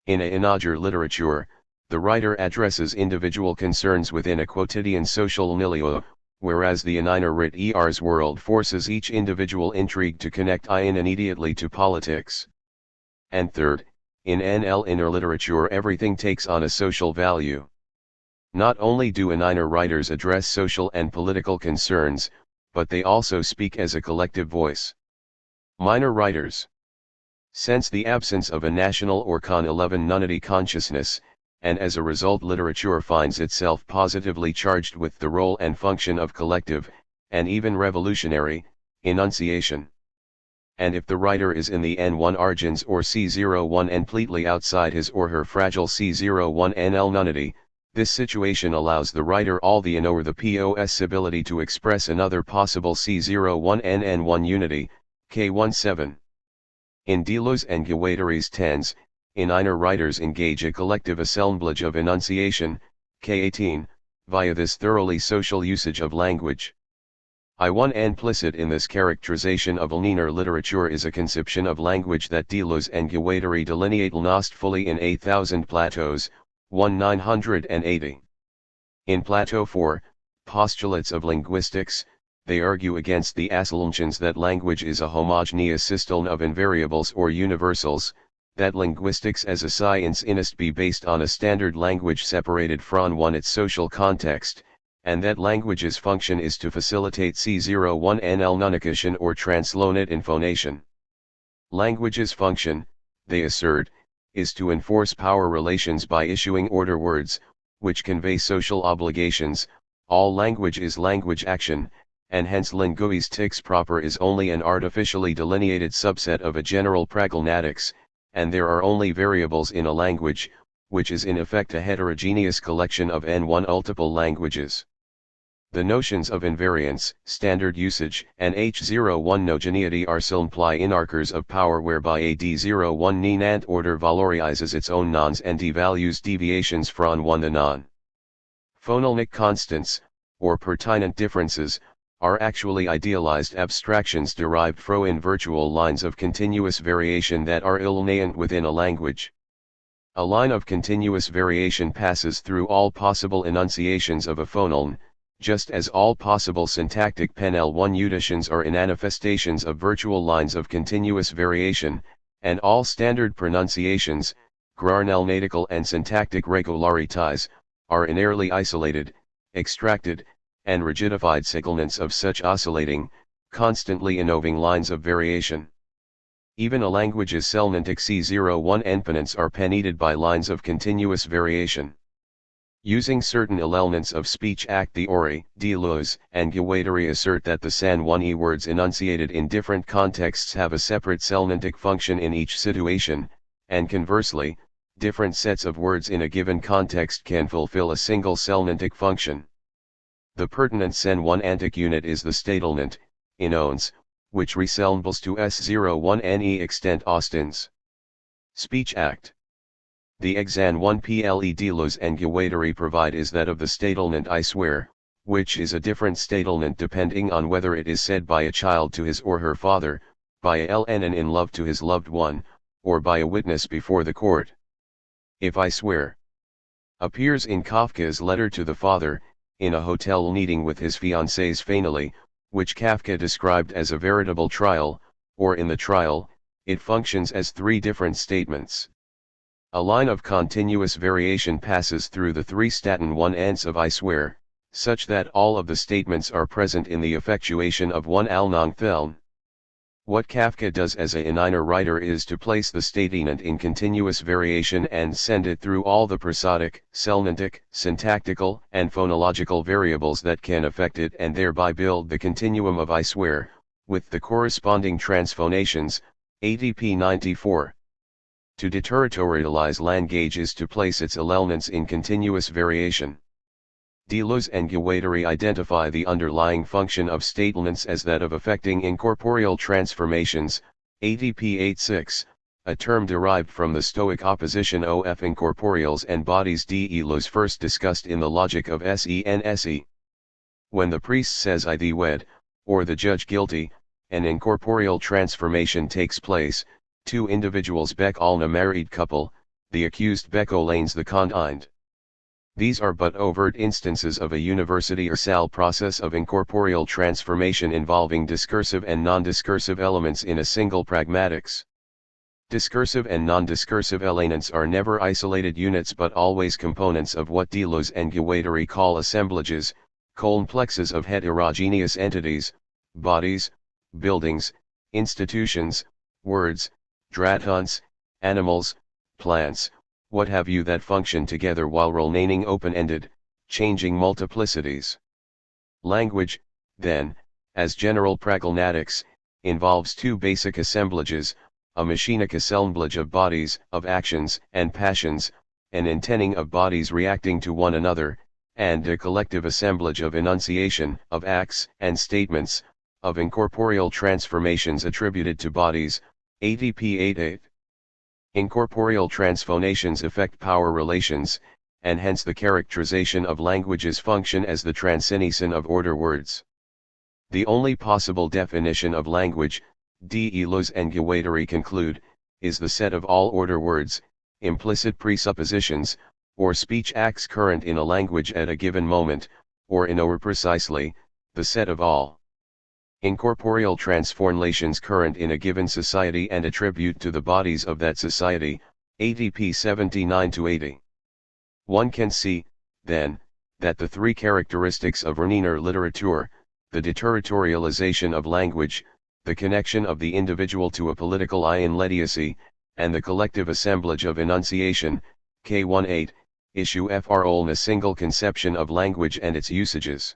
In a integer literature, the writer addresses individual concerns within a quotidian social milieu, whereas the inner writ er's world forces each individual intrigue to connect immediately to politics. And third, in NL inner literature everything takes on a social value. Not only do inner writers address social and political concerns, but they also speak as a collective voice. Minor writers sense the absence of a national or con 11 nonity consciousness, and as a result literature finds itself positively charged with the role and function of collective, and even revolutionary, enunciation. And if the writer is in the N1 argens or C01 and completely outside his or her fragile C01 NL nonity, this situation allows the writer all the or the POS ability to express another possible C01 NN1 unity, K17. In Deleuze and Guattari's tens, inner writers engage a collective assemblage of enunciation, K18, via this thoroughly social usage of language. I1 implicit in this characterization of inner literature is a conception of language that Deleuze and Guattari delineate almost fully in 8,000 Plateaus, 1980. In Plateau 4, Postulates of Linguistics, they argue against the assumptions that language is a homogeneous system of invariables or universals, that linguistics as a science must be based on a standard language separated from its social context, and that language's function is to facilitate C01 NL nonication or translonate infonation. Language's function, they assert, is to enforce power relations by issuing order words, which convey social obligations. All language is language action, and hence linguistics proper is only an artificially delineated subset of a general pragmatics, and there are only variables in a language, which is in effect a heterogeneous collection of N1 multiple languages. The notions of invariance, standard usage, and H01 homogeneity are imply inarchers of power whereby a D01 nenant order valorizes its own nons and devalues deviations from the non. Phonemic constants, or pertinent differences, are actually idealized abstractions derived from virtual lines of continuous variation that are ill-naant within a language. A line of continuous variation passes through all possible enunciations of a phoneme, just as all possible syntactic pen-L1 utitions are manifestations of virtual lines of continuous variation, and all standard pronunciations, grammatical and syntactic regularities, are inherently isolated, extracted, and rigidified signals of such oscillating, constantly innoving lines of variation. Even a language's semantic C01 endpoints are penetrated by lines of continuous variation. Using certain elements of speech a priori, Deleuze and Guattari assert that the San1e words enunciated in different contexts have a separate semantic function in each situation, and conversely, different sets of words in a given context can fulfill a single semantic function. The pertinent Sen1 antic unit is the statement, in ons, which resembles to S01ne extent Austin's speech act. The exan 1 ple Deleuze and Guattari provide is that of the statement I swear, which is a different statement depending on whether it is said by a child to his or her father, by a ln in love to his loved one, or by a witness before the court. If I swear appears in Kafka's letter to the father, in a hotel meeting with his fiancée's finale, which Kafka described as a veritable trial, or in the trial, it functions as three different statements. A line of continuous variation passes through the three staten one ends of I swear, such that all of the statements are present in the effectuation of one alnong theln. What Kafka does as a inner writer is to place the statement in continuous variation and send it through all the prosodic, semantic, syntactical, and phonological variables that can affect it and thereby build the continuum of I swear, with the corresponding transphonations, ADP 94. To deterritorialize language is to place its elements in continuous variation. Deleuze and Guattari identify the underlying function of statements as that of affecting incorporeal transformations, ADP 86, a term derived from the Stoic opposition of incorporeals and bodies Deleuze first discussed in the logic of SENSE. When the priest says I thee wed, or the judge guilty, an incorporeal transformation takes place. Two individuals beckon a married couple, the accused beckons the condemned. These are but overt instances of a universal process of incorporeal transformation involving discursive and non-discursive elements in a single pragmatics. Discursive and non-discursive elements are never isolated units but always components of what Deleuze and Guattari call assemblages, complexes of heterogeneous entities, bodies, buildings, institutions, words, dratons, animals, plants, what have you that function together while remaining open-ended, changing multiplicities. Language, then, as general pragmatics, involves two basic assemblages, a machinic assemblage of bodies, of actions and passions, an intending of bodies reacting to one another, and a collective assemblage of enunciation, of acts and statements, of incorporeal transformations attributed to bodies, ADP 88. Incorporeal transformations affect power relations, and hence the characterization of languages function as the transcendence of order words. The only possible definition of language, Deleuze and Guattari conclude, is the set of all order words, implicit presuppositions, or speech acts current in a language at a given moment, or in or precisely, the set of all incorporeal transformations current in a given society and attribute to the bodies of that society, ADP 79-80. One can see, then, that the three characteristics of Wiener literature, the deterritorialization of language, the connection of the individual to a political immediacy, and the collective assemblage of enunciation, K18, issue FR in a single conception of language and its usages.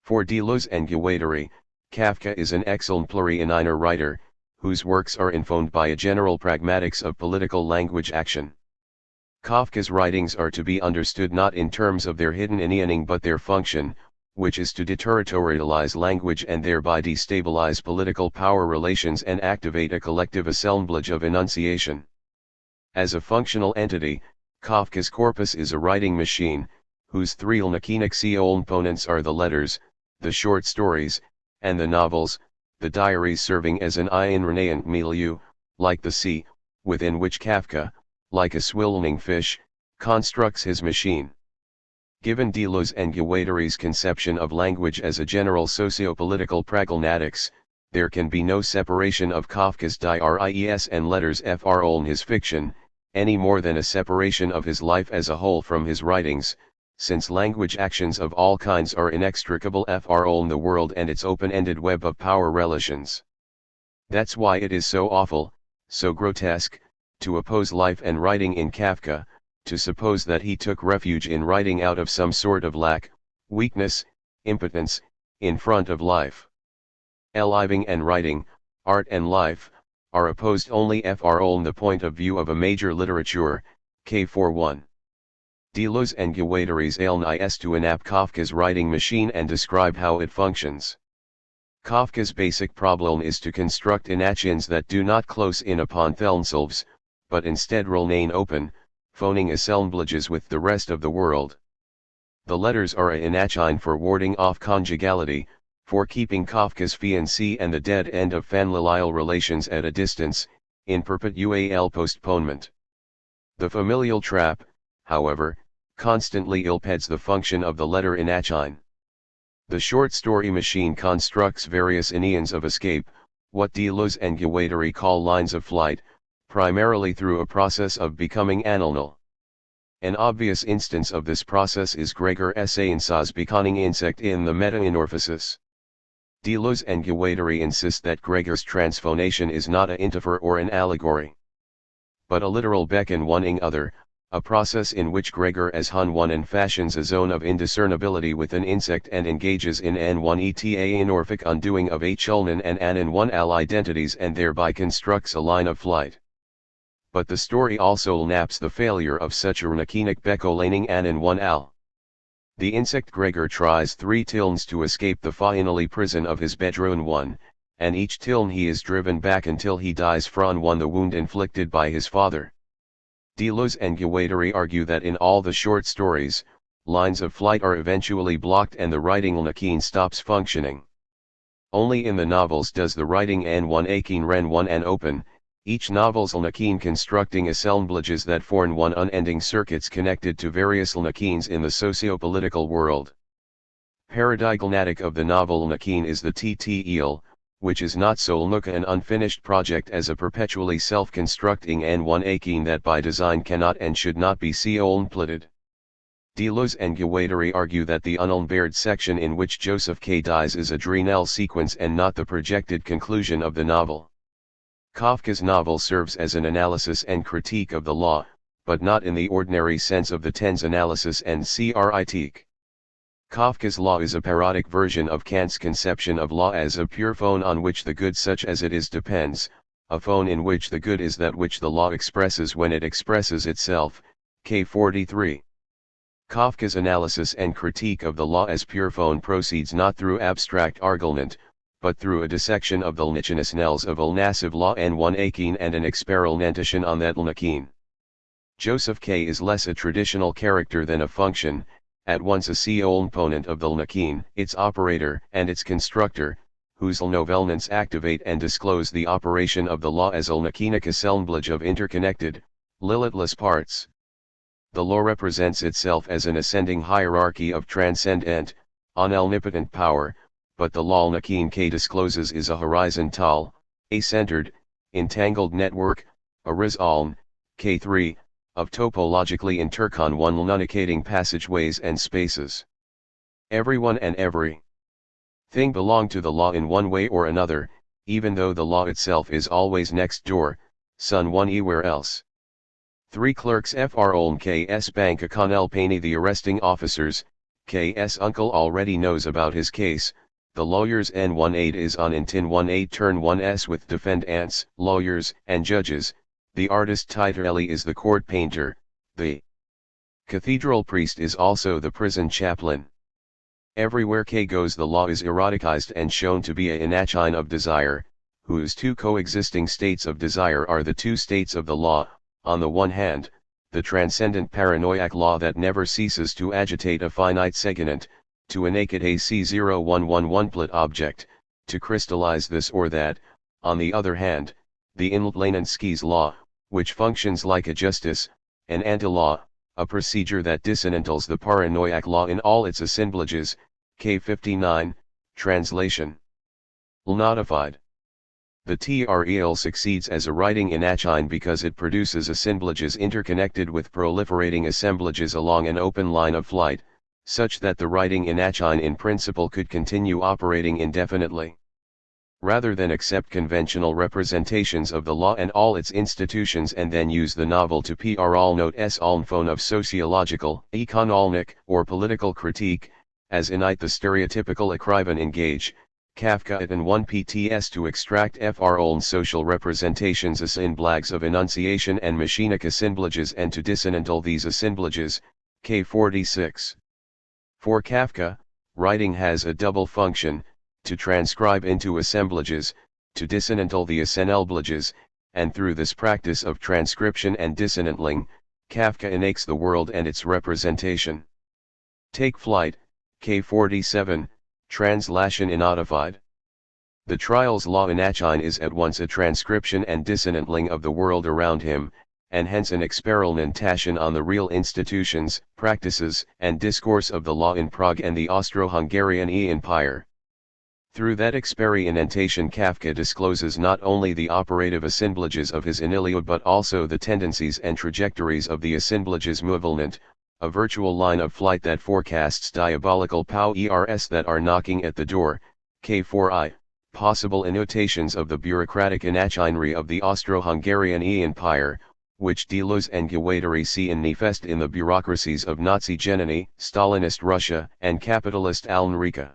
For Deleuze and Guattari, Kafka is an excellent plurilingual writer, whose works are informed by a general pragmatics of political language action. Kafka's writings are to be understood not in terms of their hidden meaning but their function, which is to deterritorialize language and thereby destabilize political power relations and activate a collective assemblage of enunciation. As a functional entity, Kafka's corpus is a writing machine, whose three mechanic components are the letters, the short stories, and the novels, the diaries serving as an invariant milieu, like the sea, within which Kafka, like a swimming fish, constructs his machine. Given Deleuze and Guattari's conception of language as a general socio-political pragmatics, there can be no separation of Kafka's diaries and letters fr in his fiction, any more than a separation of his life as a whole from his writings, since language actions of all kinds are inextricable fr in the world and its open-ended web of power relations. That's why it is so awful, so grotesque, to oppose life and writing in Kafka, to suppose that he took refuge in writing out of some sort of lack, weakness, impotence, in front of life. Living and writing, art and life, are opposed only fr in the point of view of a major literature, K41. Deleuze and Guattari's aim is to enap Kafka's writing machine and describe how it functions. Kafka's basic problem is to construct enunciations that do not close in upon themselves, but instead remain open, phoning assemblages with the rest of the world. The letters are a enunciation for warding off conjugality, for keeping Kafka's fiancée and the dead end of familial relations at a distance, in perpetual postponement. The familial trap, however, constantly ill-peds the function of the letter enunciation. The short story machine constructs various enunciations of escape, what Deleuze and Guattari call lines of flight, primarily through a process of becoming anal. An obvious instance of this process is Gregor's Insas becoming insect in the metamorphosis. Deleuze and Guattari insist that Gregor's transformation is not a metaphor or an allegory, but a literal beckon one other, a process in which Gregor as Hun one and fashions a zone of indiscernibility with an insect and engages in N1 eta anorphic undoing of a chulnan and an 1 al identities and thereby constructs a line of flight. But the story also naps the failure of such a mechanic beckolaning an 1 al. The insect Gregor tries 3 tilns to escape the finally prison of his bedroom 1, and each tiln he is driven back until he dies from 1 the wound inflicted by his father. Deleuze and Guattari argue that in all the short stories, lines of flight are eventually blocked and the writing machine stops functioning. Only in the novels does the writing N1 Akin Ren 1 and open, each novel's machine constructing assemblages that form one unending circuits connected to various machines in the socio-political world. Paradigmatic of the novel machine is the TTEL, which is not so much an unfinished project as a perpetually self-constructing N1 Akin that by design cannot and should not be completed. Deleuze and Guattari argue that the ununbared section in which Joseph K. dies is a Drenel sequence and not the projected conclusion of the novel. Kafka's novel serves as an analysis and critique of the law, but not in the ordinary sense of the tens analysis and critique. Kafka's law is a parodic version of Kant's conception of law as a pure phone on which the good such as it is depends, a phone in which the good is that which the law expresses when it expresses itself, k. 43. Kafka's analysis and critique of the law as pure phone proceeds not through abstract argument, but through a dissection of the Lnichinisnels of ulnassive law and one akin and an experimentation on that Lnikin. Joseph K. is less a traditional character than a function, at once a component of the Lnikin, its operator and its constructor, whose Lnovelnants activate and disclose the operation of the law as Lnikinik assemblage of interconnected, limitless parts. The law represents itself as an ascending hierarchy of transcendent, omnipotent power, but the law Lnikin K discloses is a horizontal, a-centered, entangled network, a rizalm, K3, of topologically intercon-one-lunicating passageways and spaces. Everyone and every thing belong to the law in one way or another, even though the law itself is always next door, son one anywhere else. 3 clerks fr oln ks bank Conel Paney. The arresting officers, ks uncle already knows about his case, the lawyers n18 is on in tin 18 turn 1s with defendants, lawyers, and judges. The artist Titorelli is the court painter, the cathedral priest is also the prison chaplain. Everywhere K goes the law is eroticized and shown to be a anachin of desire, whose two coexisting states of desire are the two states of the law, on the one hand, the transcendent paranoiac law that never ceases to agitate a finite segment, to a naked AC0111 object, to crystallize this or that, on the other hand, the Inlanensky's law, which functions like a justice, an anti-law, a procedure that dissonantles the paranoiac law in all its assemblages, k. 59, translation. Lnotified. The TREL succeeds as a writing anachin because it produces assemblages interconnected with proliferating assemblages along an open line of flight, such that the writing anachin in principle could continue operating indefinitely. Rather than accept conventional representations of the law and all its institutions and then use the novel to pr all note s almphone of sociological, economic, or political critique, as inite the stereotypical Akrivan engage, Kafka at an 1 pts to extract fr oln social representations as in blags of enunciation and machinic assemblages and to dissonantal these assemblages, k. 46. For Kafka, writing has a double function, to transcribe into assemblages, to dissonantal the assemblages, and through this practice of transcription and dissonantling, Kafka enacts the world and its representation. Take flight, k. 47, translation innotified. The trial's law anachin is at once a transcription and dissonantling of the world around him, and hence an experimentation on the real institutions, practices, and discourse of the law in Prague and the Austro-Hungarian Empire. Through that experimentation Kafka discloses not only the operative assemblages of his Iliad but also the tendencies and trajectories of the assemblages movement, a virtual line of flight that forecasts diabolical powers that are knocking at the door, k4i, possible annotations of the bureaucratic anachinry of the Austro-Hungarian Empire, which Deleuze and Guattari see manifest in the bureaucracies of Nazi Germany, Stalinist Russia, and capitalist Alnrika.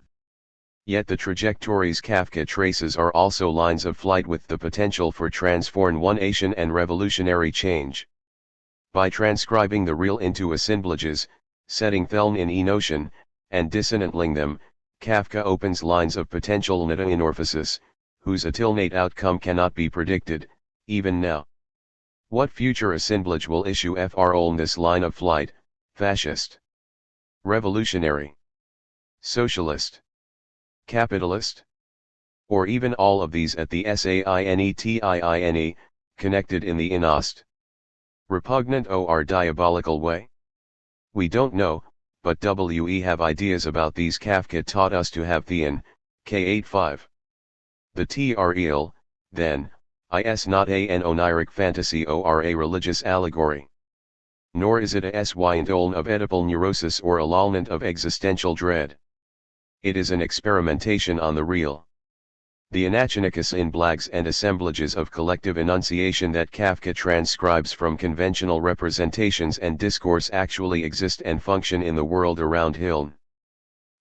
Yet the trajectories Kafka traces are also lines of flight with the potential for transformation and revolutionary change. By transcribing the real into assemblages, setting them in enotion, and dissonantling them, Kafka opens lines of potential metamorphosis, whose attenuate outcome cannot be predicted, even now. What future assemblage will issue fr on this line of flight, fascist, revolutionary, socialist, capitalist? Or even all of these at the SAINETIINE, connected in the inost, repugnant or diabolical way? We don't know, but we have ideas about these. Kafka taught us to have thean, k85. The TREL, then, is not an oniric fantasy or a religious allegory. Nor is it a swindoln of Oedipal neurosis or a lulment of existential dread. It is an experimentation on the real. The Anachronicus in blags and assemblages of collective enunciation that Kafka transcribes from conventional representations and discourse actually exist and function in the world around Hiln.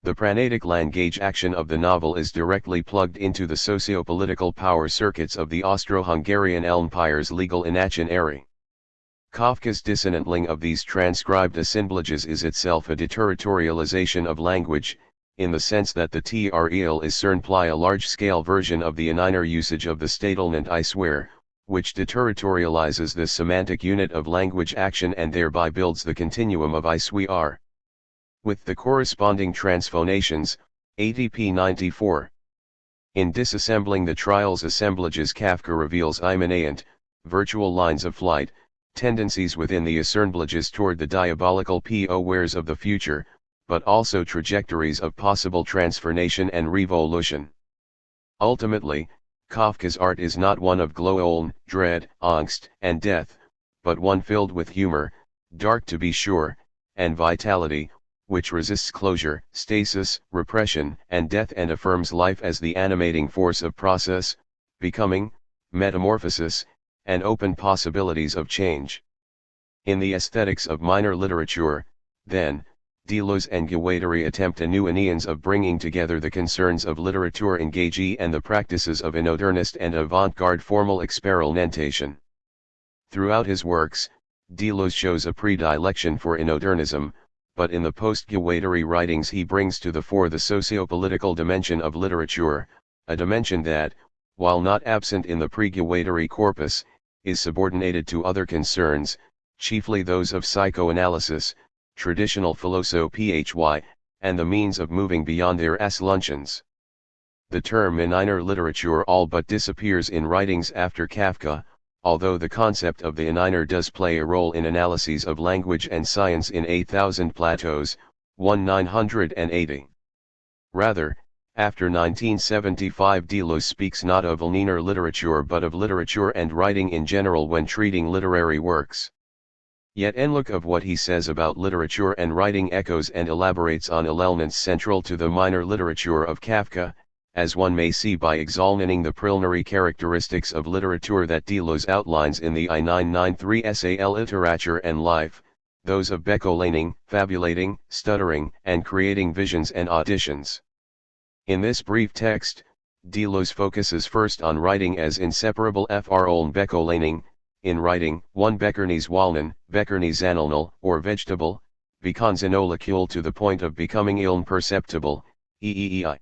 The pranatic language action of the novel is directly plugged into the socio-political power circuits of the Austro-Hungarian Empire's legal imaginary. Kafka's dissonantling of these transcribed assemblages is itself a deterritorialization of language, in the sense that the TREL is certainly a large-scale version of the inner usage of the Statelment I swear, which deterritorializes the semantic unit of language action and thereby builds the continuum of I swear. With the corresponding transphonations, ATP 94. In disassembling the trials assemblages, Kafka reveals immanent, virtual lines of flight, tendencies within the assemblages toward the diabolical POWERs of the future, but also trajectories of possible transformation and revolution. Ultimately, Kafka's art is not one of gloom, dread, angst, and death, but one filled with humor, dark to be sure, and vitality, which resists closure, stasis, repression, and death and affirms life as the animating force of process, becoming, metamorphosis, and open possibilities of change. In the aesthetics of minor literature, then, Deleuze and Guattari attempt a new aeons of bringing together the concerns of literature engagée and the practices of modernist and avant-garde formal experimentation. Throughout his works, Deleuze shows a predilection for modernism, but in the post-Guattari writings he brings to the fore the socio-political dimension of literature, a dimension that, while not absent in the pre-Guattari corpus, is subordinated to other concerns, chiefly those of psychoanalysis, traditional philosophy, and the means of moving beyond their luncheons. The term inner literature all but disappears in writings after Kafka, although the concept of the inner does play a role in analyses of language and science in 8,000 Plateaus, 1980. Rather, after 1975 Deleuze speaks not of inner literature but of literature and writing in general when treating literary works. Yet en look of what he says about literature and writing echoes and elaborates on elements central to the minor literature of Kafka, as one may see by examining the preliminary characteristics of literature that Deleuze outlines in the I-993 essay Literature and Life, those of becolating, fabulating, stuttering, and creating visions and auditions. In this brief text, Deleuze focuses first on writing as inseparable from becolating. In writing, one bekernes walnen, bekernes animal, or vegetable, becomes inolacule to the point of becoming imperceptible, eei.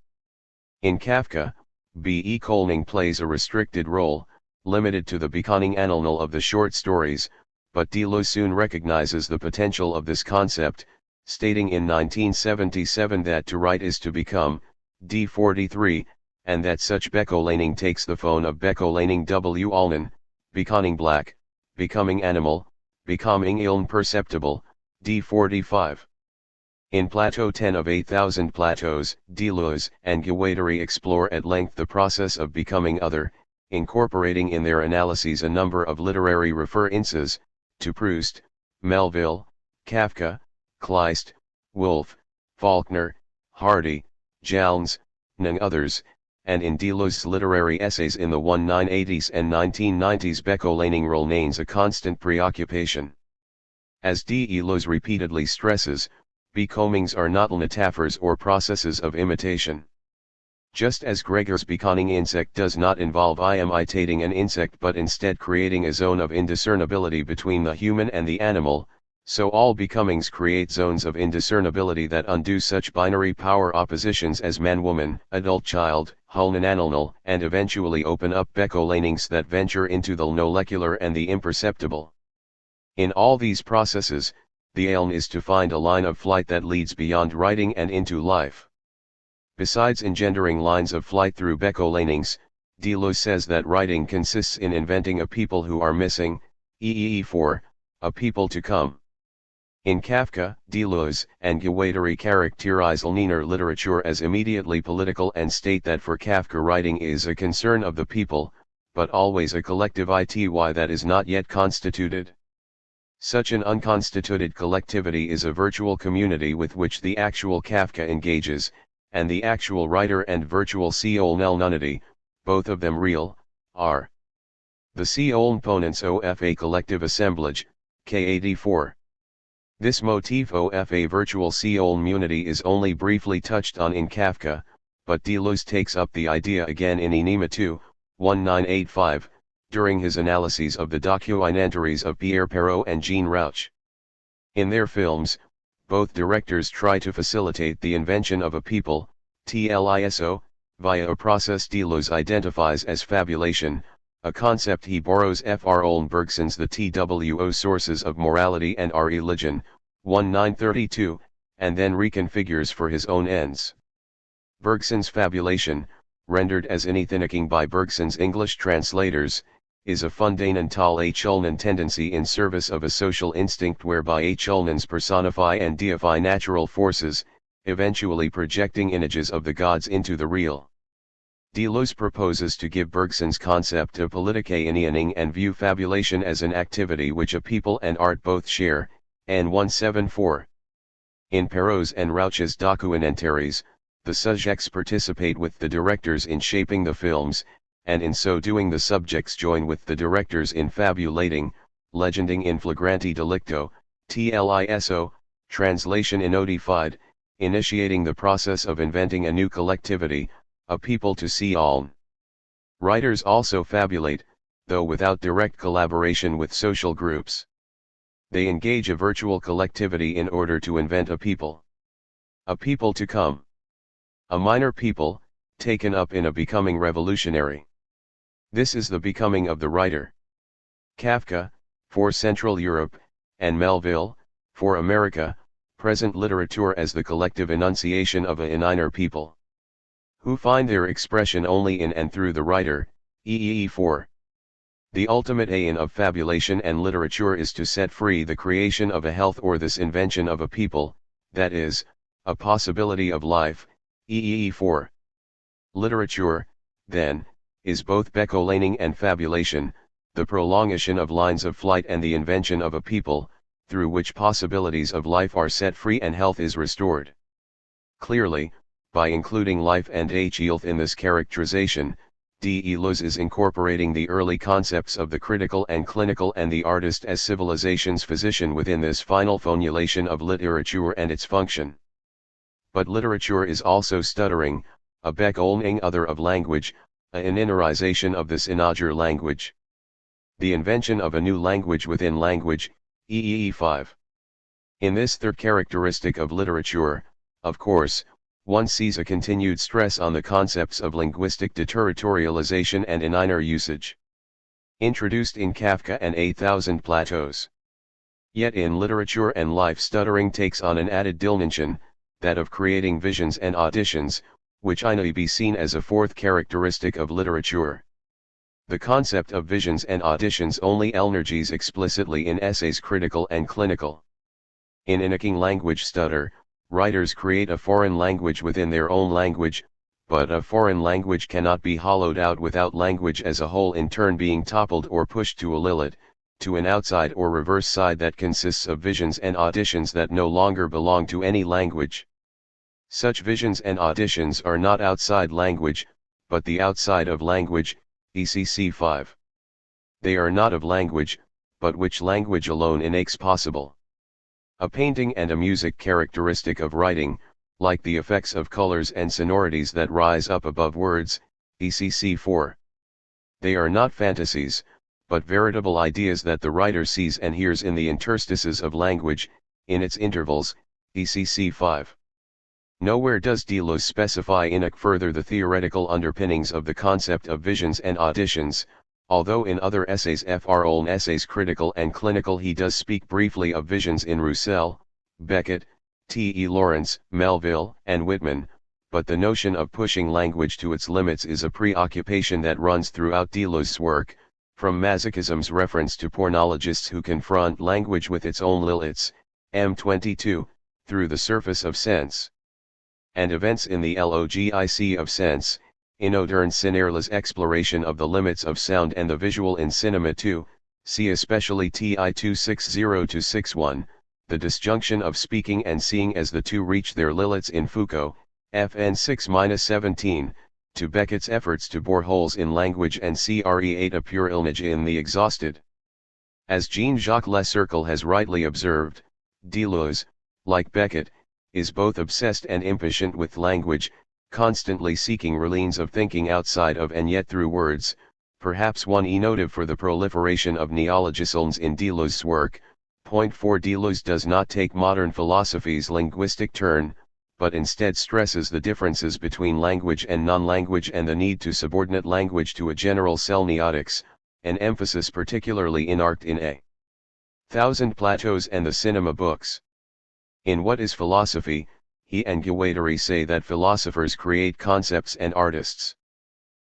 In Kafka, becoming plays a restricted role, limited to the becoming animal of the short stories, but Deleuze soon recognizes the potential of this concept, stating in 1977 that to write is to become, D43, and that such becolating takes the form of becolating w alnen, becoming black, becoming animal, becoming imperceptible, D45. In Plateau 10 of 8,000 Plateaus, Deleuze and Guattari explore at length the process of becoming other, incorporating in their analyses a number of literary references, to Proust, Melville, Kafka, Kleist, Woolf, Faulkner, Hardy, Jones, and others, and in Deleuze's literary essays in the 1980s and 1990s becolating remains a constant preoccupation. As Deleuze repeatedly stresses, becomings are not metaphors or processes of imitation. Just as Gregor's becoming insect does not involve imitating an insect but instead creating a zone of indiscernibility between the human and the animal, so all becomings create zones of indiscernibility that undo such binary power oppositions as man-woman, adult-child, human-animal, and eventually open up becolatings that venture into the molecular and the imperceptible. In all these processes, the aim is to find a line of flight that leads beyond writing and into life. Besides engendering lines of flight through becolatings, Deleuze says that writing consists in inventing a people who are missing, for a people to come. In Kafka, Deleuze and Guattari characterize inner literature as immediately political and state that for Kafka writing is a concern of the people, but always a collective ity that is not yet constituted. Such an unconstituted collectivity is a virtual community with which the actual Kafka engages, and the actual writer and virtual soul nulnunity, both of them real, are. The Olmponents of a collective assemblage, K84. This motif of a virtual Olmunity is only briefly touched on in Kafka, but Deleuze takes up the idea again in Enema 2, 1985, during his analyses of the documentaries of Pierre Perrault and Jean Rouch. In their films, both directors try to facilitate the invention of a people, TLISO, via a process Deleuze identifies as fabulation, a concept he borrows Fr. Olm Bergson's The TWO Sources of Morality and Our Religion, 1932, and then reconfigures for his own ends. Bergson's fabulation, rendered as anything by Bergson's English translators, is a fundamental Achulnan tendency in service of a social instinct whereby Achulnans personify and deify natural forces, eventually projecting images of the gods into the real. Deleuze proposes to give Bergson's concept of politicaening and view fabulation as an activity which a people and art both share, N 174. In Perrault's and Rouch's documentaries, the subjects participate with the directors in shaping the films, and in so doing the subjects join with the directors in fabulating, legending in flagranti delicto, TLISO, translation inodified, initiating the process of inventing a new collectivity, a people to see all. Writers also fabulate, though without direct collaboration with social groups. They engage a virtual collectivity in order to invent a people. A people to come. A minor people, taken up in a becoming revolutionary. This is the becoming of the writer. Kafka, for Central Europe, and Melville, for America, present literature as the collective enunciation of a inner people, who find their expression only in and through the writer, EE4. The ultimate aim of fabulation and literature is to set free the creation of a health or this invention of a people, that is, a possibility of life, EE4. Literature, then, is both becolaning and fabulation, the prolongation of lines of flight and the invention of a people, through which possibilities of life are set free and health is restored. Clearly, by including life and health in this characterization, Deleuze is incorporating the early concepts of the critical and clinical and the artist as civilization's physician within this final formulation of literature and its function. But literature is also stuttering, a beckoning other of language, an innerization of this inaugural language. The invention of a new language within language, EE5. In this third characteristic of literature, of course, one sees a continued stress on the concepts of linguistic deterritorialization and inner usage. Introduced in Kafka and 8,000 Plateaus. Yet in literature and life stuttering takes on an added dimension, that of creating visions and auditions, which may be seen as a fourth characteristic of literature. The concept of visions and auditions only emerges explicitly in essays critical and clinical. In inking language stutter, writers create a foreign language within their own language, but a foreign language cannot be hollowed out without language as a whole in turn being toppled or pushed to a limit, to an outside or reverse side that consists of visions and auditions that no longer belong to any language. Such visions and auditions are not outside language, but the outside of language, ECC 5. They are not of language, but which language alone makes possible. A painting and a music characteristic of writing, like the effects of colors and sonorities that rise up above words, ECC 4. They are not fantasies, but veritable ideas that the writer sees and hears in the interstices of language, in its intervals, ECC 5. Nowhere does Deleuze specify further the theoretical underpinnings of the concept of visions and auditions, although in other essays Fr. Olm essays critical and clinical he does speak briefly of visions in Roussel, Beckett, T.E. Lawrence, Melville, and Whitman, but the notion of pushing language to its limits is a preoccupation that runs throughout Deleuze's work, from masochism's reference to pornologists who confront language with its own limits, M22, through the surface of sense. And events in the logic of sense, in Odern Sinerla's exploration of the limits of sound and the visual in cinema 2, see especially TI 260-61, the disjunction of speaking and seeing as the two reach their limits in Foucault, FN 6-17, to Beckett's efforts to bore holes in language and create a pure image in the exhausted. As Jean-Jacques Le Cercle has rightly observed, Deleuze, like Beckett, is both obsessed and impatient with language, constantly seeking relines of thinking outside of and yet through words, perhaps one motive for the proliferation of neologisms in Deleuze's work. Point 4 Deleuze does not take modern philosophy's linguistic turn, but instead stresses the differences between language and non-language and the need to subordinate language to a general semiotics, an emphasis particularly in art in A Thousand Plateaus and the Cinema books. In What is Philosophy, he and Guattari say that philosophers create concepts and artists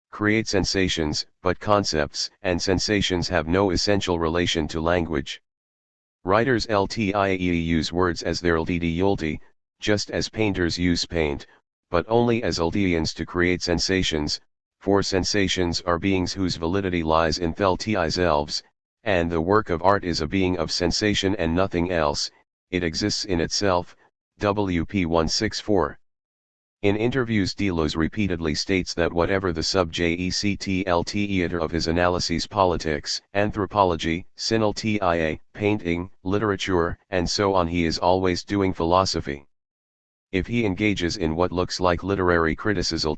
create sensations, but concepts and sensations have no essential relation to language. Writers ltie use words as their ulti, just as painters use paint, but only as ultians to create sensations, for sensations are beings whose validity lies in themselves, and the work of art is a being of sensation and nothing else, it exists in itself. WP 164. In interviews Deleuze repeatedly states that whatever the subject of his analyses politics, anthropology, cinéma, painting, literature, and so on he is always doing philosophy. If he engages in what looks like literary criticism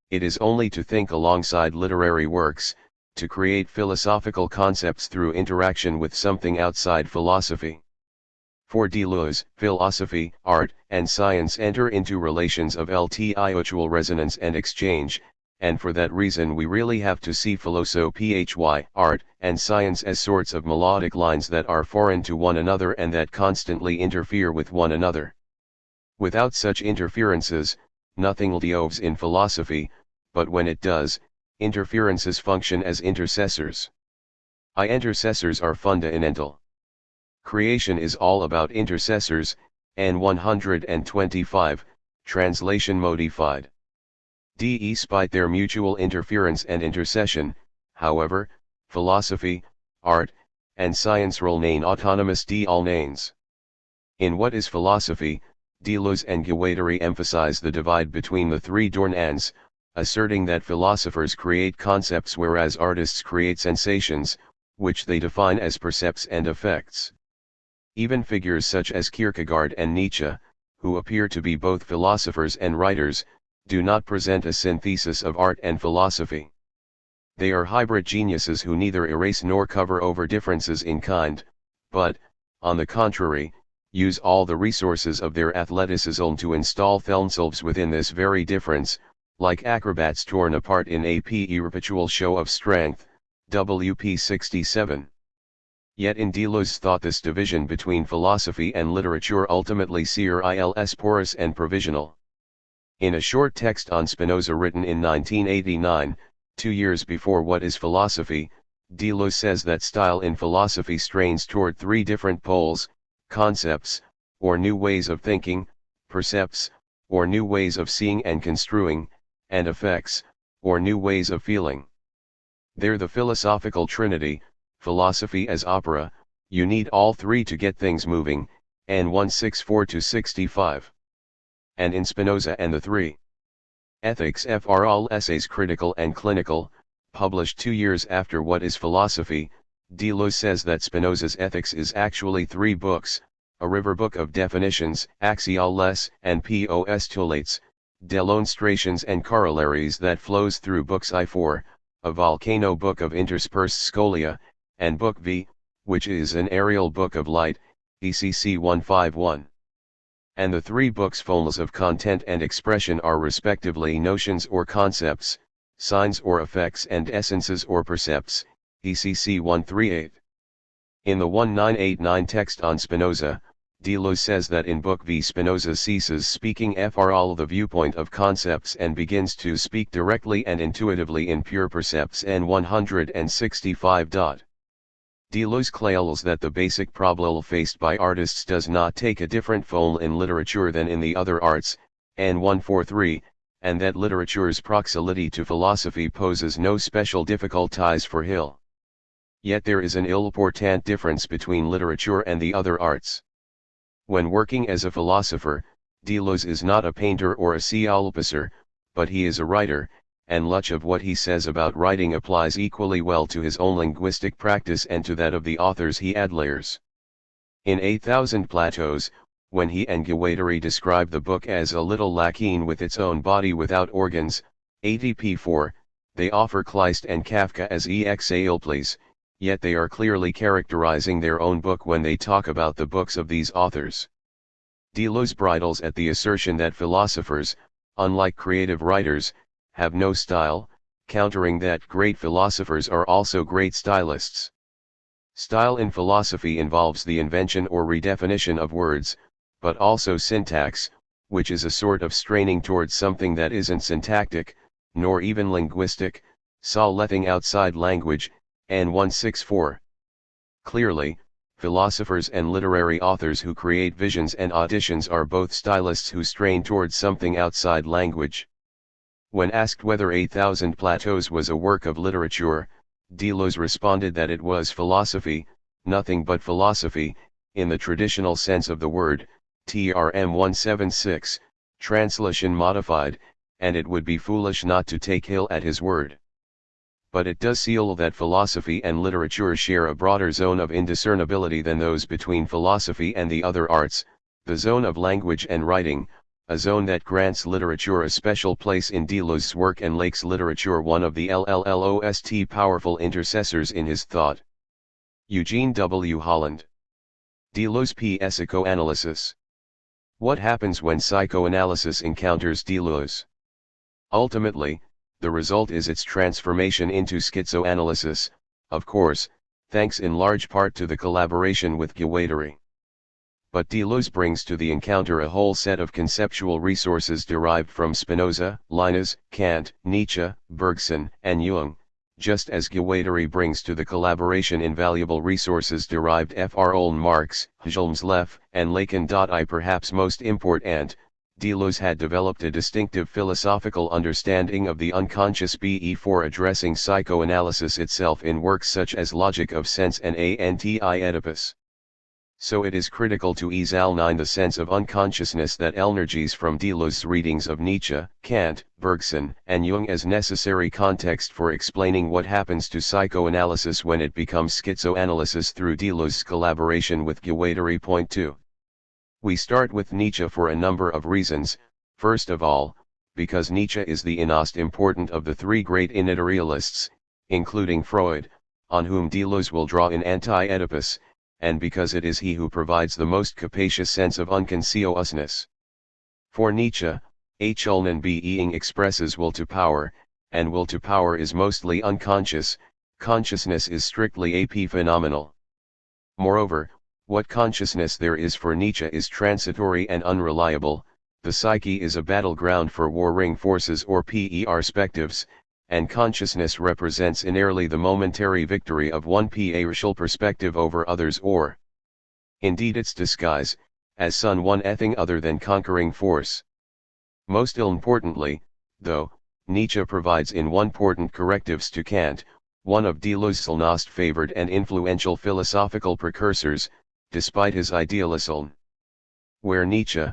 it is only to think alongside literary works, to create philosophical concepts through interaction with something outside philosophy. For Deleuze, philosophy, art, and science enter into relations of mutual resonance and exchange, and for that reason we really have to see philosophy, art, and science as sorts of melodic lines that are foreign to one another and that constantly interfere with one another. Without such interferences, nothing lives in philosophy, but when it does, interferences function as intercessors. Intercessors are fundamental. Creation is all about intercessors, and 125, translation modified. Despite their mutual interference and intercession, however, philosophy, art, and science remain autonomous d'alnanes. In What is Philosophy, Deleuze and Guattari emphasize the divide between the three domains, asserting that philosophers create concepts whereas artists create sensations, which they define as percepts and effects. Even figures such as Kierkegaard and Nietzsche, who appear to be both philosophers and writers, do not present a synthesis of art and philosophy. They are hybrid geniuses who neither erase nor cover over differences in kind, but, on the contrary, use all the resources of their athleticism to install themselves within this very difference, like acrobats torn apart in a perpetual show of strength. WP 67. Yet in Deleuze's thought this division between philosophy and literature ultimately is porous and provisional. In a short text on Spinoza written in 1989, 2 years before What is Philosophy, Deleuze says that style in philosophy strains toward three different poles: concepts, or new ways of thinking; percepts, or new ways of seeing and construing; and effects, or new ways of feeling. They're the philosophical trinity. Philosophy as opera, you need all three to get things moving, and 164-65. And in Spinoza and the Three Ethics for all essays critical and clinical, published 2 years after What is Philosophy, Deleuze says that Spinoza's Ethics is actually 3 books, a river book of definitions, axiales and postulates, demonstrations and corollaries that flows through books I4, a volcano book of interspersed scholia, and Book V, which is an aerial book of light, ECC 151. And the 3 books' forms of content and expression are respectively notions or concepts, signs or effects and essences or percepts, ECC 138. In the 1989 text on Spinoza, Deleuze says that in Book V Spinoza ceases speaking for all the viewpoint of concepts and begins to speak directly and intuitively in pure percepts and 165. Deleuze claims that the basic problem faced by artists does not take a different form in literature than in the other arts, and 143, and that literature's proximity to philosophy poses no special difficulties for him. Yet there is an important difference between literature and the other arts. When working as a philosopher, Deleuze is not a painter or a sculptor, but he is a writer, and much of what he says about writing applies equally well to his own linguistic practice and to that of the authors he admires. In 8,000 Plateaus, when he and Guattari describe the book as a little lacune with its own body without organs, 80p4, they offer Kleist and Kafka as exemples, yet they are clearly characterizing their own book when they talk about the books of these authors. Deleuze bridles at the assertion that philosophers, unlike creative writers, have no style, countering that great philosophers are also great stylists. Style in philosophy involves the invention or redefinition of words, but also syntax, which is a sort of straining towards something that isn't syntactic, nor even linguistic, letting outside language, N164. Clearly, philosophers and literary authors who create visions and auditions are both stylists who strain towards something outside language. When asked whether 8,000 Plateaus was a work of literature, Deleuze responded that it was philosophy, nothing but philosophy, in the traditional sense of the word, TRM 176, translation modified, and it would be foolish not to take Hill at his word. But it does seal that philosophy and literature share a broader zone of indiscernibility than those between philosophy and the other arts, the zone of language and writing, a zone that grants literature a special place in Deleuze's work and makes literature one of the LLLOST powerful intercessors in his thought. Eugene W. Holland. Deleuze P. Psychoanalysis. What happens when psychoanalysis encounters Deleuze? Ultimately, the result is its transformation into schizoanalysis, of course, thanks in large part to the collaboration with Guattari. But Deleuze brings to the encounter a whole set of conceptual resources derived from Spinoza, Leibniz, Kant, Nietzsche, Bergson, and Jung, just as Guattari brings to the collaboration invaluable resources derived from Marx, Hjelmslev, and Lacan. I perhaps most important, Deleuze had developed a distinctive philosophical understanding of the unconscious before addressing psychoanalysis itself in works such as Logic of Sense and Anti-Oedipus. So it is critical to examine the sense of unconsciousness that emerges from Deleuze's readings of Nietzsche, Kant, Bergson, and Jung as necessary context for explaining what happens to psychoanalysis when it becomes schizoanalysis through Deleuze's collaboration with Guattari. Point 2. We start with Nietzsche for a number of reasons. First of all, because Nietzsche is the most important of the three great immaterialists, including Freud, on whom Deleuze will draw in Anti-Oedipus, and because it is he who provides the most capacious sense of unconsciousness. For Nietzsche, Höllen being expresses will to power, and will to power is mostly unconscious, consciousness is strictly epiphenomenal. Moreover, what consciousness there is for Nietzsche is transitory and unreliable, the psyche is a battleground for warring forces or perspectives, and consciousness represents inherently the momentary victory of one partial perspective over others or indeed its disguise, as some one thing other than conquering force. Most importantly, though, Nietzsche provides in one important correctives to Kant, one of Deleuze's most favored and influential philosophical precursors, despite his idealism. Where Nietzsche,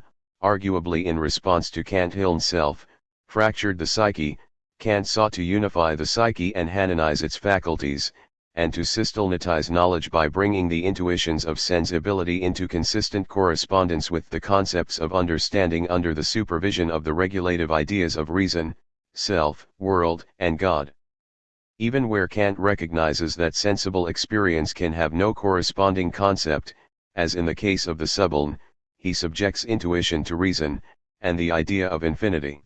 arguably in response to Kant himself, fractured the psyche, Kant sought to unify the psyche and harmonize its faculties, and to systematize knowledge by bringing the intuitions of sensibility into consistent correspondence with the concepts of understanding under the supervision of the regulative ideas of reason, self, world, and God. Even where Kant recognizes that sensible experience can have no corresponding concept, as in the case of the sublime, he subjects intuition to reason, and the idea of infinity.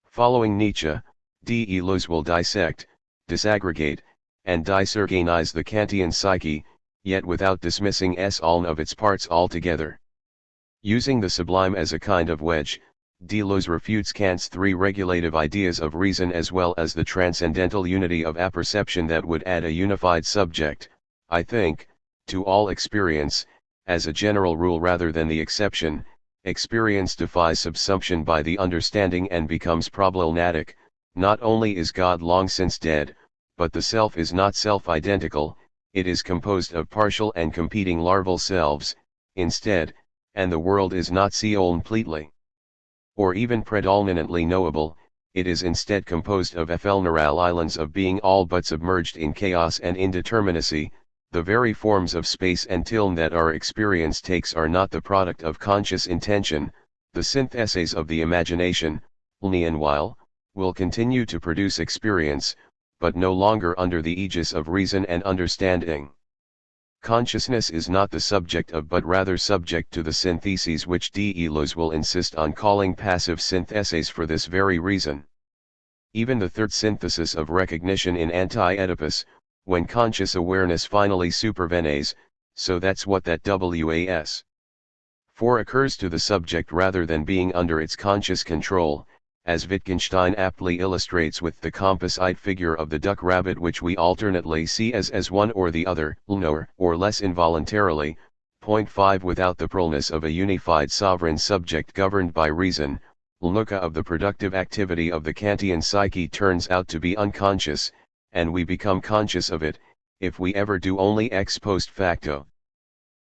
Following Nietzsche, Deleuze will dissect, disaggregate, and disorganize the Kantian psyche, yet without dismissing all of its parts altogether. Using the sublime as a kind of wedge, Deleuze refutes Kant's three regulative ideas of reason as well as the transcendental unity of apperception that would add a unified subject, I think, to all experience, as a general rule rather than the exception. Experience defies subsumption by the understanding and becomes problematic. Not only is God long since dead, but the self is not self-identical, it is composed of partial and competing larval selves, instead, and the world is not completely or even predominantly knowable, it is instead composed of ephemeral islands of being all but submerged in chaos and indeterminacy. The very forms of space and time that our experience takes are not the product of conscious intention. The syntheses of the imagination, and while, will continue to produce experience, but no longer under the aegis of reason and understanding. Consciousness is not the subject of but rather subject to the syntheses which Deleuze will insist on calling passive syntheses for this very reason. Even the third synthesis of recognition in Anti-Oedipus, when conscious awareness finally supervenes, so that's what that was. For occurs to the subject rather than being under its conscious control, as Wittgenstein aptly illustrates with the composite figure of the duck rabbit, which we alternately see as one or the other, more or less involuntarily. Point 5 Without the pluralness of a unified sovereign subject governed by reason, Lnuka of the productive activity of the Kantian psyche turns out to be unconscious, and we become conscious of it, if we ever do, only ex post facto.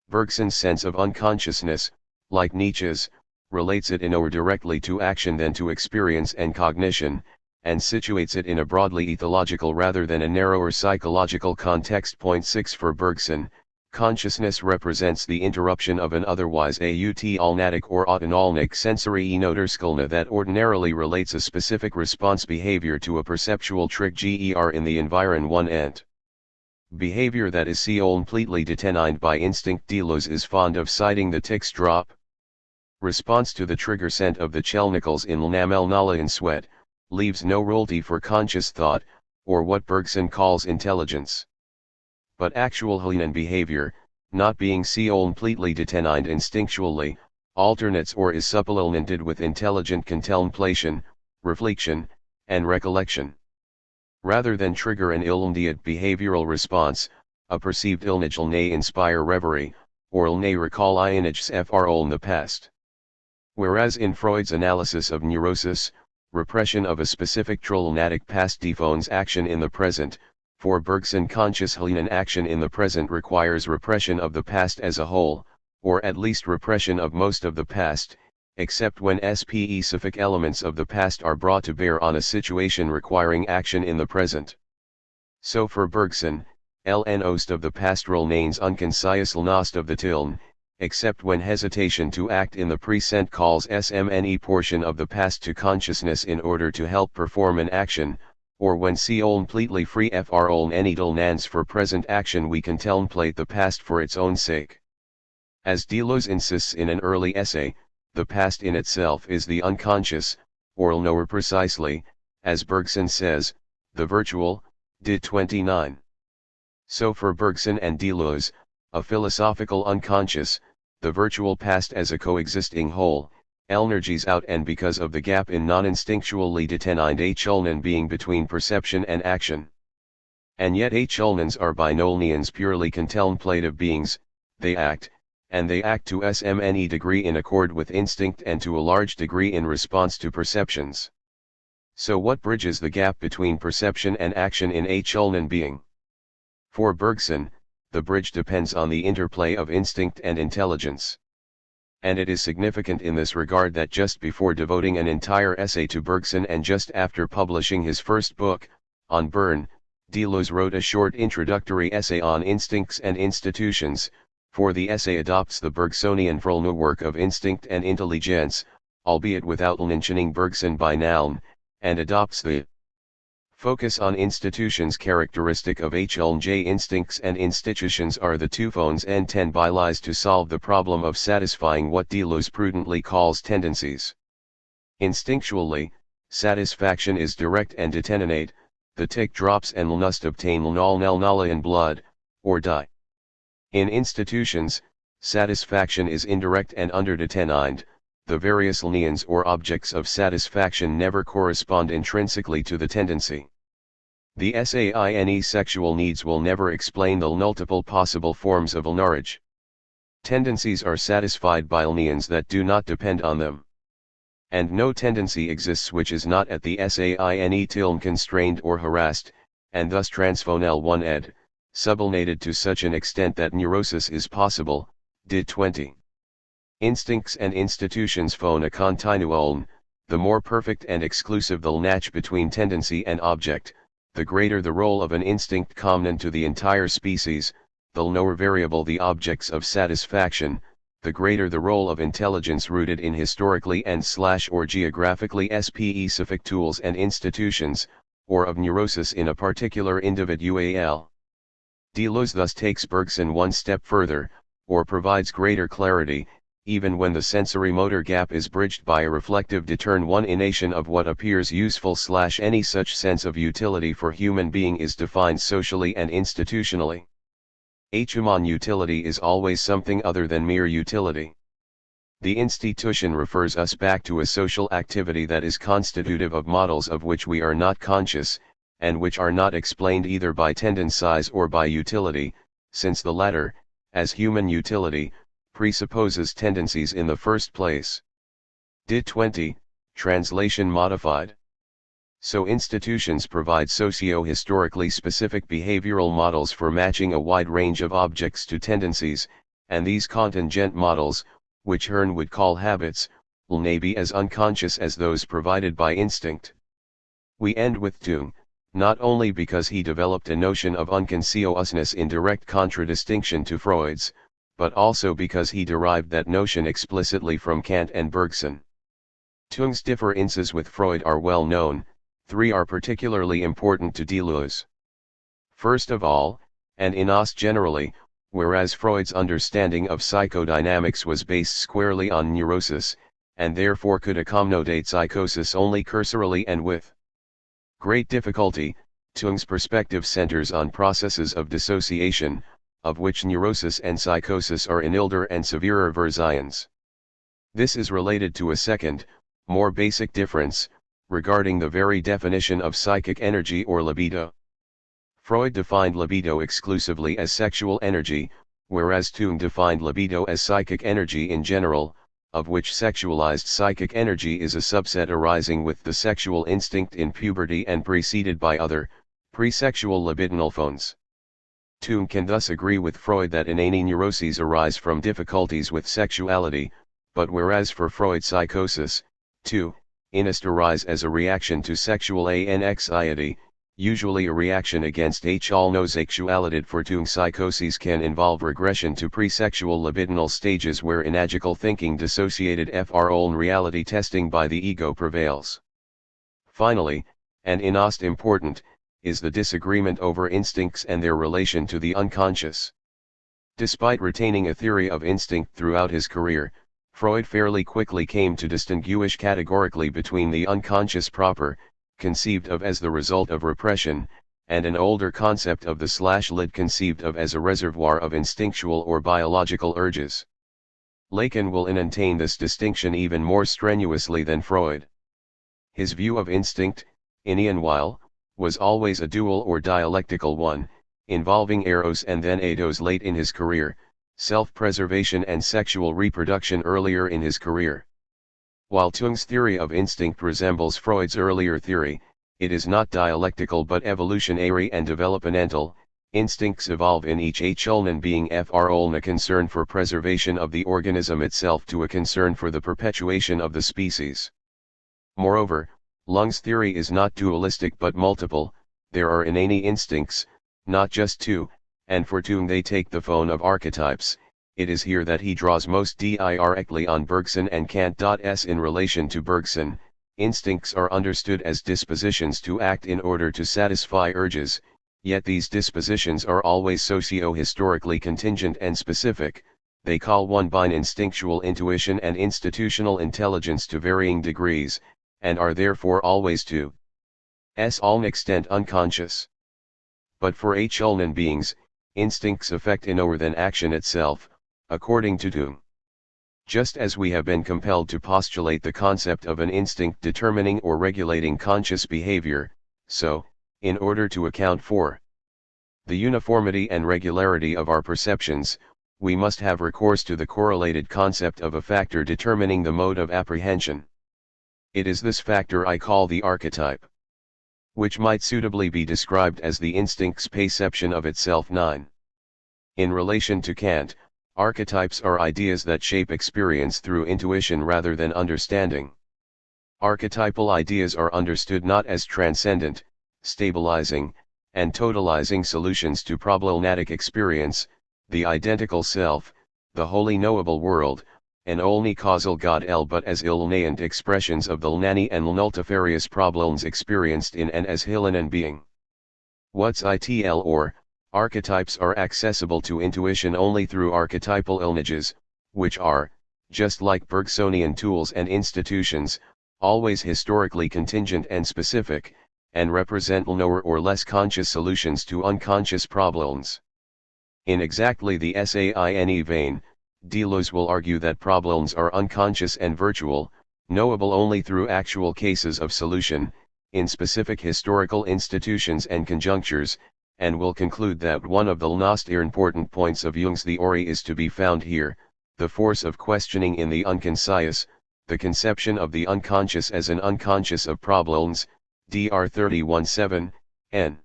Bergson's sense of unconsciousness, like Nietzsche's, relates it in more directly to action than to experience and cognition, and situates it in a broadly ethological rather than a narrower psychological context. Point 6 For Bergson, consciousness represents the interruption of an otherwise autalnatic or autonomic sensory enoterskelna that ordinarily relates a specific response behavior to a perceptual trick ger in the environ one ent. Behavior that is completely determined by instinct. Deleuze is fond of citing the tick's drop response to the trigger scent of the chelnicals in Lnamel Nala in Sweat, leaves no royalty for conscious thought, or what Bergson calls intelligence. But actual Helenan behavior, not being completely determined instinctually, alternates or is supplemented with intelligent contemplation, reflection, and recollection. Rather than trigger an immediate behavioral response, a perceived ilnage may inspire reverie, or may recall images from the past. Whereas in Freud's analysis of neurosis, repression of a specific traumatic past defines action in the present, for Bergson conscious Helenan action in the present requires repression of the past as a whole, or at least repression of most of the past, except when specific elements of the past are brought to bear on a situation requiring action in the present. So for Bergson, lnost of the past remains unconscious lnost of the tiln, except when hesitation to act in the present calls smne portion of the past to consciousness in order to help perform an action, or when completely free from any tilnans for present action we contemplate the past for its own sake. As Deleuze insists in an early essay, the past in itself is the unconscious, or more precisely, as Bergson says, the virtual, did 29. So for Bergson and Deleuze, a philosophical unconscious, the virtual past as a coexisting whole, energies out, and because of the gap in non-instinctually determined Helenan being between perception and action. And yet Helenans are by no means purely contemplative beings, they act, and they act to smne degree in accord with instinct and to a large degree in response to perceptions. So what bridges the gap between perception and action in Helenan being? For Bergson, the bridge depends on the interplay of instinct and intelligence. And it is significant in this regard that just before devoting an entire essay to Bergson and just after publishing his first book, On Berne, Deleuze wrote a short introductory essay on instincts and institutions, for the essay adopts the Bergsonian framework of instinct and intelligence, albeit without mentioning Bergson by noun, and adopts the focus on institutions characteristic of Helenan. Instincts and institutions are the two phones and ten bylies to solve the problem of satisfying what Deleuze prudently calls tendencies. Instinctually, satisfaction is direct and determinate, the tick drops and must obtain nala in blood, or die. In institutions, satisfaction is indirect and underdetermined, the various liens or objects of satisfaction never correspond intrinsically to the tendency. The SAINE sexual needs will never explain the multiple possible forms of marriage. Tendencies are satisfied by liens that do not depend on them. And no tendency exists which is not at the SAINE tilm constrained or harassed, and thus transfonel 1 ed, sublimated to such an extent that neurosis is possible, did 20. Instincts and institutions phone a continuum, the more perfect and exclusive the match between tendency and object, the greater the role of an instinct common to the entire species, the lower variable the objects of satisfaction, the greater the role of intelligence rooted in historically and/or geographically specific tools and institutions, or of neurosis in a particular individual. Deleuze thus takes Bergson one step further, or provides greater clarity, even when the sensory-motor gap is bridged by a reflective determination of what appears useful/any such sense of utility for human being is defined socially and institutionally. Human utility is always something other than mere utility. The institution refers us back to a social activity that is constitutive of models of which we are not conscious, and which are not explained either by tendencies or by utility, since the latter, as human utility, presupposes tendencies in the first place. Did 20, translation modified. So institutions provide socio-historically specific behavioral models for matching a wide range of objects to tendencies, and these contingent models, which Hearn would call habits, may be as unconscious as those provided by instinct. We end with Jung, not only because he developed a notion of unconsciousness in direct contradistinction to Freud's, but also because he derived that notion explicitly from Kant and Bergson. Jung's differences with Freud are well known. 3 are particularly important to Deleuze. First of all, and in us generally, whereas Freud's understanding of psychodynamics was based squarely on neurosis, and therefore could accommodate psychosis only cursorily and with great difficulty, Jung's perspective centers on processes of dissociation, of which neurosis and psychosis are milder and severer versions. This is related to a second, more basic difference, regarding the very definition of psychic energy or libido. Freud defined libido exclusively as sexual energy, whereas Jung defined libido as psychic energy in general, of which sexualized psychic energy is a subset arising with the sexual instinct in puberty and preceded by other, pre-sexual libidinal phones. Jung can thus agree with Freud that inane neuroses arise from difficulties with sexuality, but whereas for Freud psychosis, too, inest arise as a reaction to sexual anxiety, usually a reaction against homosexuality. For Jung, psychoses can involve regression to pre-sexual libidinal stages where inagical thinking dissociated from reality testing by the ego prevails. Finally, and in us important, is the disagreement over instincts and their relation to the unconscious. Despite retaining a theory of instinct throughout his career, Freud fairly quickly came to distinguish categorically between the unconscious proper, conceived of as the result of repression, and an older concept of the lid conceived of as a reservoir of instinctual or biological urges. Lacan will maintain this distinction even more strenuously than Freud. His view of instinct, in while, was always a dual or dialectical one, involving eros and then eidos late in his career, self-preservation and sexual reproduction earlier in his career. While Jung's theory of instinct resembles Freud's earlier theory, it is not dialectical but evolutionary and developmental. Instincts evolve in each human being from a concern for preservation of the organism itself to a concern for the perpetuation of the species. Moreover, Jung's theory is not dualistic but multiple. There are inane instincts, not just two, and for Jung they take the form of archetypes. It is here that he draws most directly on Bergson and Kant. In relation to Bergson, instincts are understood as dispositions to act in order to satisfy urges, yet these dispositions are always socio-historically contingent and specific. They call one by instinctual intuition and institutional intelligence to varying degrees, and are therefore always to an extent unconscious. But for human beings, instincts affect more than action itself, according to Jung. Just as we have been compelled to postulate the concept of an instinct determining or regulating conscious behavior, so, in order to account for the uniformity and regularity of our perceptions, we must have recourse to the correlated concept of a factor determining the mode of apprehension. It is this factor I call the archetype, which might suitably be described as the instinct's perception of itself. 9. In relation to Kant, archetypes are ideas that shape experience through intuition rather than understanding. Archetypal ideas are understood not as transcendent, stabilizing, and totalizing solutions to problematic experience, the identical self, the wholly knowable world, an only causal God L, but as illuminant expressions of the lnani and multifarious problems experienced in and as Hillen being. What's ITL or, archetypes are accessible to intuition only through archetypal images, which are, just like Bergsonian tools and institutions, always historically contingent and specific, and represent lower or less conscious solutions to unconscious problems. In exactly the SAINE vein, Deleuze will argue that problems are unconscious and virtual, knowable only through actual cases of solution, in specific historical institutions and conjunctures, and will conclude that one of the most important points of Jung's theory is to be found here, the force of questioning in the unconscious, the conception of the unconscious as an unconscious of problems, Dr. 31:7, n.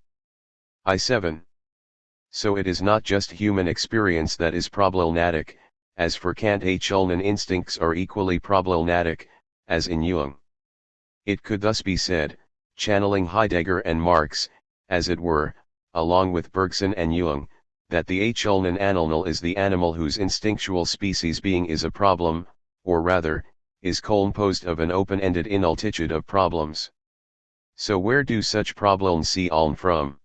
I7. So it is not just human experience that is problematic, as for Kant Hlunen instincts are equally problematic, as in Jung. It could thus be said, channeling Heidegger and Marx, as it were, along with Bergson and Jung, that the Hlunen animal is the animal whose instinctual species being is a problem, or rather, is composed of an open-ended multitude of problems. So where do such problems come from?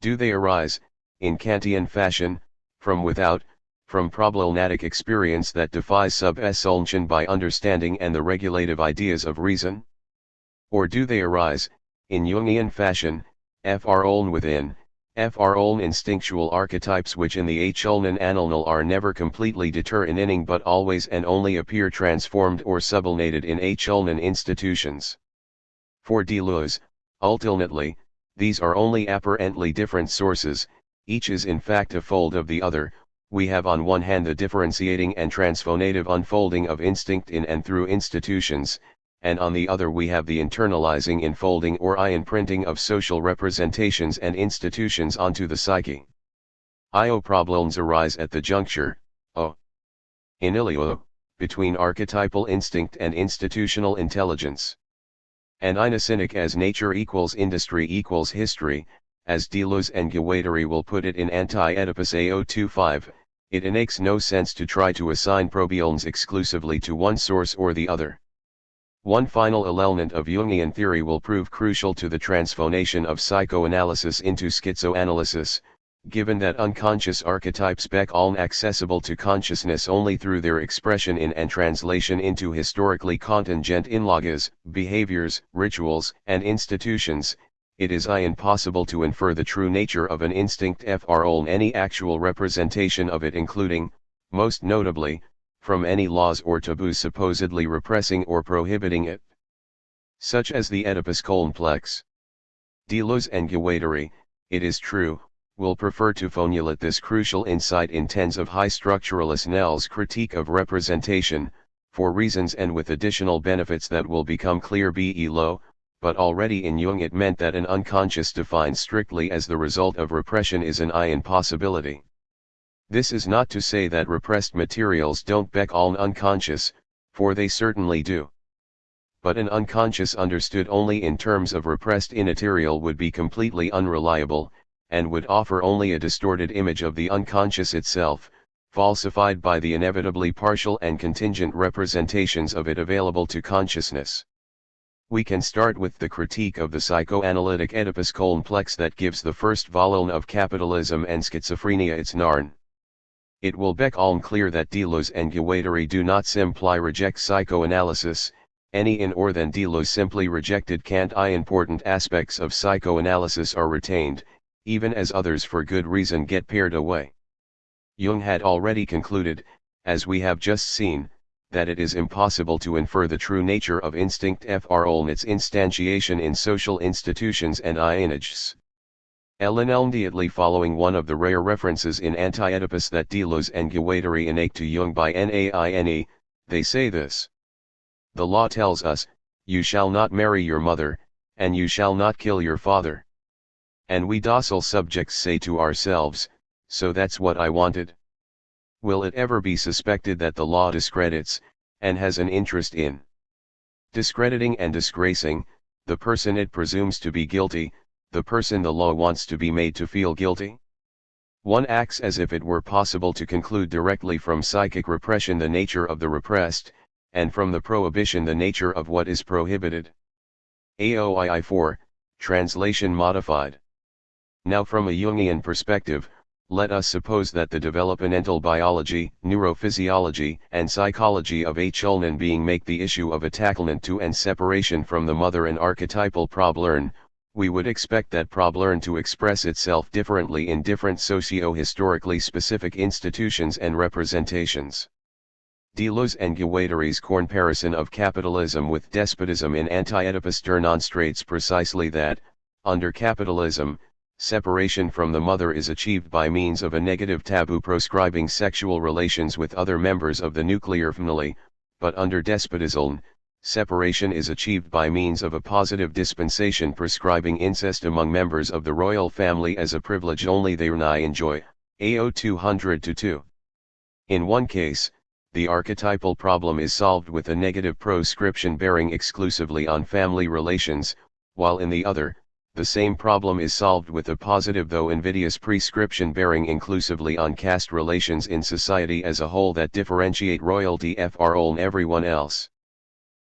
Do they arise, in Kantian fashion, from without, from problematic experience that defies sub-assumption by understanding and the regulative ideas of reason? Or do they arise, in Jungian fashion, from within, from instinctual archetypes which in the Hlunen animal are never completely determining but always and only appear transformed or sublimated in Hlunen institutions? For Deleuze, ultimately, these are only apparently different sources, each is in fact a fold of the other. We have on one hand the differentiating and transformative unfolding of instinct in and through institutions, and on the other we have the internalizing enfolding or imprinting of social representations and institutions onto the psyche. Problems arise at the juncture, in ilio, between archetypal instinct and institutional intelligence. And cynic as nature equals industry equals history, as Deleuze and Guattari will put it in Anti-Oedipus A025, it makes no sense to try to assign problems exclusively to one source or the other. One final element of Jungian theory will prove crucial to the transformation of psychoanalysis into schizoanalysis, given that unconscious archetypes become accessible to consciousness only through their expression in and translation into historically contingent inlagas, behaviors, rituals, and institutions. It is impossible to infer the true nature of an instinct from any actual representation of it, including, most notably, from any laws or taboos supposedly repressing or prohibiting it. Such as the Oedipus complex. Deleuze and Guattari, it is true, will prefer to formulate this crucial insight in terms of high structuralist Nell's critique of representation, for reasons and with additional benefits that will become clear below. But already in Jung it meant that an unconscious defined strictly as the result of repression is an impossibility. This is not to say that repressed materials don't become unconscious, for they certainly do. But an unconscious understood only in terms of repressed immaterial would be completely unreliable, and would offer only a distorted image of the unconscious itself, falsified by the inevitably partial and contingent representations of it available to consciousness. We can start with the critique of the psychoanalytic Oedipus complex that gives the first volume of Capitalism and Schizophrenia its narn. It will become clear that Deleuze and Guattari do not simply reject psychoanalysis, any in or than Deleuze simply rejected Kant. Important aspects of psychoanalysis are retained, even as others for good reason get pared away. Jung had already concluded, as we have just seen, that it is impossible to infer the true nature of instinct from its instantiation in social institutions and images. Immediately following one of the rare references in Anti-Oedipus that Deleuze and Guattari innate to Jung by Naine, they say this. The law tells us, you shall not marry your mother, and you shall not kill your father. And we docile subjects say to ourselves, so that's what I wanted. Will it ever be suspected that the law discredits, and has an interest in Discrediting and disgracing, the person it presumes to be guilty, the person the law wants to be made to feel guilty. One acts as if it were possible to conclude directly from psychic repression the nature of the repressed, and from the prohibition the nature of what is prohibited. AOII 4, translation modified. Now from a Jungian perspective, let us suppose that the developmental biology, neurophysiology, and psychology of a children being make the issue of attachment to and separation from the mother an archetypal problem. We would expect that problem to express itself differently in different socio-historically specific institutions and representations. Deleuze and Guattari's comparison of capitalism with despotism in Anti-Oedipus demonstrates precisely that, under capitalism, separation from the mother is achieved by means of a negative taboo proscribing sexual relations with other members of the nuclear family, but under despotism, separation is achieved by means of a positive dispensation prescribing incest among members of the royal family as a privilege only they enjoy. AO 200-2. In one case, the archetypal problem is solved with a negative proscription bearing exclusively on family relations, while in the other, the same problem is solved with a positive though invidious prescription bearing inclusively on caste relations in society as a whole that differentiate royalty from everyone else.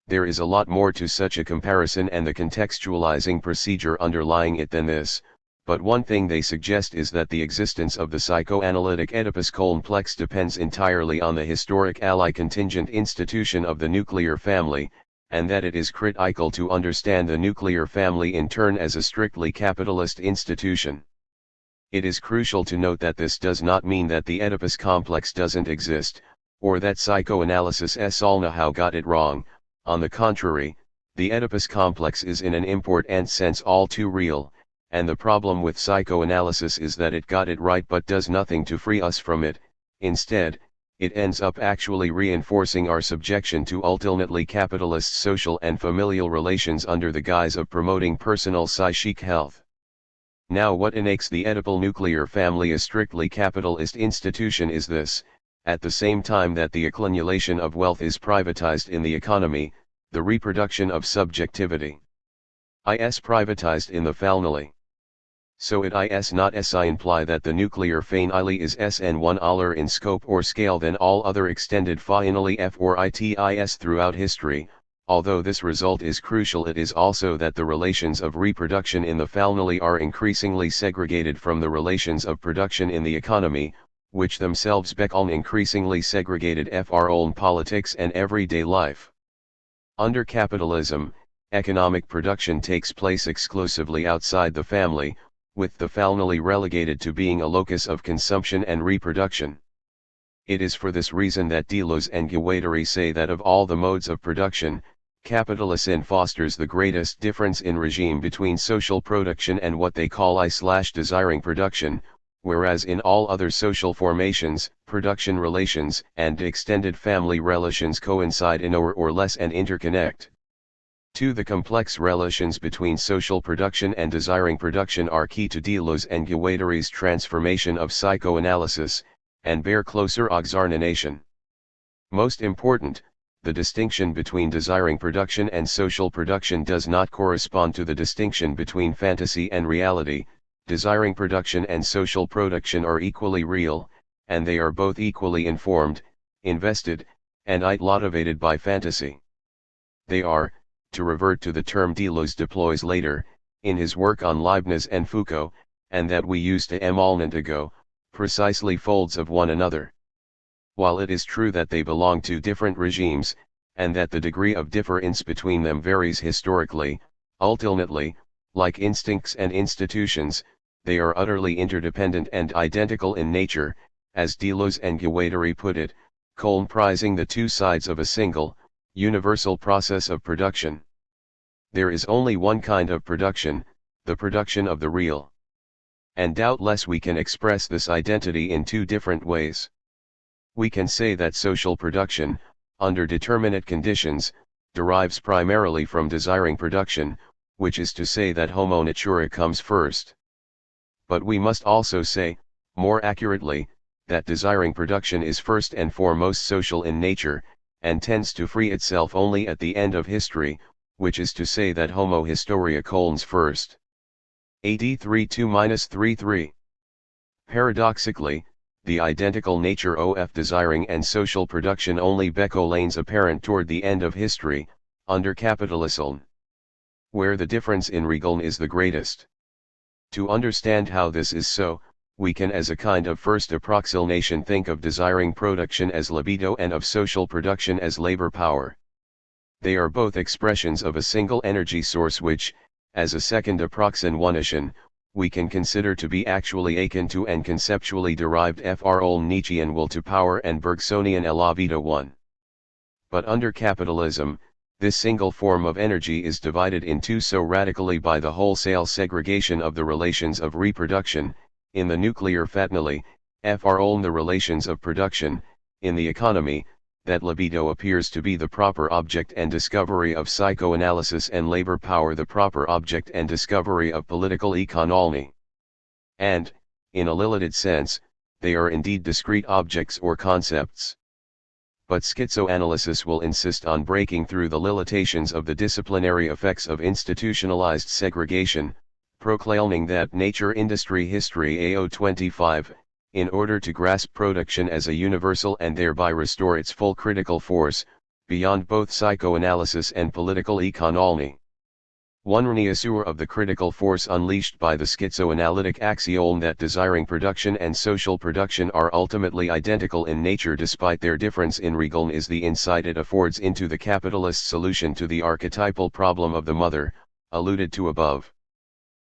There is a lot more to such a comparison and the contextualizing procedure underlying it than this, but one thing they suggest is that the existence of the psychoanalytic Oedipus complex depends entirely on the historic ally contingent institution of the nuclear family, and that it is critical to understand the nuclear family in turn as a strictly capitalist institution. It is crucial to note that this does not mean that the Oedipus complex doesn't exist, or that psychoanalysis somehow got it wrong. On the contrary, the Oedipus complex is in an important sense all too real, and the problem with psychoanalysis is that it got it right but does nothing to free us from it. Instead, it ends up actually reinforcing our subjection to ultimately capitalist social and familial relations under the guise of promoting personal psychic health. Now what makes the Oedipal nuclear family a strictly capitalist institution is this: at the same time that the accumulation of wealth is privatized in the economy, the reproduction of subjectivity is privatized in the family. So it is not imply that the nuclear family is SN1 aller in scope or scale than all other extended family F or ITIS throughout history. Although this result is crucial, it is also that the relations of reproduction in the family are increasingly segregated from the relations of production in the economy, which themselves become increasingly segregated from politics and everyday life. Under capitalism, economic production takes place exclusively outside the family, with the family relegated to being a locus of consumption and reproduction. It is for this reason that Deleuze and Guattari say that of all the modes of production, capitalism fosters the greatest difference in regime between social production and what they call I/desiring production, whereas in all other social formations, production relations and extended family relations coincide in more or less and interconnect. 2. The complex relations between social production and desiring production are key to Deleuze and Guattari's transformation of psychoanalysis, and bear closer examination. Most important, the distinction between desiring production and social production does not correspond to the distinction between fantasy and reality. Desiring production and social production are equally real, and they are both equally informed, invested, and motivated by fantasy. They are, to revert to the term Deleuze deploys later, in his work on Leibniz and Foucault, and that we used a moment ago, precisely folds of one another. While it is true that they belong to different regimes, and that the degree of difference between them varies historically, ultimately, like instincts and institutions, they are utterly interdependent and identical in nature, as Deleuze and Guattari put it, comprising the two sides of a single, universal process of production. There is only one kind of production, the production of the real. And doubtless we can express this identity in two different ways. We can say that social production, under determinate conditions, derives primarily from desiring production, which is to say that homo natura comes first. But we must also say, more accurately, that desiring production is first and foremost social in nature, and tends to free itself only at the end of history, which is to say that Homo historia colons first. AD 32-33. Paradoxically, the identical nature of desiring and social production only becomes apparent toward the end of history, under capitalism, where the difference in regeln is the greatest. To understand how this is so, we can as a kind of first approximation think of desiring production as libido and of social production as labor power. They are both expressions of a single energy source which, as a second approximation, we can consider to be actually akin to and conceptually derived from Nietzschean will to power and Bergsonian libido one. But under capitalism, this single form of energy is divided in two so radically by the wholesale segregation of the relations of reproduction, in the nuclear family, from the relations of production, in the economy, that libido appears to be the proper object and discovery of psychoanalysis and labor power the proper object and discovery of political economy. And, in a limited sense, they are indeed discrete objects or concepts. But schizoanalysis will insist on breaking through the limitations of the disciplinary effects of institutionalized segregation, proclaiming that nature industry history AO25, in order to grasp production as a universal and thereby restore its full critical force, beyond both psychoanalysis and political economy. One renaissance of the critical force unleashed by the schizoanalytic axiom that desiring production and social production are ultimately identical in nature despite their difference in regeln is the insight it affords into the capitalist solution to the archetypal problem of the mother, alluded to above.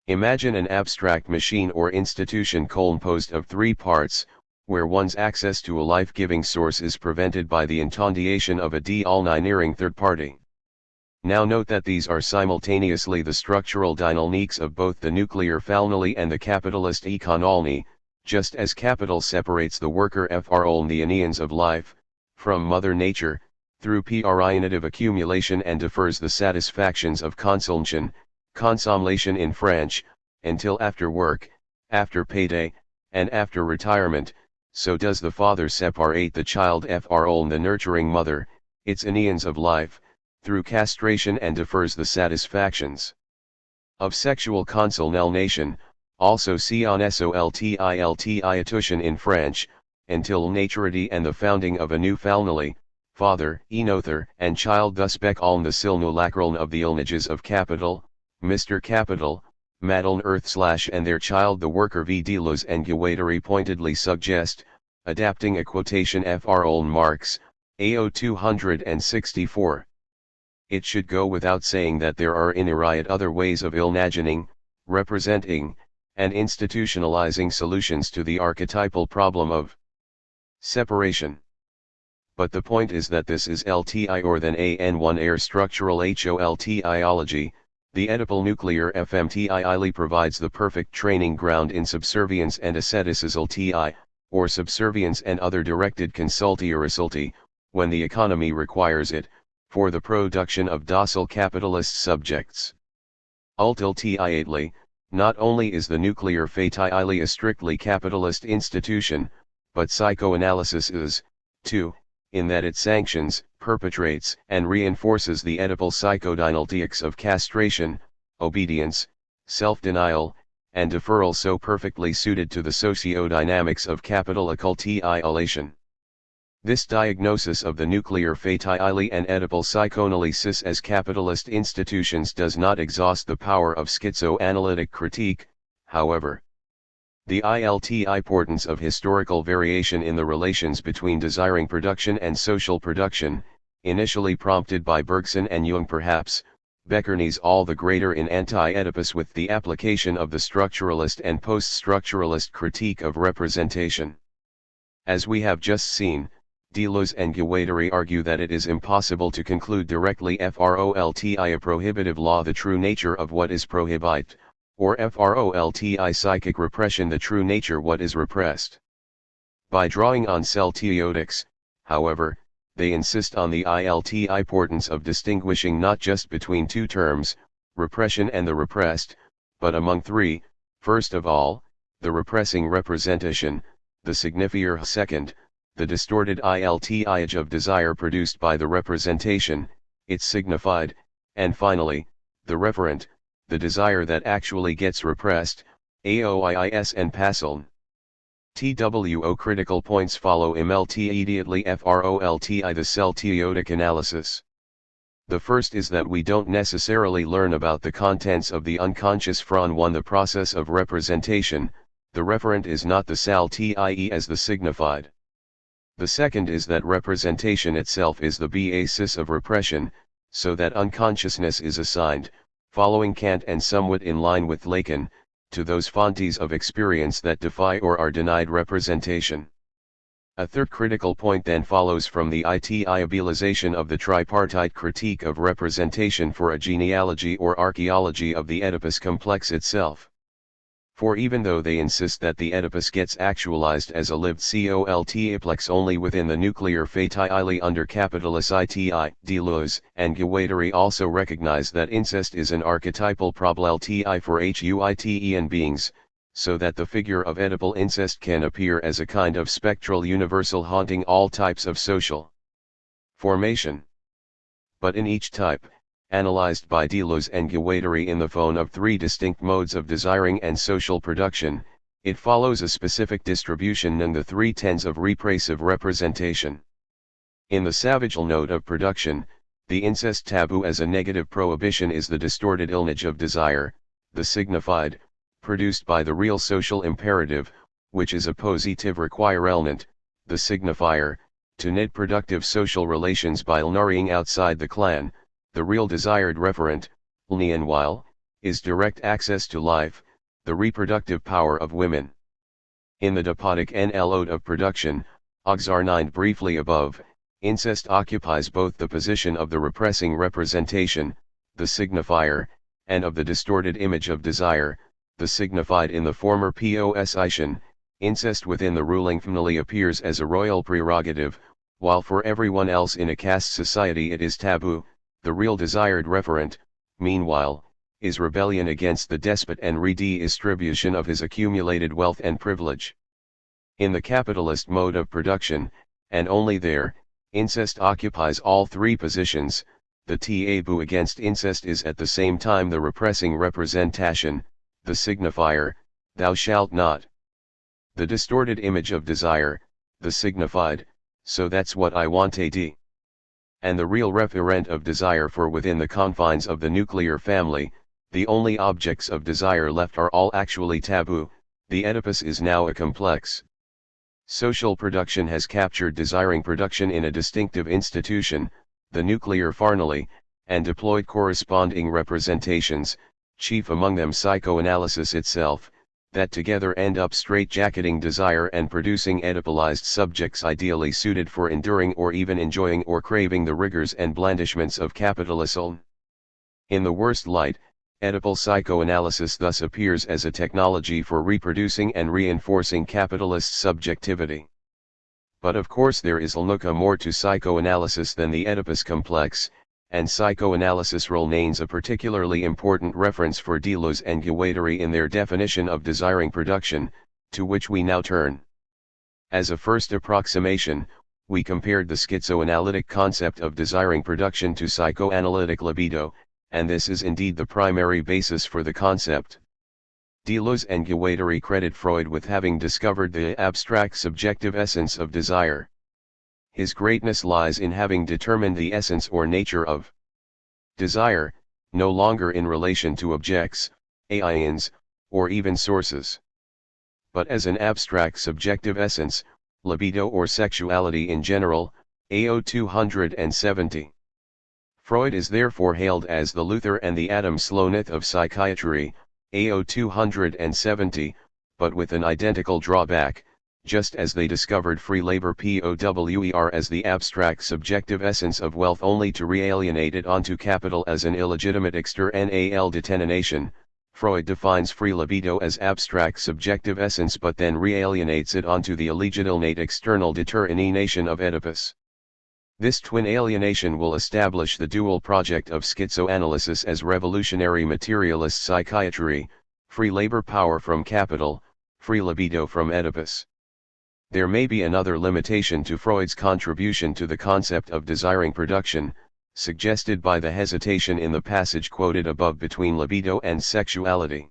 Imagine an abstract machine or institution composed of three parts, where one's access to a life-giving source is prevented by the intondiation of a domineering third party. Now note that these are simultaneously the structural dynamics of both the nuclear family and the capitalist economy, just as capital separates the worker from the eons of life, from Mother Nature, through primitive accumulation and defers the satisfactions of consumption, consommation in French, until after work, after payday, and after retirement, so does the father separate the child from the nurturing mother, its eons of life, through castration and defers the satisfactions of sexual consolation, also see on soltiltion in French, until maturity and the founding of a new family, father, enother, and child thus become the simulacrum of the images of capital, Mr. Capital, Madeline Earth/ and their child the worker v. Deleuze and Guattari pointedly suggest, adapting a quotation from Marx, AO 264. It should go without saying that there are in myriad other ways of imagining, representing, and institutionalizing solutions to the archetypal problem of separation. But the point is that this is LTI or than AN1 air structural HOLTIology. The Oedipal nuclear FMTII provides the perfect training ground in subservience and asceticism TI, or subservience and other directed consulti, when the economy requires it, for the production of docile capitalist subjects. Ultimately, not only is the nuclear fatili a strictly capitalist institution, but psychoanalysis is, too, in that it sanctions, perpetrates, and reinforces the Oedipal psychodynamics of castration, obedience, self-denial, and deferral so perfectly suited to the socio-dynamics of capital occultation. This diagnosis of the nuclear fatili and Oedipal psychoanalysis as capitalist institutions does not exhaust the power of schizoanalytic critique, however. The importance of historical variation in the relations between desiring production and social production, initially prompted by Bergson and Jung perhaps, beckons all the greater in Anti-Oedipus with the application of the structuralist and post-structuralist critique of representation. As we have just seen, Deleuze and Guattari argue that it is impossible to conclude directly FROLTI a prohibitive law the true nature of what is prohibit, or FROLTI psychic repression the true nature what is repressed. By drawing on celtiotics, however, they insist on the importance of distinguishing not just between two terms, repression and the repressed, but among three, first of all, the repressing representation, the signifier second, the distorted image of desire produced by the representation, it's signified, and finally, the referent, the desire that actually gets repressed, AOIIS and PASLN. TWO critical points follow immediately FROLTI the cell-teotic analysis. The first is that we don't necessarily learn about the contents of the unconscious from 1. The process of representation, the referent is not the sal-tie as the signified. The second is that representation itself is the basis of repression, so that unconsciousness is assigned, following Kant and somewhat in line with Lacan, to those fontes of experience that defy or are denied representation. A third critical point then follows from the idealization of the tripartite critique of representation for a genealogy or archaeology of the Oedipus complex itself. For even though they insist that the Oedipus gets actualized as a lived complex only within the nuclear fatili under capitalist iti, Deleuze and Guattari also recognize that incest is an archetypal probability for huitean beings, so that the figure of Oedipal incest can appear as a kind of spectral universal haunting all types of social formation. But in each type, analyzed by Deleuze and Guattari in the phone of 3 distinct modes of desiring and social production, it follows a specific distribution in the 3 tens of repressive representation. In the savagel node of production, the incest taboo as a negative prohibition is the distorted image of desire, the signified, produced by the real social imperative, which is a positive requirement, the signifier, to knit productive social relations by marrying outside the clan. The real desired referent, while, is direct access to life, the reproductive power of women. In the dipodic NL of production, Oxar briefly above, incest occupies both the position of the repressing representation, the signifier, and of the distorted image of desire, the signified. In the former position, incest within the ruling family appears as a royal prerogative, while for everyone else in a caste society it is taboo. The real desired referent, meanwhile, is rebellion against the despot and redistribution of his accumulated wealth and privilege. In the capitalist mode of production, and only there, incest occupies all 3 positions. The taboo against incest is at the same time the repressing representation, the signifier, thou shalt not. The distorted image of desire, the signified, so that's what I want ad. And the real referent of desire, for within the confines of the nuclear family, the only objects of desire left are all actually taboo. The Oedipus is now a complex. Social production has captured desiring production in a distinctive institution, the nuclear family, and deployed corresponding representations, chief among them psychoanalysis itself, that together end up straitjacketing desire and producing Oedipalized subjects ideally suited for enduring or even enjoying or craving the rigors and blandishments of capitalism. In the worst light, Oedipal psychoanalysis thus appears as a technology for reproducing and reinforcing capitalist subjectivity. But of course there is more to psychoanalysis than the Oedipus complex, and psychoanalysis remains a particularly important reference for Deleuze and Guattari in their definition of desiring production, to which we now turn. As a first approximation, we compared the schizoanalytic concept of desiring production to psychoanalytic libido, and this is indeed the primary basis for the concept. Deleuze and Guattari credit Freud with having discovered the abstract subjective essence of desire. His greatness lies in having determined the essence or nature of desire, no longer in relation to objects, aions, or even sources, but as an abstract subjective essence, libido or sexuality in general, AO 270. Freud is therefore hailed as the Luther and the Adam Sloanith of psychiatry, AO 270, but with an identical drawback. Just as they discovered free labor POWER as the abstract subjective essence of wealth only to re-alienate it onto capital as an illegitimate external determination, Freud defines free libido as abstract subjective essence but then re-alienates it onto the illegitimate external determination of Oedipus. This twin alienation will establish the dual project of schizoanalysis as revolutionary materialist psychiatry, free labor power from capital, free libido from Oedipus. There may be another limitation to Freud's contribution to the concept of desiring production, suggested by the hesitation in the passage quoted above between libido and sexuality.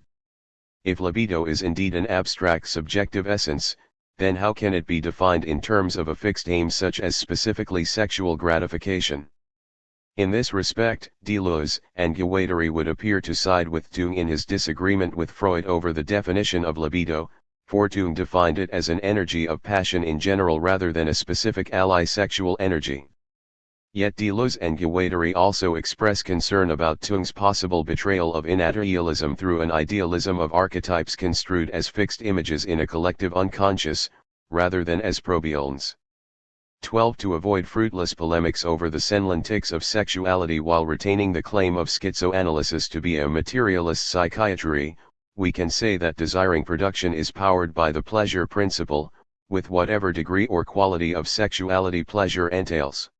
If libido is indeed an abstract subjective essence, then how can it be defined in terms of a fixed aim such as specifically sexual gratification? In this respect, Deleuze and Guattari would appear to side with Jung in his disagreement with Freud over the definition of libido, for Jung defined it as an energy of passion in general rather than a specific ally sexual energy. Yet Deleuze and Guattari also express concern about Jung's possible betrayal of inadealism through an idealism of archetypes construed as fixed images in a collective unconscious, rather than as probiolnes. 12. To avoid fruitless polemics over the semiotics of sexuality while retaining the claim of schizoanalysis to be a materialist psychiatry, we can say that desiring production is powered by the pleasure principle, with whatever degree or quality of sexuality pleasure entails.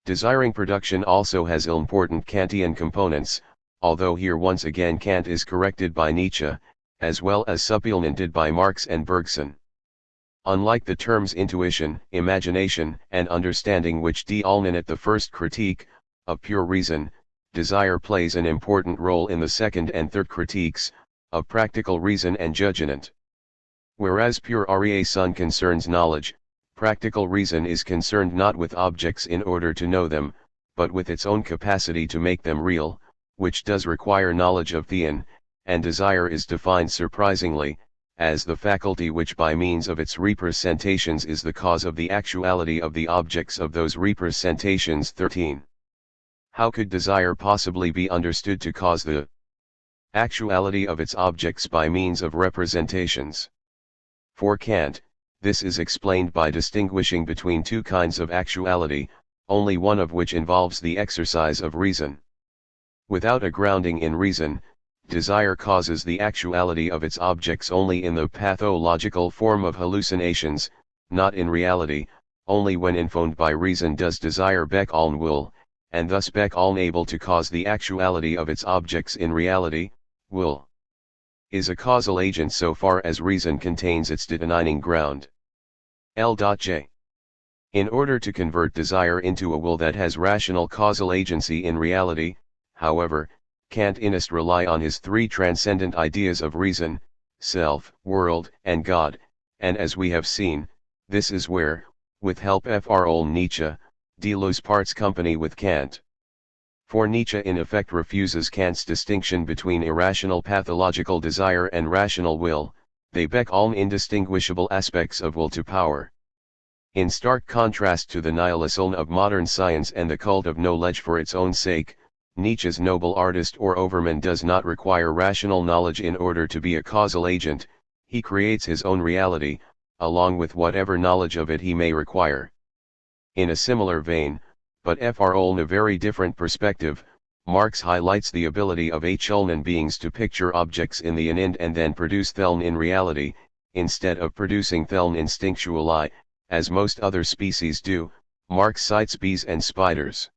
Desiring production also has important Kantian components, although here once again Kant is corrected by Nietzsche, as well as supplemented by Marx and Bergson. Unlike the terms intuition, imagination, and understanding which delineate the first critique, of pure reason, desire plays an important role in the second and third critiques, of practical reason and judgment. Whereas pure raison concerns knowledge, practical reason is concerned not with objects in order to know them, but with its own capacity to make them real, which does require knowledge of theon, and desire is defined surprisingly, as the faculty which by means of its representations is the cause of the actuality of the objects of those representations. 13. How could desire possibly be understood to cause the actuality of its objects by means of representations? For Kant, this is explained by distinguishing between two kinds of actuality, only one of which involves the exercise of reason. Without a grounding in reason, desire causes the actuality of its objects only in the pathological form of hallucinations, not in reality. Only when informed by reason does desire become will, and thus become able to cause the actuality of its objects in reality. Will is a causal agent so far as reason contains its determining ground. L.J. In order to convert desire into a will that has rational causal agency in reality, however, Kantianists rely on his three transcendent ideas of reason, self, world, and God, and as we have seen, this is where, with help from Nietzsche, Deleuze parts company with Kant. For Nietzsche in effect refuses Kant's distinction between irrational pathological desire and rational will, they become indistinguishable aspects of will to power. In stark contrast to the nihilism of modern science and the cult of knowledge for its own sake, Nietzsche's noble artist or overman does not require rational knowledge in order to be a causal agent, he creates his own reality, along with whatever knowledge of it he may require. In a similar vein, but from a very different perspective, Marx highlights the ability of human beings to picture objects in the unend and then produce them in reality, instead of producing them instinctually, as most other species do. Marx cites bees and spiders.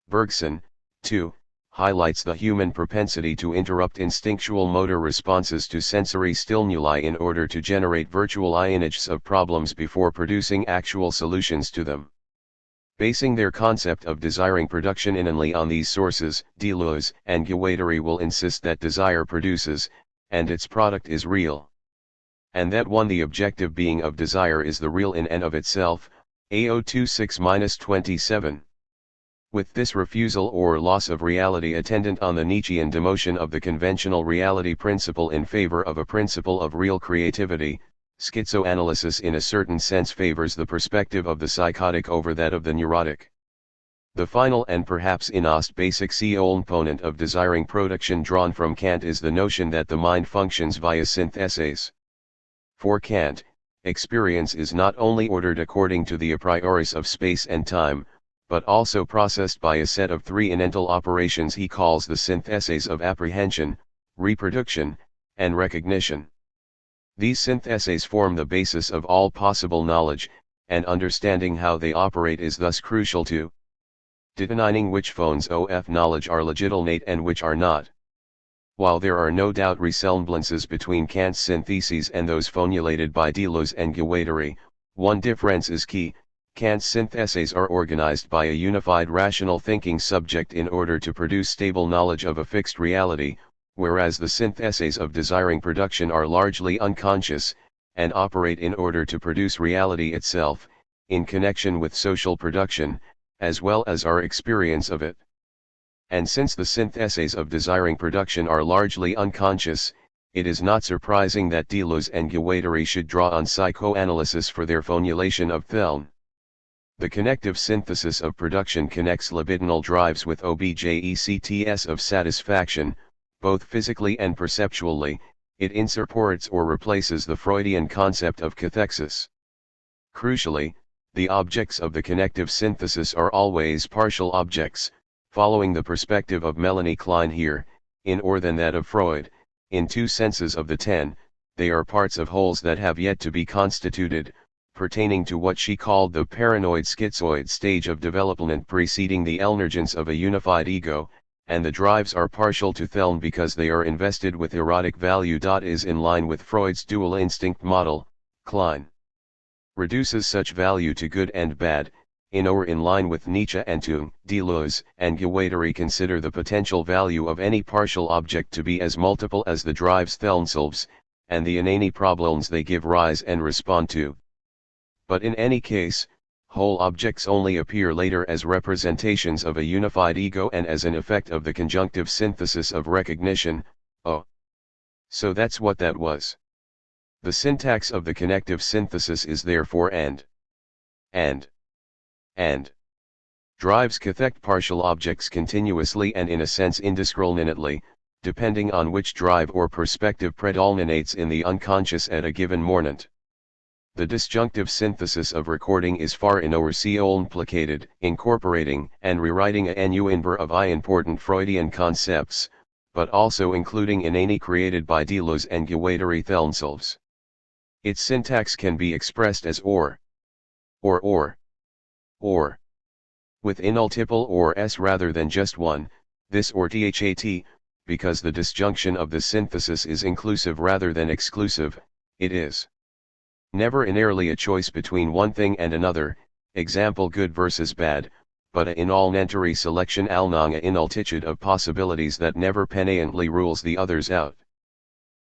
Bergson, 2, highlights the human propensity to interrupt instinctual motor responses to sensory stimuli in order to generate virtual images of problems before producing actual solutions to them. Basing their concept of desiring production only on these sources, Deleuze and Guattari will insist that desire produces, and its product is real. And that one the objective being of desire is the real in and of itself, A026-27. With this refusal or loss of reality attendant on the Nietzschean demotion of the conventional reality principle in favor of a principle of real creativity, schizoanalysis in a certain sense favors the perspective of the psychotic over that of the neurotic. The final and perhaps most basic component of desiring production drawn from Kant is the notion that the mind functions via syntheses. For Kant, experience is not only ordered according to the a prioris of space and time, but also processed by a set of three inental operations he calls the syntheses of apprehension, reproduction, and recognition. These syntheses form the basis of all possible knowledge, and understanding how they operate is thus crucial to determining which phones of knowledge are legitimate and which are not. While there are no doubt resemblances between Kant's syntheses and those formulated by Deleuze and Guattari, One difference is key: Kant's syntheses are organized by a unified rational thinking subject in order to produce stable knowledge of a fixed reality, whereas the syntheses of desiring production are largely unconscious, and operate in order to produce reality itself, in connection with social production, as well as our experience of it. And since the syntheses of desiring production are largely unconscious, it is not surprising that Deleuze and Guattari should draw on psychoanalysis for their formulation of Theln. The connective synthesis of production connects libidinal drives with objects of satisfaction, both physically and perceptually. It incorporates or replaces the Freudian concept of cathexis. Crucially, the objects of the connective synthesis are always partial objects, following the perspective of Melanie Klein here, in or than that of Freud. In two senses of the ten, they are parts of wholes that have yet to be constituted, pertaining to what she called the paranoid schizoid stage of development preceding the emergence of a unified ego, and the drives are partial to Theln because they are invested with erotic value. Is in line with Freud's dual instinct model. Klein reduces such value to good and bad, in or in line with Nietzsche and Jung. Deleuze and Guattari consider the potential value of any partial object to be as multiple as the drives themselves, and the inane problems they give rise and respond to. But in any case, whole objects only appear later as representations of a unified ego and as an effect of the conjunctive synthesis of recognition. Oh. So that's what that was. The syntax of the connective synthesis is therefore and drives cathect partial objects continuously and in a sense indiscriminately, depending on which drive or perspective predominates in the unconscious at a given moment. The disjunctive synthesis of recording is far more complicated, incorporating and rewriting a number of important Freudian concepts, but also including inane created by Deleuze and Guattari themselves. Its syntax can be expressed as or, with multiple or s rather than just one, this or that, because the disjunction of the synthesis is inclusive rather than exclusive. It is never inherently a choice between one thing and another, example good versus bad, but a involuntary selection along a multitude of possibilities that never permanently rules the others out.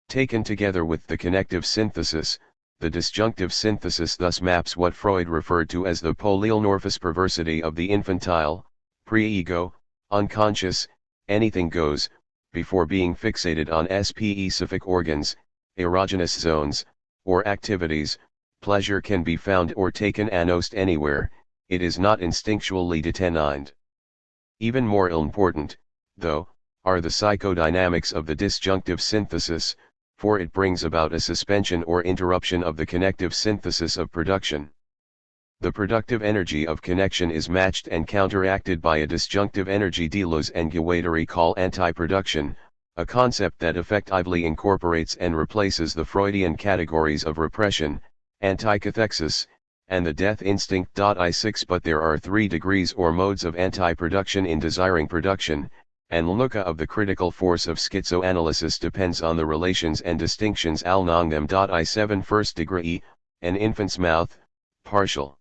Taken together with the connective synthesis, the disjunctive synthesis thus maps what Freud referred to as the polymorphous perversity of the infantile, pre-ego, unconscious, anything goes, before being fixated on specific organs, erogenous zones, or activities. Pleasure can be found or taken almost anywhere, it is not instinctually determined. Even more important, though, are the psychodynamics of the disjunctive synthesis, for it brings about a suspension or interruption of the connective synthesis of production. The productive energy of connection is matched and counteracted by a disjunctive energy Deleuze and Guattari call anti-production, a concept that effectively incorporates and replaces the Freudian categories of repression, anti-cathexis, and the death instinct. I6 But there are 3 degrees or modes of anti-production in desiring production, and LNUCA of the critical force of schizoanalysis depends on the relations and distinctions along them. I7 First degree, an infant's mouth, partial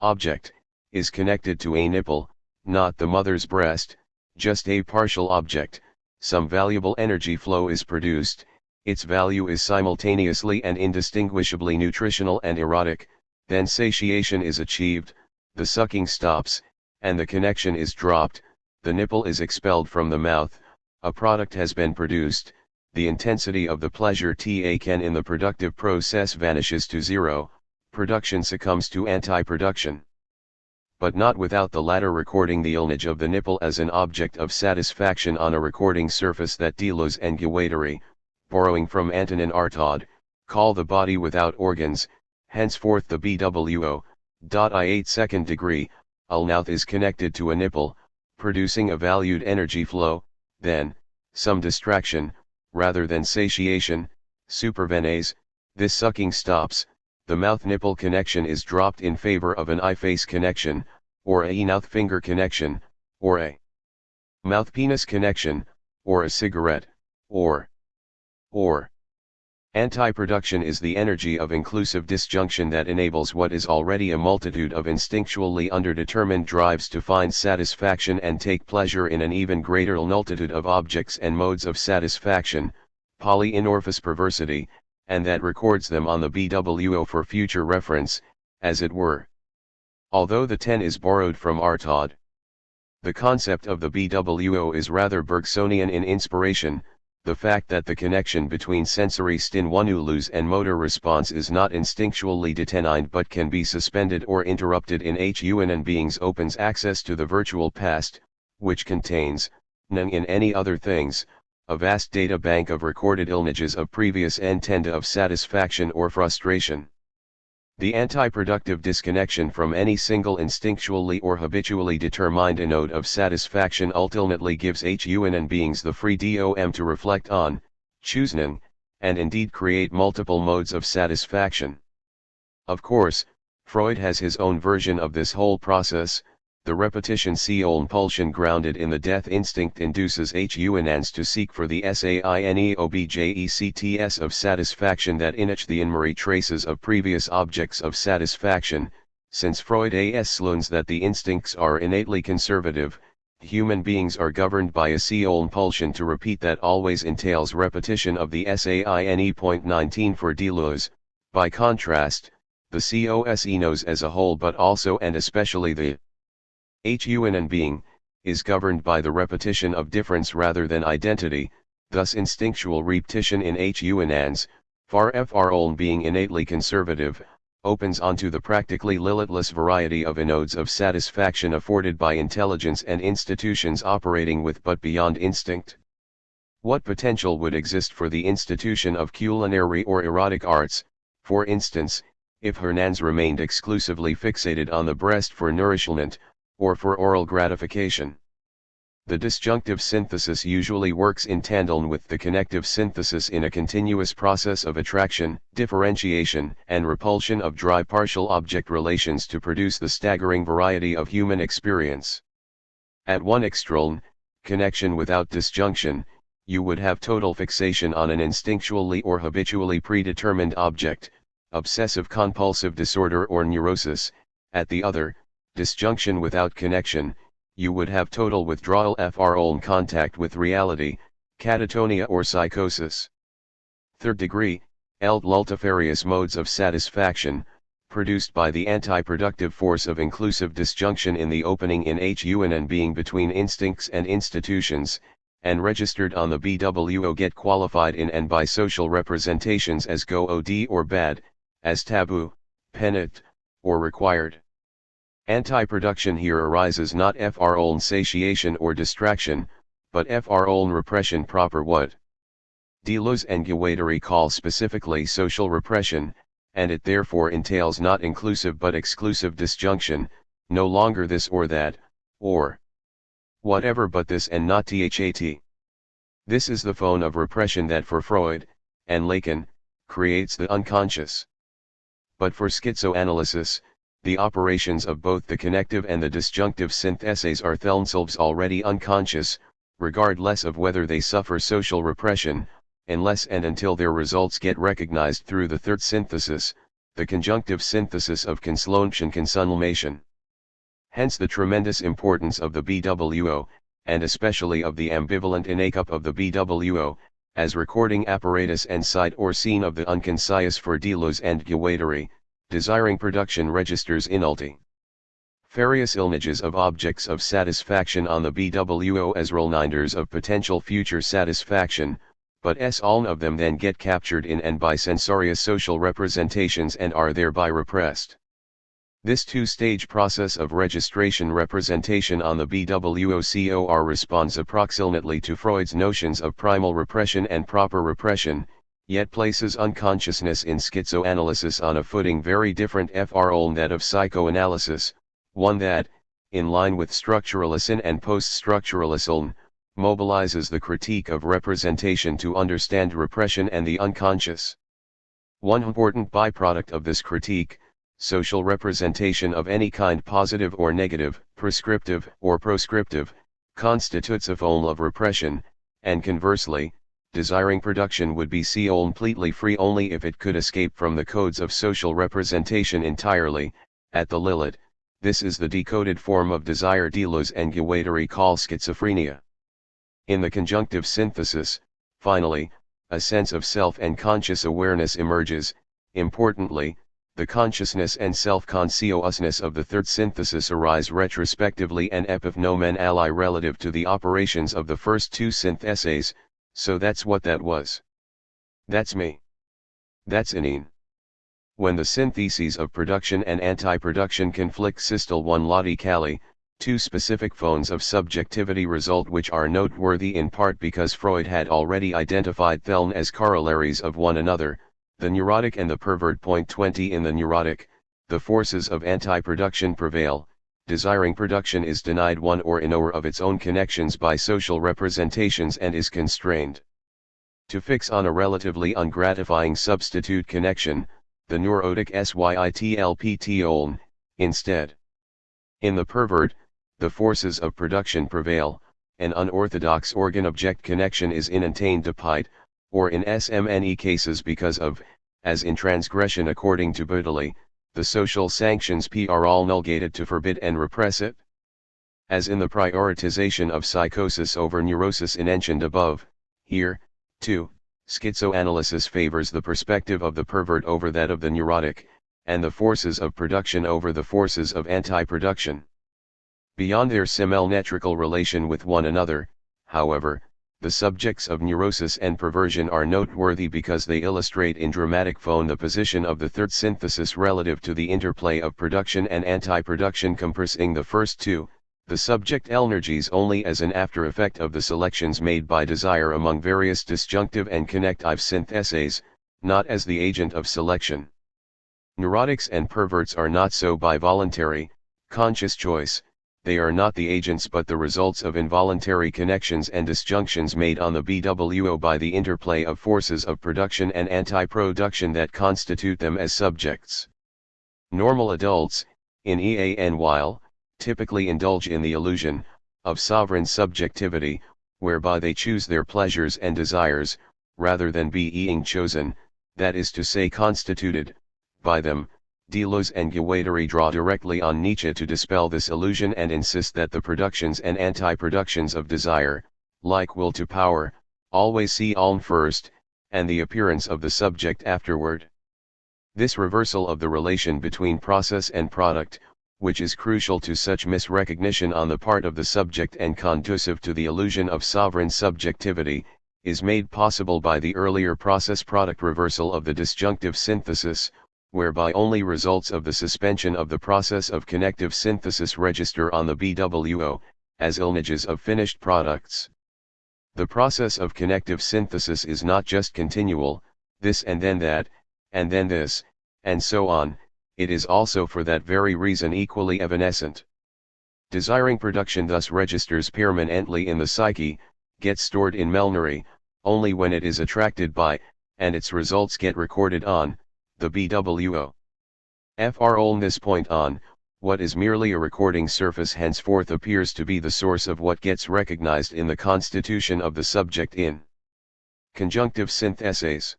object, is connected to a nipple, not the mother's breast, just a partial object. Some valuable energy flow is produced, its value is simultaneously and indistinguishably nutritional and erotic, then satiation is achieved, the sucking stops, and the connection is dropped, the nipple is expelled from the mouth, a product has been produced, the intensity of the pleasure taken in the productive process vanishes to zero, production succumbs to anti-production. But not without the latter recording the image of the nipple as an object of satisfaction on a recording surface that Deleuze and Guattari, borrowing from Antonin Artaud, call the body without organs. Henceforth the BWO. I8 Second degree, mouth is connected to a nipple, producing a valued energy flow, then, some distraction, rather than satiation, supervenes, this sucking stops, the mouth-nipple connection is dropped in favor of an eye-face connection, or a mouth-finger connection, or a mouth-penis connection, or a cigarette, or Anti-production is the energy of inclusive disjunction that enables what is already a multitude of instinctually underdetermined drives to find satisfaction and take pleasure in an even greater multitude of objects and modes of satisfaction, polymorphous perversity, and that records them on the BWO for future reference, as it were. Although the 10 is borrowed from Artaud, the concept of the BWO is rather Bergsonian in inspiration. The fact that the connection between sensory stimulus and motor response is not instinctually determined but can be suspended or interrupted in human beings opens access to the virtual past, which contains, none in any other things, a vast data bank of recorded images of previous intenda of satisfaction or frustration. The anti-productive disconnection from any single instinctually or habitually determined node of satisfaction ultimately gives human beings the free dom to reflect on, choosing, and indeed create multiple modes of satisfaction. Of course, Freud has his own version of this whole process. The repetition pulsion grounded in the death instinct induces humans to seek for the SAINEOBJECTS of satisfaction that inach the inmary traces of previous objects of satisfaction. Since Freud learns that the instincts are innately conservative, human beings are governed by a pulsion to repeat that always entails repetition of the SAINE.19 for Deleuze. By contrast, the COSE knows as a whole but also and especially the human being, is governed by the repetition of difference rather than identity, thus instinctual repetition in humans, far being innately conservative, opens onto the practically limitless variety of nodes of satisfaction afforded by intelligence and institutions operating with but beyond instinct. What potential would exist for the institution of culinary or erotic arts, for instance, if Hernans remained exclusively fixated on the breast for nourishment, or for oral gratification? The disjunctive synthesis usually works in tandem with the connective synthesis in a continuous process of attraction, differentiation, and repulsion of dry partial object relations to produce the staggering variety of human experience. At one extreme, connection without disjunction, you would have total fixation on an instinctually or habitually predetermined object, obsessive-compulsive disorder or neurosis. At the other, disjunction without connection, you would have total withdrawal from contact with reality, catatonia or psychosis. Third degree, multifarious modes of satisfaction, produced by the anti-productive force of inclusive disjunction in the opening in human being between instincts and institutions, and registered on the BWO get qualified in and by social representations as good or bad, as taboo, penitent, or required. Anti-production here arises not from satiation or distraction, but from repression proper, what Deleuze and Guattari call specifically social repression, and it therefore entails not inclusive but exclusive disjunction, no longer this or that, or whatever but this and not that. This is the phone of repression that for Freud, and Lacan, creates the unconscious. But for schizoanalysis, the operations of both the connective and the disjunctive syntheses are themselves already unconscious, regardless of whether they suffer social repression, unless and until their results get recognized through the third synthesis, the conjunctive synthesis of consummation. Hence the tremendous importance of the BWO, and especially of the ambivalent makeup of the BWO, as recording apparatus and site or scene of the unconscious for Deleuze and Guattari, desiring production registers inulti. Various images of objects of satisfaction on the BWO as reminders of potential future satisfaction, but all of them then get captured in and by sensorious social representations and are thereby repressed. This two-stage process of registration representation on the BWO-COR responds approximately to Freud's notions of primal repression and proper repression, yet places unconsciousness in schizoanalysis on a footing very different from that of psychoanalysis, one that, in line with structuralism and post-structuralism, mobilizes the critique of representation to understand repression and the unconscious. One important byproduct of this critique, social representation of any kind, positive or negative, prescriptive or proscriptive, constitutes a form of repression, and conversely, desiring production would be completely free only if it could escape from the codes of social representation entirely. At the limit, this is the decoded form of desire Deleuze and Guattari call schizophrenia. In the conjunctive synthesis, finally, a sense of self and conscious awareness emerges. Importantly, the consciousness and self-consciousness of the third synthesis arise retrospectively and epipnomen ally relative to the operations of the first two syntheses. So that's what that was. That's me. That's inine. When the syntheses of production and anti-production conflict systole one logically, two specific phones of subjectivity result which are noteworthy in part because Freud had already identified them as corollaries of one another, the neurotic and the pervert. 20 In the neurotic, the forces of anti-production prevail, desiring production is denied one or another of its own connections by social representations and is constrained to fix on a relatively ungratifying substitute connection, the neurotic sytlpt instead. In the pervert, the forces of production prevail, an unorthodox organ-object connection is inattained or in SMNE cases because of, as in transgression according to Baudeley, the social sanctions are all nulgated to forbid and repress it. As in the prioritization of psychosis over neurosis mentioned above, here, too, schizoanalysis favors the perspective of the pervert over that of the neurotic, and the forces of production over the forces of anti-production. Beyond their simulnetrical relation with one another, however, the subjects of neurosis and perversion are noteworthy because they illustrate in dramatic form the position of the third synthesis relative to the interplay of production and anti-production comprising the first two, the subject energies only as an after-effect of the selections made by desire among various disjunctive and connective syntheses, not as the agent of selection. Neurotics and perverts are not so by voluntary, conscious choice. They are not the agents but the results of involuntary connections and disjunctions made on the BWO by the interplay of forces of production and anti-production that constitute them as subjects. Normal adults, in EAN while, typically indulge in the illusion, of sovereign subjectivity, whereby they choose their pleasures and desires, rather than being chosen, that is to say constituted, by them. Deleuze and Guattari draw directly on Nietzsche to dispel this illusion and insist that the productions and anti-productions of desire, like will to power, always see Alm first, and the appearance of the subject afterward. This reversal of the relation between process and product, which is crucial to such misrecognition on the part of the subject and conducive to the illusion of sovereign subjectivity, is made possible by the earlier process-product reversal of the disjunctive synthesis, whereby only results of the suspension of the process of connective synthesis register on the BWO, as images of finished products. The process of connective synthesis is not just continual, this and then that, and then this, and so on, it is also for that very reason equally evanescent. Desiring production thus registers permanently in the psyche, gets stored in memory, only when it is attracted by, and its results get recorded on, the BWO. From this point on, what is merely a recording surface henceforth appears to be the source of what gets recognized in the constitution of the subject in conjunctive syntheses.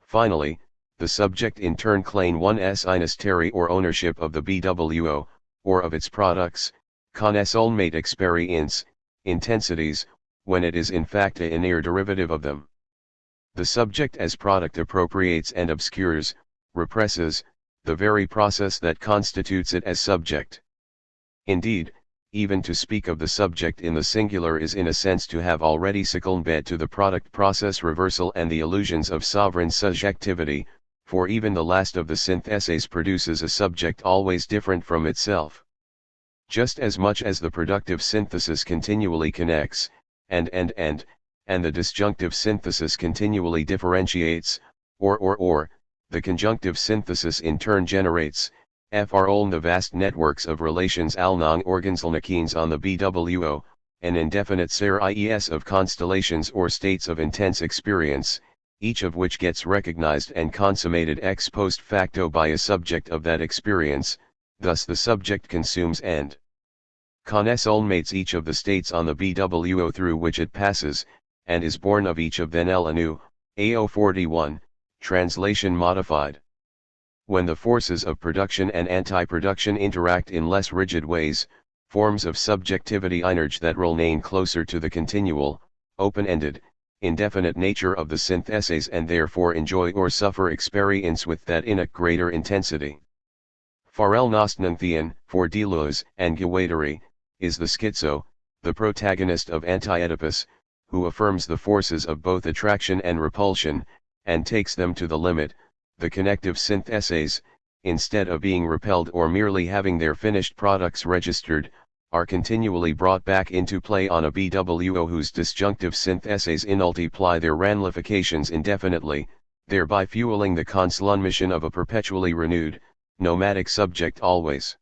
Finally, the subject in turn claim one's inistary or ownership of the BWO, or of its products, con s ultimate experience, intensities, when it is in fact a inner derivative of them. The subject as product appropriates and obscures, represses, the very process that constitutes it as subject. Indeed, even to speak of the subject in the singular is in a sense to have already succumbed to the product process reversal and the illusions of sovereign subjectivity, for even the last of the syntheses produces a subject always different from itself. Just as much as the productive synthesis continually connects, and the disjunctive synthesis continually differentiates, or, the conjunctive synthesis in turn generates, from the vast networks of relations alnang organselmachines on the BWO, an indefinite series of constellations or states of intense experience, each of which gets recognized and consummated ex post facto by a subject of that experience, thus the subject consumes and consulmates each of the states on the BWO through which it passes, and is born of each of them anew, AO 41, translation modified. When the forces of production and anti-production interact in less rigid ways, forms of subjectivity emerge that remain closer to the continual, open-ended, indefinite nature of the syntheses and therefore enjoy or suffer experience with that in a greater intensity. Farel Nostnanthian, for Deleuze and Guattari, is the schizo, the protagonist of Anti-Oedipus, who affirms the forces of both attraction and repulsion, and takes them to the limit. The connective syntheses, instead of being repelled or merely having their finished products registered, are continually brought back into play on a BWO whose disjunctive syntheses multiply their ramifications indefinitely, thereby fueling the consummation of a perpetually renewed, nomadic subject always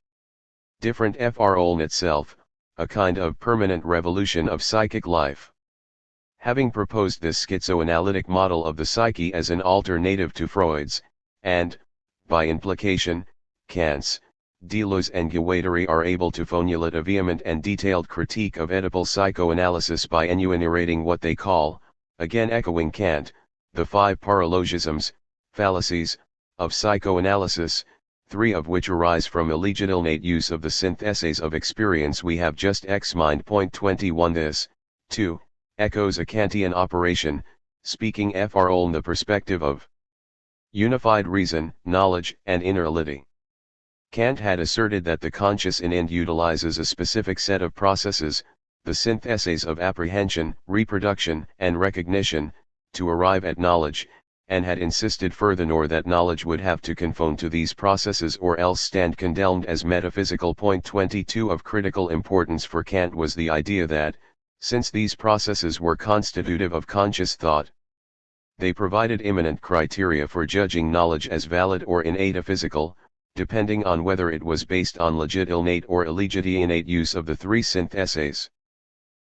different FR itself, a kind of permanent revolution of psychic life. Having proposed this schizoanalytic model of the psyche as an alternative to Freud's, and, by implication, Kant's, Deleuze and Guattari are able to formulate a vehement and detailed critique of Oedipal psychoanalysis by enumerating what they call, again echoing Kant, the 5 paralogisms, fallacies, of psychoanalysis, 3 of which arise from illegitimate use of the syntheses of experience we have just examined. Point 21. This, too, echoes a Kantian operation, speaking from the perspective of unified reason, knowledge, and innerality. Kant had asserted that the conscious in utilizes a specific set of processes, the syntheses of apprehension, reproduction, and recognition, to arrive at knowledge, and had insisted furthermore that knowledge would have to conform to these processes or else stand condemned as metaphysical. Point 22 of critical importance for Kant was the idea that, since these processes were constitutive of conscious thought, they provided immanent criteria for judging knowledge as valid or innate physical, depending on whether it was based on legitimate or illegitimate use of the 3 syntheses.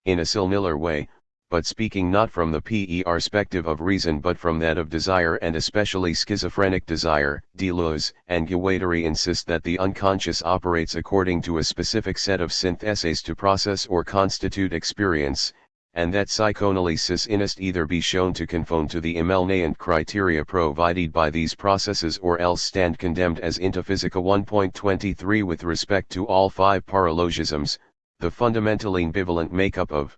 In a similar way, but speaking not from the perspective of reason but from that of desire and especially schizophrenic desire, Deleuze and Guattari insist that the unconscious operates according to a specific set of syntheses to process or constitute experience, and that psychoanalysis must either be shown to conform to the immanent criteria provided by these processes or else stand condemned as intaphysical. 1.23 With respect to all 5 paralogisms, the fundamentally ambivalent makeup of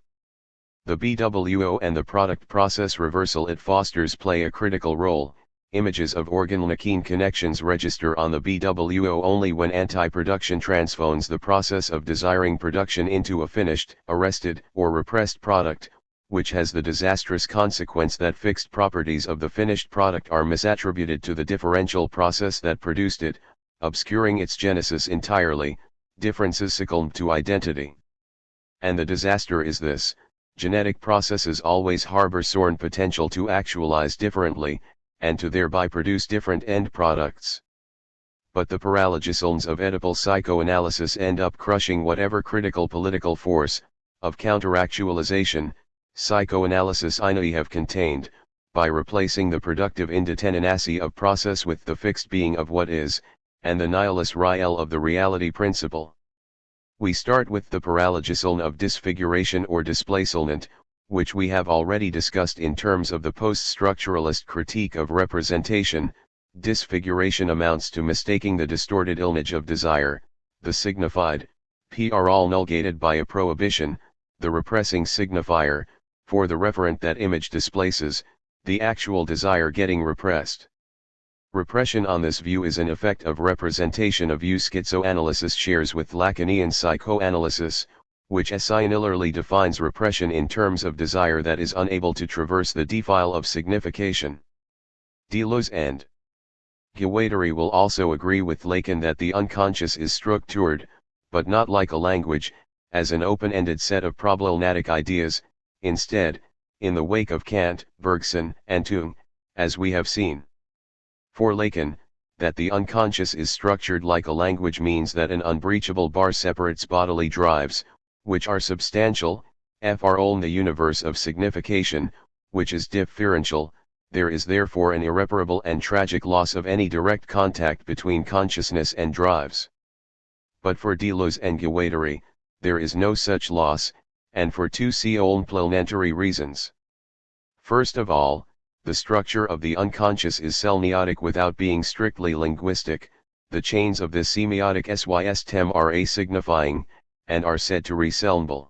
the BWO and the product process reversal it fosters play a critical role. Images of organ-machine connections register on the BWO only when anti-production transforms the process of desiring production into a finished, arrested, or repressed product, which has the disastrous consequence that fixed properties of the finished product are misattributed to the differential process that produced it, obscuring its genesis entirely. Differences succumb to identity. And the disaster is this: genetic processes always harbor certain potential to actualize differently, and to thereby produce different end products. But the paralogisms of Oedipal psychoanalysis end up crushing whatever critical political force, of counteractualization, psychoanalysis have contained, by replacing the productive indeterminacy of process with the fixed being of what is, and the nihilus real of the reality principle. We start with the paralogism of disfiguration or displacement, which we have already discussed in terms of the post-structuralist critique of representation. Disfiguration amounts to mistaking the distorted image of desire, the signified, all negated by a prohibition, the repressing signifier, for the referent that image displaces, the actual desire getting repressed. Repression on this view is an effect of representation a view schizoanalysis shares with Lacanian psychoanalysis, which similarly defines repression in terms of desire that is unable to traverse the defile of signification. Deleuze and Guattari will also agree with Lacan that the unconscious is structured, but not like a language, as an open-ended set of problematic ideas. Instead, in the wake of Kant, Bergson, and Jung, as we have seen. For Lacan, that the unconscious is structured like a language means that an unbreachable bar separates bodily drives, which are substantial, from the universe of signification, which is differential. There is therefore an irreparable and tragic loss of any direct contact between consciousness and drives. But for Deleuze and Guattari, there is no such loss, and for 2 planetary reasons. First of all, the structure of the unconscious is semiotic without being strictly linguistic. The chains of this semiotic system are asignifying, and are said to resemble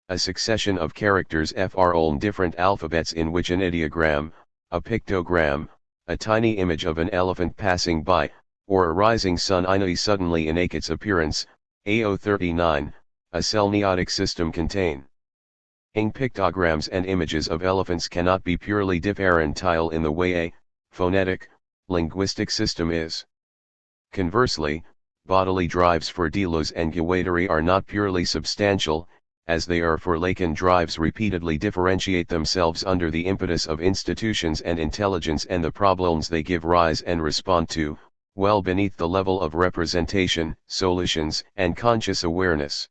a succession of characters are all different alphabets in which an ideogram, a pictogram, a tiny image of an elephant passing by, or a rising sun suddenly innate its appearance, AO39, a semiotic system contain. Pictograms and images of elephants cannot be purely differential in the way a phonetic, linguistic system is. Conversely, bodily drives for Deleuze and Guattari are not purely substantial, as they are for Lacan. Drives repeatedly differentiate themselves under the impetus of institutions and intelligence and the problems they give rise and respond to, well beneath the level of representation, solutions, and conscious awareness.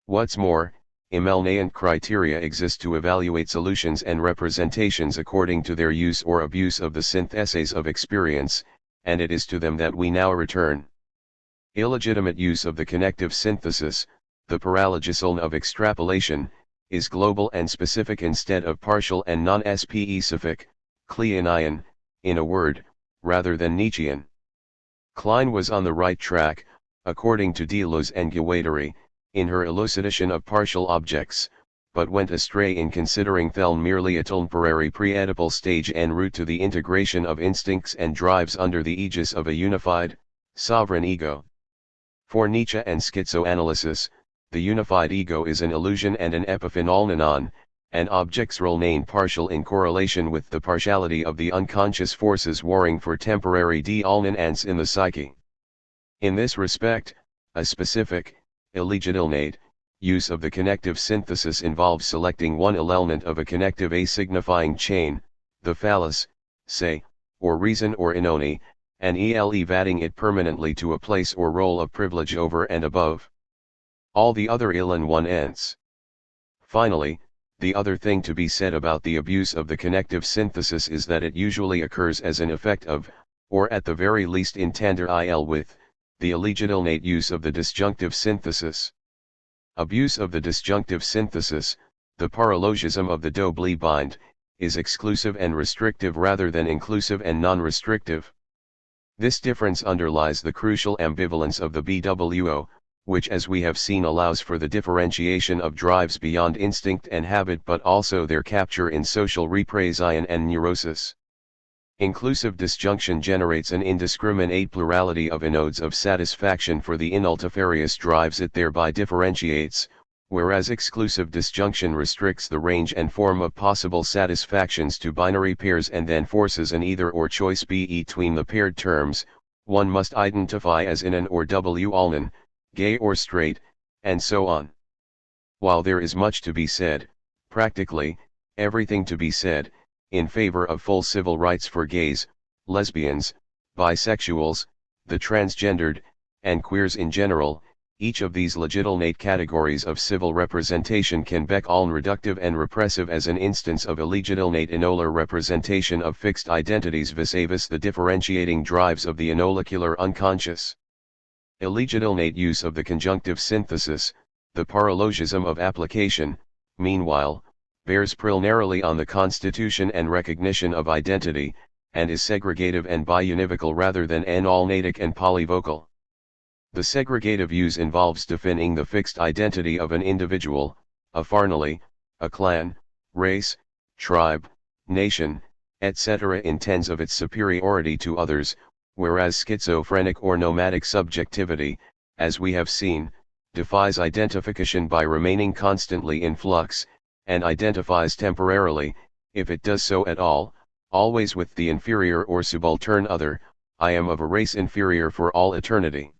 What's more, Imelnant criteria exist to evaluate solutions and representations according to their use or abuse of the syntheses of experience, and it is to them that we now return. Illegitimate use of the connective synthesis, the paralogism of extrapolation, is global and specific instead of partial and non-specific, Kleinian, in a word, rather than Nietzschean. Klein was on the right track, according to Deleuze and Guattari, in her elucidation of partial objects, but went astray in considering them merely a temporary pre-Oedipal stage en route to the integration of instincts and drives under the aegis of a unified, sovereign ego. For Nietzsche and schizoanalysis, the unified ego is an illusion and an epiphenomenon, and objects remain partial in correlation with the partiality of the unconscious forces warring for temporary dominance in the psyche. In this respect, a specific, illegitimate use of the connective synthesis involves selecting one element of a connective asignifying chain, the phallus, say, or reason or inoni, and elevating it permanently to a place or role of privilege over and above all the other in one ends. Finally, the other thing to be said about the abuse of the connective synthesis is that it usually occurs as an effect of, or at the very least in tandem with, the illegitimate use of the disjunctive synthesis. Abuse of the disjunctive synthesis, the paralogism of the double bind, is exclusive and restrictive rather than inclusive and non-restrictive. This difference underlies the crucial ambivalence of the BWO, which as we have seen allows for the differentiation of drives beyond instinct and habit but also their capture in social repression and neurosis. Inclusive disjunction generates an indiscriminate plurality of inodes of satisfaction for the inultifarious drives it thereby differentiates, whereas exclusive disjunction restricts the range and form of possible satisfactions to binary pairs and then forces an either-or choice between the paired terms, one must identify as in an or w-alnan, gay or straight, and so on. While there is much to be said, practically, everything to be said, in favor of full civil rights for gays, lesbians, bisexuals, the transgendered, and queers in general, each of these legitimate categories of civil representation can be reductive and repressive as an instance of illegitimate inolar representation of fixed identities vis-a-vis the differentiating drives of the inolicular unconscious. Illegitimate use of the conjunctive synthesis, the paralogism of application, meanwhile, bears primarily on the constitution and recognition of identity, and is segregative and biunivocal rather than analytic and polyvocal. The segregative use involves defining the fixed identity of an individual, a family, a clan, race, tribe, nation, etc. in terms of its superiority to others, whereas schizophrenic or nomadic subjectivity, as we have seen, defies identification by remaining constantly in flux, and identifies temporarily, if it does so at all, always with the inferior or subaltern other. I am of a race inferior for all eternity.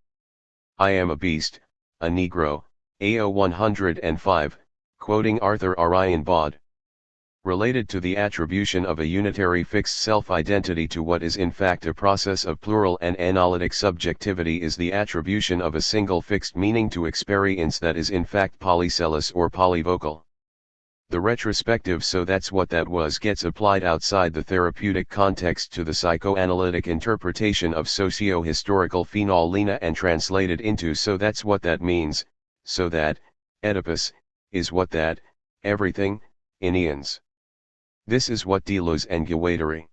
I am a beast, a Negro, AO 105, quoting Arthur Ryan Baud. Related to the attribution of a unitary fixed self-identity to what is in fact a process of plural and analytic subjectivity is the attribution of a single fixed meaning to experience that is in fact polycellous or polyvocal. The retrospective "so that's what that was" gets applied outside the therapeutic context to the psychoanalytic interpretation of socio-historical phenomena and translated into "so that's what that means," so that, Oedipus, is what that, everything, Ineans. This is what Deleuze and Guattari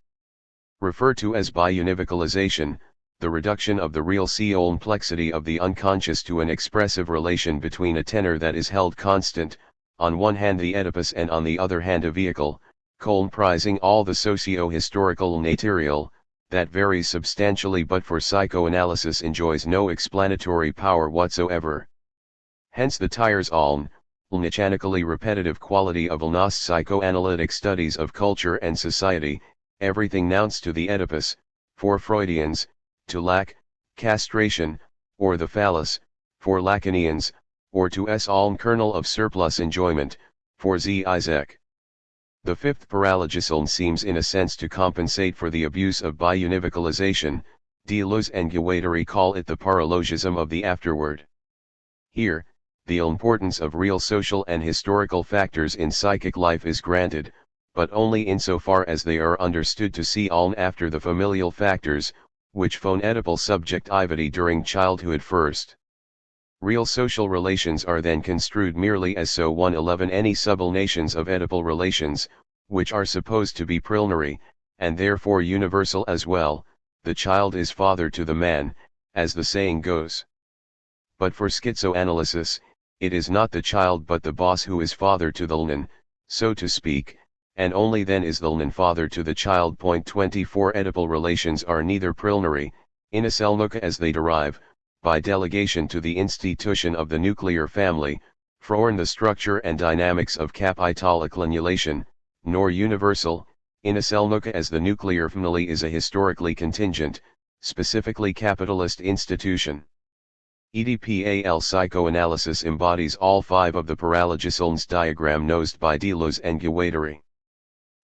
refer to as biunivocalization, the reduction of the real complexity of the unconscious to an expressive relation between a tenor that is held constant, on one hand the Oedipus and on the other hand a vehicle, comprising all the socio-historical material, that varies substantially but for psychoanalysis enjoys no explanatory power whatsoever. Hence the THIRD-WORLDISm, mechanically repetitive quality of Illnos psychoanalytic studies of culture and society, everything nouns to the Oedipus, for Freudians, to lack, castration, or the phallus, for Lacanians, or to kernel of surplus enjoyment, for Z. Isaac. The fifth paralogism seems in a sense to compensate for the abuse of biunivocalization. Deleuze and Guattari call it the paralogism of the afterword. Here, the importance of real social and historical factors in psychic life is granted, but only insofar as they are understood to see after the familial factors, which phone Oedipal subjectivity during childhood first. Real social relations are then construed merely as so 111 any sublnations of Oedipal relations, which are supposed to be preliminary, and therefore universal as well. The child is father to the man, as the saying goes. But for schizoanalysis, it is not the child but the boss who is father to the lnan, so to speak, and only then is the lnan father to the child. 24 Oedipal relations are neither preliminary, initialnuka as they derive, by delegation to the institution of the nuclear family, from the structure and dynamics of capitalic lineation, nor universal, initialnuka as the nuclear family is a historically contingent, specifically capitalist institution. EDPAL psychoanalysis embodies all five of the paralogisms diagram nosed by Deleuze and Guattari.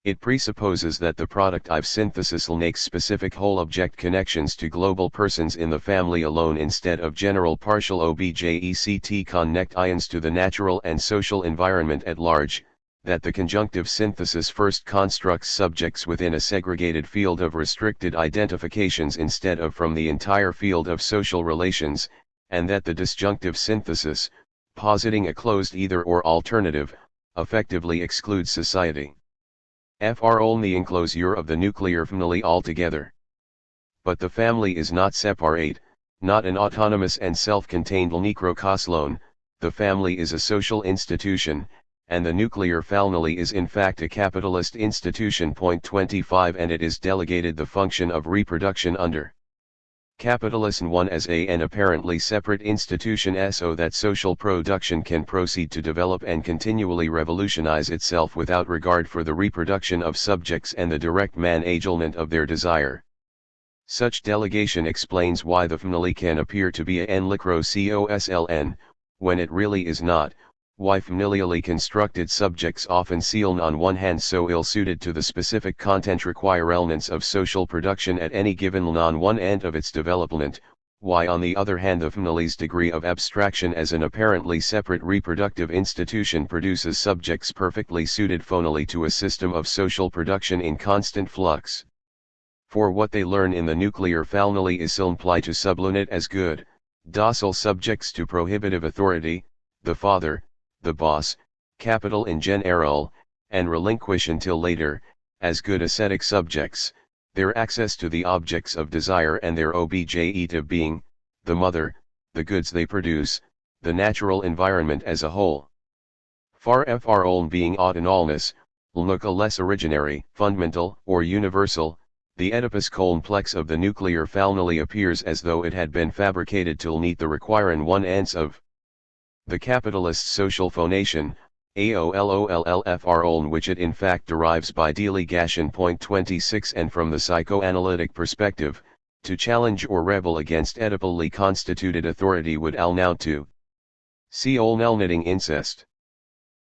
It presupposes that the productive synthesis makes specific whole-object connections to global persons in the family alone instead of general partial object connections to the natural and social environment at large, that the conjunctive synthesis first constructs subjects within a segregated field of restricted identifications instead of from the entire field of social relations, and that the disjunctive synthesis, positing a closed either-or alternative, effectively excludes society. Only enclosure of the nuclear family altogether. But the family is not separate, not an autonomous and self-contained necrocoslone, the family is a social institution, and the nuclear family is in fact a capitalist institution. 25 And it is delegated the function of reproduction under capitalism one as an apparently separate institution so that social production can proceed to develop and continually revolutionize itself without regard for the reproduction of subjects and the direct management of their desire. Such delegation explains why the family can appear to be a cosln, when it really is not, why familially constructed subjects often seem on one hand so ill-suited to the specific content requirements of social production at any given on one end of its development, why on the other hand the family's degree of abstraction as an apparently separate reproductive institution produces subjects perfectly suited phonally to a system of social production in constant flux. For what they learn in the nuclear family is implied to sublimate as good, docile subjects to prohibitive authority, the father, the boss, capital in general, and relinquish until later, as good ascetic subjects, their access to the objects of desire and their objective being, the mother, the goods they produce, the natural environment as a whole. Far from being autonomous, a less originary, fundamental, or universal, the Oedipus complex of the nuclear family appears as though it had been fabricated to meet the requiring one ends of the capitalist social phonation, AOLOLLFR which it in fact derives by delegation. 26 And from the psychoanalytic perspective, to challenge or rebel against Oedipally constituted authority would amount to see knitting incest.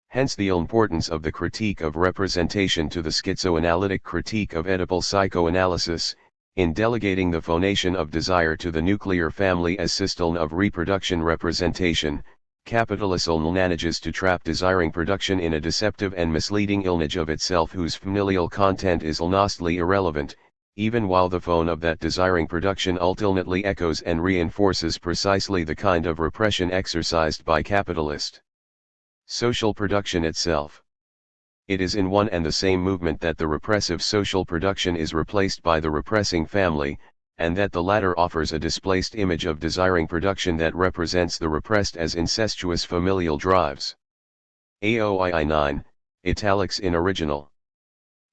Hence the importance of the critique of representation to the schizoanalytic critique of Oedipal psychoanalysis, in delegating the phonation of desire to the nuclear family as system of reproduction representation. Capitalism manages to trap desiring production in a deceptive and misleading image of itself whose familial content is almostly irrelevant, even while the phone of that desiring production ultimately echoes and reinforces precisely the kind of repression exercised by capitalist social production itself. it is in one and the same movement that the repressive social production is replaced by the repressing family, and that the latter offers a displaced image of desiring production that represents the repressed as incestuous familial drives. AOII 9, italics in original.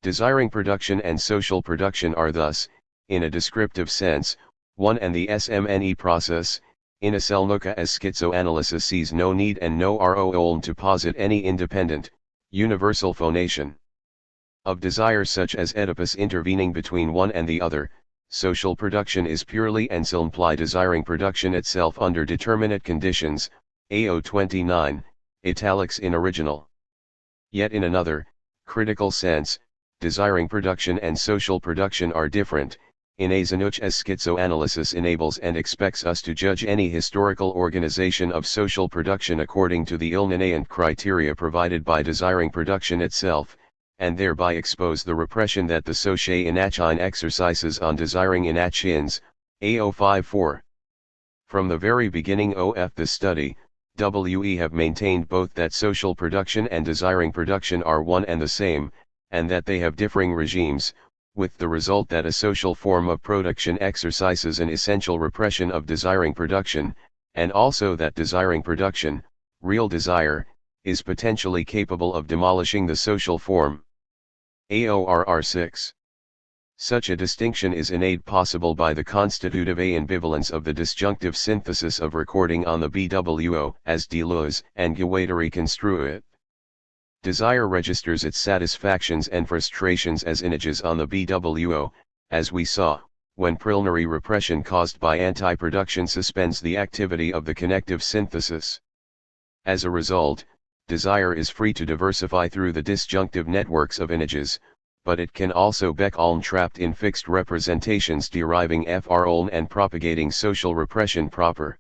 Desiring production and social production are thus, in a descriptive sense, one and the SMNE process. In a Selnuka as schizoanalysis sees no need and no role to posit any independent, universal phonation of desire such as Oedipus intervening between one and the other. Social production is purely and simply desiring production itself under determinate conditions. AO 29, italics in original. Yet in another, critical sense, desiring production and social production are different, in a Zanuch as schizoanalysis enables and expects us to judge any historical organization of social production according to the Ilnanayant criteria provided by desiring production itself, and thereby expose the repression that the Socie Inachine exercises on desiring Inachins. AO 54. From the very beginning of this study, we have maintained both that social production and desiring production are one and the same, and that they have differing regimes, with the result that a social form of production exercises an essential repression of desiring production, and also that desiring production, real desire, is potentially capable of demolishing the social form. AORR 6. Such a distinction is innate possible by the constitutive ambivalence of the disjunctive synthesis of recording on the BWO, as Deleuze and Guattari construe it. Desire registers its satisfactions and frustrations as images on the BWO, as we saw, when prilnary repression caused by anti-production suspends the activity of the connective synthesis. As a result, desire is free to diversify through the disjunctive networks of images, but it can also become trapped in fixed representations deriving FR and propagating social repression proper.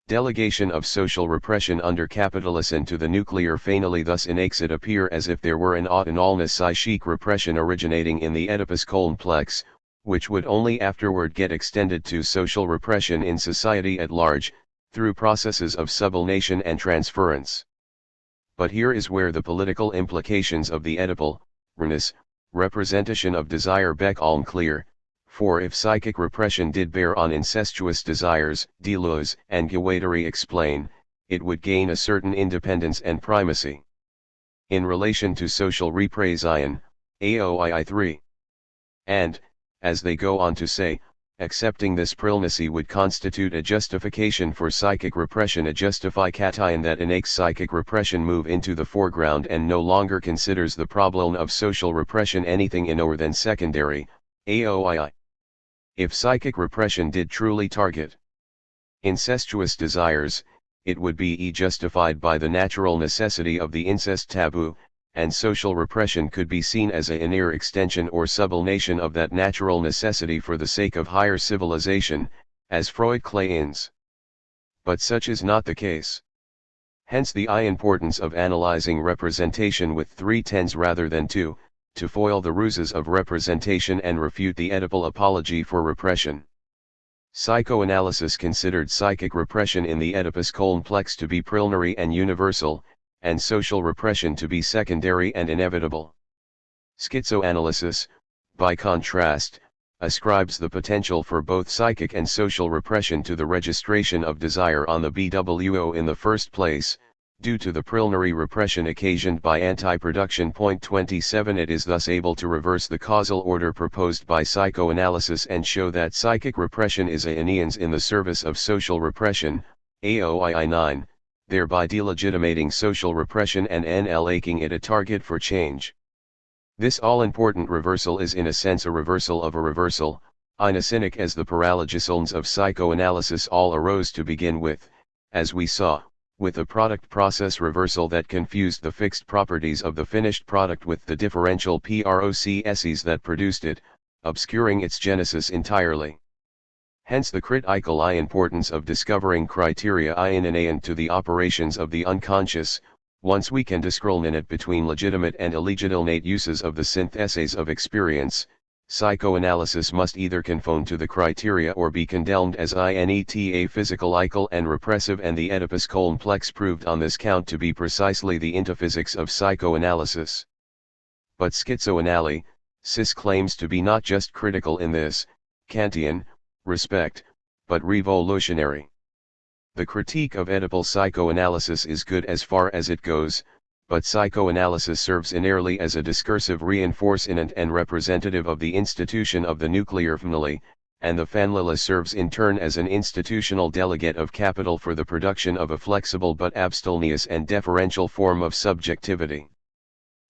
Delegation of social repression under capitalism to the nuclear family thus makes it appear as if there were an autonomous psychic repression originating in the Oedipus complex, which would only afterward get extended to social repression in society at large, through processes of sublimation and transference. But here is where the political implications of the Oedipal representation of desire become clear. For if psychic repression did bear on incestuous desires, Deleuze and Guattari explain, it would gain a certain independence and primacy. In relation to social repression, AOII 3. And, as they go on to say, accepting this primacy would constitute a justification for psychic repression, a justification that enables psychic repression move into the foreground and no longer considers the problem of social repression anything inner than secondary. AOII. If psychic repression did truly target incestuous desires, it would be justified by the natural necessity of the incest taboo, and social repression could be seen as a near extension or sublimation of that natural necessity for the sake of higher civilization, as Freud claims. But such is not the case. Hence the importance of analyzing representation with 3 tens rather than 2, to foil the ruses of representation and refute the Oedipal apology for repression. Psychoanalysis considered psychic repression in the Oedipus complex to be prilnary and universal, and social repression to be secondary and inevitable. Schizoanalysis, by contrast, ascribes the potential for both psychic and social repression to the registration of desire on the BWO in the first place, due to the prilnary repression occasioned by anti-production. 27 It is thus able to reverse the causal order proposed by psychoanalysis and show that psychic repression is aeneans in the service of social repression, AOII 9, thereby delegitimating social repression and making it a target for change. This all-important reversal is in a sense a reversal of a reversal, cynic as the paralogisms of psychoanalysis all arose to begin with, as we saw, with a product-process reversal that confused the fixed properties of the finished product with the differential processes that produced it, obscuring its genesis entirely. Hence the critical importance of discovering criteria inanayant to the operations of the unconscious. Once we can discriminate between legitimate and illegitimate uses of the syntheses of experience, psychoanalysis must either conform to the criteria or be condemned as ineta physical and repressive, and the Oedipus complex proved on this count to be precisely the intophysics of psychoanalysis. but schizoanalysis claims to be not just critical in this, Kantian, respect, but revolutionary. The critique of Oedipal psychoanalysis is good as far as it goes, but psychoanalysis serves inherently as a discursive reinforcement and representative of the institution of the nuclear family, and the family serves in turn as an institutional delegate of capital for the production of a flexible but abstemious and deferential form of subjectivity.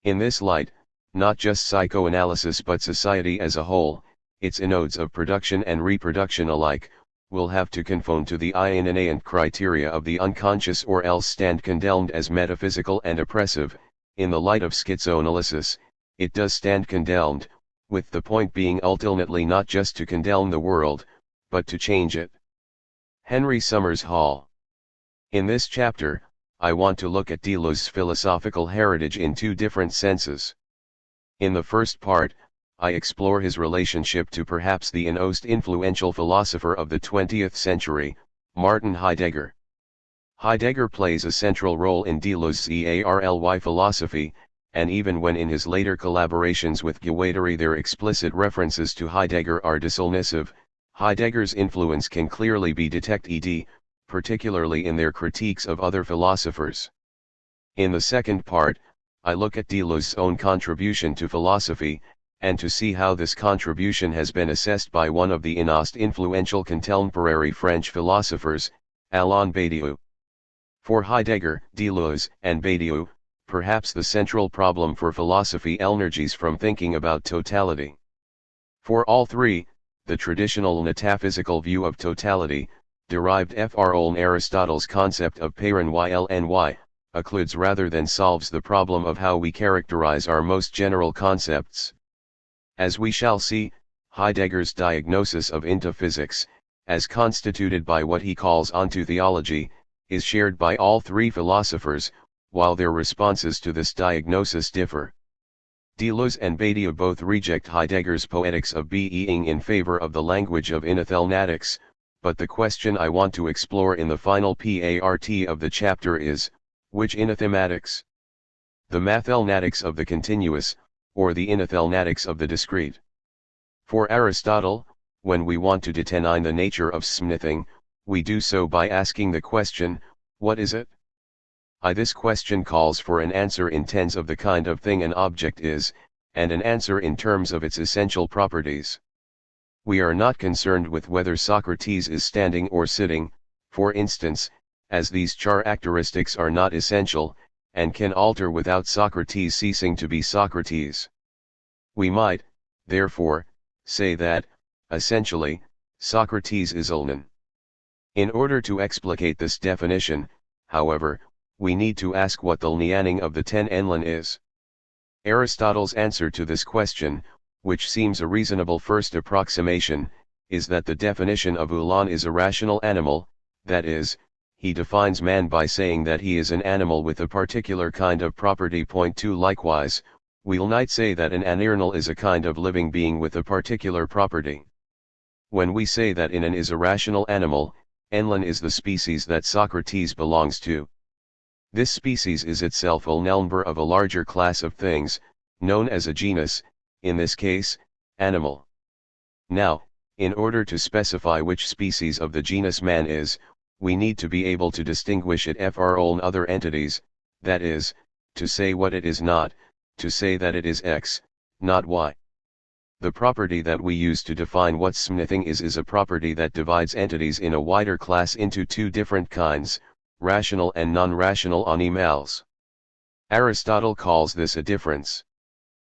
In this light, not just psychoanalysis but society as a whole, its modes of production and reproduction alike, will have to conform to the and criteria of the unconscious or else stand condemned as metaphysical and oppressive. In the light of schizoanalysis, it does stand condemned, with the point being ultimately not just to condemn the world, but to change it. Henry Summers Hall. In this chapter, I want to look at Deleuze's philosophical heritage in two different senses. In the first part, I explore his relationship to perhaps the most influential philosopher of the 20th century, Martin Heidegger. Heidegger plays a central role in Deleuze's EARLY philosophy, and even when in his later collaborations with Guattari their explicit references to Heidegger are dismissive, Heidegger's influence can clearly be detected, particularly in their critiques of other philosophers. In the second part, I look at Deleuze's own contribution to philosophy, and to see how this contribution has been assessed by one of the most influential contemporary French philosophers, Alain Badiou. For Heidegger, Deleuze, and Badiou, perhaps the central problem for philosophy emerges from thinking about totality. For all three, the traditional metaphysical view of totality, derived from Aristotle's concept of parenY, occludes rather than solves the problem of how we characterize our most general concepts. As we shall see, Heidegger's diagnosis of ontophysics, as constituted by what he calls ontotheology, is shared by all three philosophers, while their responses to this diagnosis differ. Deleuze and Badiou both reject Heidegger's poetics of being in favor of the language of inathelnatics, but the question I want to explore in the final part of the chapter is, which inathematics? The mathelnatics of the continuous, or the inathelnatics of the discrete. For Aristotle, when we want to determine the nature of something, we do so by asking the question, what is it? This question calls for an answer in terms of the kind of thing an object is, and an answer in terms of its essential properties. We are not concerned with whether Socrates is standing or sitting, for instance, as these characteristics are not essential, and can alter without Socrates ceasing to be Socrates. We might, therefore, say that, essentially, Socrates is Ulnan. In order to explicate this definition, however, we need to ask what the meaning of the ten Enlon is. Aristotle's answer to this question, which seems a reasonable first approximation, is that the definition of Ulan is a rational animal, that is, he defines man by saying that he is an animal with a particular kind of property. Point 2 Likewise, we'll not say that an animal is a kind of living being with a particular property. When we say that an is a rational animal, Enlon is the species that Socrates belongs to. This species is itself a member of a larger class of things, known as a genus, in this case, animal. Now, in order to specify which species of the genus man is, we need to be able to distinguish it from other entities, that is, to say what it is not, to say that it is X, not Y. The property that we use to define what something is a property that divides entities in a wider class into two different kinds, rational and non-rational animals. Aristotle calls this a difference.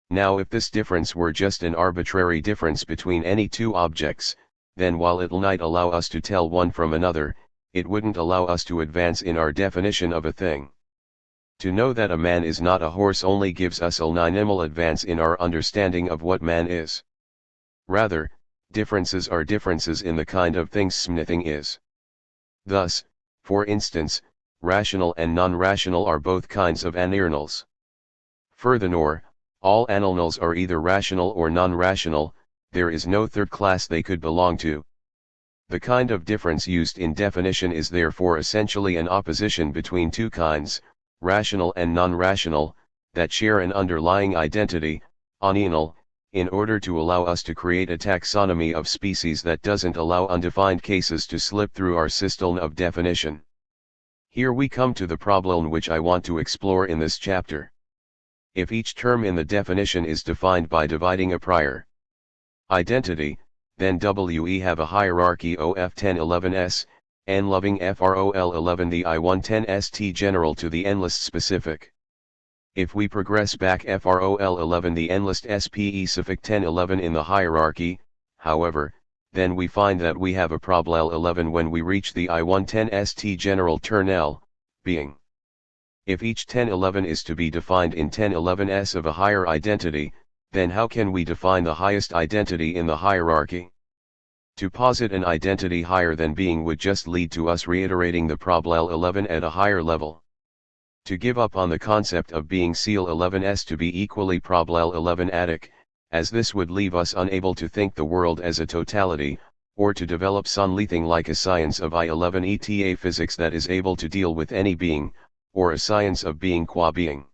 Now if this difference were just an arbitrary difference between any two objects, then while it might allow us to tell one from another, it wouldn't allow us to advance in our definition of a thing. To know that a man is not a horse only gives us a minimal advance in our understanding of what man is. Rather, differences are differences in the kind of thing something is. Thus, for instance, rational and non-rational are both kinds of animals. Furthermore, all animals are either rational or non-rational, there is no third class they could belong to. The kind of difference used in definition is therefore essentially an opposition between two kinds, rational and non-rational, that share an underlying identity, onenal, in order to allow us to create a taxonomy of species that doesn't allow undefined cases to slip through our system of definition. Here we come to the problem which I want to explore in this chapter. If each term in the definition is defined by dividing a prior identity, then we have a hierarchy OF1011S, n-loving FROL11 the I110ST general to the n-list specific. If we progress back FROL11 the n-list SPE suffix 1011 in the hierarchy, however, then we find that we have a problel 11 when we reach the I110ST general turn L, being. If each 1011 is to be defined in 1011S of a higher identity, then how can we define the highest identity in the hierarchy? To posit an identity higher than being would just lead to us reiterating the problel 11 at a higher level. To give up on the concept of being seal 11s to be equally problel 11 attic, as this would leave us unable to think the world as a totality, or to develop something like a science of I11 eta physics that is able to deal with any being, or a science of being qua being.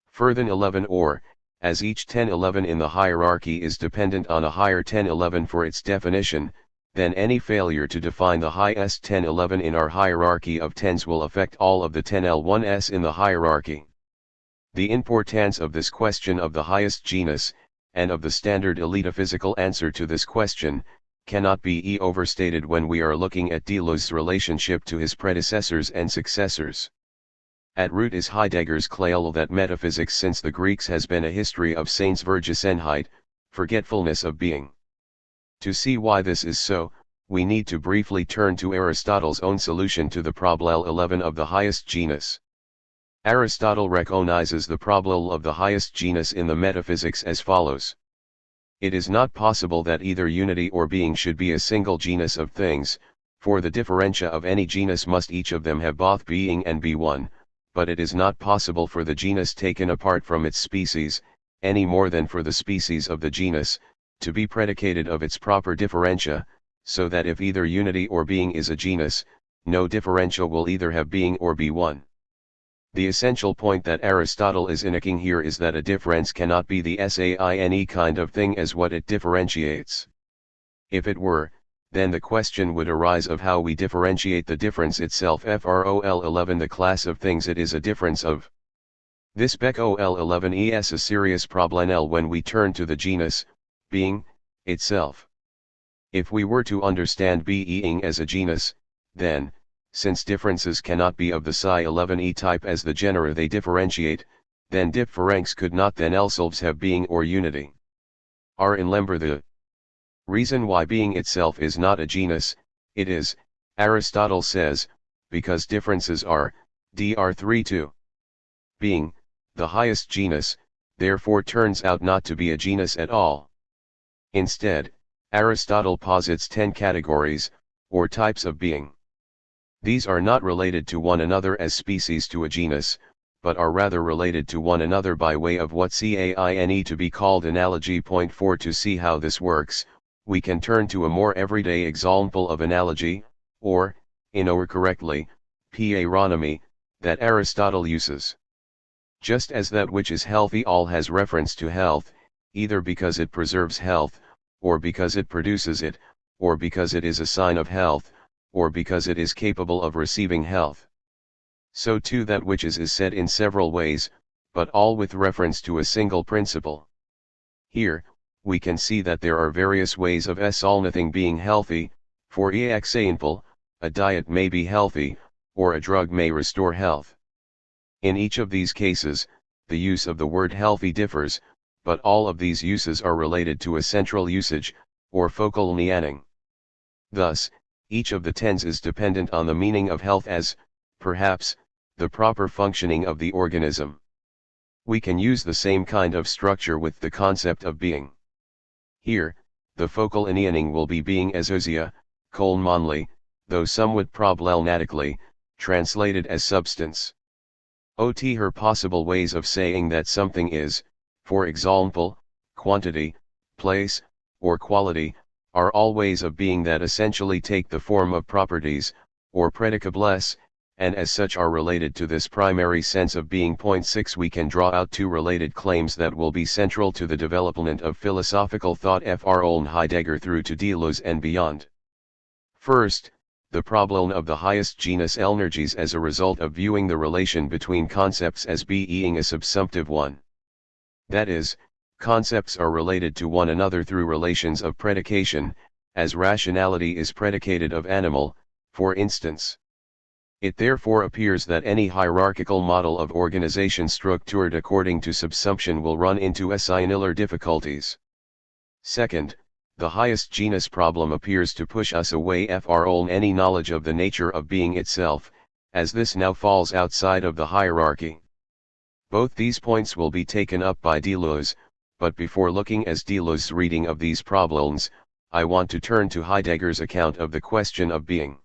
Further 11 or, as each 1011 in the hierarchy is dependent on a higher 1011 for its definition, then any failure to define the highest 1011 in our hierarchy of tens will affect all of the 10L1s in the hierarchy. The importance of this question of the highest genus, and of the standard elitophysical answer to this question, cannot be overstated when we are looking at Deleuze's relationship to his predecessors and successors. At root is Heidegger's claim that metaphysics since the Greeks has been a history of Seinsvergessenheit, forgetfulness of being. To see why this is so, we need to briefly turn to Aristotle's own solution to the problel 11 of the highest genus. Aristotle recognizes the problel of the highest genus in the metaphysics as follows. It is not possible that either unity or being should be a single genus of things, for the differentia of any genus must each of them have both being and be one, but it is not possible for the genus taken apart from its species, any more than for the species of the genus, to be predicated of its proper differentia, so that if either unity or being is a genus, no differential will either have being or be one. The essential point that Aristotle is indicating here is that a difference cannot be the same kind of thing as what it differentiates. If it were, then the question would arise of how we differentiate the difference itself FROL11 the class of things it is a difference of. This BEC-OL11 is a serious problem when we turn to the genus, being, itself. If we were to understand being as a genus, then, since differences cannot be of the psi-11e type as the genera they differentiate, then differents could not then themselves have being or unity. Remember the reason why being itself is not a genus, it is, Aristotle says, because differences are, dr3 being, the highest genus, therefore turns out not to be a genus at all. Instead, Aristotle posits 10 categories, or types of being. These are not related to one another as species to a genus, but are rather related to one another by way of what caine to be called analogy. Point 4. To see how this works, we can turn to a more everyday example of analogy, or, in or correctly, paronymy, that Aristotle uses. Just as that which is healthy all has reference to health, either because it preserves health, or because it produces it, or because it is a sign of health, or because it is capable of receiving health. So too that which is said in several ways, but all with reference to a single principle. Here, we can see that there are various ways of all-nothing being healthy, for example, a diet may be healthy, or a drug may restore health. In each of these cases, the use of the word healthy differs, but all of these uses are related to a central usage, or focal meaning. Thus, each of the tens is dependent on the meaning of health as, perhaps, the proper functioning of the organism. We can use the same kind of structure with the concept of being. Here, the focal meaning will be being as ousia, commonly, though somewhat problematically, translated as substance. Her possible ways of saying that something is, for example, quantity, place, or quality, are all ways of being that essentially take the form of properties, or predicables, and as such are related to this primary sense of being. Point 6. We can draw out two related claims that will be central to the development of philosophical thought from Heidegger through to Deleuze and beyond. First, the problem of the highest genus energies as a result of viewing the relation between concepts as being a subsumptive one. That is, concepts are related to one another through relations of predication, as rationality is predicated of animal, for instance. It therefore appears that any hierarchical model of organization structured according to subsumption will run into similar difficulties. Second, the highest genus problem appears to push us away from any knowledge of the nature of being itself, as this now falls outside of the hierarchy. Both these points will be taken up by Deleuze, but before looking at Deleuze's reading of these problems, I want to turn to Heidegger's account of the question of being.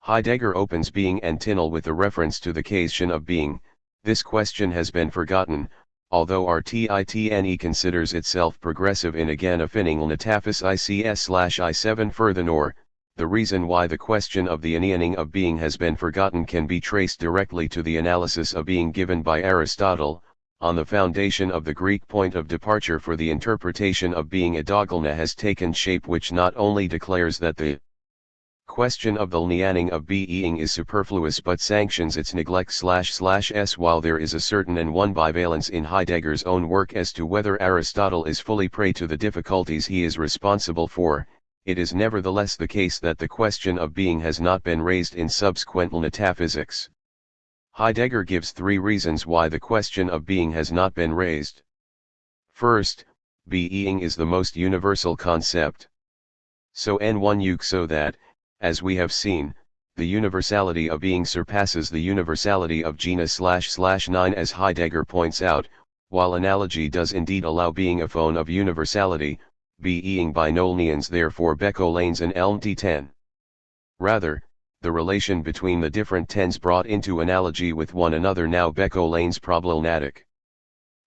Heidegger opens Being and Tinnel with a reference to the question of being. This question has been forgotten, although RTITNE considers itself progressive in again affining Natafis ICS/I7. Furthermore, the reason why the question of the annealing of being has been forgotten can be traced directly to the analysis of being given by Aristotle, on the foundation of the Greek point of departure for the interpretation of being. A dogma has taken shape which not only declares that the question of the annealing of being is superfluous but sanctions its neglect/s. While there is a certain and one bivalence in Heidegger's own work as to whether Aristotle is fully prey to the difficulties he is responsible for, it is nevertheless the case that the question of being has not been raised in subsequent metaphysics. Heidegger gives three reasons why the question of being has not been raised. First, being is the most universal concept. So that, as we have seen, the universality of being surpasses the universality of genus/9 as Heidegger points out, while analogy does indeed allow being a phone of universality, being by no means therefore Beccolanes and LMT10. Rather, the relation between the different tens brought into analogy with one another now Beccolanes problematic.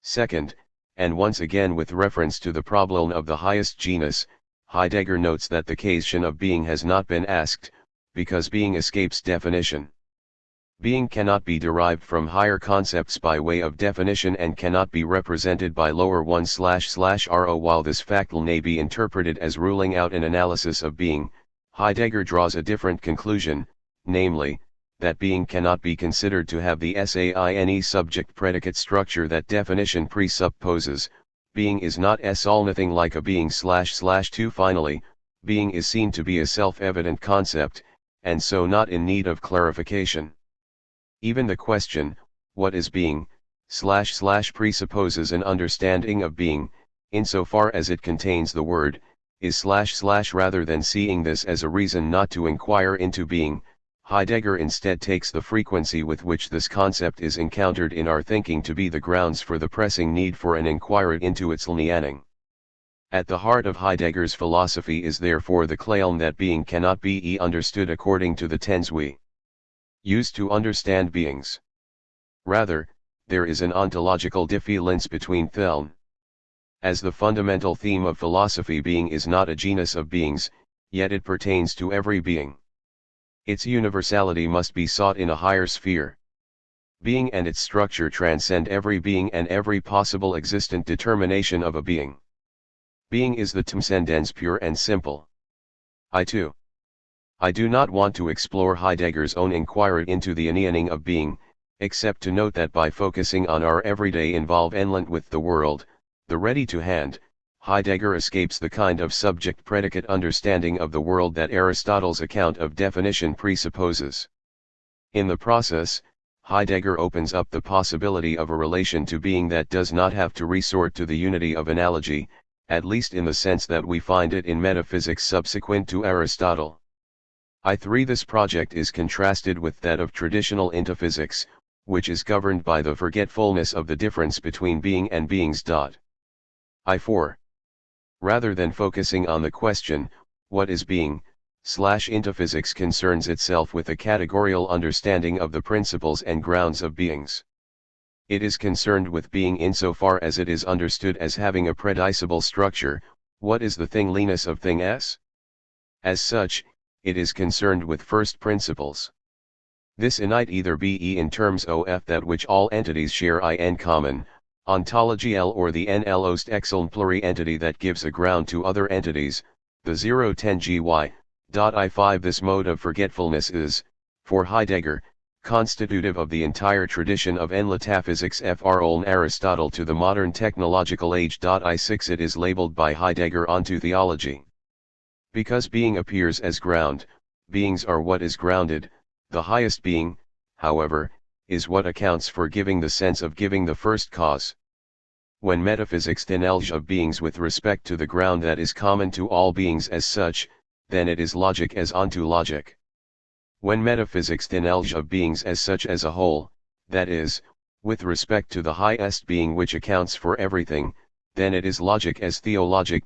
Second, and once again with reference to the problem of the highest genus, Heidegger notes that the question of being has not been asked, because being escapes definition. Being cannot be derived from higher concepts by way of definition and cannot be represented by lower ones/ro. While this fact may be interpreted as ruling out an analysis of being, Heidegger draws a different conclusion, namely, that being cannot be considered to have the SAINE subject-predicate structure that definition presupposes. Being is not all nothing like a being/2. Finally, being is seen to be a self-evident concept, and so not in need of clarification. Even the question, what is being, presupposes an understanding of being, insofar as it contains the word, is rather than seeing this as a reason not to inquire into being. Heidegger instead takes the frequency with which this concept is encountered in our thinking to be the grounds for the pressing need for an inquiry into its meaning. At the heart of Heidegger's philosophy is therefore the claim that being cannot be understood according to the tens we use to understand beings. Rather, there is an ontological difference between them. As the fundamental theme of philosophy, being is not a genus of beings, yet it pertains to every being. Its universality must be sought in a higher sphere. Being and its structure transcend every being and every possible existent determination of a being. Being is the transcendence pure and simple. I do not want to explore Heidegger's own inquiry into the annealing of being, except to note that by focusing on our everyday involvement with the world, the ready to hand, Heidegger escapes the kind of subject-predicate understanding of the world that Aristotle's account of definition presupposes. In the process, Heidegger opens up the possibility of a relation to being that does not have to resort to the unity of analogy, at least in the sense that we find it in metaphysics subsequent to Aristotle. This project is contrasted with that of traditional intophysics, which is governed by the forgetfulness of the difference between being and beings. 4. Rather than focusing on the question, what is being, intophysics concerns itself with a categorical understanding of the principles and grounds of beings. It is concerned with being insofar as it is understood as having a predicable structure. What is the thingliness of things? As such, it is concerned with first principles. This innate either be in terms of that which all entities share in common, ontology L, or the nlost exeln pluri-entity that gives a ground to other entities, the 010 gy.I5. This mode of forgetfulness is, for Heidegger, constitutive of the entire tradition of metaphysics from Aristotle to the modern technological age. I6. It is labeled by Heidegger onto theology. Because being appears as ground, beings are what is grounded. The highest being, however, is what accounts for giving the sense of giving the first cause. When metaphysics denies of beings with respect to the ground that is common to all beings as such, then it is logic as onto logic. When metaphysics denies of beings as such as a whole, that is, with respect to the highest being which accounts for everything, then it is logic as theologic.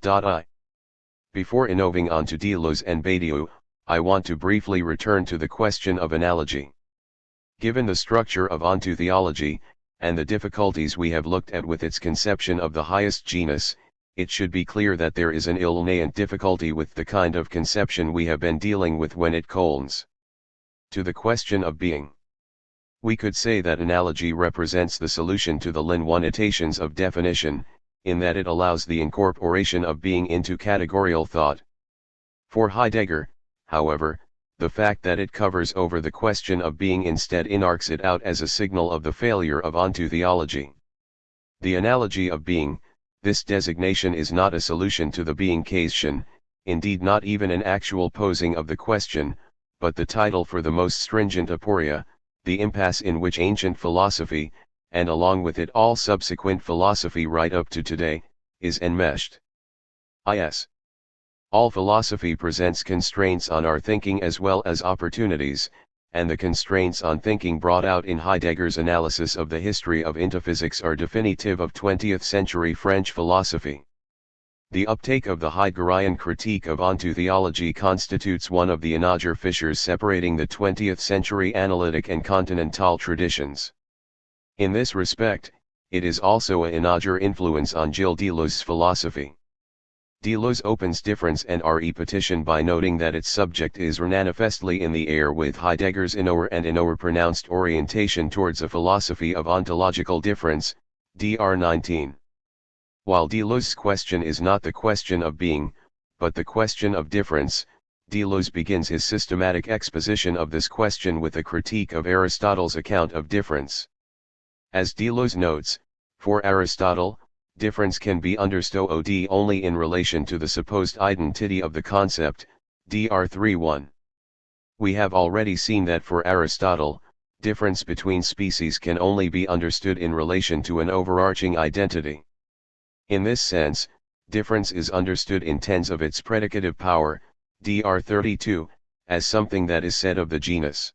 Before innoving onto Deleuze and Badiou, I want to briefly return to the question of analogy. Given the structure of onto theology, and the difficulties we have looked at with its conception of the highest genus, it should be clear that there is an inherent difficulty with the kind of conception we have been dealing with when it comes to the question of being. We could say that analogy represents the solution to the limitations of definition, in that it allows the incorporation of being into categorical thought. For Heidegger, however, the fact that it covers over the question of being instead inarcs it out as a signal of the failure of onto theology. The analogy of being, this designation is not a solution to the being question, indeed not even an actual posing of the question, but the title for the most stringent aporia, the impasse in which ancient philosophy, and along with it all subsequent philosophy right up to today, is enmeshed. Is. All philosophy presents constraints on our thinking as well as opportunities, and the constraints on thinking brought out in Heidegger's analysis of the history of metaphysics are definitive of 20th century French philosophy. The uptake of the Heideggerian critique of onto theology constitutes one of the inaugural fissures separating the 20th century analytic and continental traditions. In this respect, it is also an inaugural influence on Gilles Deleuze's philosophy. Deleuze opens difference and repetition by noting that its subject is manifestly in the air with Heidegger's innower pronounced orientation towards a philosophy of ontological difference, Dr. 19. While Deleuze's question is not the question of being, but the question of difference, Deleuze begins his systematic exposition of this question with a critique of Aristotle's account of difference. As Deleuze notes, for Aristotle, difference can be understood only in relation to the supposed identity of the concept, Dr. 3:1. We have already seen that for Aristotle, difference between species can only be understood in relation to an overarching identity. In this sense, difference is understood in terms of its predicative power, Dr. 32, as something that is said of the genus.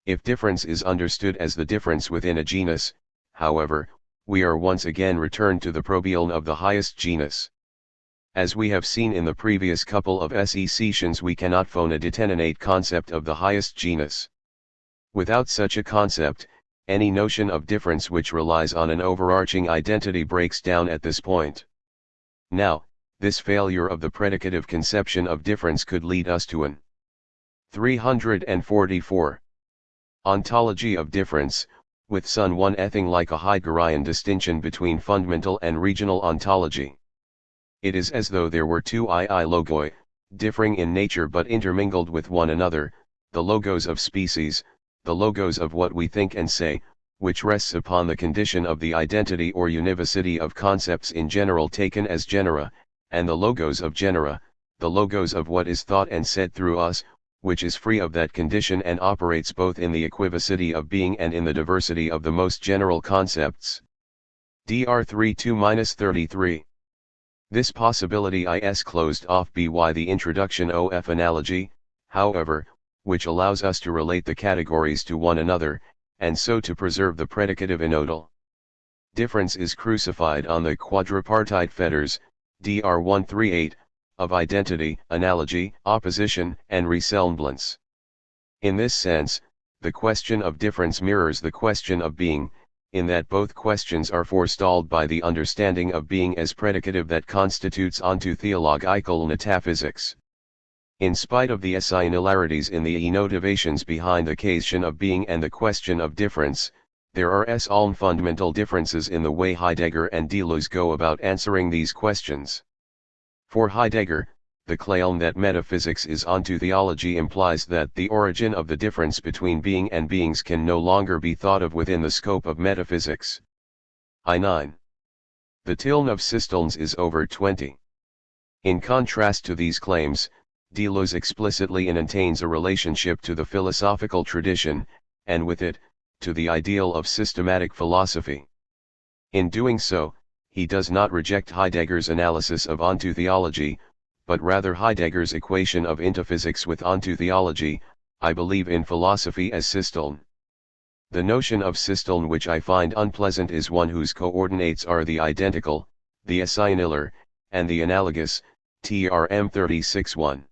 If difference is understood as the difference within a genus, however, we are once again returned to the probleem of the highest genus. As we have seen in the previous couple of sessions, we cannot phone a determinate concept of the highest genus. Without such a concept, any notion of difference which relies on an overarching identity breaks down at this point. Now, this failure of the predicative conception of difference could lead us to an 344. Ontology of difference, with Sun 1 ething like a Heideggerian distinction between fundamental and regional ontology. It is as though there were two logoi, differing in nature but intermingled with one another, the logos of species, the logos of what we think and say, which rests upon the condition of the identity or univocity of concepts in general taken as genera, and the logos of genera, the logos of what is thought and said through us, which is free of that condition and operates both in the equivocity of being and in the diversity of the most general concepts. Dr. 32-33. This possibility is closed off by the introduction of analogy, however, which allows us to relate the categories to one another, and so to preserve the predicative inodal. Difference is crucified on the quadripartite fetters, Dr. 138, of identity, analogy, opposition, and resemblance. In this sense, the question of difference mirrors the question of being, in that both questions are forestalled by the understanding of being as predicative that constitutes onto theological metaphysics. In spite of the similarities in the motivations behind the question of being and the question of difference, there are fundamental differences in the way Heidegger and Deleuze go about answering these questions. For Heidegger, the claim that metaphysics is ontotheology implies that the origin of the difference between being and beings can no longer be thought of within the scope of metaphysics. I9. The tilde of systems is over 20. In contrast to these claims, Deleuze explicitly maintains a relationship to the philosophical tradition, and with it, to the ideal of systematic philosophy. In doing so, he does not reject Heidegger's analysis of ontotheology, but rather Heidegger's equation of intophysics with ontotheology. I believe in philosophy as system. The notion of system which I find unpleasant is one whose coordinates are the identical, the assimilar, and the analogous, TRM 36.1.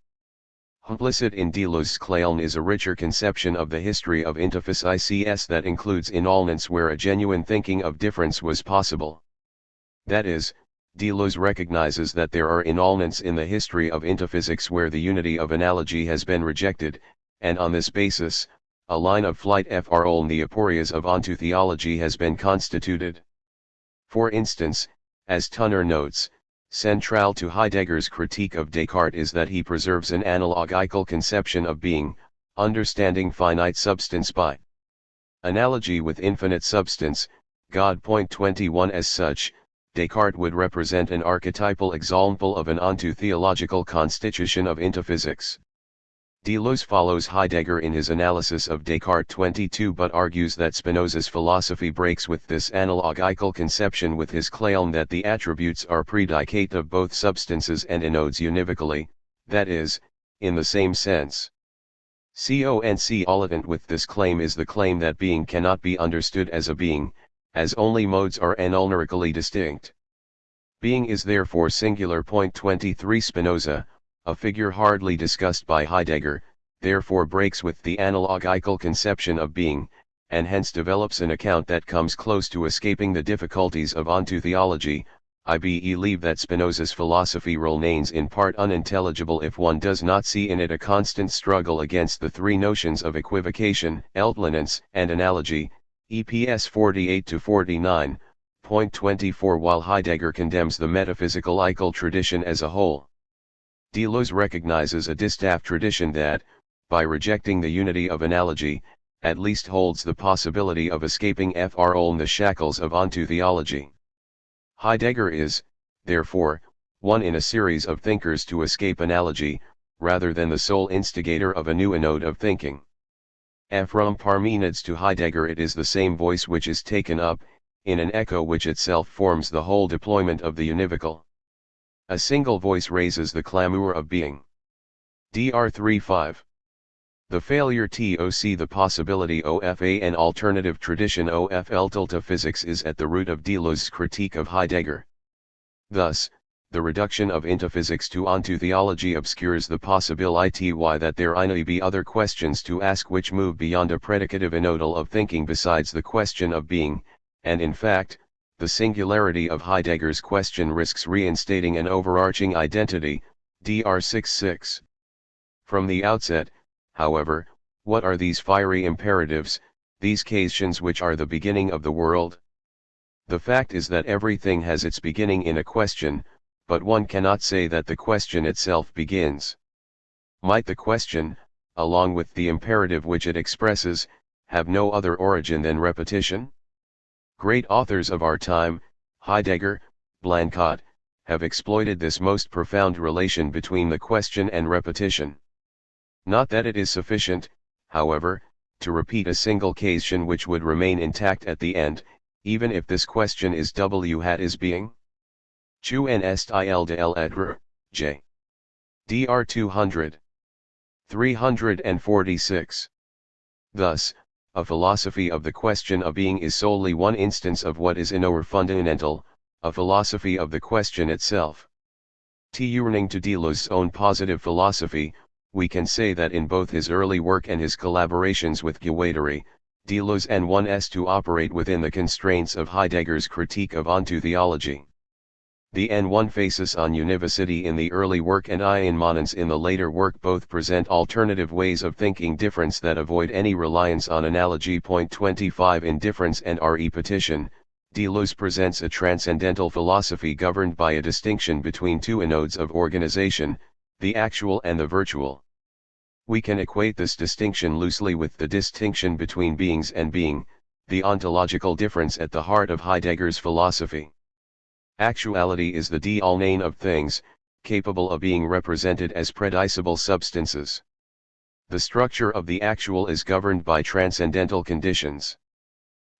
Implicit in Deleuze's claim is a richer conception of the history of intophysics that includes annulments where a genuine thinking of difference was possible. That is, Deleuze recognizes that there are annulments in the history of intophysics where the unity of analogy has been rejected, and on this basis, a line of flight from the aporias of ontotheology has been constituted. For instance, as Tunner notes, central to Heidegger's critique of Descartes is that he preserves an analogical conception of being, understanding finite substance by analogy with infinite substance, God. 21. As such, Descartes would represent an archetypal example of an ontotheological constitution of intophysics. Deleuze follows Heidegger in his analysis of Descartes 22 but argues that Spinoza's philosophy breaks with this analogical conception with his claim that the attributes are predicate of both substances and anodes univocally, that is, in the same sense. Concomitant with this claim is the claim that being cannot be understood as a being, as only modes are analytically distinct. Being is therefore singular. 23 Spinoza, a figure hardly discussed by Heidegger, therefore breaks with the analogical conception of being, and hence develops an account that comes close to escaping the difficulties of ontotheology. I believe that Spinoza's philosophy remains in part unintelligible if one does not see in it a constant struggle against the three notions of equivocation, alternance, and analogy, EPS 48-49, 24. While Heidegger condemns the metaphysical tradition as a whole, Deleuze recognizes a distaff tradition that, by rejecting the unity of analogy, at least holds the possibility of escaping from the shackles of ontotheology. Heidegger is, therefore, one in a series of thinkers to escape analogy, rather than the sole instigator of a new anode of thinking. From Parmenides to Heidegger it is the same voice which is taken up, in an echo which itself forms the whole deployment of the univocal. A single voice raises the clamor of being. Dr. 3.5. The failure to see the possibility of an alternative tradition of physics is at the root of Deleuze's critique of Heidegger. Thus, the reduction of intophysics to ontotheology obscures the possibility that there may be other questions to ask which move beyond a predicative anodal of thinking besides the question of being, and in fact, the singularity of Heidegger's question risks reinstating an overarching identity, Dr. 6.6. From the outset, however, what are these fiery imperatives, these questions which are the beginning of the world? The fact is that everything has its beginning in a question, but one cannot say that the question itself begins. Might the question, along with the imperative which it expresses, have no other origin than repetition? Great authors of our time, Heidegger, Blanchot, have exploited this most profound relation between the question and repetition. Not that it is sufficient, however, to repeat a single question which would remain intact at the end, even if this question is is being. Chu en est il de l'être, J. Dr. 200. 346. Thus, a philosophy of the question of being is solely one instance of what is in our fundamental, a philosophy of the question itself. Turning to Deleuze's own positive philosophy, we can say that in both his early work and his collaborations with Guattari, Deleuze and one to operate within the constraints of Heidegger's critique of ontotheology. The N1 phasis on univocity in the early work and I immanence in the later work both present alternative ways of thinking difference that avoid any reliance on analogy. Point 25 Indifference and repetition. Deleuze presents a transcendental philosophy governed by a distinction between two anodes of organization, the actual and the virtual. We can equate this distinction loosely with the distinction between beings and being, the ontological difference at the heart of Heidegger's philosophy. Actuality is the die-allnein of things, capable of being represented as predicible substances. The structure of the actual is governed by transcendental conditions.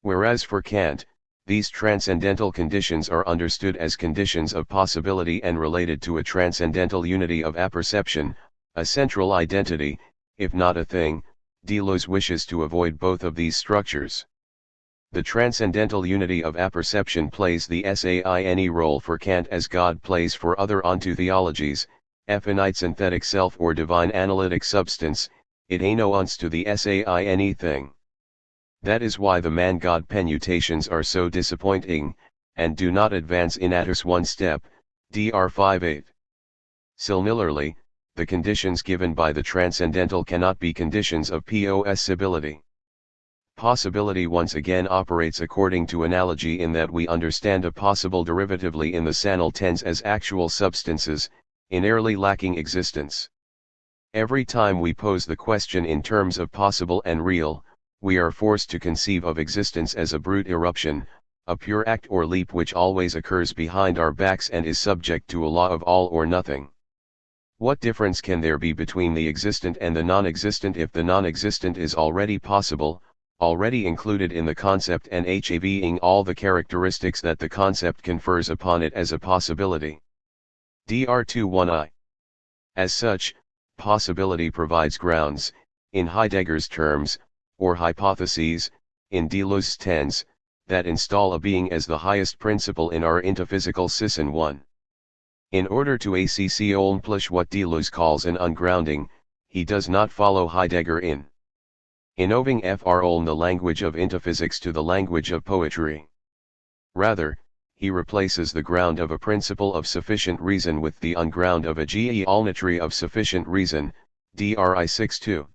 Whereas for Kant, these transcendental conditions are understood as conditions of possibility and related to a transcendental unity of apperception, a central identity, if not a thing. Deleuze wishes to avoid both of these structures. The transcendental unity of apperception plays the SAINE role for Kant as God plays for other ontotheologies, finite synthetic self or divine analytic substance, it announce to the SAINE thing. That is why the man-God permutations are so disappointing, and do not advance in Attis one step, Dr. 5-8. Similarly, the conditions given by the transcendental cannot be conditions of possibility. Possibility once again operates according to analogy in that we understand a possible derivatively in the Sanal tense as actual substances, inerrantly lacking existence. Every time we pose the question in terms of possible and real, we are forced to conceive of existence as a brute eruption, a pure act or leap which always occurs behind our backs and is subject to a law of all or nothing. What difference can there be between the existent and the non-existent if the non-existent is already possible, already included in the concept and having all the characteristics that the concept confers upon it as a possibility? Dr. 21I. As such, possibility provides grounds, in Heidegger's terms, or hypotheses, in Deleuze's tense, that install a being as the highest principle in our intophysical System 1. In order to accomplish what Deleuze calls an ungrounding, he does not follow Heidegger in innoving the language of intophysics to the language of poetry. Rather, he replaces the ground of a principle of sufficient reason with the unground of a geometry of sufficient reason, Dr. 6-2.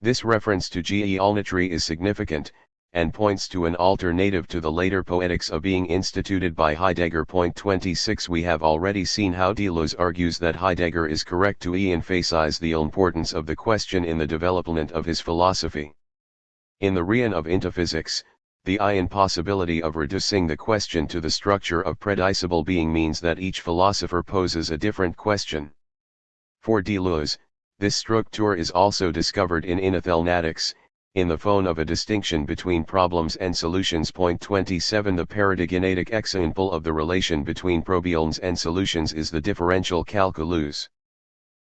This reference to geometry is significant, and points to an alternative to the later poetics of being instituted by Heidegger. Point 26 We have already seen how Deleuze argues that Heidegger is correct to emphasize the importance of the question in the development of his philosophy. In the realm of intophysics, the impossibility of reducing the question to the structure of predicible being means that each philosopher poses a different question. For Deleuze, this structure is also discovered in inothelnatics, in the phone of a distinction between problems and solutions. Point 27 The paradigmatic example of the relation between problems and solutions is the differential calculus.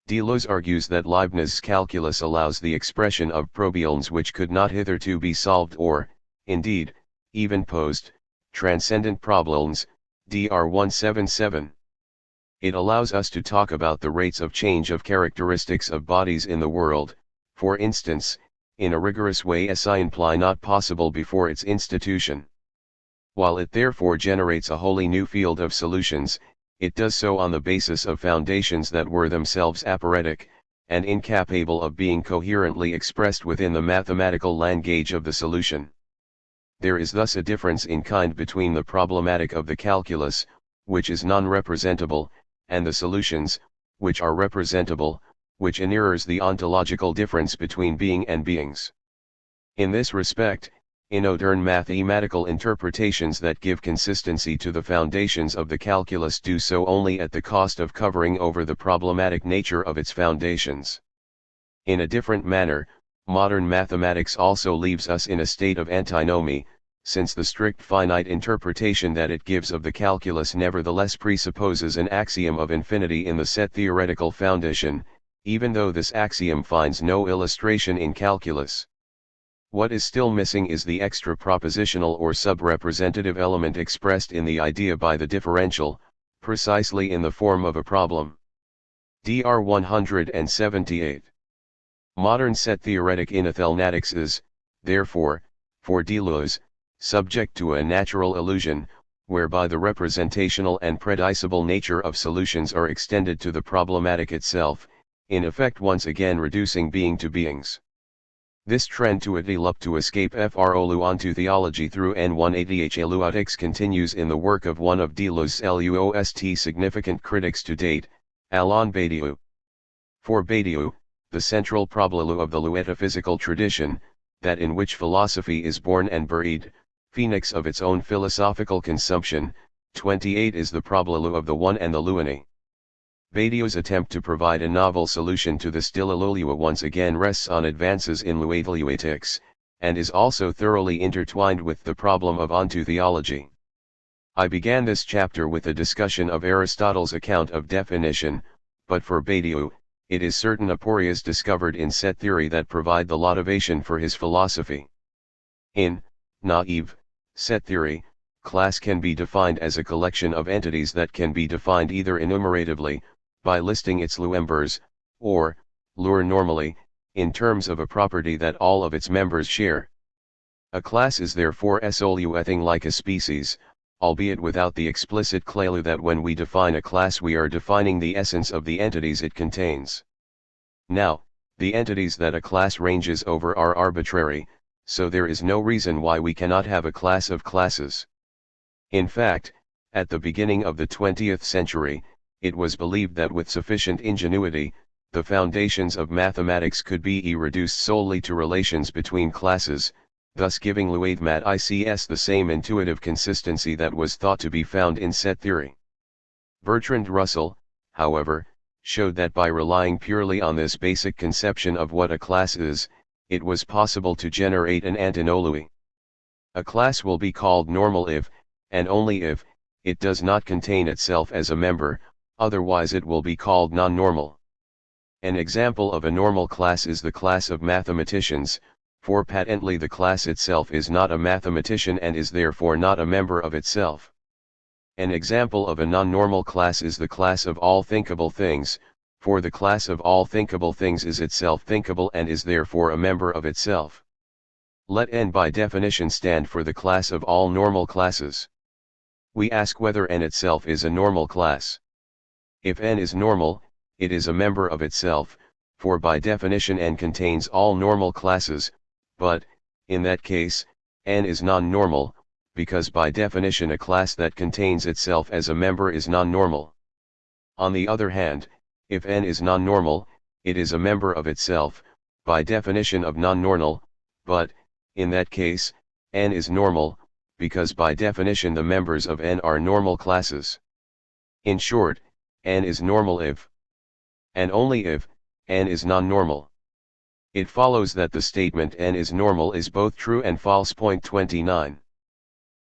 Deleuze argues that Leibniz's calculus allows the expression of problems which could not hitherto be solved or, indeed, even posed, transcendent problems, Dr. 177. It allows us to talk about the rates of change of characteristics of bodies in the world, for instance, in a rigorous way as imply not possible before its institution. While it therefore generates a wholly new field of solutions, it does so on the basis of foundations that were themselves aphoretic, and incapable of being coherently expressed within the mathematical language of the solution. There is thus a difference in kind between the problematic of the calculus, which is non-representable, and the solutions, which are representable, which mirrors the ontological difference between being and beings. In this respect, modern mathematical interpretations that give consistency to the foundations of the calculus do so only at the cost of covering over the problematic nature of its foundations. In a different manner, modern mathematics also leaves us in a state of antinomy, since the strict finite interpretation that it gives of the calculus nevertheless presupposes an axiom of infinity in the set theoretical foundation, even though this axiom finds no illustration in calculus. What is still missing is the extra propositional or sub-representative element expressed in the idea by the differential, precisely in the form of a problem. Dr. 178. Modern set theoretic inothelnatics is, therefore, for Deleuze, subject to a natural illusion, whereby the representational and predicable nature of solutions are extended to the problematic itself, in effect once again reducing being to beings. This trend to develop to escape frolu onto theology through N180H continues in the work of one of Deleuze's LUOST significant critics to date, Alain Badiou. For Badiou, the central problem of the metaphysical tradition, that in which philosophy is born and buried, phoenix of its own philosophical consumption, 28 is the problem of the one and the luini. Badiou's attempt to provide a novel solution to this dilemma once again rests on advances in luetics, and is also thoroughly intertwined with the problem of ontotheology. I began this chapter with a discussion of Aristotle's account of definition, but for Badiou, it is certain aporias discovered in set theory that provide the motivation for his philosophy. In naive set theory, class can be defined as a collection of entities that can be defined either enumeratively, by listing its members, or, lure normally, in terms of a property that all of its members share. A class is therefore solely like a species, albeit without the explicit clue that when we define a class we are defining the essence of the entities it contains. Now, the entities that a class ranges over are arbitrary, so there is no reason why we cannot have a class of classes. In fact, at the beginning of the 20th century, it was believed that with sufficient ingenuity, the foundations of mathematics could be reduced solely to relations between classes, thus giving mathematics the same intuitive consistency that was thought to be found in set theory. Bertrand Russell, however, showed that by relying purely on this basic conception of what a class is, it was possible to generate an antinomally. A class will be called normal if, and only if, it does not contain itself as a member, otherwise it will be called non-normal. An example of a normal class is the class of mathematicians, for patently the class itself is not a mathematician and is therefore not a member of itself. An example of a non-normal class is the class of all thinkable things, for the class of all thinkable things is itself thinkable and is therefore a member of itself. Let N by definition stand for the class of all normal classes. We ask whether N itself is a normal class. If N is normal, it is a member of itself, for by definition N contains all normal classes, but, in that case, N is non-normal, because by definition a class that contains itself as a member is non-normal. On the other hand, if N is non-normal, it is a member of itself, by definition of non-normal, but, in that case, N is normal, because by definition the members of N are normal classes. In short, N is normal if, and only if, N is non-normal. It follows that the statement N is normal is both true and false. Point 29.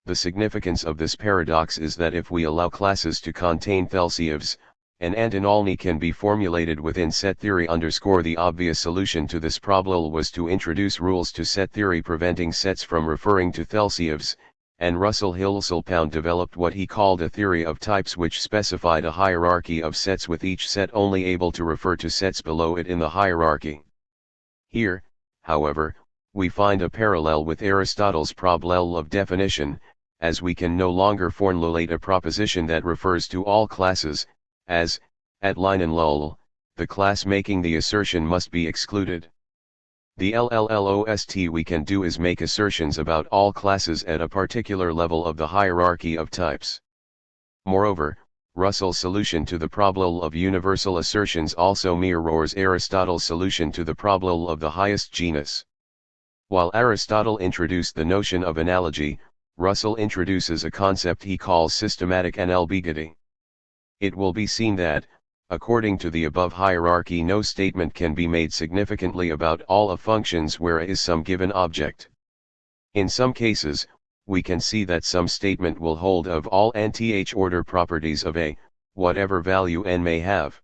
The significance of this paradox is that if we allow classes to contain thelsives, an antinomy can be formulated within set theory. The obvious solution to this problem was to introduce rules to set theory preventing sets from referring to thelsives, and Russell Hillselpound developed what he called a theory of types which specified a hierarchy of sets with each set only able to refer to sets below it in the hierarchy. Here, however, we find a parallel with Aristotle's problem of definition, as we can no longer formulate a proposition that refers to all classes, as, at line and lull, the class making the assertion must be excluded. The LLLOST we can do is make assertions about all classes at a particular level of the hierarchy of types. Moreover, Russell's solution to the problem of universal assertions also mirrors Aristotle's solution to the problem of the highest genus. While Aristotle introduced the notion of analogy, Russell introduces a concept he calls systematic analogity. It will be seen that, according to the above hierarchy, no statement can be made significantly about all of functions where A is some given object. In some cases, we can see that some statement will hold of all nth order properties of A, whatever value n may have.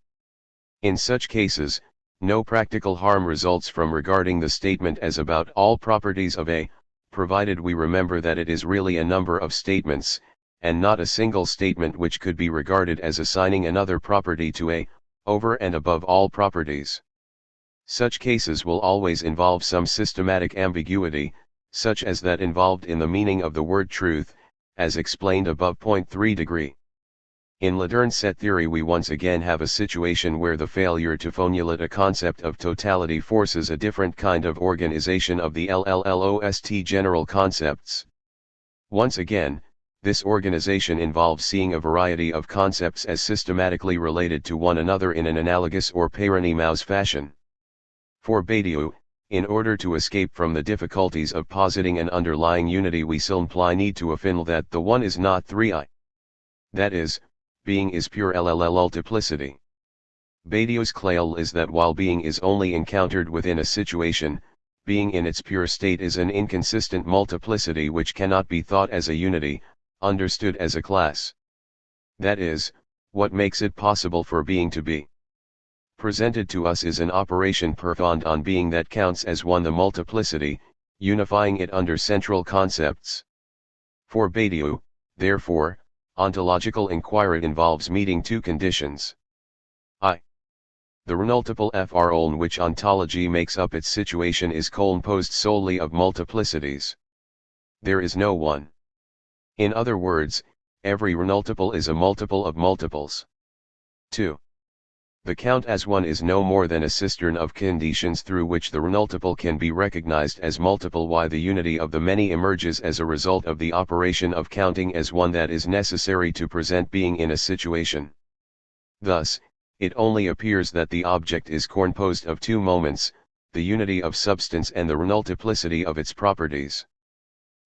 In such cases, no practical harm results from regarding the statement as about all properties of A, provided we remember that it is really a number of statements, and not a single statement which could be regarded as assigning another property to A, over and above all properties. Such cases will always involve some systematic ambiguity, such as that involved in the meaning of the word truth, as explained above. 3 degree. In Ladurn set theory we once again have a situation where the failure to formulate a concept of totality forces a different kind of organization of the LLLOST general concepts. Once again, this organization involves seeing a variety of concepts as systematically related to one another in an analogous or parennimous fashion. For Badiou, in order to escape from the difficulties of positing an underlying unity we simply need to affirm that the one is not 3i. That is, being is pure multiplicity. Badiou's claim is that while being is only encountered within a situation, being in its pure state is an inconsistent multiplicity which cannot be thought as a unity, understood as a class. That is, what makes it possible for being to be presented to us is an operation performed on being that counts as one the multiplicity, unifying it under central concepts. For Badiou, therefore, ontological inquiry involves meeting two conditions. I. The renultiple fr on which ontology makes up its situation is composed solely of multiplicities. There is no one. In other words, every renultiple is a multiple of multiples. 2. The count as one is no more than a cistern of conditions through which the renultiple can be recognized as multiple. Why the unity of the many emerges as a result of the operation of counting as one that is necessary to present being in a situation. Thus, it only appears that the object is composed of two moments, the unity of substance and the renultiplicity of its properties.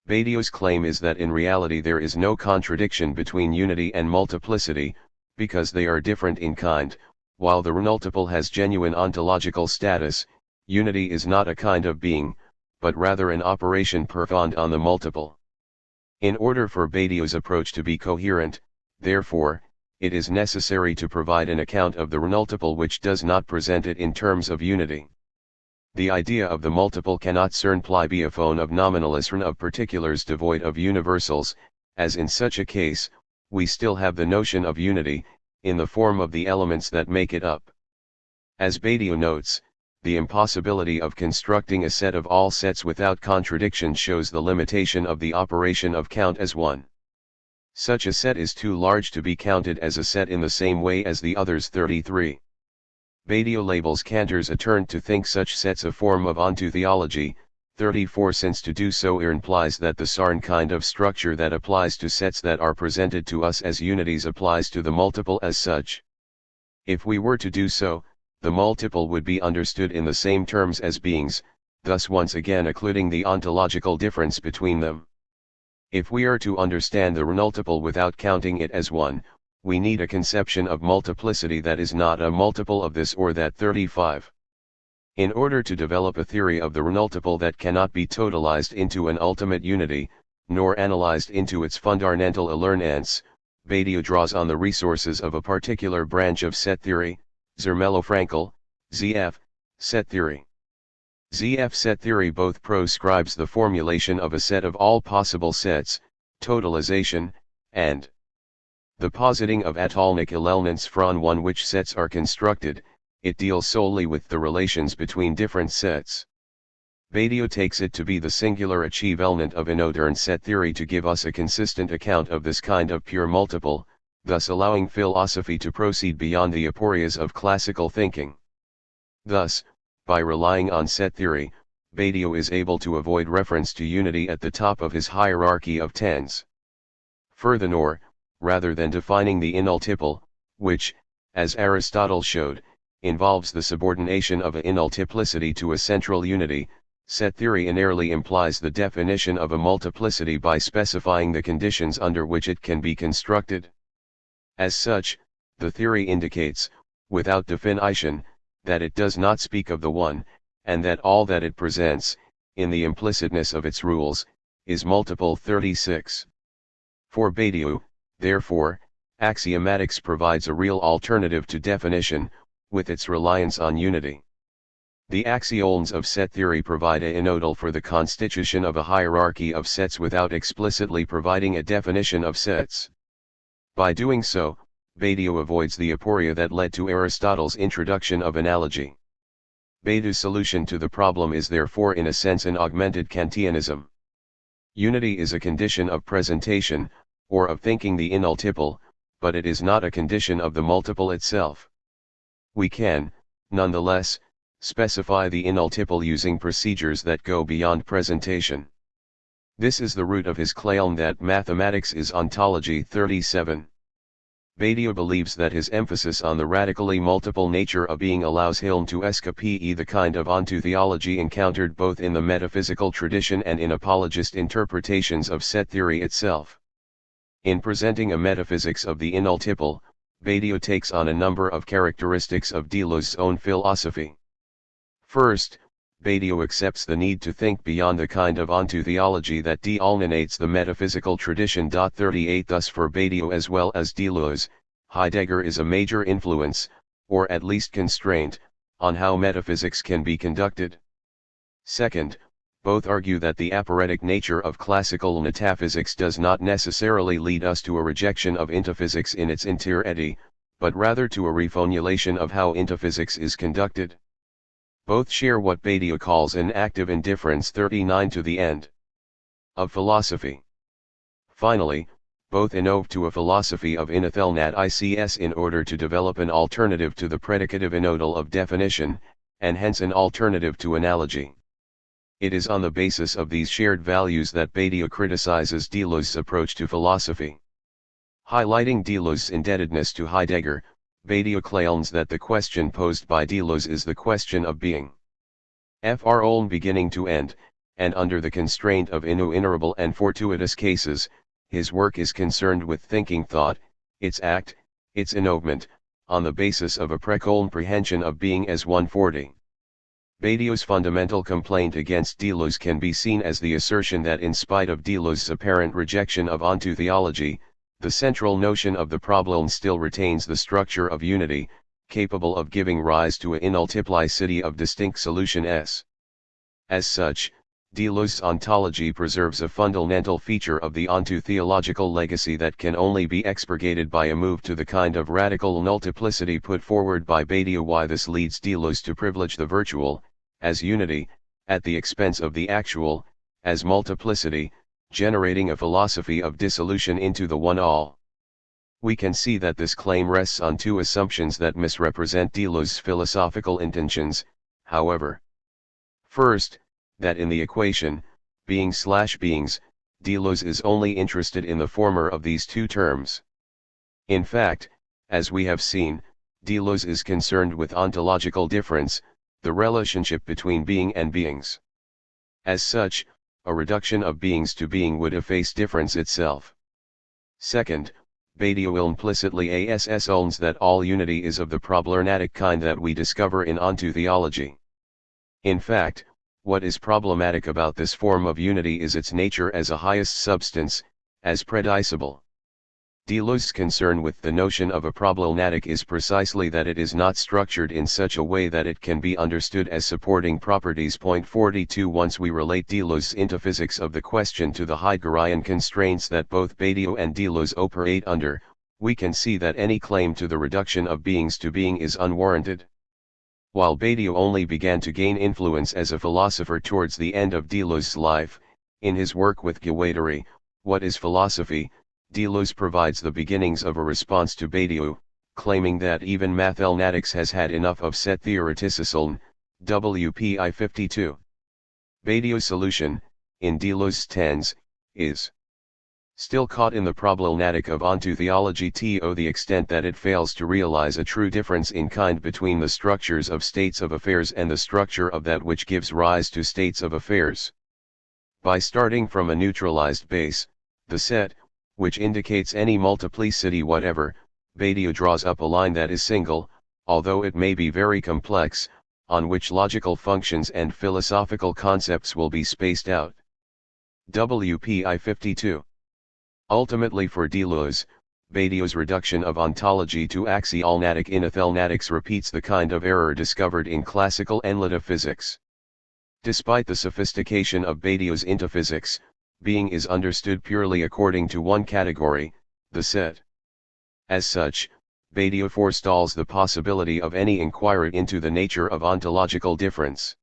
Badiou's claim is that in reality there is no contradiction between unity and multiplicity, because they are different in kind. While the renultiple has genuine ontological status, unity is not a kind of being, but rather an operation performed on the multiple. In order for Badiou's approach to be coherent, therefore, it is necessary to provide an account of the renultiple which does not present it in terms of unity. The idea of the multiple cannot simply be a phone of nominalism of particulars devoid of universals, as in such a case, we still have the notion of unity, in the form of the elements that make it up. As Badiou notes, the impossibility of constructing a set of all sets without contradiction shows the limitation of the operation of count as one. Such a set is too large to be counted as a set in the same way as the others. 33. Badiou labels Cantor's attempt to think such sets a form of ontotheology. 34. Since to do so implies that the certain kind of structure that applies to sets that are presented to us as unities applies to the multiple as such. If we were to do so, the multiple would be understood in the same terms as beings, thus once again occluding the ontological difference between them. If we are to understand the renultiple without counting it as one, we need a conception of multiplicity that is not a multiple of this or that. 35. In order to develop a theory of the renultiple that cannot be totalized into an ultimate unity, nor analyzed into its fundamental elements, Badiou draws on the resources of a particular branch of set theory, Zermelo-Fraenkel, ZF, set theory. ZF set theory both proscribes the formulation of a set of all possible sets, totalization, and the positing of atomic elements from one which sets are constructed. It deals solely with the relations between different sets. Badiou takes it to be the singular achievement of modern set theory to give us a consistent account of this kind of pure multiple, thus allowing philosophy to proceed beyond the aporias of classical thinking. Thus, by relying on set theory, Badiou is able to avoid reference to unity at the top of his hierarchy of tens. Furthermore, rather than defining the inultiple, which, as Aristotle showed, involves the subordination of a inultiplicity to a central unity, set theory inherently implies the definition of a multiplicity by specifying the conditions under which it can be constructed. As such, the theory indicates, without definition, that it does not speak of the one, and that all that it presents, in the implicitness of its rules, is multiple. 36. For Badiou, therefore, axiomatics provides a real alternative to definition, with its reliance on unity. The axioms of set theory provide a nodal for the constitution of a hierarchy of sets without explicitly providing a definition of sets. By doing so, Badiou avoids the aporia that led to Aristotle's introduction of analogy. Badiou's solution to the problem is therefore in a sense an augmented Kantianism. Unity is a condition of presentation, or of thinking the inultiple, but it is not a condition of the multiple itself. We can, nonetheless, specify the inultiple using procedures that go beyond presentation. This is the root of his claim that mathematics is ontology. 37. Badiou believes that his emphasis on the radically multiple nature of being allows him to escape the kind of ontotheology encountered both in the metaphysical tradition and in apologist interpretations of set theory itself. In presenting a metaphysics of the inultiple, Badiou takes on a number of characteristics of Deleuze's own philosophy. First, Badiou accepts the need to think beyond the kind of ontotheology that denominates the metaphysical tradition. 38 Thus for Badiou as well as Deleuze, Heidegger is a major influence, or at least constraint, on how metaphysics can be conducted. Second, both argue that the aporetic nature of classical metaphysics does not necessarily lead us to a rejection of intophysics in its entirety, but rather to a reformulation of how intophysics is conducted. Both share what Badiou calls an active indifference. 39 To the end of philosophy. Finally, both innove to a philosophy of inothelnat ics in order to develop an alternative to the predicative inodal of definition, and hence an alternative to analogy. It is on the basis of these shared values that Badiou criticizes Deleuze's approach to philosophy. Highlighting Deleuze's indebtedness to Heidegger, Badiou claims that the question posed by Deleuze is the question of being. From beginning to end, and under the constraint of innumerable and fortuitous cases, his work is concerned with thinking thought, its act, its innovement, on the basis of a precomprehension of being as 140. Badiou's fundamental complaint against Deleuze can be seen as the assertion that in spite of Deleuze's apparent rejection of ontotheology, the central notion of the problem still retains the structure of unity, capable of giving rise to a inultiplicity of distinct solutions. As such, Deleuze's ontology preserves a fundamental feature of the ontotheological legacy that can only be expurgated by a move to the kind of radical multiplicity put forward by Badiou. Why this leads Deleuze to privilege the virtual, as unity, at the expense of the actual, as multiplicity, generating a philosophy of dissolution into the one-all. We can see that this claim rests on two assumptions that misrepresent Deleuze's philosophical intentions, however. First, that in the equation, being/beings, Deleuze is only interested in the former of these two terms. In fact, as we have seen, Deleuze is concerned with ontological difference, the relationship between being and beings. As such, a reduction of beings to being would efface difference itself. Second, Badiou implicitly owns that all unity is of the problematic kind that we discover in ontotheology. In fact, what is problematic about this form of unity is its nature as a highest substance, as predicable. Deleuze's concern with the notion of a problematic is precisely that it is not structured in such a way that it can be understood as supporting properties. 42 Once we relate Deleuze's intophysics of the question to the Heideggerian constraints that both Badiou and Deleuze operate under, we can see that any claim to the reduction of beings to being is unwarranted. While Badiou only began to gain influence as a philosopher towards the end of Deleuze's life, in his work with Guattari, What is Philosophy?, Deleuze provides the beginnings of a response to Badiou, claiming that even mathematics has had enough of set theoreticism. WPI 52. Badiou's solution, in Deleuze's tense, is still caught in the problematic of ontotheology to the extent that it fails to realize a true difference in kind between the structures of states of affairs and the structure of that which gives rise to states of affairs. By starting from a neutralized base, the set, which indicates any multiplicity whatever, Badiou draws up a line that is single, although it may be very complex, on which logical functions and philosophical concepts will be spaced out. WPI 52. Ultimately for Deleuze, Badiou's reduction of ontology to axialnatic inothelnatics repeats the kind of error discovered in classical analytic physics. Despite the sophistication of Badiou's intophysics, being is understood purely according to one category, the set. As such, Badiou forestalls the possibility of any inquiry into the nature of ontological difference.